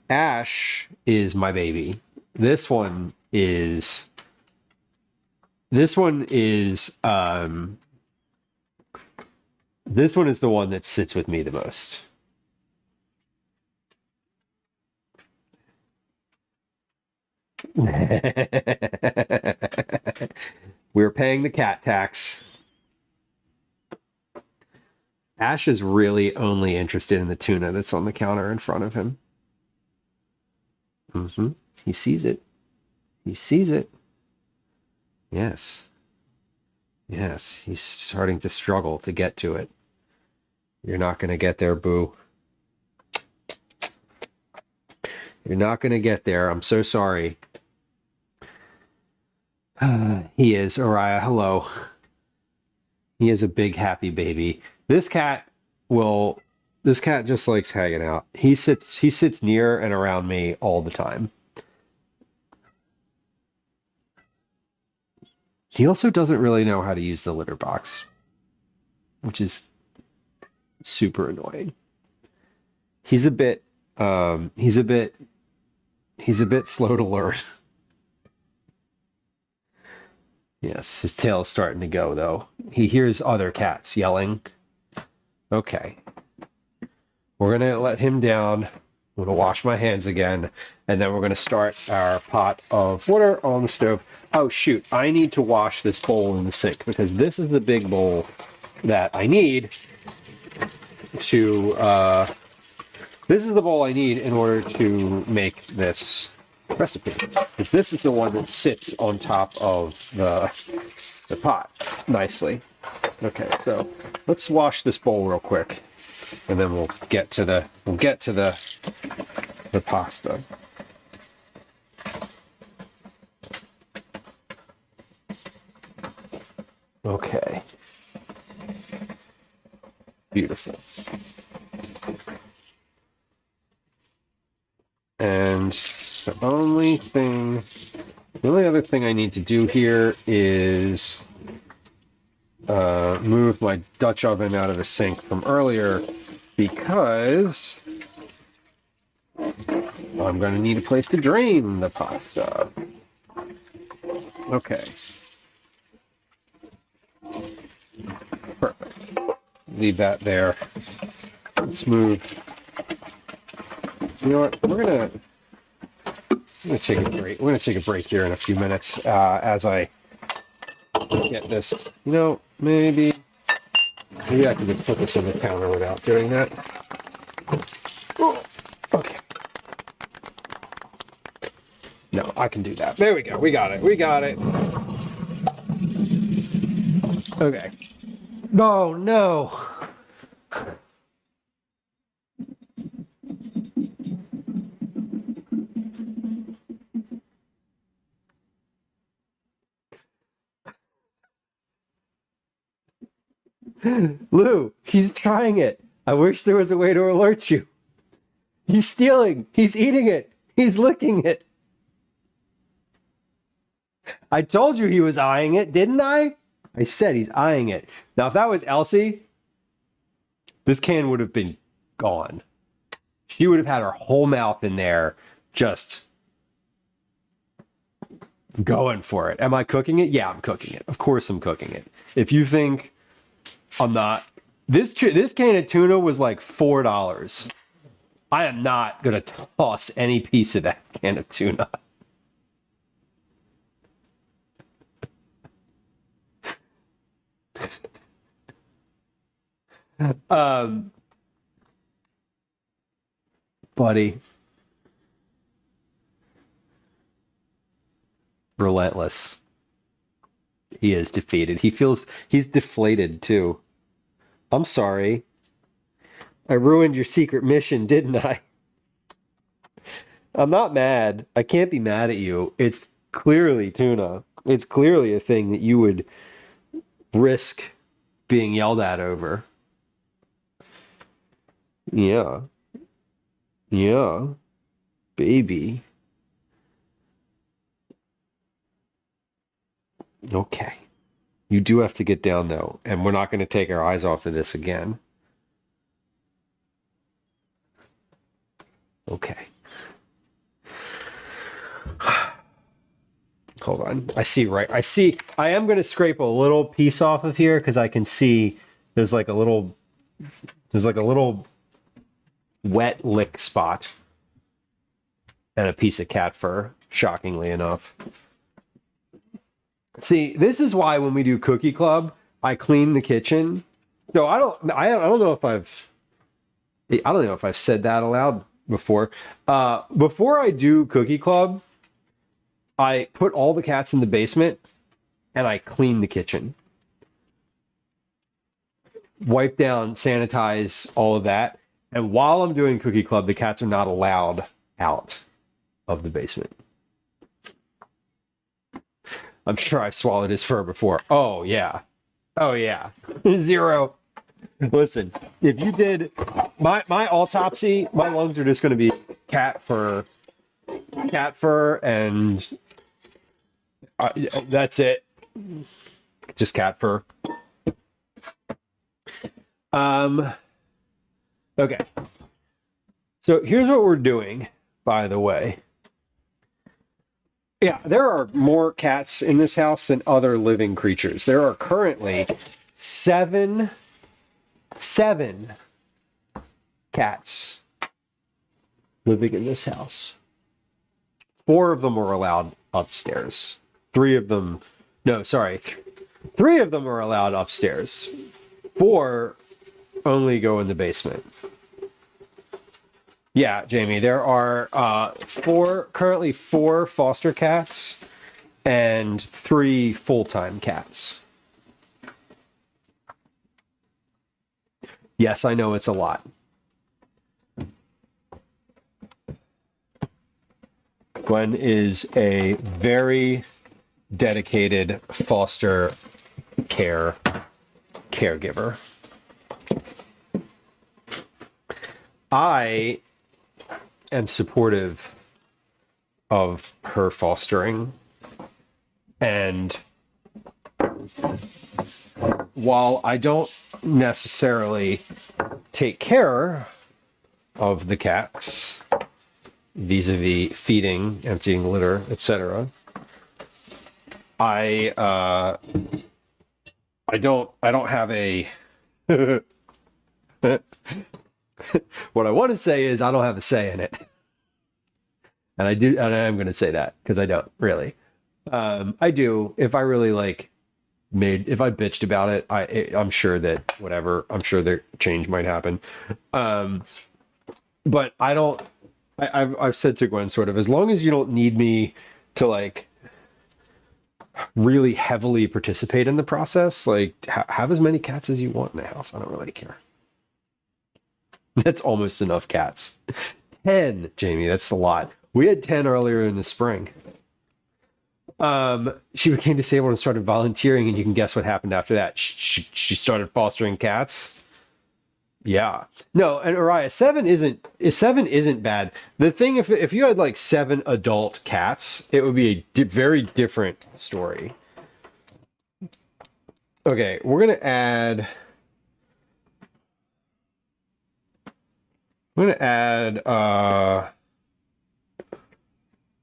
Ash is my baby. This one is the one that sits with me the most. We're paying the cat tax. Ash is really only interested in the tuna that's on the counter in front of him. He sees it. He sees it. Yes. Yes, he's starting to struggle to get to it. You're not going to get there, boo. You're not going to get there. I'm so sorry. He is. Oriah, hello. He is a big, happy baby. This cat just likes hanging out. He sits near and around me all the time. He also doesn't really know how to use the litter box, which is super annoying. He's a bit slow to learn. Yes, his tail's starting to go though. He hears other cats yelling. Okay. We're going to let him down. I'm going to wash my hands again, and then we're going to start our pot of water on the stove. Oh, shoot. I need to wash this bowl in the sink because this is the big bowl that I need to... this is the bowl I need in order to make this recipe. Because this is the one that sits on top of the pot nicely. Okay, so let's wash this bowl real quick. And then we'll get to the pasta. Okay. Beautiful. And the only other thing I need to do here is move my Dutch oven out of the sink from earlier because I'm going to need a place to drain the pasta. Okay. Perfect. Leave that there. Let's move. You know what? We're gonna take a break. We're gonna take a break here in a few minutes as I get this. You know, maybe I can just put this on the counter without doing that. Oh, okay. No, I can do that. There we go. We got it. We got it. Okay. Oh, no. Lou, he's trying it. I wish there was a way to alert you. He's stealing. He's eating it. He's licking it. I told you he was eyeing it, didn't I? I said he's eyeing it. Now, if that was Elsie, this can would have been gone. She would have had her whole mouth in there just going for it. Am I cooking it? Yeah, I'm cooking it. Of course I'm cooking it. If you think I'm not... This can of tuna was like $4. I am not going to toss any piece of that can of tuna. Buddy. Relentless. He is defeated. He's deflated too. I'm sorry. I ruined your secret mission, didn't I? I'm not mad. I can't be mad at you. It's clearly tuna. It's clearly a thing that you would risk being yelled at over. Yeah. Yeah. Baby. Okay. You do have to get down though, and we're not going to take our eyes off of this again. Okay. Hold on. I am going to scrape a little piece off of here because I can see there's like a little wet lick spot and a piece of cat fur, shockingly enough. See, this is why when we do Cookie Club, I clean the kitchen. No, I don't know if I've said that aloud before. Before I do Cookie Club, I put all the cats in the basement and I clean the kitchen. Wipe down, sanitize, all of that. And while I'm doing Cookie Club, the cats are not allowed out of the basement. I'm sure I've swallowed his fur before. Oh, yeah. Oh, yeah. Zero. Listen, if you did my autopsy, my lungs are just going to be cat fur, and that's it. Just cat fur. Okay. So here's what we're doing, by the way. Yeah, there are more cats in this house than other living creatures. There are currently seven cats living in this house. 4 of them are allowed upstairs. 3 of them are allowed upstairs. 4 only go in the basement. Yeah, Jamie, there are currently 4 foster cats and 3 full-time cats. Yes, I know it's a lot. Gwen is a very dedicated foster caregiver. I am supportive of her fostering, and while I don't necessarily take care of the cats vis-a-vis feeding, emptying litter, etc., I don't have a what I want to say is I don't have a say in it. And I am going to say that because I don't really. I do. If I really if I bitched about it, I'm sure that I'm sure that change might happen. But I don't, I've said to Gwen sort of, as long as you don't need me to really heavily participate in the process, have as many cats as you want in the house. I don't really care. That's almost enough cats. 10, Jamie, that's a lot. We had 10 earlier in the spring. She became disabled and started volunteering, and you can guess what happened after that. She started fostering cats. Yeah. No, and Araya, 7 isn't bad. The thing, if you had 7 adult cats, it would be a very different story. Okay, we're gonna add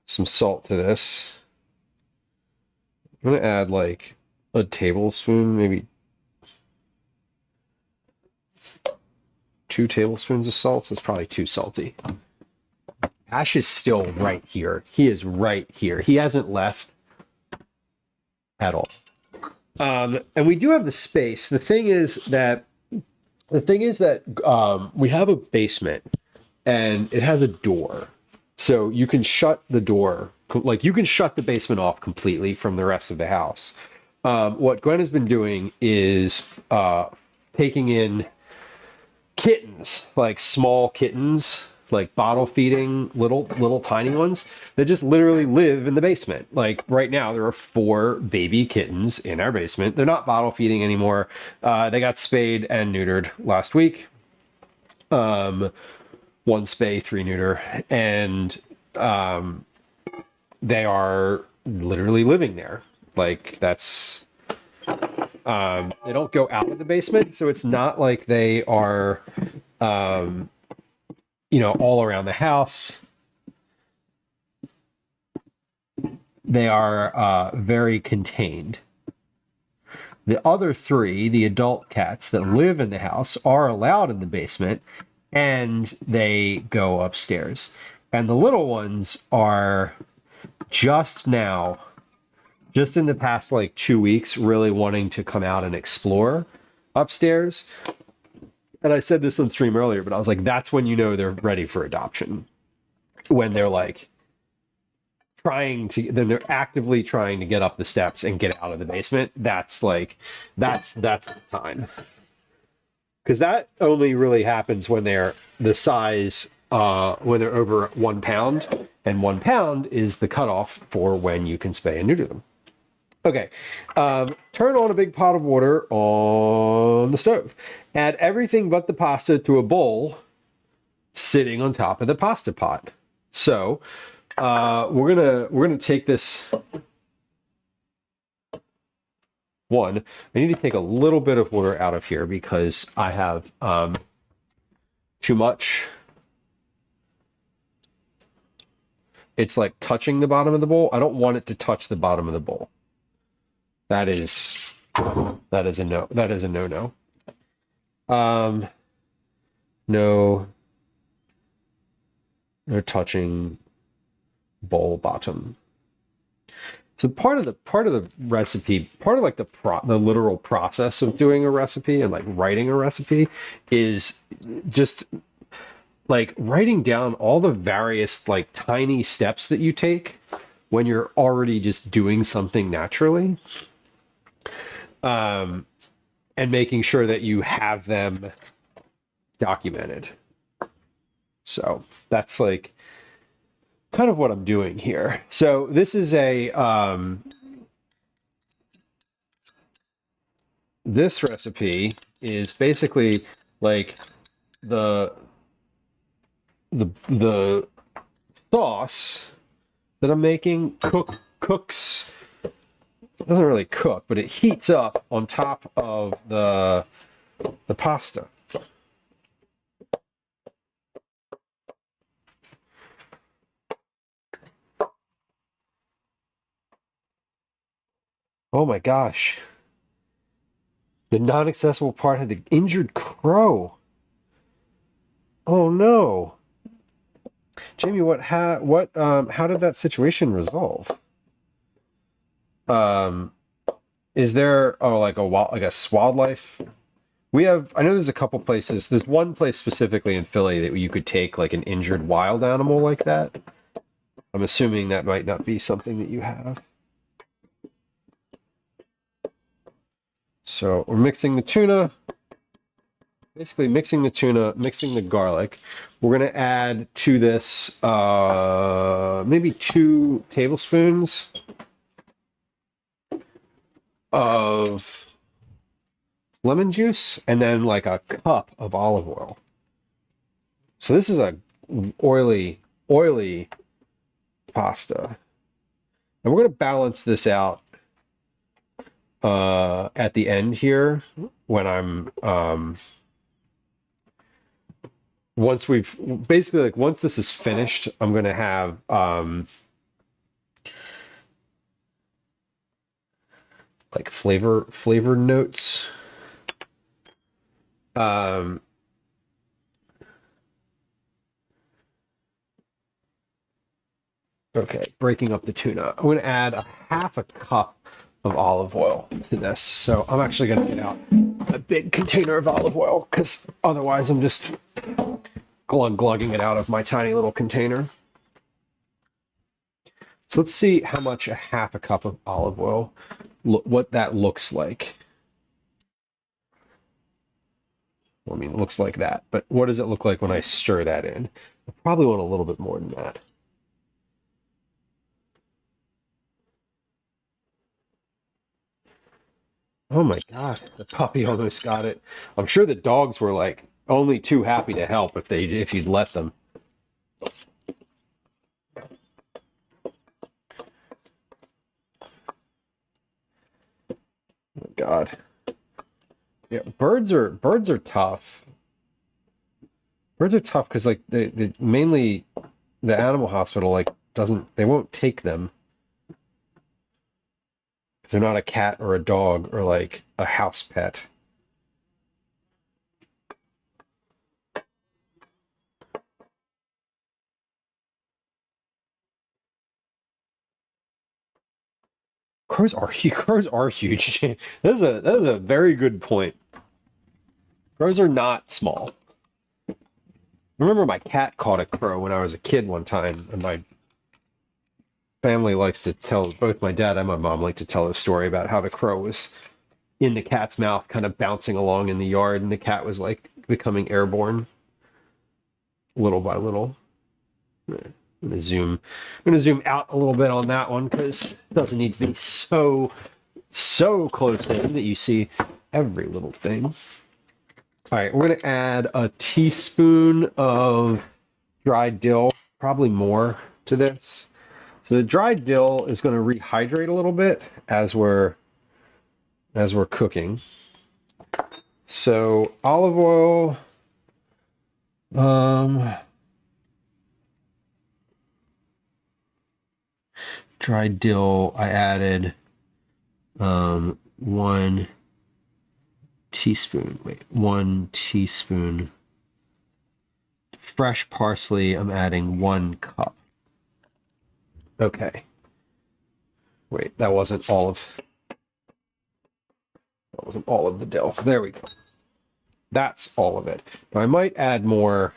some salt to this. I'm gonna add a tablespoon, maybe 2 tablespoons of salt. That's probably too salty. Ash is still right here. He is right here. He hasn't left at all. And we do have the space. The thing is that The thing is that we have a basement and it has a door. So you can shut the door, like you can shut the basement off completely from the rest of the house. What Gwen has been doing is taking in kittens, like small kittens, like bottle feeding little tiny ones that just literally live in the basement. Like right now, there are 4 baby kittens in our basement. They're not bottle feeding anymore. They got spayed and neutered last week. 1 spay, 3 neuter, and they are literally living there. Like that's they don't go out of the basement, so it's not like they are all around the house. They are very contained. The other 3, the adult cats that live in the house, are allowed in the basement, and they go upstairs. And the little ones are just in the past like 2 weeks, really wanting to come out and explore upstairs. And I said this on stream earlier, but I was like, that's when you know they're ready for adoption. When they're like then they're actively trying to get up the steps and get out of the basement. That's the time. Because that only really happens when they're the size, when they're over 1 pound, and 1 pound is the cutoff for when you can spay and neuter them. Okay, turn on a big pot of water on the stove. Add everything but the pasta to a bowl sitting on top of the pasta pot. So we're gonna take this one. I need to take a little bit of water out of here because I have too much. It's like touching the bottom of the bowl. I don't want it to touch the bottom of the bowl. That is a no. That is a no-no. No touching bowl bottom. So part of the recipe, part of like the literal process of doing a recipe and like writing a recipe is just like writing down all the various like tiny steps that you take when you're already just doing something naturally. And making sure that you have them documented. So that's like kind of what I'm doing here. So this is this recipe is basically like the sauce that I'm making cooks. It doesn't really cook, but it heats up on top of the pasta. Oh my gosh. The non-accessible part had the injured crow. Oh no. Jamie, how did that situation resolve? Is there like a wildlife? I know there's a couple places. There's one place specifically in Philly that you could take like an injured wild animal like that. I'm assuming that might not be something that you have. So we're mixing the tuna. Basically mixing the tuna, mixing the garlic. We're going to add to this maybe 2 tablespoons of lemon juice and then like a cup of olive oil. So this is a oily pasta. And we're going to balance this out at the end here when I'm once this is finished, I'm going to have like flavor notes. Okay, breaking up the tuna. I'm going to add a half a cup of olive oil to this. So I'm actually going to get out a big container of olive oil because otherwise I'm just glugging it out of my tiny little container. So let's see how much a half a cup of olive oil, what that looks like. Well, I mean, it looks like that, but what does it look like when I stir that in? I probably want a little bit more than that. Oh my God, the puppy almost got it. I'm sure the dogs were like only too happy to help if you'd let them. Oh God. Yeah, birds are tough. Birds are tough because like they mainly the animal hospital like they won't take them. They're not a cat or a dog or like a house pet. Crows are huge. That is a very good point. Crows are not small. I remember my cat caught a crow when I was a kid one time, and my family likes to tell, both my dad and my mom like to tell a story about how the crow was in the cat's mouth, kind of bouncing along in the yard, and the cat was like becoming airborne little by little. I'm gonna zoom out a little bit on that one because it doesn't need to be so close in that you see every little thing. All right, we're gonna add a teaspoon of dried dill, probably more to this. So the dried dill is going to rehydrate a little bit as we're cooking. So olive oil, dried dill, I added 1 teaspoon. Wait, 1 teaspoon. Fresh parsley, I'm adding 1 cup. Okay. Wait, that wasn't all of the dill. There we go. That's all of it. But I might add more.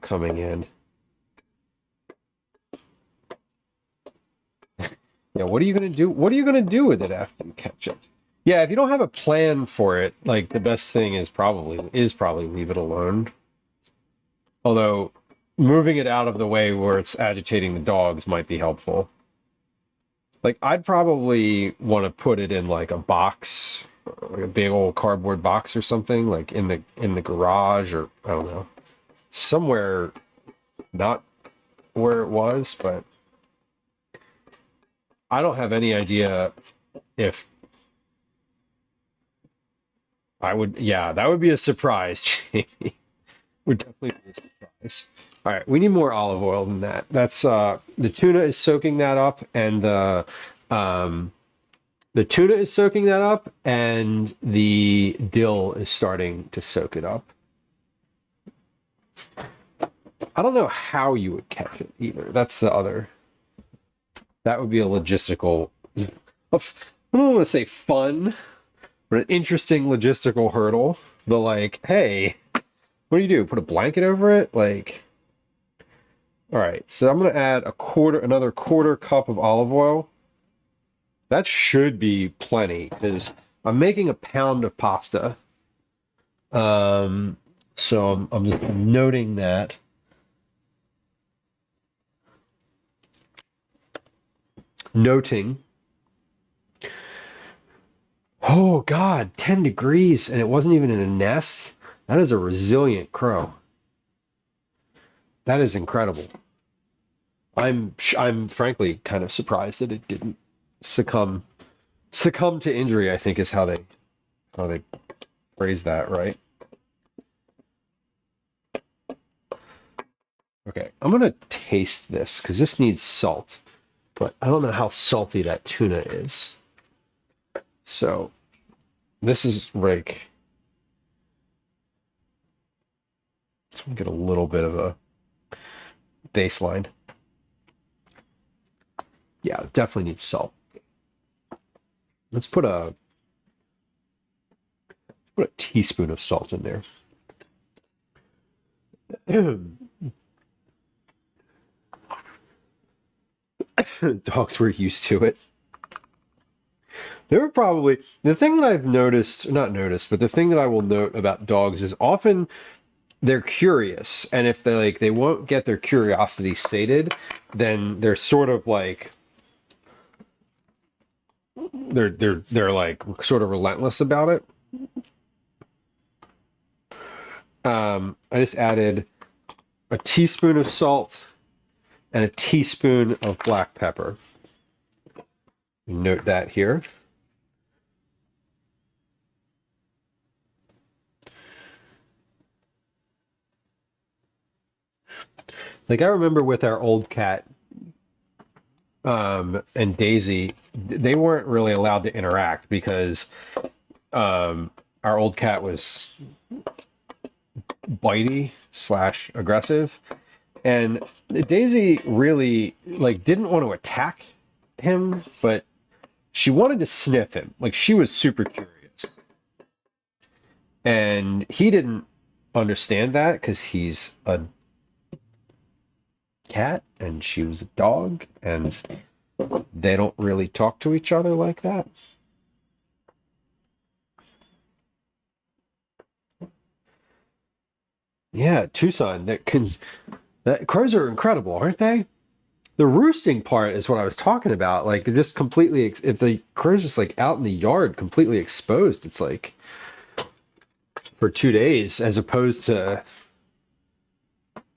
Coming in. Yeah, what are you gonna do? What are you gonna do with it after you catch it? Yeah, if you don't have a plan for it, like the best thing is probably leave it alone. Although moving it out of the way where it's agitating the dogs might be helpful. Like I'd probably want to put it in like a box, like a big old cardboard box or something, like in the garage, or I don't know, somewhere not where it was, but I don't have any idea if I would. Yeah, that would be a surprise. Would definitely be a surprise. All right, we need more olive oil than that. That's the tuna is soaking that up, and the tuna is soaking that up, and the dill is starting to soak it up. I don't know how you would catch it either. That's the other. That would be a logistical. I don't want to say fun, but an interesting logistical hurdle. The like, hey, what do? Put a blanket over it, like. All right, so I'm going to add another quarter cup of olive oil. That should be plenty because I'm making a pound of pasta. So I'm just noting that. Oh God, 10 degrees, and it wasn't even in a nest. That is a resilient crow. That is incredible. I'm frankly kind of surprised that it didn't succumb to injury, I think is how they phrase that, right? Okay, I'm gonna taste this because this needs salt, but I don't know how salty that tuna is. So this is like, let's get a little bit of a baseline. Yeah, it definitely needs salt. Let's put a Put a teaspoon of salt in there. Dogs were used to it. They were probably, the thing that I've noticed, not noticed, but the thing that I will note about dogs is often they're curious, and if they won't get their curiosity sated, then they're sort of like they're like sort of relentless about it. I just added a teaspoon of salt and a teaspoon of black pepper. Note that here. Like I remember with our old cat and Daisy, they weren't really allowed to interact because our old cat was bitey / aggressive, and Daisy really like didn't want to attack him, but she wanted to sniff him. Like she was super curious, and he didn't understand that because he's a cat and she was a dog, and they don't really talk to each other like that. Yeah, Tucson. That crows are incredible, aren't they? The roosting part is what I was talking about. Like they're just completely. If the crow's just like out in the yard, completely exposed, it's like for 2 days, as opposed to,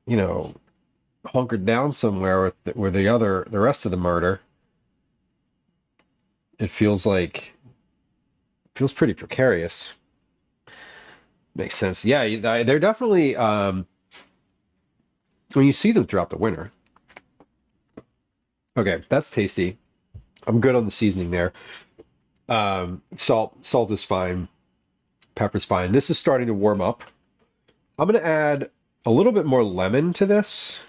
you know, hunkered down somewhere with the rest of the murder. It feels pretty precarious. Makes sense. Yeah, they're definitely when you see them throughout the winter. Okay, that's tasty. I'm good on the seasoning there. Salt is fine. Pepper's fine. This is starting to warm up. I'm going to add a little bit more lemon to this.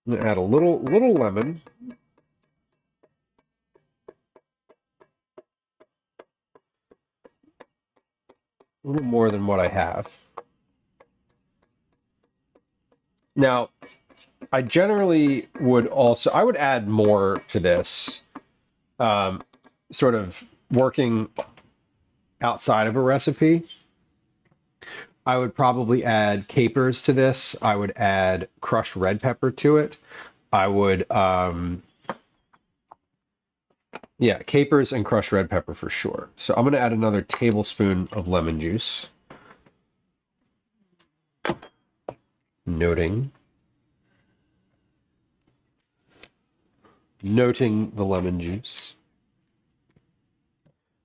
I'm going to add a little lemon. A little more than what I have. Now, I generally would add more to this, sort of working outside of a recipe. I would probably add capers to this. I would add crushed red pepper to it. I would, yeah, capers and crushed red pepper for sure. So I'm going to add another tablespoon of lemon juice. Noting the lemon juice.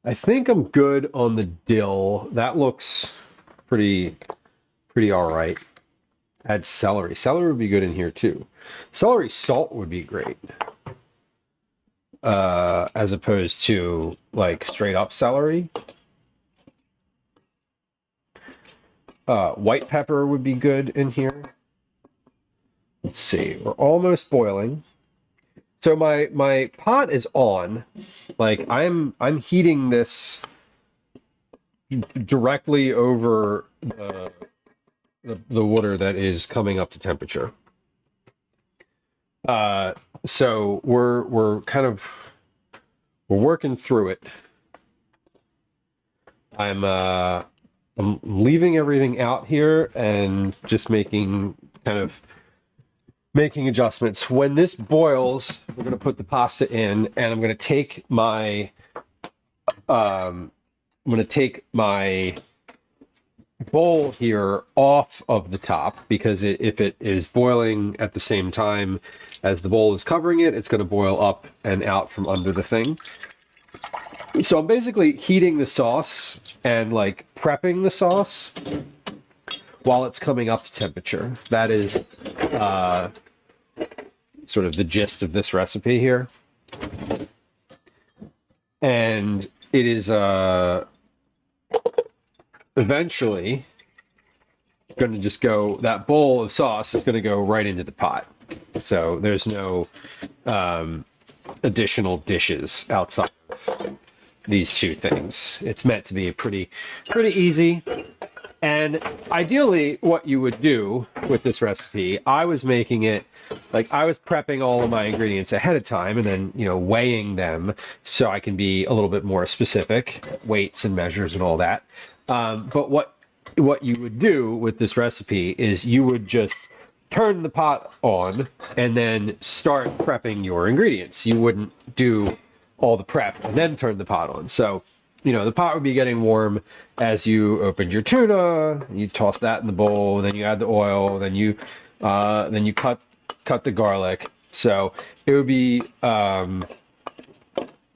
I think I'm good on the dill. That looks pretty all right. Add celery. Celery would be good in here too. Celery salt would be great. As opposed to like straight up celery. White pepper would be good in here. Let's see. We're almost boiling. So my pot is on. Like I'm heating this directly over the water that is coming up to temperature. So we're working through it. I'm leaving everything out here and just making adjustments. When this boils, we're going to put the pasta in, and I'm going to take my bowl here off of the top, because if it is boiling at the same time as the bowl is covering it, it's going to boil up and out from under the thing. So I'm basically heating the sauce and like prepping the sauce while it's coming up to temperature. That is sort of the gist of this recipe here. And it is eventually going to just go, that bowl of sauce is going to go right into the pot. So there's no additional dishes outside these two things. It's meant to be pretty easy. And ideally, what you would do with this recipe, I was making it like I was prepping all of my ingredients ahead of time and then, weighing them so I can be a little bit more specific, weights and measures and all that. But what you would do with this recipe is you would just turn the pot on and then start prepping your ingredients. You wouldn't do all the prep and then turn the pot on. So, the pot would be getting warm as you opened your tuna, you toss that in the bowl, then you add the oil, then you cut the garlic. So it would be a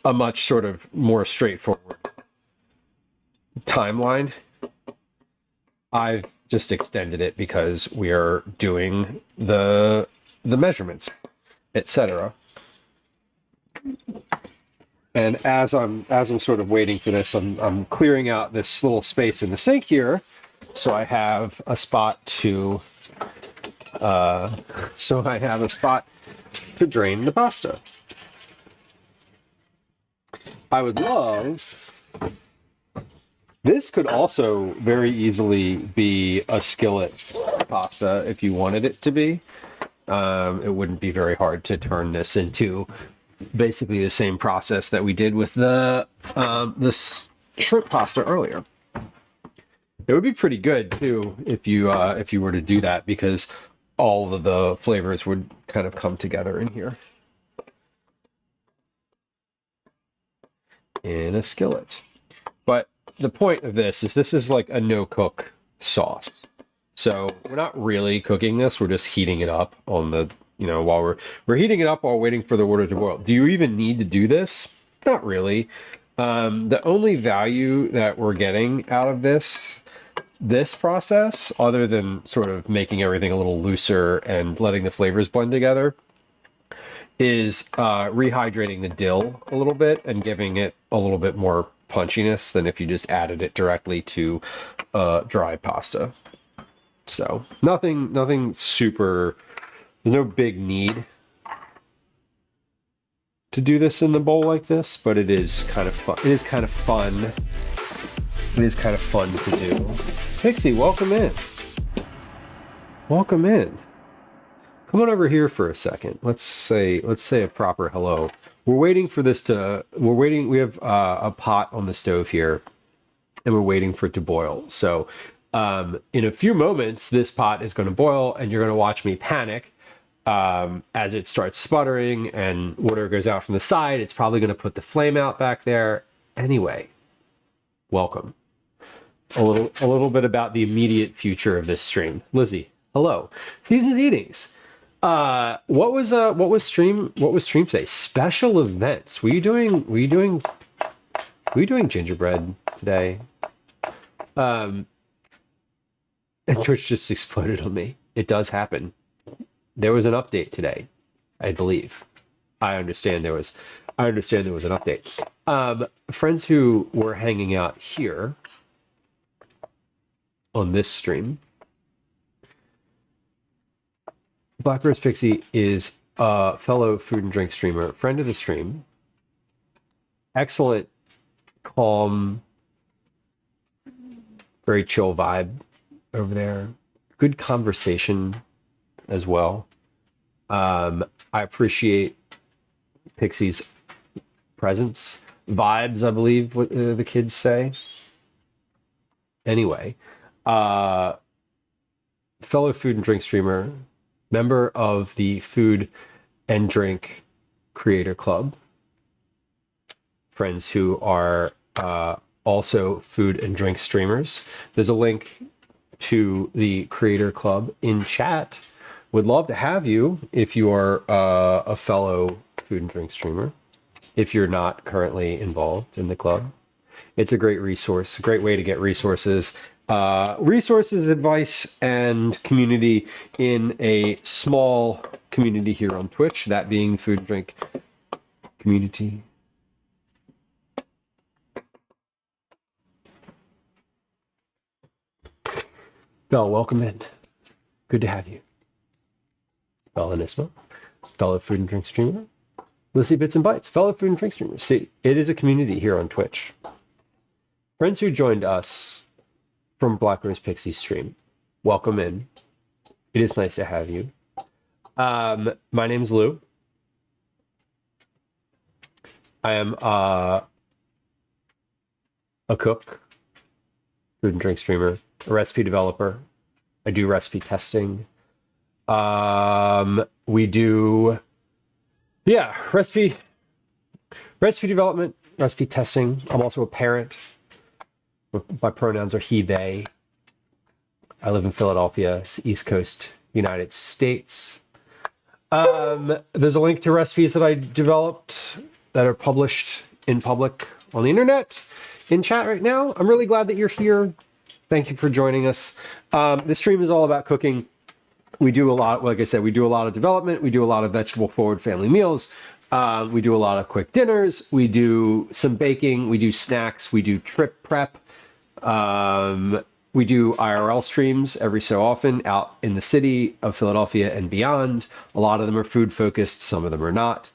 much sort of more straightforward timeline. I've just extended it because we are doing the measurements, etc. And as I'm sort of waiting for this, I'm clearing out this little space in the sink here, so I have a spot to drain the pasta. I would love. This could also very easily be a skillet pasta if you wanted it to be. It wouldn't be very hard to turn this into basically the same process that we did with the this shrimp pasta earlier. It would be pretty good too if you were to do that, because all of the flavors would kind of come together in here in a skillet. But the point of this is like a no-cook sauce. So we're not really cooking this, we're just heating it up on the, while we're heating it up while waiting for the water to boil. Do you even need to do this? Not really. The only value that we're getting out of this process, other than sort of making everything a little looser and letting the flavors blend together, is rehydrating the dill a little bit and giving it a little bit more punchiness than if you just added it directly to dry pasta. So nothing super, there's no big need to do this in the bowl like this, but it is kind of fun. It is kind of fun to do. Pixie, welcome in. Welcome in. Come on over here for a second. Let's say a proper hello. We're waiting for this to, we have a pot on the stove here and we're waiting for it to boil. So in a few moments, this pot is going to boil and you're going to watch me panic as it starts sputtering and water goes out from the side. It's probably going to put the flame out back there. Anyway, welcome. A little bit about the immediate future of this stream. Lizzie, hello. Season's Eatings. What was stream today? Special events. Were you doing gingerbread today? And Twitch just exploded on me. It does happen. There was an update today, I believe. I understand there was an update. Friends who were hanging out here on this stream, Blackbird's Pixie is a fellow food and drink streamer, friend of the stream. Excellent, calm, very chill vibe over there. Good conversation as well. I appreciate Pixie's presence. Vibes, I believe what the kids say. Anyway, fellow food and drink streamer, member of the Food and Drink Creator Club, friends who are also food and drink streamers. There's a link to the Creator Club in chat. Would love to have you if you are a fellow food and drink streamer, if you're not currently involved in the club. It's a great resource, a great way to get resources, advice, and community in a small community here on Twitch, that being food and drink community. Belle, welcome in. Good to have you. Belle and Isma, fellow food and drink streamer. Lissy Bits and Bites, fellow food and drink streamers. See, it is a community here on Twitch. Friends who joined us from Black Rose Pixie stream, welcome in. It is nice to have you. My name is Lou. I am a cook, food and drink streamer, a recipe developer. I do recipe testing. We do, recipe development, recipe testing. I'm also a parent. My pronouns are he, they. I live in Philadelphia, East Coast, United States. There's a link to recipes that I developed that are published in public on the internet in chat right now. I'm really glad that you're here. Thank you for joining us. This stream is all about cooking. We do a lot, like I said, we do a lot of development. We do a lot of vegetable forward family meals. We do a lot of quick dinners. We do some baking. We do snacks. We do trip prep. We do IRL streams every so often out in the city of Philadelphia and beyond. A lot of them are food focused. Some of them are not.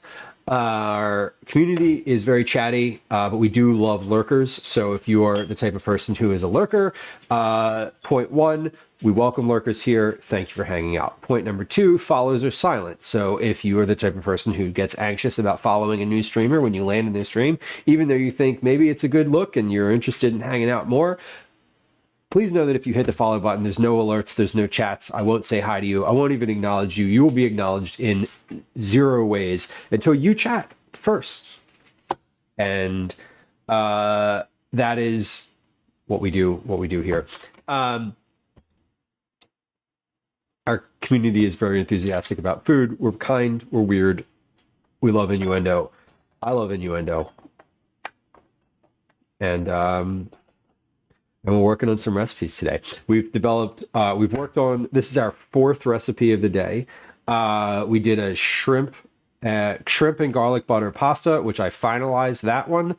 Our community is very chatty, but we do love lurkers. So if you are the type of person who is a lurker, point one, we welcome lurkers here. Thank you for hanging out. Point number two, follows are silent. So if you are the type of person who gets anxious about following a new streamer when you land in their stream, even though you think maybe it's a good look and you're interested in hanging out more, please know that if you hit the follow button, there's no alerts, there's no chats. I won't say hi to you. I won't even acknowledge you. You will be acknowledged in 0 ways until you chat first. And that is what we do here. Our community is very enthusiastic about food. We're kind, we're weird. We love innuendo. I love innuendo. And we're working on some recipes today. We've worked on, this is our 4th recipe of the day. We did a shrimp and garlic butter pasta, which I finalized that one.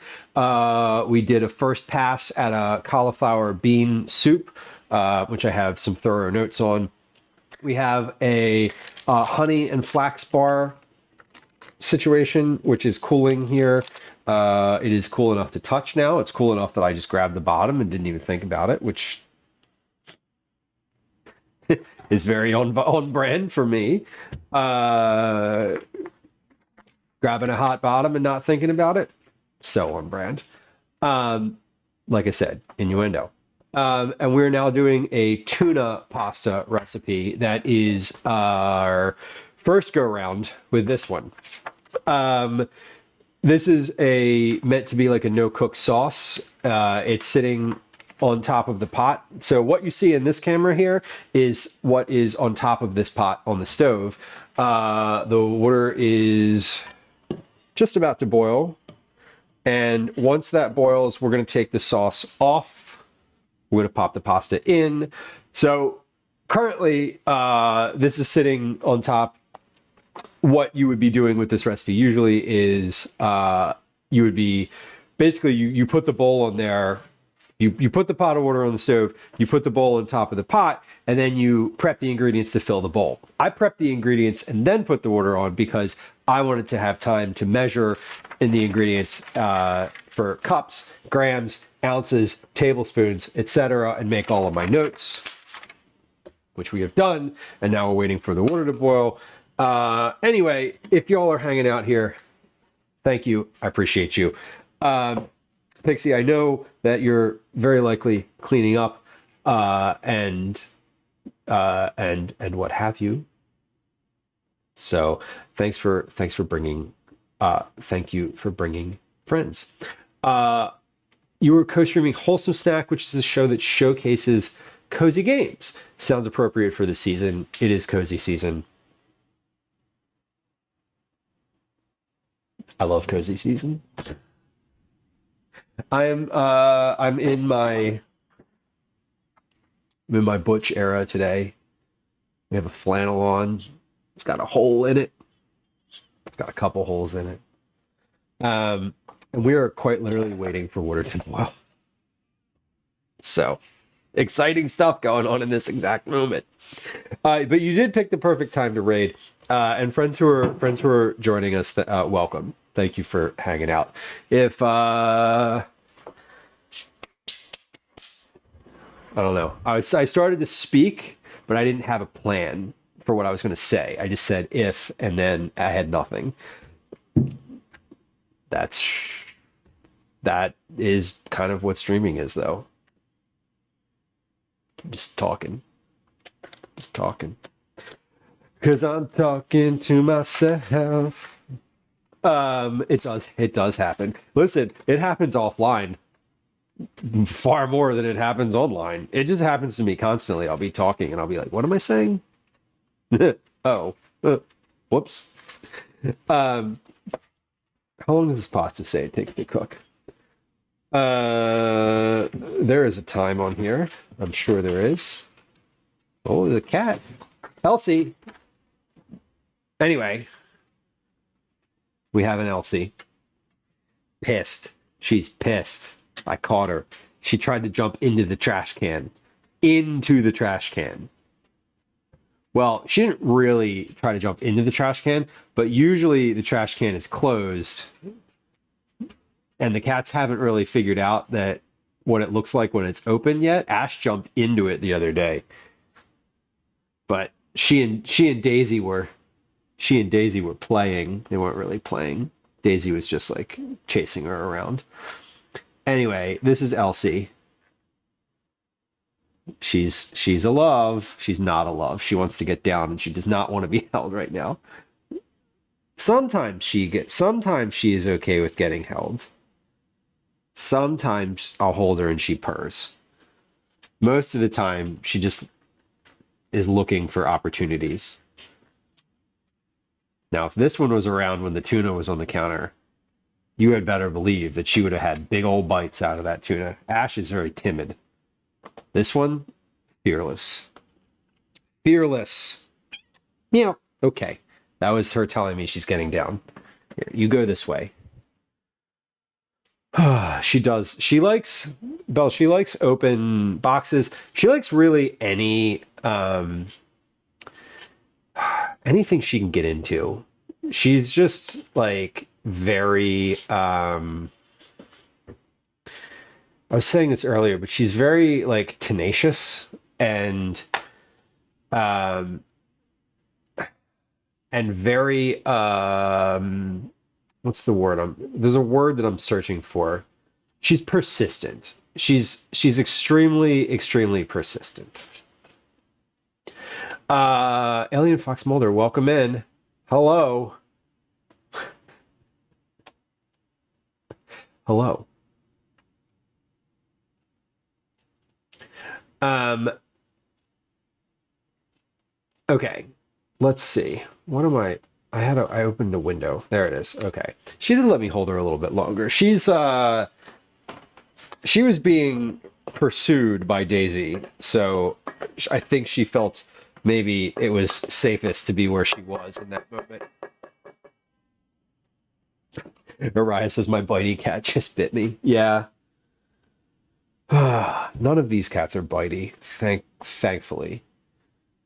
We did a first pass at a cauliflower bean soup, which I have some thorough notes on. We have a honey and flax bar situation, which is cooling here. It is cool enough to touch now. It's cool enough that I just grabbed the bottom and didn't even think about it, which is very on brand for me. Grabbing a hot bottom and not thinking about it, so on brand. Like I said, innuendo. And we're now doing a tuna pasta recipe that is our first go around with this one. This is meant to be like a no-cook sauce. It's sitting on top of the pot. So what you see in this camera here is what is on top of this pot on the stove. The water is just about to boil. And once that boils, we're going to take the sauce off. We're going to pop the pasta in. So currently, this is sitting on top. What you would be doing with this recipe usually is you would be basically you put the bowl on there, you put the pot of water on the stove, you put the bowl on top of the pot, and then you prep the ingredients to fill the bowl. I prep the ingredients and then put the water on because I wanted to have time to measure in the ingredients for cups, grams, ounces, tablespoons, etc., and make all of my notes, which we have done. And now we're waiting for the water to boil. Anyway, if y'all are hanging out here, thank you. I appreciate you. Pixie, I know that you're very likely cleaning up, and what have you. So thanks for bringing, thank you for bringing friends. You were co-streaming Wholesome Snack, which is a show that showcases cozy games. Sounds appropriate for the season. It is cozy season. I love cozy season. I'm in my butch era today. We have a flannel on. It's got a hole in it. It's got a couple holes in it. And we are quite literally waiting for water to boil. So, exciting stuff going on in this exact moment. But you did pick the perfect time to raid. And friends who are joining us, welcome. Thank you for hanging out. If I don't know, I started to speak, but I didn't have a plan for what I was going to say. I just said if, and then I had nothing. That is kind of what streaming is, though. Just talking. Because I'm talking to myself. It does happen. Listen, it happens offline far more than it happens online. It just happens to me constantly. I'll be talking and I'll be like, what am I saying? Oh, whoops. How long does this pasta say it takes to cook? There is a time on here. I'm sure there is. Oh, there's a cat. Elsie. Anyway, we have an Elsie. Pissed. She's pissed. I caught her. She tried to jump into the trash can. Into the trash can. Well, she didn't really try to jump into the trash can, but usually the trash can is closed. And the cats haven't really figured out that what it looks like when it's open yet. Ash jumped into it the other day. But she and Daisy were playing. They weren't really playing. Daisy was just like chasing her around. Anyway, this is Elsie. She's a love. She's not a love. She wants to get down and she does not want to be held right now. Sometimes she is okay with getting held. Sometimes I'll hold her and she purrs. Most of the time she just is looking for opportunities. Now, if this one was around when the tuna was on the counter, you had better believe that she would have had big old bites out of that tuna. Ash is very timid. This one, fearless. Fearless. Meow. Okay. That was her telling me she's getting down. Here, you go this way. She does. She likes open boxes. She likes really anything she can get into. She's just like very I was saying this earlier, but she's very like tenacious and very what's the word? There's a word that I'm searching for. She's persistent. She's extremely persistent. Alien Fox Mulder, welcome in. Hello. Hello. Okay. Let's see. What am I opened a window. There it is. Okay. She did let me hold her a little bit longer. She was being pursued by Daisy, so I think she felt maybe it was safest to be where she was in that moment. Ariah says, my bitey cat just bit me. Yeah. None of these cats are bitey, thankfully.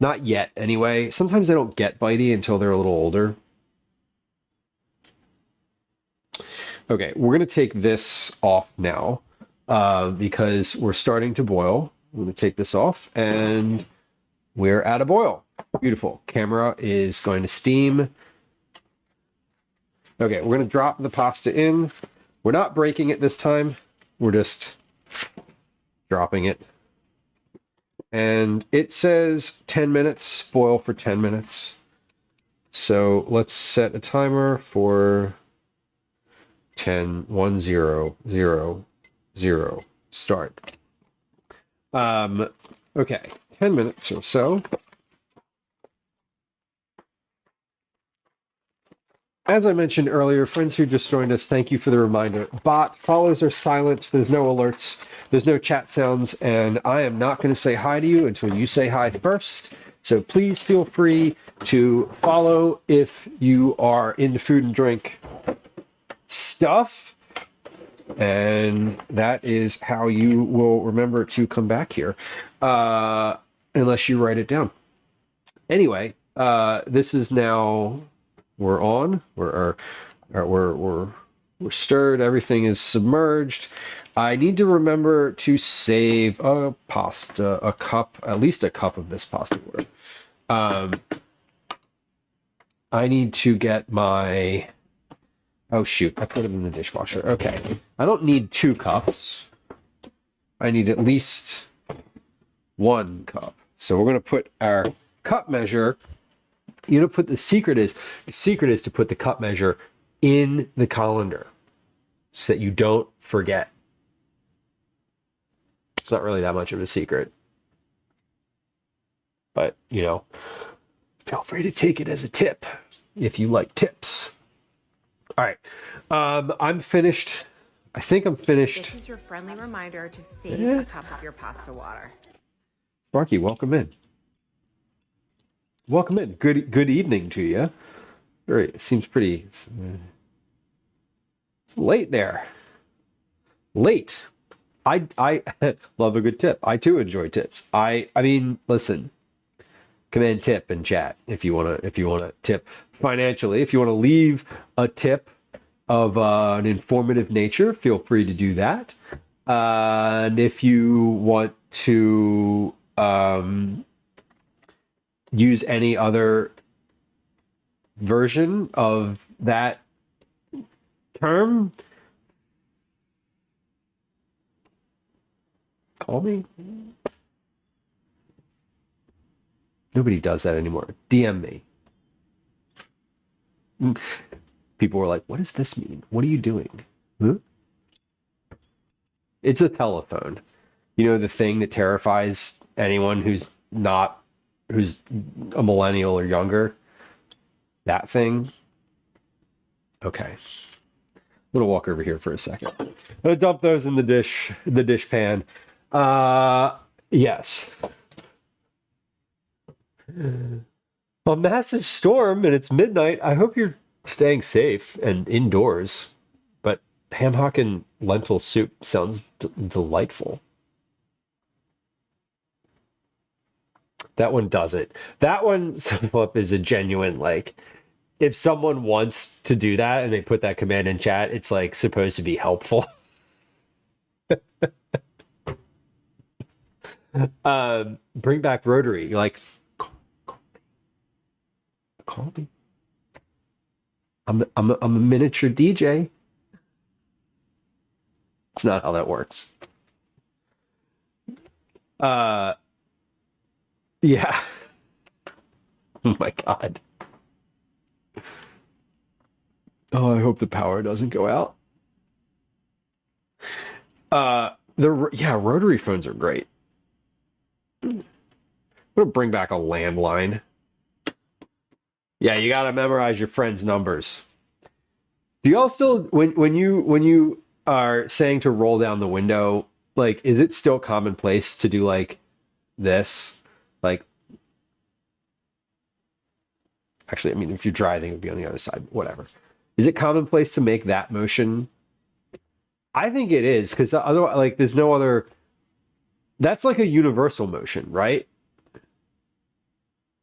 Not yet, anyway. Sometimes they don't get bitey until they're a little older. Okay, we're going to take this off now because we're starting to boil. I'm going to take this off, and we're at a boil. Beautiful. Camera is going to steam. Okay, we're going to drop the pasta in. We're not breaking it this time. We're just dropping it. And it says 10 minutes, boil for 10 minutes. So let's set a timer for 10, 1, 0, 0, 0, start. Okay, 10 minutes or so. As I mentioned earlier, friends who just joined us, thank you for the reminder. Bot follows are silent. There's no alerts. There's no chat sounds. And I am not going to say hi to you until you say hi first. So please feel free to follow if you are into food and drink stuff. And that is how you will remember to come back here. Unless you write it down. Anyway, This is now we're on. We're stirred. Everything is submerged. I need to remember to save a cup, at least a cup of this pasta water. I need to get my. Oh shoot! I put it in the dishwasher. Okay, I don't need 2 cups. I need at least 1 cup. So we're gonna put our cup measure. You know, the secret is to put the cup measure in the colander so that you don't forget. It's not really that much of a secret, but you know, feel free to take it as a tip if you like tips. All right, I'm finished. I think I'm finished. This is your friendly reminder to save a cup of your pasta water. Sparky, welcome in. Welcome in. Good evening to you. Very. It seems pretty it's late there. Late. I love a good tip. I too enjoy tips. I mean, listen. Command tip in chat if you wanna tip financially. If you want to leave a tip of an informative nature, feel free to do that. And if you want to use any other version of that term, call me. Nobody does that anymore. DM me. People were like, what does this mean? What are you doing? Huh? It's a telephone. You know, the thing that terrifies anyone who's a millennial or younger. That thing. Okay. I'm gonna walk over here for a second. I'm gonna dump those in the dish pan. Yes. A massive storm and it's midnight. I hope you're staying safe and indoors. But ham hock and lentil soup sounds delightful. That one doesn't. That one is a genuine, like, if someone wants to do that and they put that command in chat, it's like supposed to be helpful. Bring back Rotary. Like, call me. I'm a miniature DJ. It's not how that works. Yeah. Oh my God. Oh, I hope the power doesn't go out. Rotary phones are great. I'm gonna bring back a landline. Yeah, you gotta memorize your friends' numbers. Do y'all still when you are saying to roll down the window, like, is it still commonplace to do like this? Like, actually, I mean, if you're driving, it would be on the other side. Whatever. Is it commonplace to make that motion? I think it is, because otherwise, like, there's no other. That's like a universal motion, right?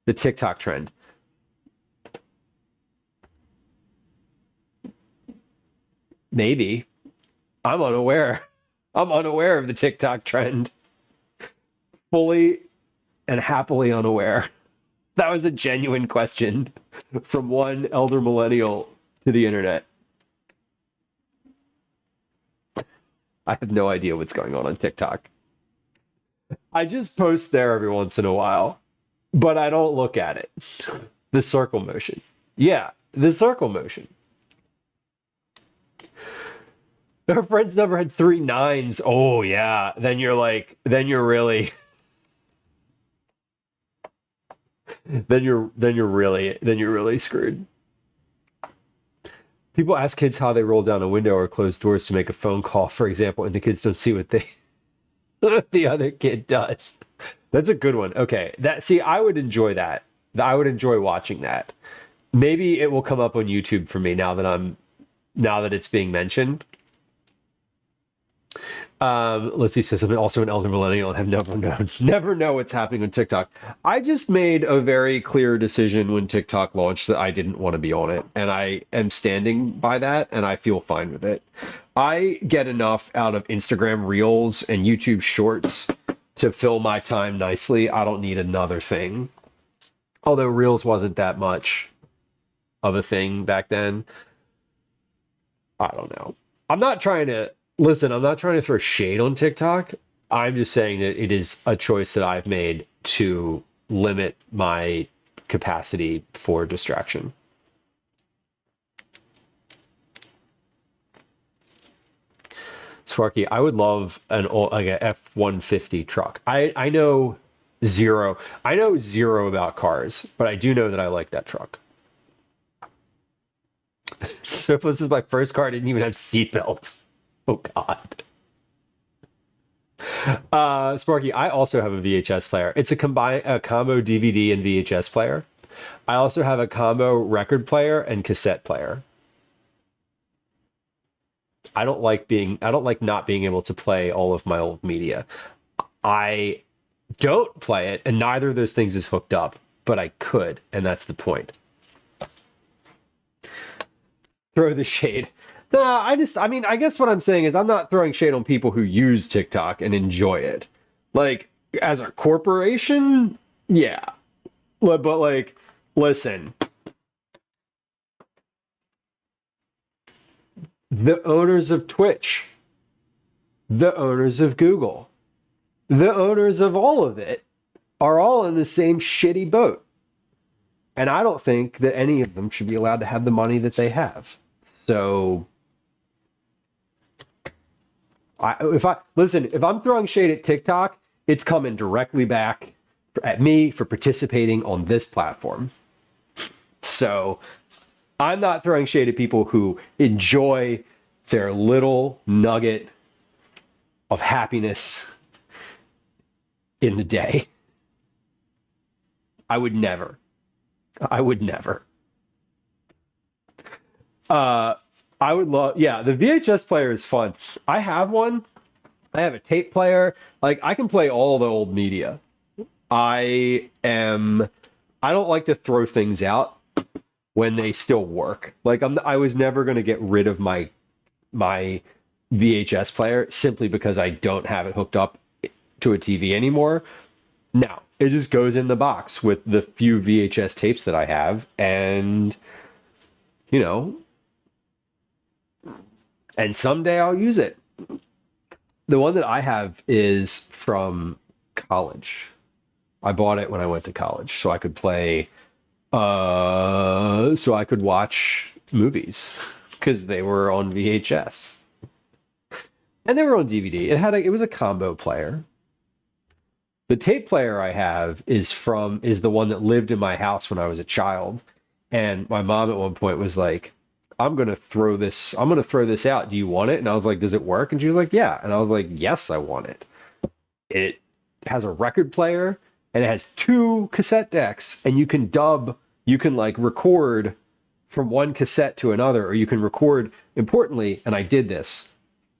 The TikTok trend. Maybe. I'm unaware. I'm unaware of the TikTok trend. Fully and happily unaware. That was a genuine question from one elder millennial to the internet. I have no idea what's going on TikTok. I just post there every once in a while, but I don't look at it. The circle motion. Yeah, the circle motion. Our friend's number had 3 9s. Oh yeah. Then you're really screwed. People ask kids how they roll down a window or close doors to make a phone call, for example, and the kids don't see what the other kid does. That's a good one. Okay. I would enjoy that. I would enjoy watching that. Maybe it will come up on YouTube for me now that it's being mentioned. Let's see, says I'm also an elder millennial and have never know what's happening on TikTok. I just made a very clear decision when TikTok launched that I didn't want to be on it, and I am standing by that, and I feel fine with it. I get enough out of Instagram Reels and YouTube Shorts to fill my time nicely. I don't need another thing. Although Reels wasn't that much of a thing back then. I don't know. I'm not trying to throw shade on TikTok. I'm just saying that it is a choice that I've made to limit my capacity for distraction. Sparky, I would love an F-150 truck. I know zero about cars, but I do know that I like that truck. So if this is my first car, I didn't even have seatbelts. Oh God. Sparky, I also have a VHS player. It's a combo DVD and VHS player. I also have a combo record player and cassette player. I don't like not being able to play all of my old media. I don't play it, and neither of those things is hooked up, but I could, and that's the point. Throw the shade. Nah, I guess what I'm saying is I'm not throwing shade on people who use TikTok and enjoy it. Like, as a corporation, yeah. But like, listen. The owners of Twitch, the owners of Google, the owners of all of it are all in the same shitty boat. And I don't think that any of them should be allowed to have the money that they have. So if I'm throwing shade at TikTok, it's coming directly back at me for participating on this platform. So I'm not throwing shade at people who enjoy their little nugget of happiness in the day. I would never. I would love, yeah, the VHS player is fun. I have one. I have a tape player. Like, I can play all the old media. I don't like to throw things out when they still work. Like, I was never going to get rid of my VHS player simply because I don't have it hooked up to a TV anymore. No, it just goes in the box with the few VHS tapes that I have, and and someday I'll use it. The one that I have is from college. I bought it when I went to college so I could play so I could watch movies because they were on VHS. And they were on DVD. It was a combo player. The tape player I have is the one that lived in my house when I was a child. And my mom at one point was like, I'm gonna throw this out. Do you want it? And I was like, does it work? And she was like, yeah. And I was like, yes, I want it. It has a record player and it has 2 cassette decks, and you can like record from one cassette to another, or you can record, importantly, and I did this,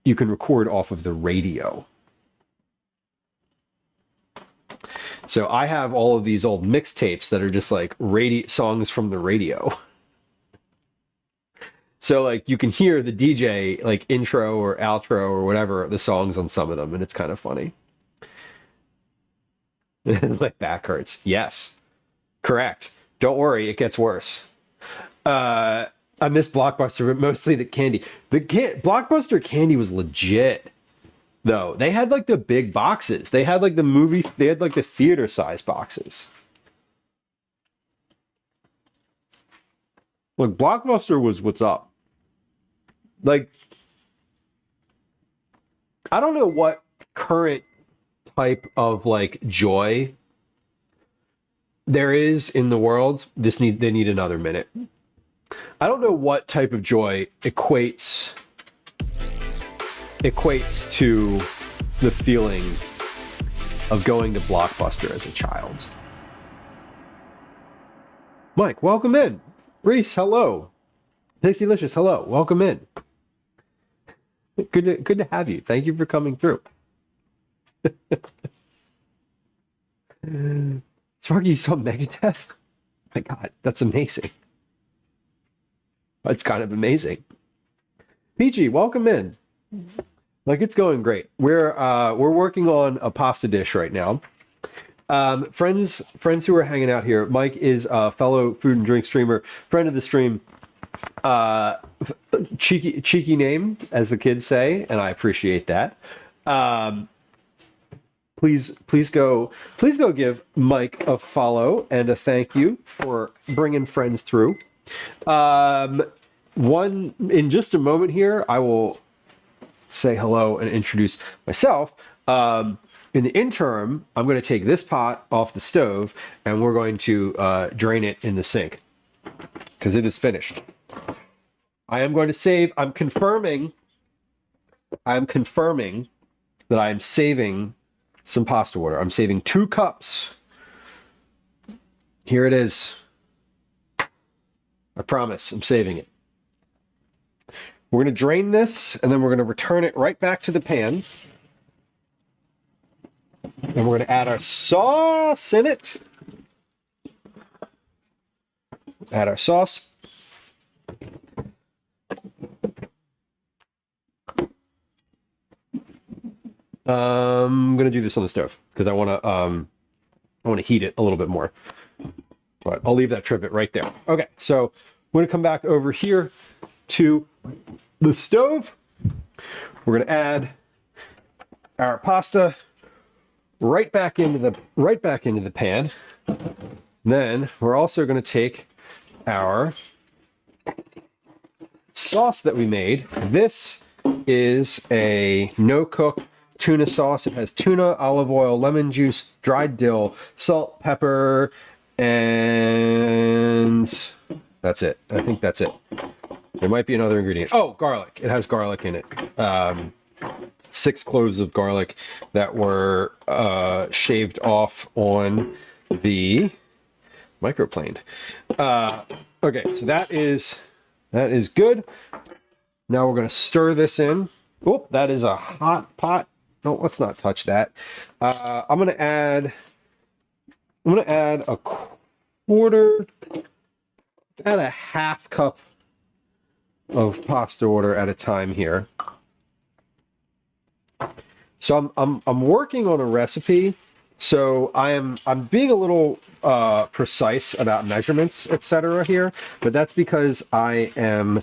you can record off of the radio. So I have all of these old mixtapes that are just like songs from the radio. So like you can hear the DJ like intro or outro or whatever the songs on some of them, and it's kind of funny. My back hurts. Yes, correct. Don't worry, it gets worse. I miss Blockbuster, but mostly the candy. Blockbuster candy was legit, though. They had like the big boxes. They had like they had like the theater size boxes. Look, Blockbuster was what's up. Like, I don't know what current type of like joy there is in the world. They need another minute. I don't know what type of joy equates to the feeling of going to Blockbuster as a child. Mike, welcome in. Reese, hello. Pixie Licious, hello. Welcome in. Good to have you. Thank you for coming through. Sparky, you saw Megadeth? My God, that's amazing. It's kind of amazing. Peachy, welcome in. Like, it's going great. We're working on a pasta dish right now. Friends who are hanging out here. Mike is a fellow food and drink streamer, friend of the stream. Cheeky name, as the kids say, and I appreciate that. Please go give Mike a follow and a thank you for bringing friends through. In just a moment here, I will say hello and introduce myself. In the interim, I'm going to take this pot off the stove and we're going to drain it in the sink because it is finished. I am going to save. I'm confirming that I am saving some pasta water. I'm saving 2 cups. Here it is. I promise I'm saving it. We're going to drain this and then we're going to return it right back to the pan. And we're going to add our sauce in it. Add our sauce. I'm going to do this on the stove because I want to heat it a little bit more. But I'll leave that trivet right there. Okay, so we're going to come back over here to the stove. We're going to add our pasta right back into the pan. Then we're also going to take our sauce that we made. This is a no-cook tuna sauce. It has tuna, olive oil, lemon juice, dried dill, salt, pepper, and that's it. I think that's it. There might be another ingredient. Oh, garlic. It has garlic in it. 6 cloves of garlic that were shaved off on the microplane. Okay, so that is good. Now we're going to stir this in. Oh, that is a hot pot. No, let's not touch that. I'm going to add a quarter, add a half cup of pasta water at a time here. So I'm working on a recipe. So I'm being a little precise about measurements, etc. here, but that's because I'm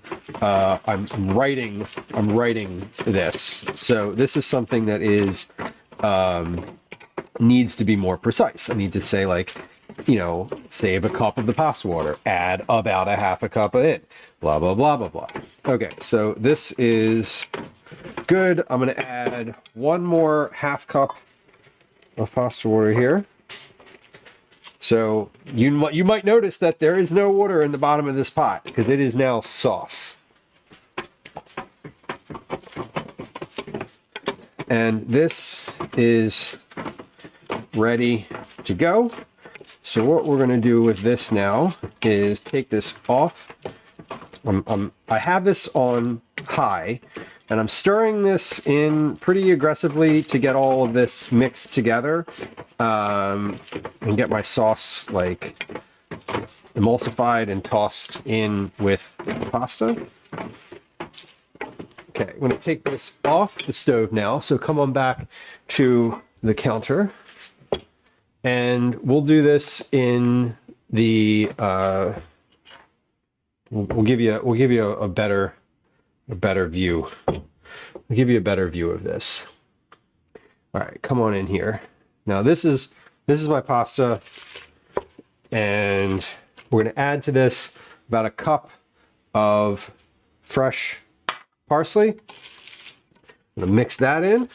writing this. So this is something that is needs to be more precise. I need to say, like, save a cup of the pasta water, add about a half a cup of it, blah blah blah blah blah. Okay, so this is good. I'm going to add 1 more half cup of pasta water here. So you might notice that there is no water in the bottom of this pot because it is now sauce. And this is ready to go. So what we're going to do with this now is take this off. I have this on high, and I'm stirring this in pretty aggressively to get all of this mixed together and get my sauce like emulsified and tossed in with the pasta. Okay, I'm going to take this off the stove now. So come on back to the counter, and we'll do this in the. We'll give you a better view. We'll give you a better view of this. All right, come on in here. Now this is my pasta, and we're going to add to this about a cup of fresh parsley. I'm going to mix that in,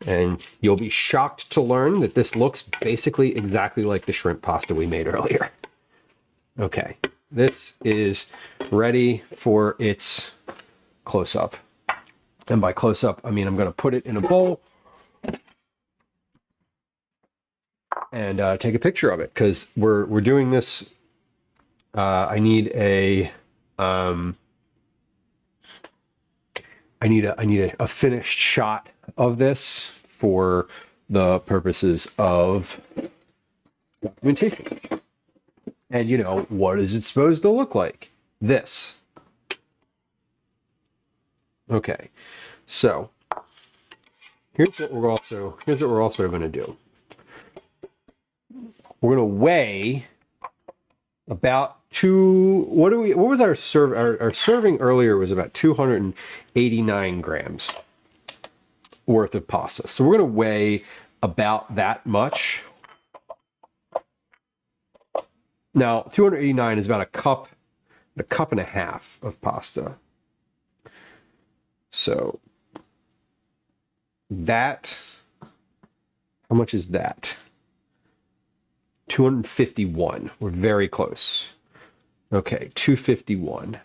and you'll be shocked to learn that this looks basically exactly like the shrimp pasta we made earlier. Okay, this is ready for its close-up. And by close-up, I mean I'm going to put it in a bowl and take a picture of it, because we're doing this. I need a I need a finished shot of this for the purposes of documentation. And you know, what is it supposed to look like? This. Okay, so here's what we're also going to do. We're going to weigh about what was our serving earlier was about 289 grams worth of pasta. So we're going to weigh about that much. Now, 289 is about a cup and a half of pasta. So that, how much is that? 251. We're very close. Okay, 251.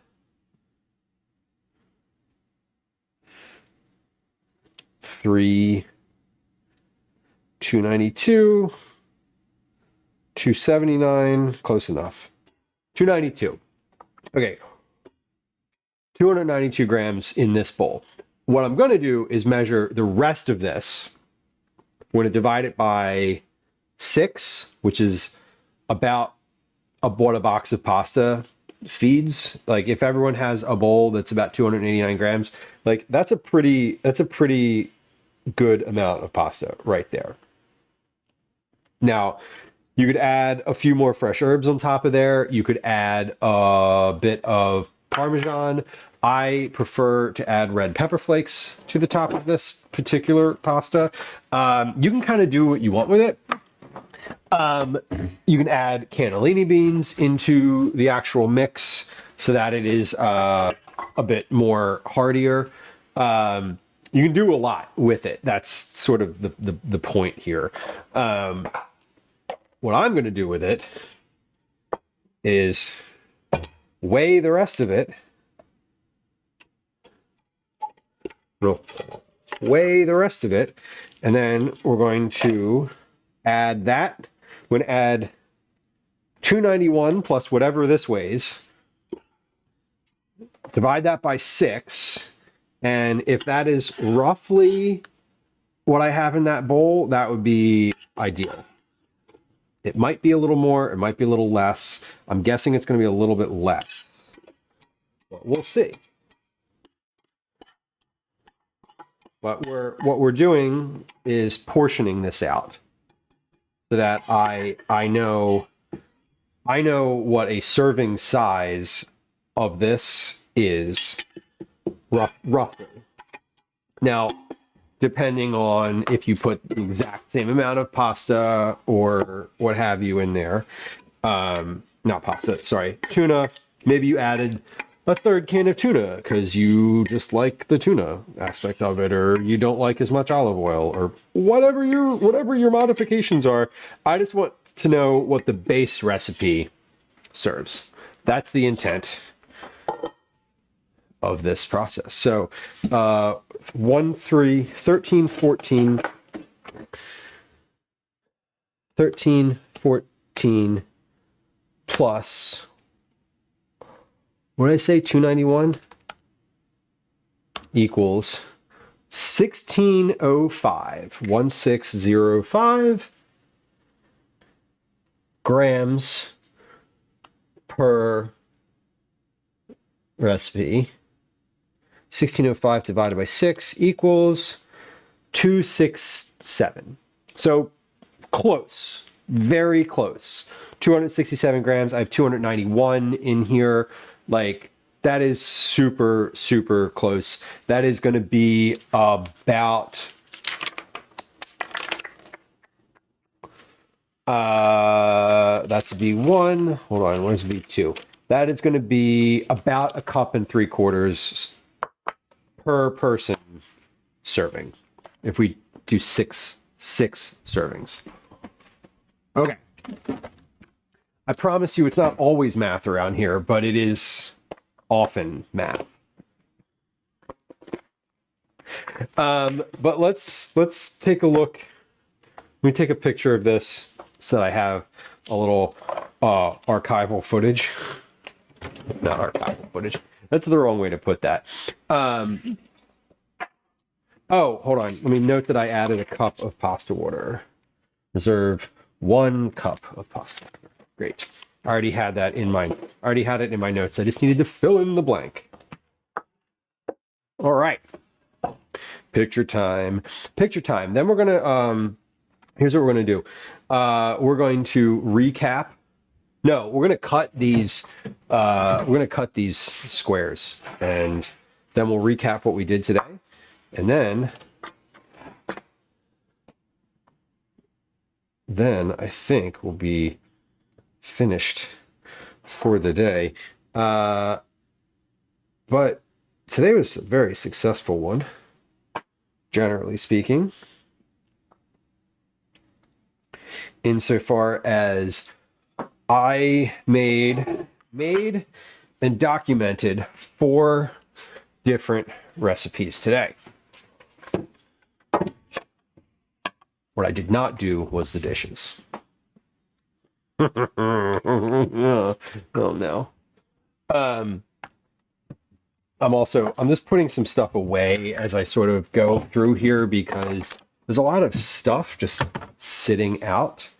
Three, 292, 279, close enough. 292. Okay, 292 grams in this bowl. What I'm going to do is measure the rest of this. We're going to divide it by 6, which is about what a box of pasta feeds. Like if everyone has a bowl that's about 289 grams, like that's a pretty good amount of pasta right there. Now, you could add a few more fresh herbs on top of there. You could add a bit of Parmesan. I prefer to add red pepper flakes to the top of this particular pasta. You can kind of do what you want with it. You can add cannellini beans into the actual mix so that it is a bit more heartier. You can do a lot with it. That's sort of the point here. What I'm going to do with it is weigh the rest of it. We'll weigh the rest of it, and then we're going to add that. We're going to add 291 plus whatever this weighs. Divide that by 6, and if that is roughly what I have in that bowl, that would be ideal. It might be a little more, it might be a little less. I'm guessing it's going to be a little bit less. But we'll see. But what we're doing is portioning this out so that I know what a serving size of this is roughly. Now, depending on if you put the exact same amount of pasta or what have you in there, not pasta, sorry, tuna, maybe you added a third can of tuna because you just like the tuna aspect of it, or you don't like as much olive oil, or whatever your modifications are. I just want to know what the base recipe serves. That's the intent of this process. So 13, 14 plus, what did I say, 291 equals 1605 grams per recipe. 1605 divided by 6 equals 267. So close, very close. 267 grams. I have 291 in here. Like, that is super, super close. That is going to be about that's V1. Hold on, where's V2? That is going to be about 1.75 cups per person serving, if we do six servings. Okay. I promise you it's not always math around here, but it is often math. But let's take a look. Let me take a picture of this so that I have a little archival footage. Not archival footage. That's the wrong way to put that. Oh, hold on. Let me note that I added a cup of pasta water. Reserve 1 cup of pasta water. Great. I already had that in my, I already had it in my notes. I just needed to fill in the blank. All right. Picture time. Picture time. Then we're going to, here's what we're going to do. We're going to recap. No, we're going to cut these, squares, and then we'll recap what we did today. And then I think we'll be finished for the day. But today was a very successful one, generally speaking, insofar as I made and documented 4 different recipes today. What I did not do was the dishes. Oh no. I'm just putting some stuff away as I sort of go through here because there's a lot of stuff just sitting out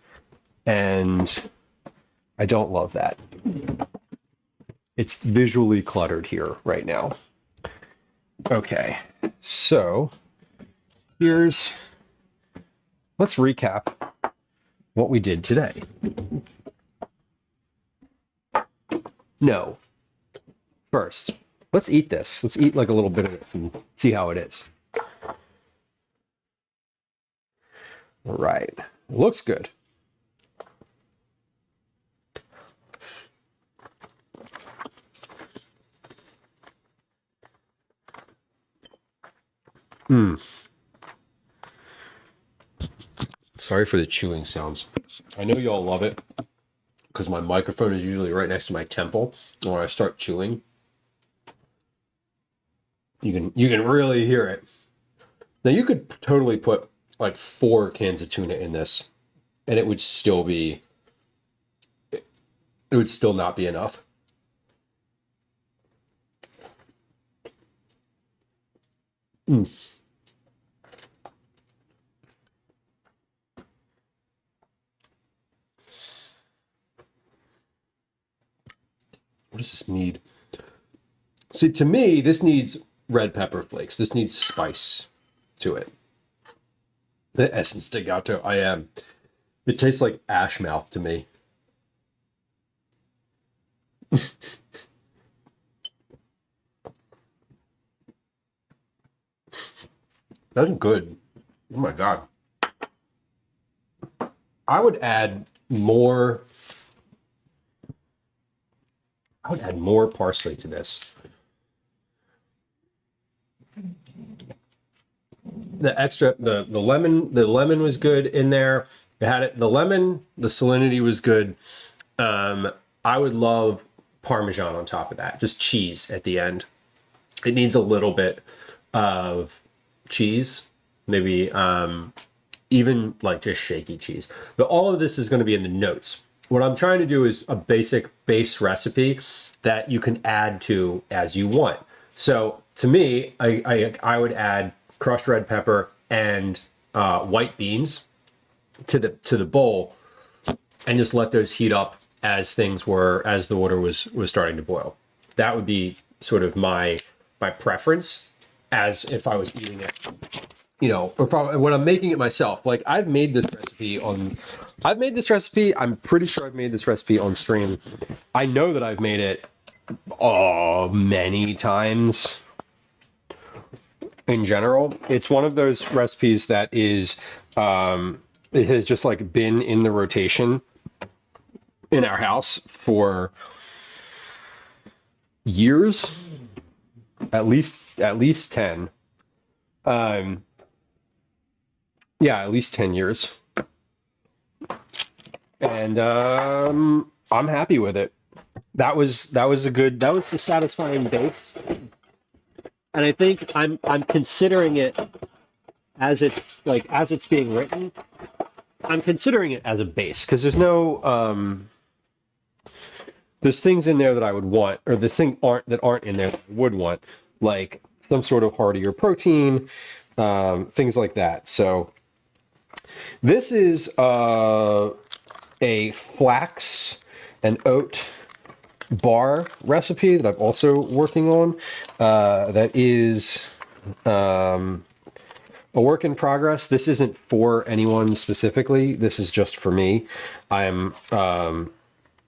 and I don't love that. It's visually cluttered here right now. Okay, so let's recap what we did today. No. First, let's eat this. Let's eat like a little bit of it and see how it is. All right. Looks good. Sorry for the chewing sounds. I know y'all love it because my microphone is usually right next to my temple. And when I start chewing, you can really hear it. Now you could totally put like 4 cans of tuna in this, and it would still not be enough. What does this need? See, to me, this needs red pepper flakes. This needs spice to it. The essence de gato, it tastes like ash mouth to me. That's good. Oh my God. I would add more parsley to this. The lemon was good in there. It had it. The salinity was good. I would love Parmesan on top of that. Just cheese at the end. It needs a little bit of cheese, maybe even like just shaky cheese. But all of this is going to be in the notes. What I'm trying to do is a basic base recipe that you can add to as you want. So to me, I would add crushed red pepper and white beans to the bowl, and just let those heat up as the water was starting to boil. That would be sort of my preference, as if I was eating it, when I'm making it myself. Like I've made this recipe. I'm pretty sure I've made this recipe on stream. I know that I've made it many times. In general, it's one of those recipes that is, it has just like been in the rotation in our house for years, at least 10. Yeah, at least 10 years. And I'm happy with it. That was a satisfying base. And I think I'm considering it as it's being written. I'm considering it as a base because there's things in there that I would want, or aren't in there that I would want, like some sort of heartier protein, things like that. So this is a flax and oat bar recipe that I'm also working on. That is a work in progress. This isn't for anyone specifically. This is just for me. I'm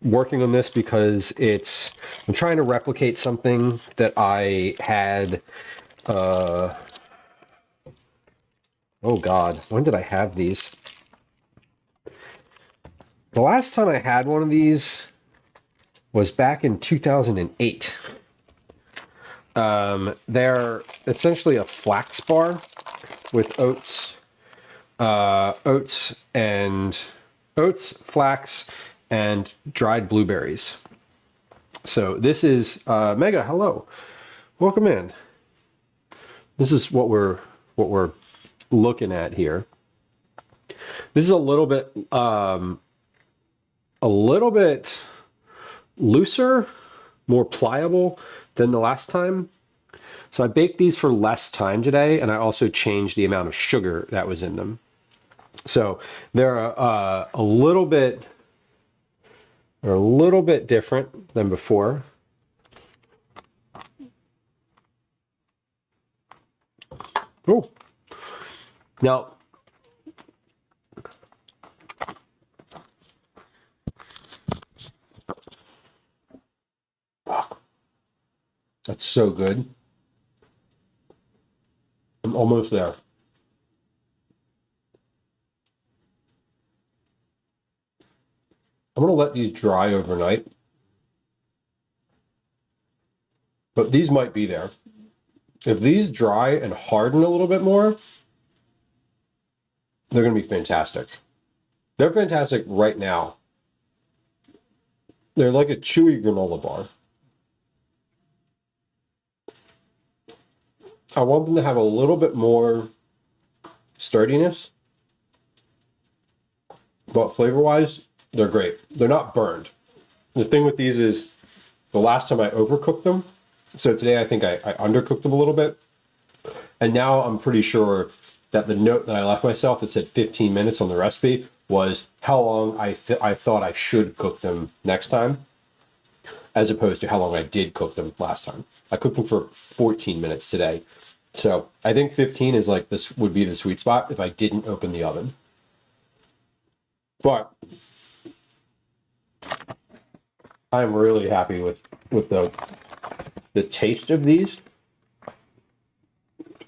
working on this because I'm trying to replicate something that I had. Oh God, when did I have these? The last time I had one of these was back in 2008. They're essentially a flax bar with oats, flax, and dried blueberries. So this is Mega. Hello, welcome in. This is what we're looking at here. This is a little bit looser, more pliable than the last time. So I baked these for less time today, and I also changed the amount of sugar that was in them. So they're a little bit different than before. Oh, now that's so good. I'm almost there. I'm going to let these dry overnight. But these might be there. If these dry and harden a little bit more, they're going to be fantastic. They're fantastic right now. They're like a chewy granola bar. I want them to have a little bit more sturdiness. But flavor-wise, they're great. They're not burned. The thing with these is the last time I overcooked them. So today I think I undercooked them a little bit. And now I'm pretty sure that the note that I left myself that said 15 minutes on the recipe was how long I thought I should cook them next time, as opposed to how long I did cook them last time. I cooked them for 14 minutes today. So I think 15 is like, this would be the sweet spot if I didn't open the oven. But I'm really happy with the taste of these.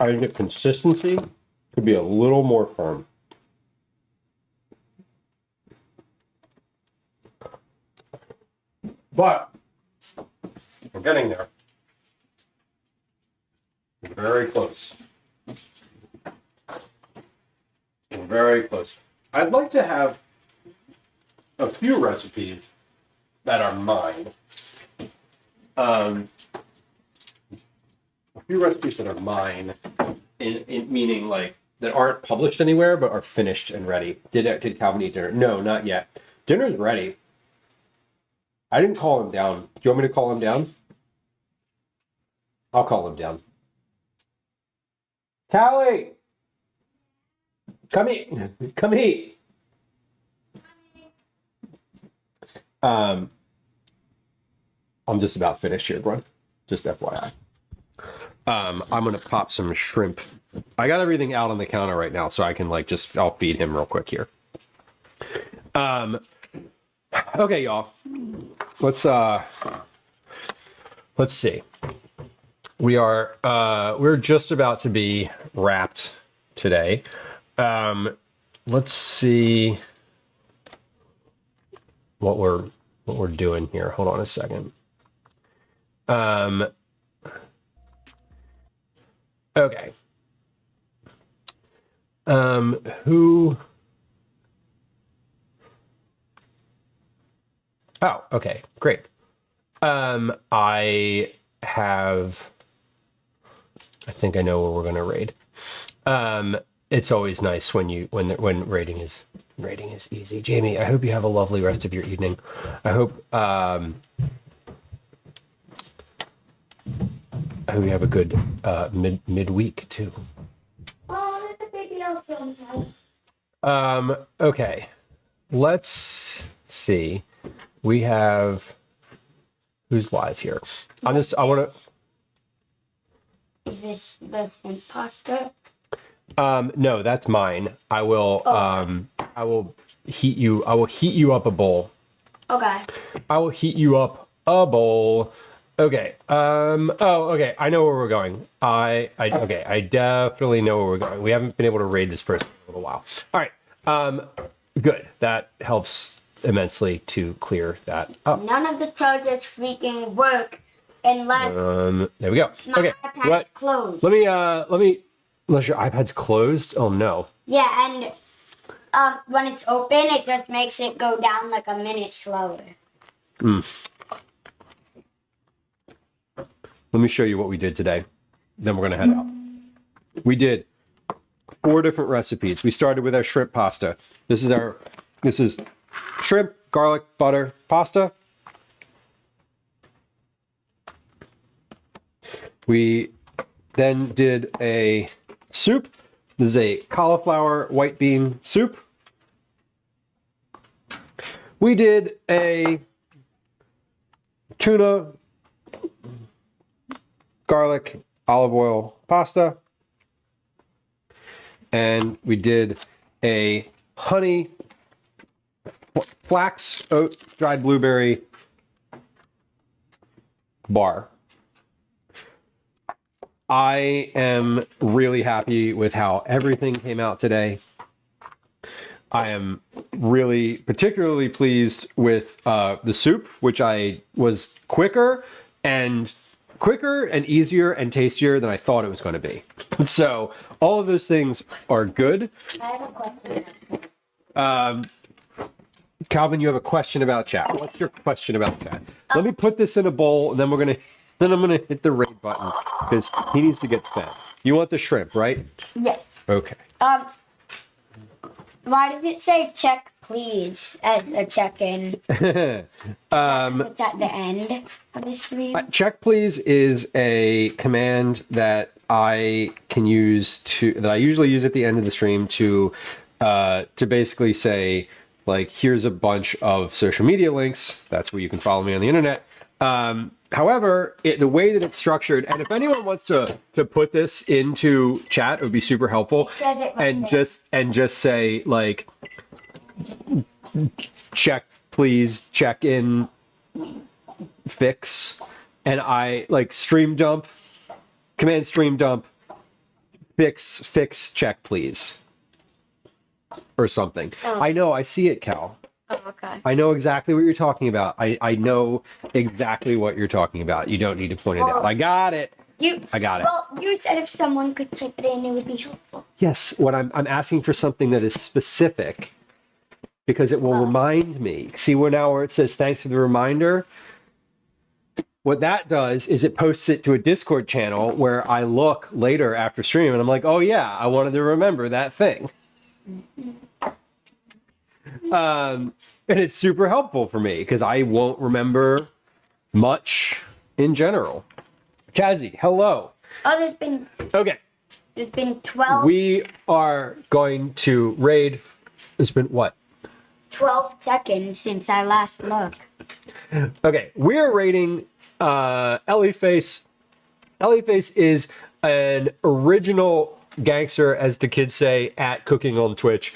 I think the consistency could be a little more firm. But we're getting there. We're very close. We're very close. I'd like to have a few recipes that are mine. A few recipes that are mine, in meaning like that aren't published anywhere but are finished and ready. Did Calvin eat dinner? No, not yet. Dinner's ready. I didn't call him down. Do you want me to call him down? I'll call him down. Cauli! Come eat. Come eat. I'm just about finished here, everyone. Just FYI. I'm gonna pop some shrimp. I got everything out on the counter right now, so I can I'll feed him real quick here. Okay, y'all. Let's see. We're just about to be wrapped today. Let's see what we're doing here. Hold on a second. Okay. Who? Oh, okay, great. I think I know where we're gonna raid. It's always nice when raiding is easy. Jamie, I hope you have a lovely rest of your evening. I hope you have a good midweek too. Okay. Let's see. We have who's live here. I want to. Is this the same pasta? No, that's mine. I will I will heat you up a bowl. Okay. I will heat you up a bowl. Okay. Okay. I know where we're going. I definitely know where we're going. We haven't been able to raid this person in a little while. All right. Good. That helps immensely to clear that up. None of the chargers freaking work unless There we go. my Okay. iPad's closed. Let me unless your iPad's closed. Oh no. Yeah, and when it's open, it just makes it go down like a minute slower. Let me show you what we did today. Then we're gonna head out. We did 4 different recipes. We started with our shrimp pasta. This is shrimp, garlic, butter, pasta. We then did a soup. This is a cauliflower white bean soup. We did a tuna, garlic, olive oil pasta. And we did a honey, flax, oat, dried blueberry bar. I am really happy with how everything came out today. I am really particularly pleased with the soup, which I was quicker and easier and tastier than I thought it was going to be. So all of those things are good. I have a question. Calvin, you have a question about chat. What's your question about chat? Let me put this in a bowl, and then I'm gonna hit the raid button because he needs to get fed. You want the shrimp, right? Yes. Okay. Why does it say check please as a check-in? It's at the end of the stream. Check please is a command that I can use that I usually use at the end of the stream to basically say, like, here's a bunch of social media links. That's where you can follow me on the internet. However, the way that it's structured, and if anyone wants to put this into chat, it would be super helpful. It says it right And just say, like, check please, check in, fix, and I like stream dump, command stream dump, fix check please, or something. Oh. I know, I see it, Cal. Oh, okay. I know exactly what you're talking about. I know exactly what you're talking about. You don't need to point it out. I got it. I got it. Well, you said if someone could type it in, it would be helpful. Yes, what I'm asking for something that is specific because it will remind me. See where it says thanks for the reminder? What that does is it posts it to a Discord channel where I look later after stream and I'm like, oh yeah, I wanted to remember that thing. And it's super helpful for me because I won't remember much in general. Chazzy, hello. Oh, Okay. there's been 12 We are going to raid. It's been what? 12 seconds since I last looked. Okay, we're raiding Ellie Face. Ellie Face is an original gangster, as the kids say, at Cooking on Twitch.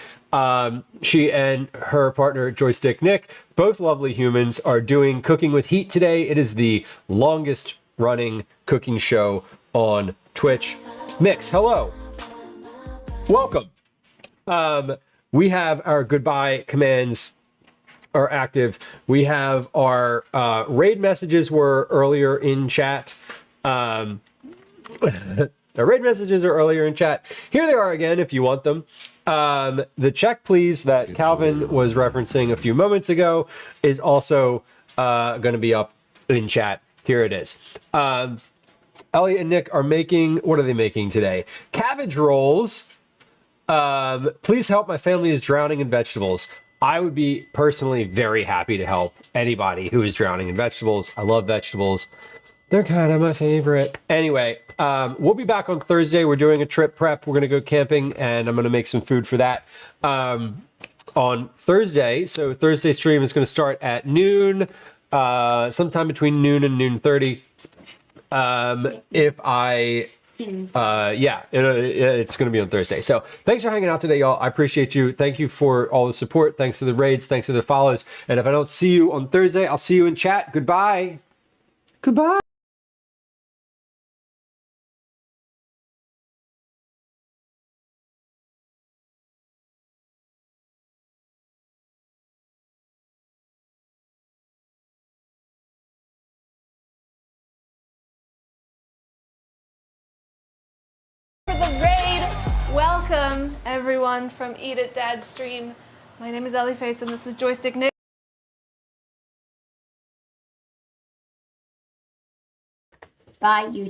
She and her partner Joystick Nick, both lovely humans, are doing Cooking with Heat today. It is the longest running cooking show on Twitch. Mix, hello. Welcome. We have our goodbye commands are active. We have our raid messages were earlier in chat. Our raid messages are earlier in chat. Here they are again if you want them. The check please that Calvin was referencing a few moments ago is also going to be up in chat. Here it is. Ellie and Nick are making, what are they making today? Cabbage rolls. Please help, my family is drowning in vegetables. I would be personally very happy to help anybody who is drowning in vegetables. I love vegetables. They're kind of my favorite. Anyway, we'll be back on Thursday. We're doing a trip prep. We're going to go camping, and I'm going to make some food for that on Thursday. So Thursday stream is going to start at noon, sometime between noon and noon 30. It's going to be on Thursday. So thanks for hanging out today, y'all. I appreciate you. Thank you for all the support. Thanks for the raids. Thanks for the follows. And if I don't see you on Thursday, I'll see you in chat. Goodbye. Goodbye. For the raid, welcome everyone from Eat It Dad stream. My name is Ellie Face and this is Joystick Nick. Bye, YouTube.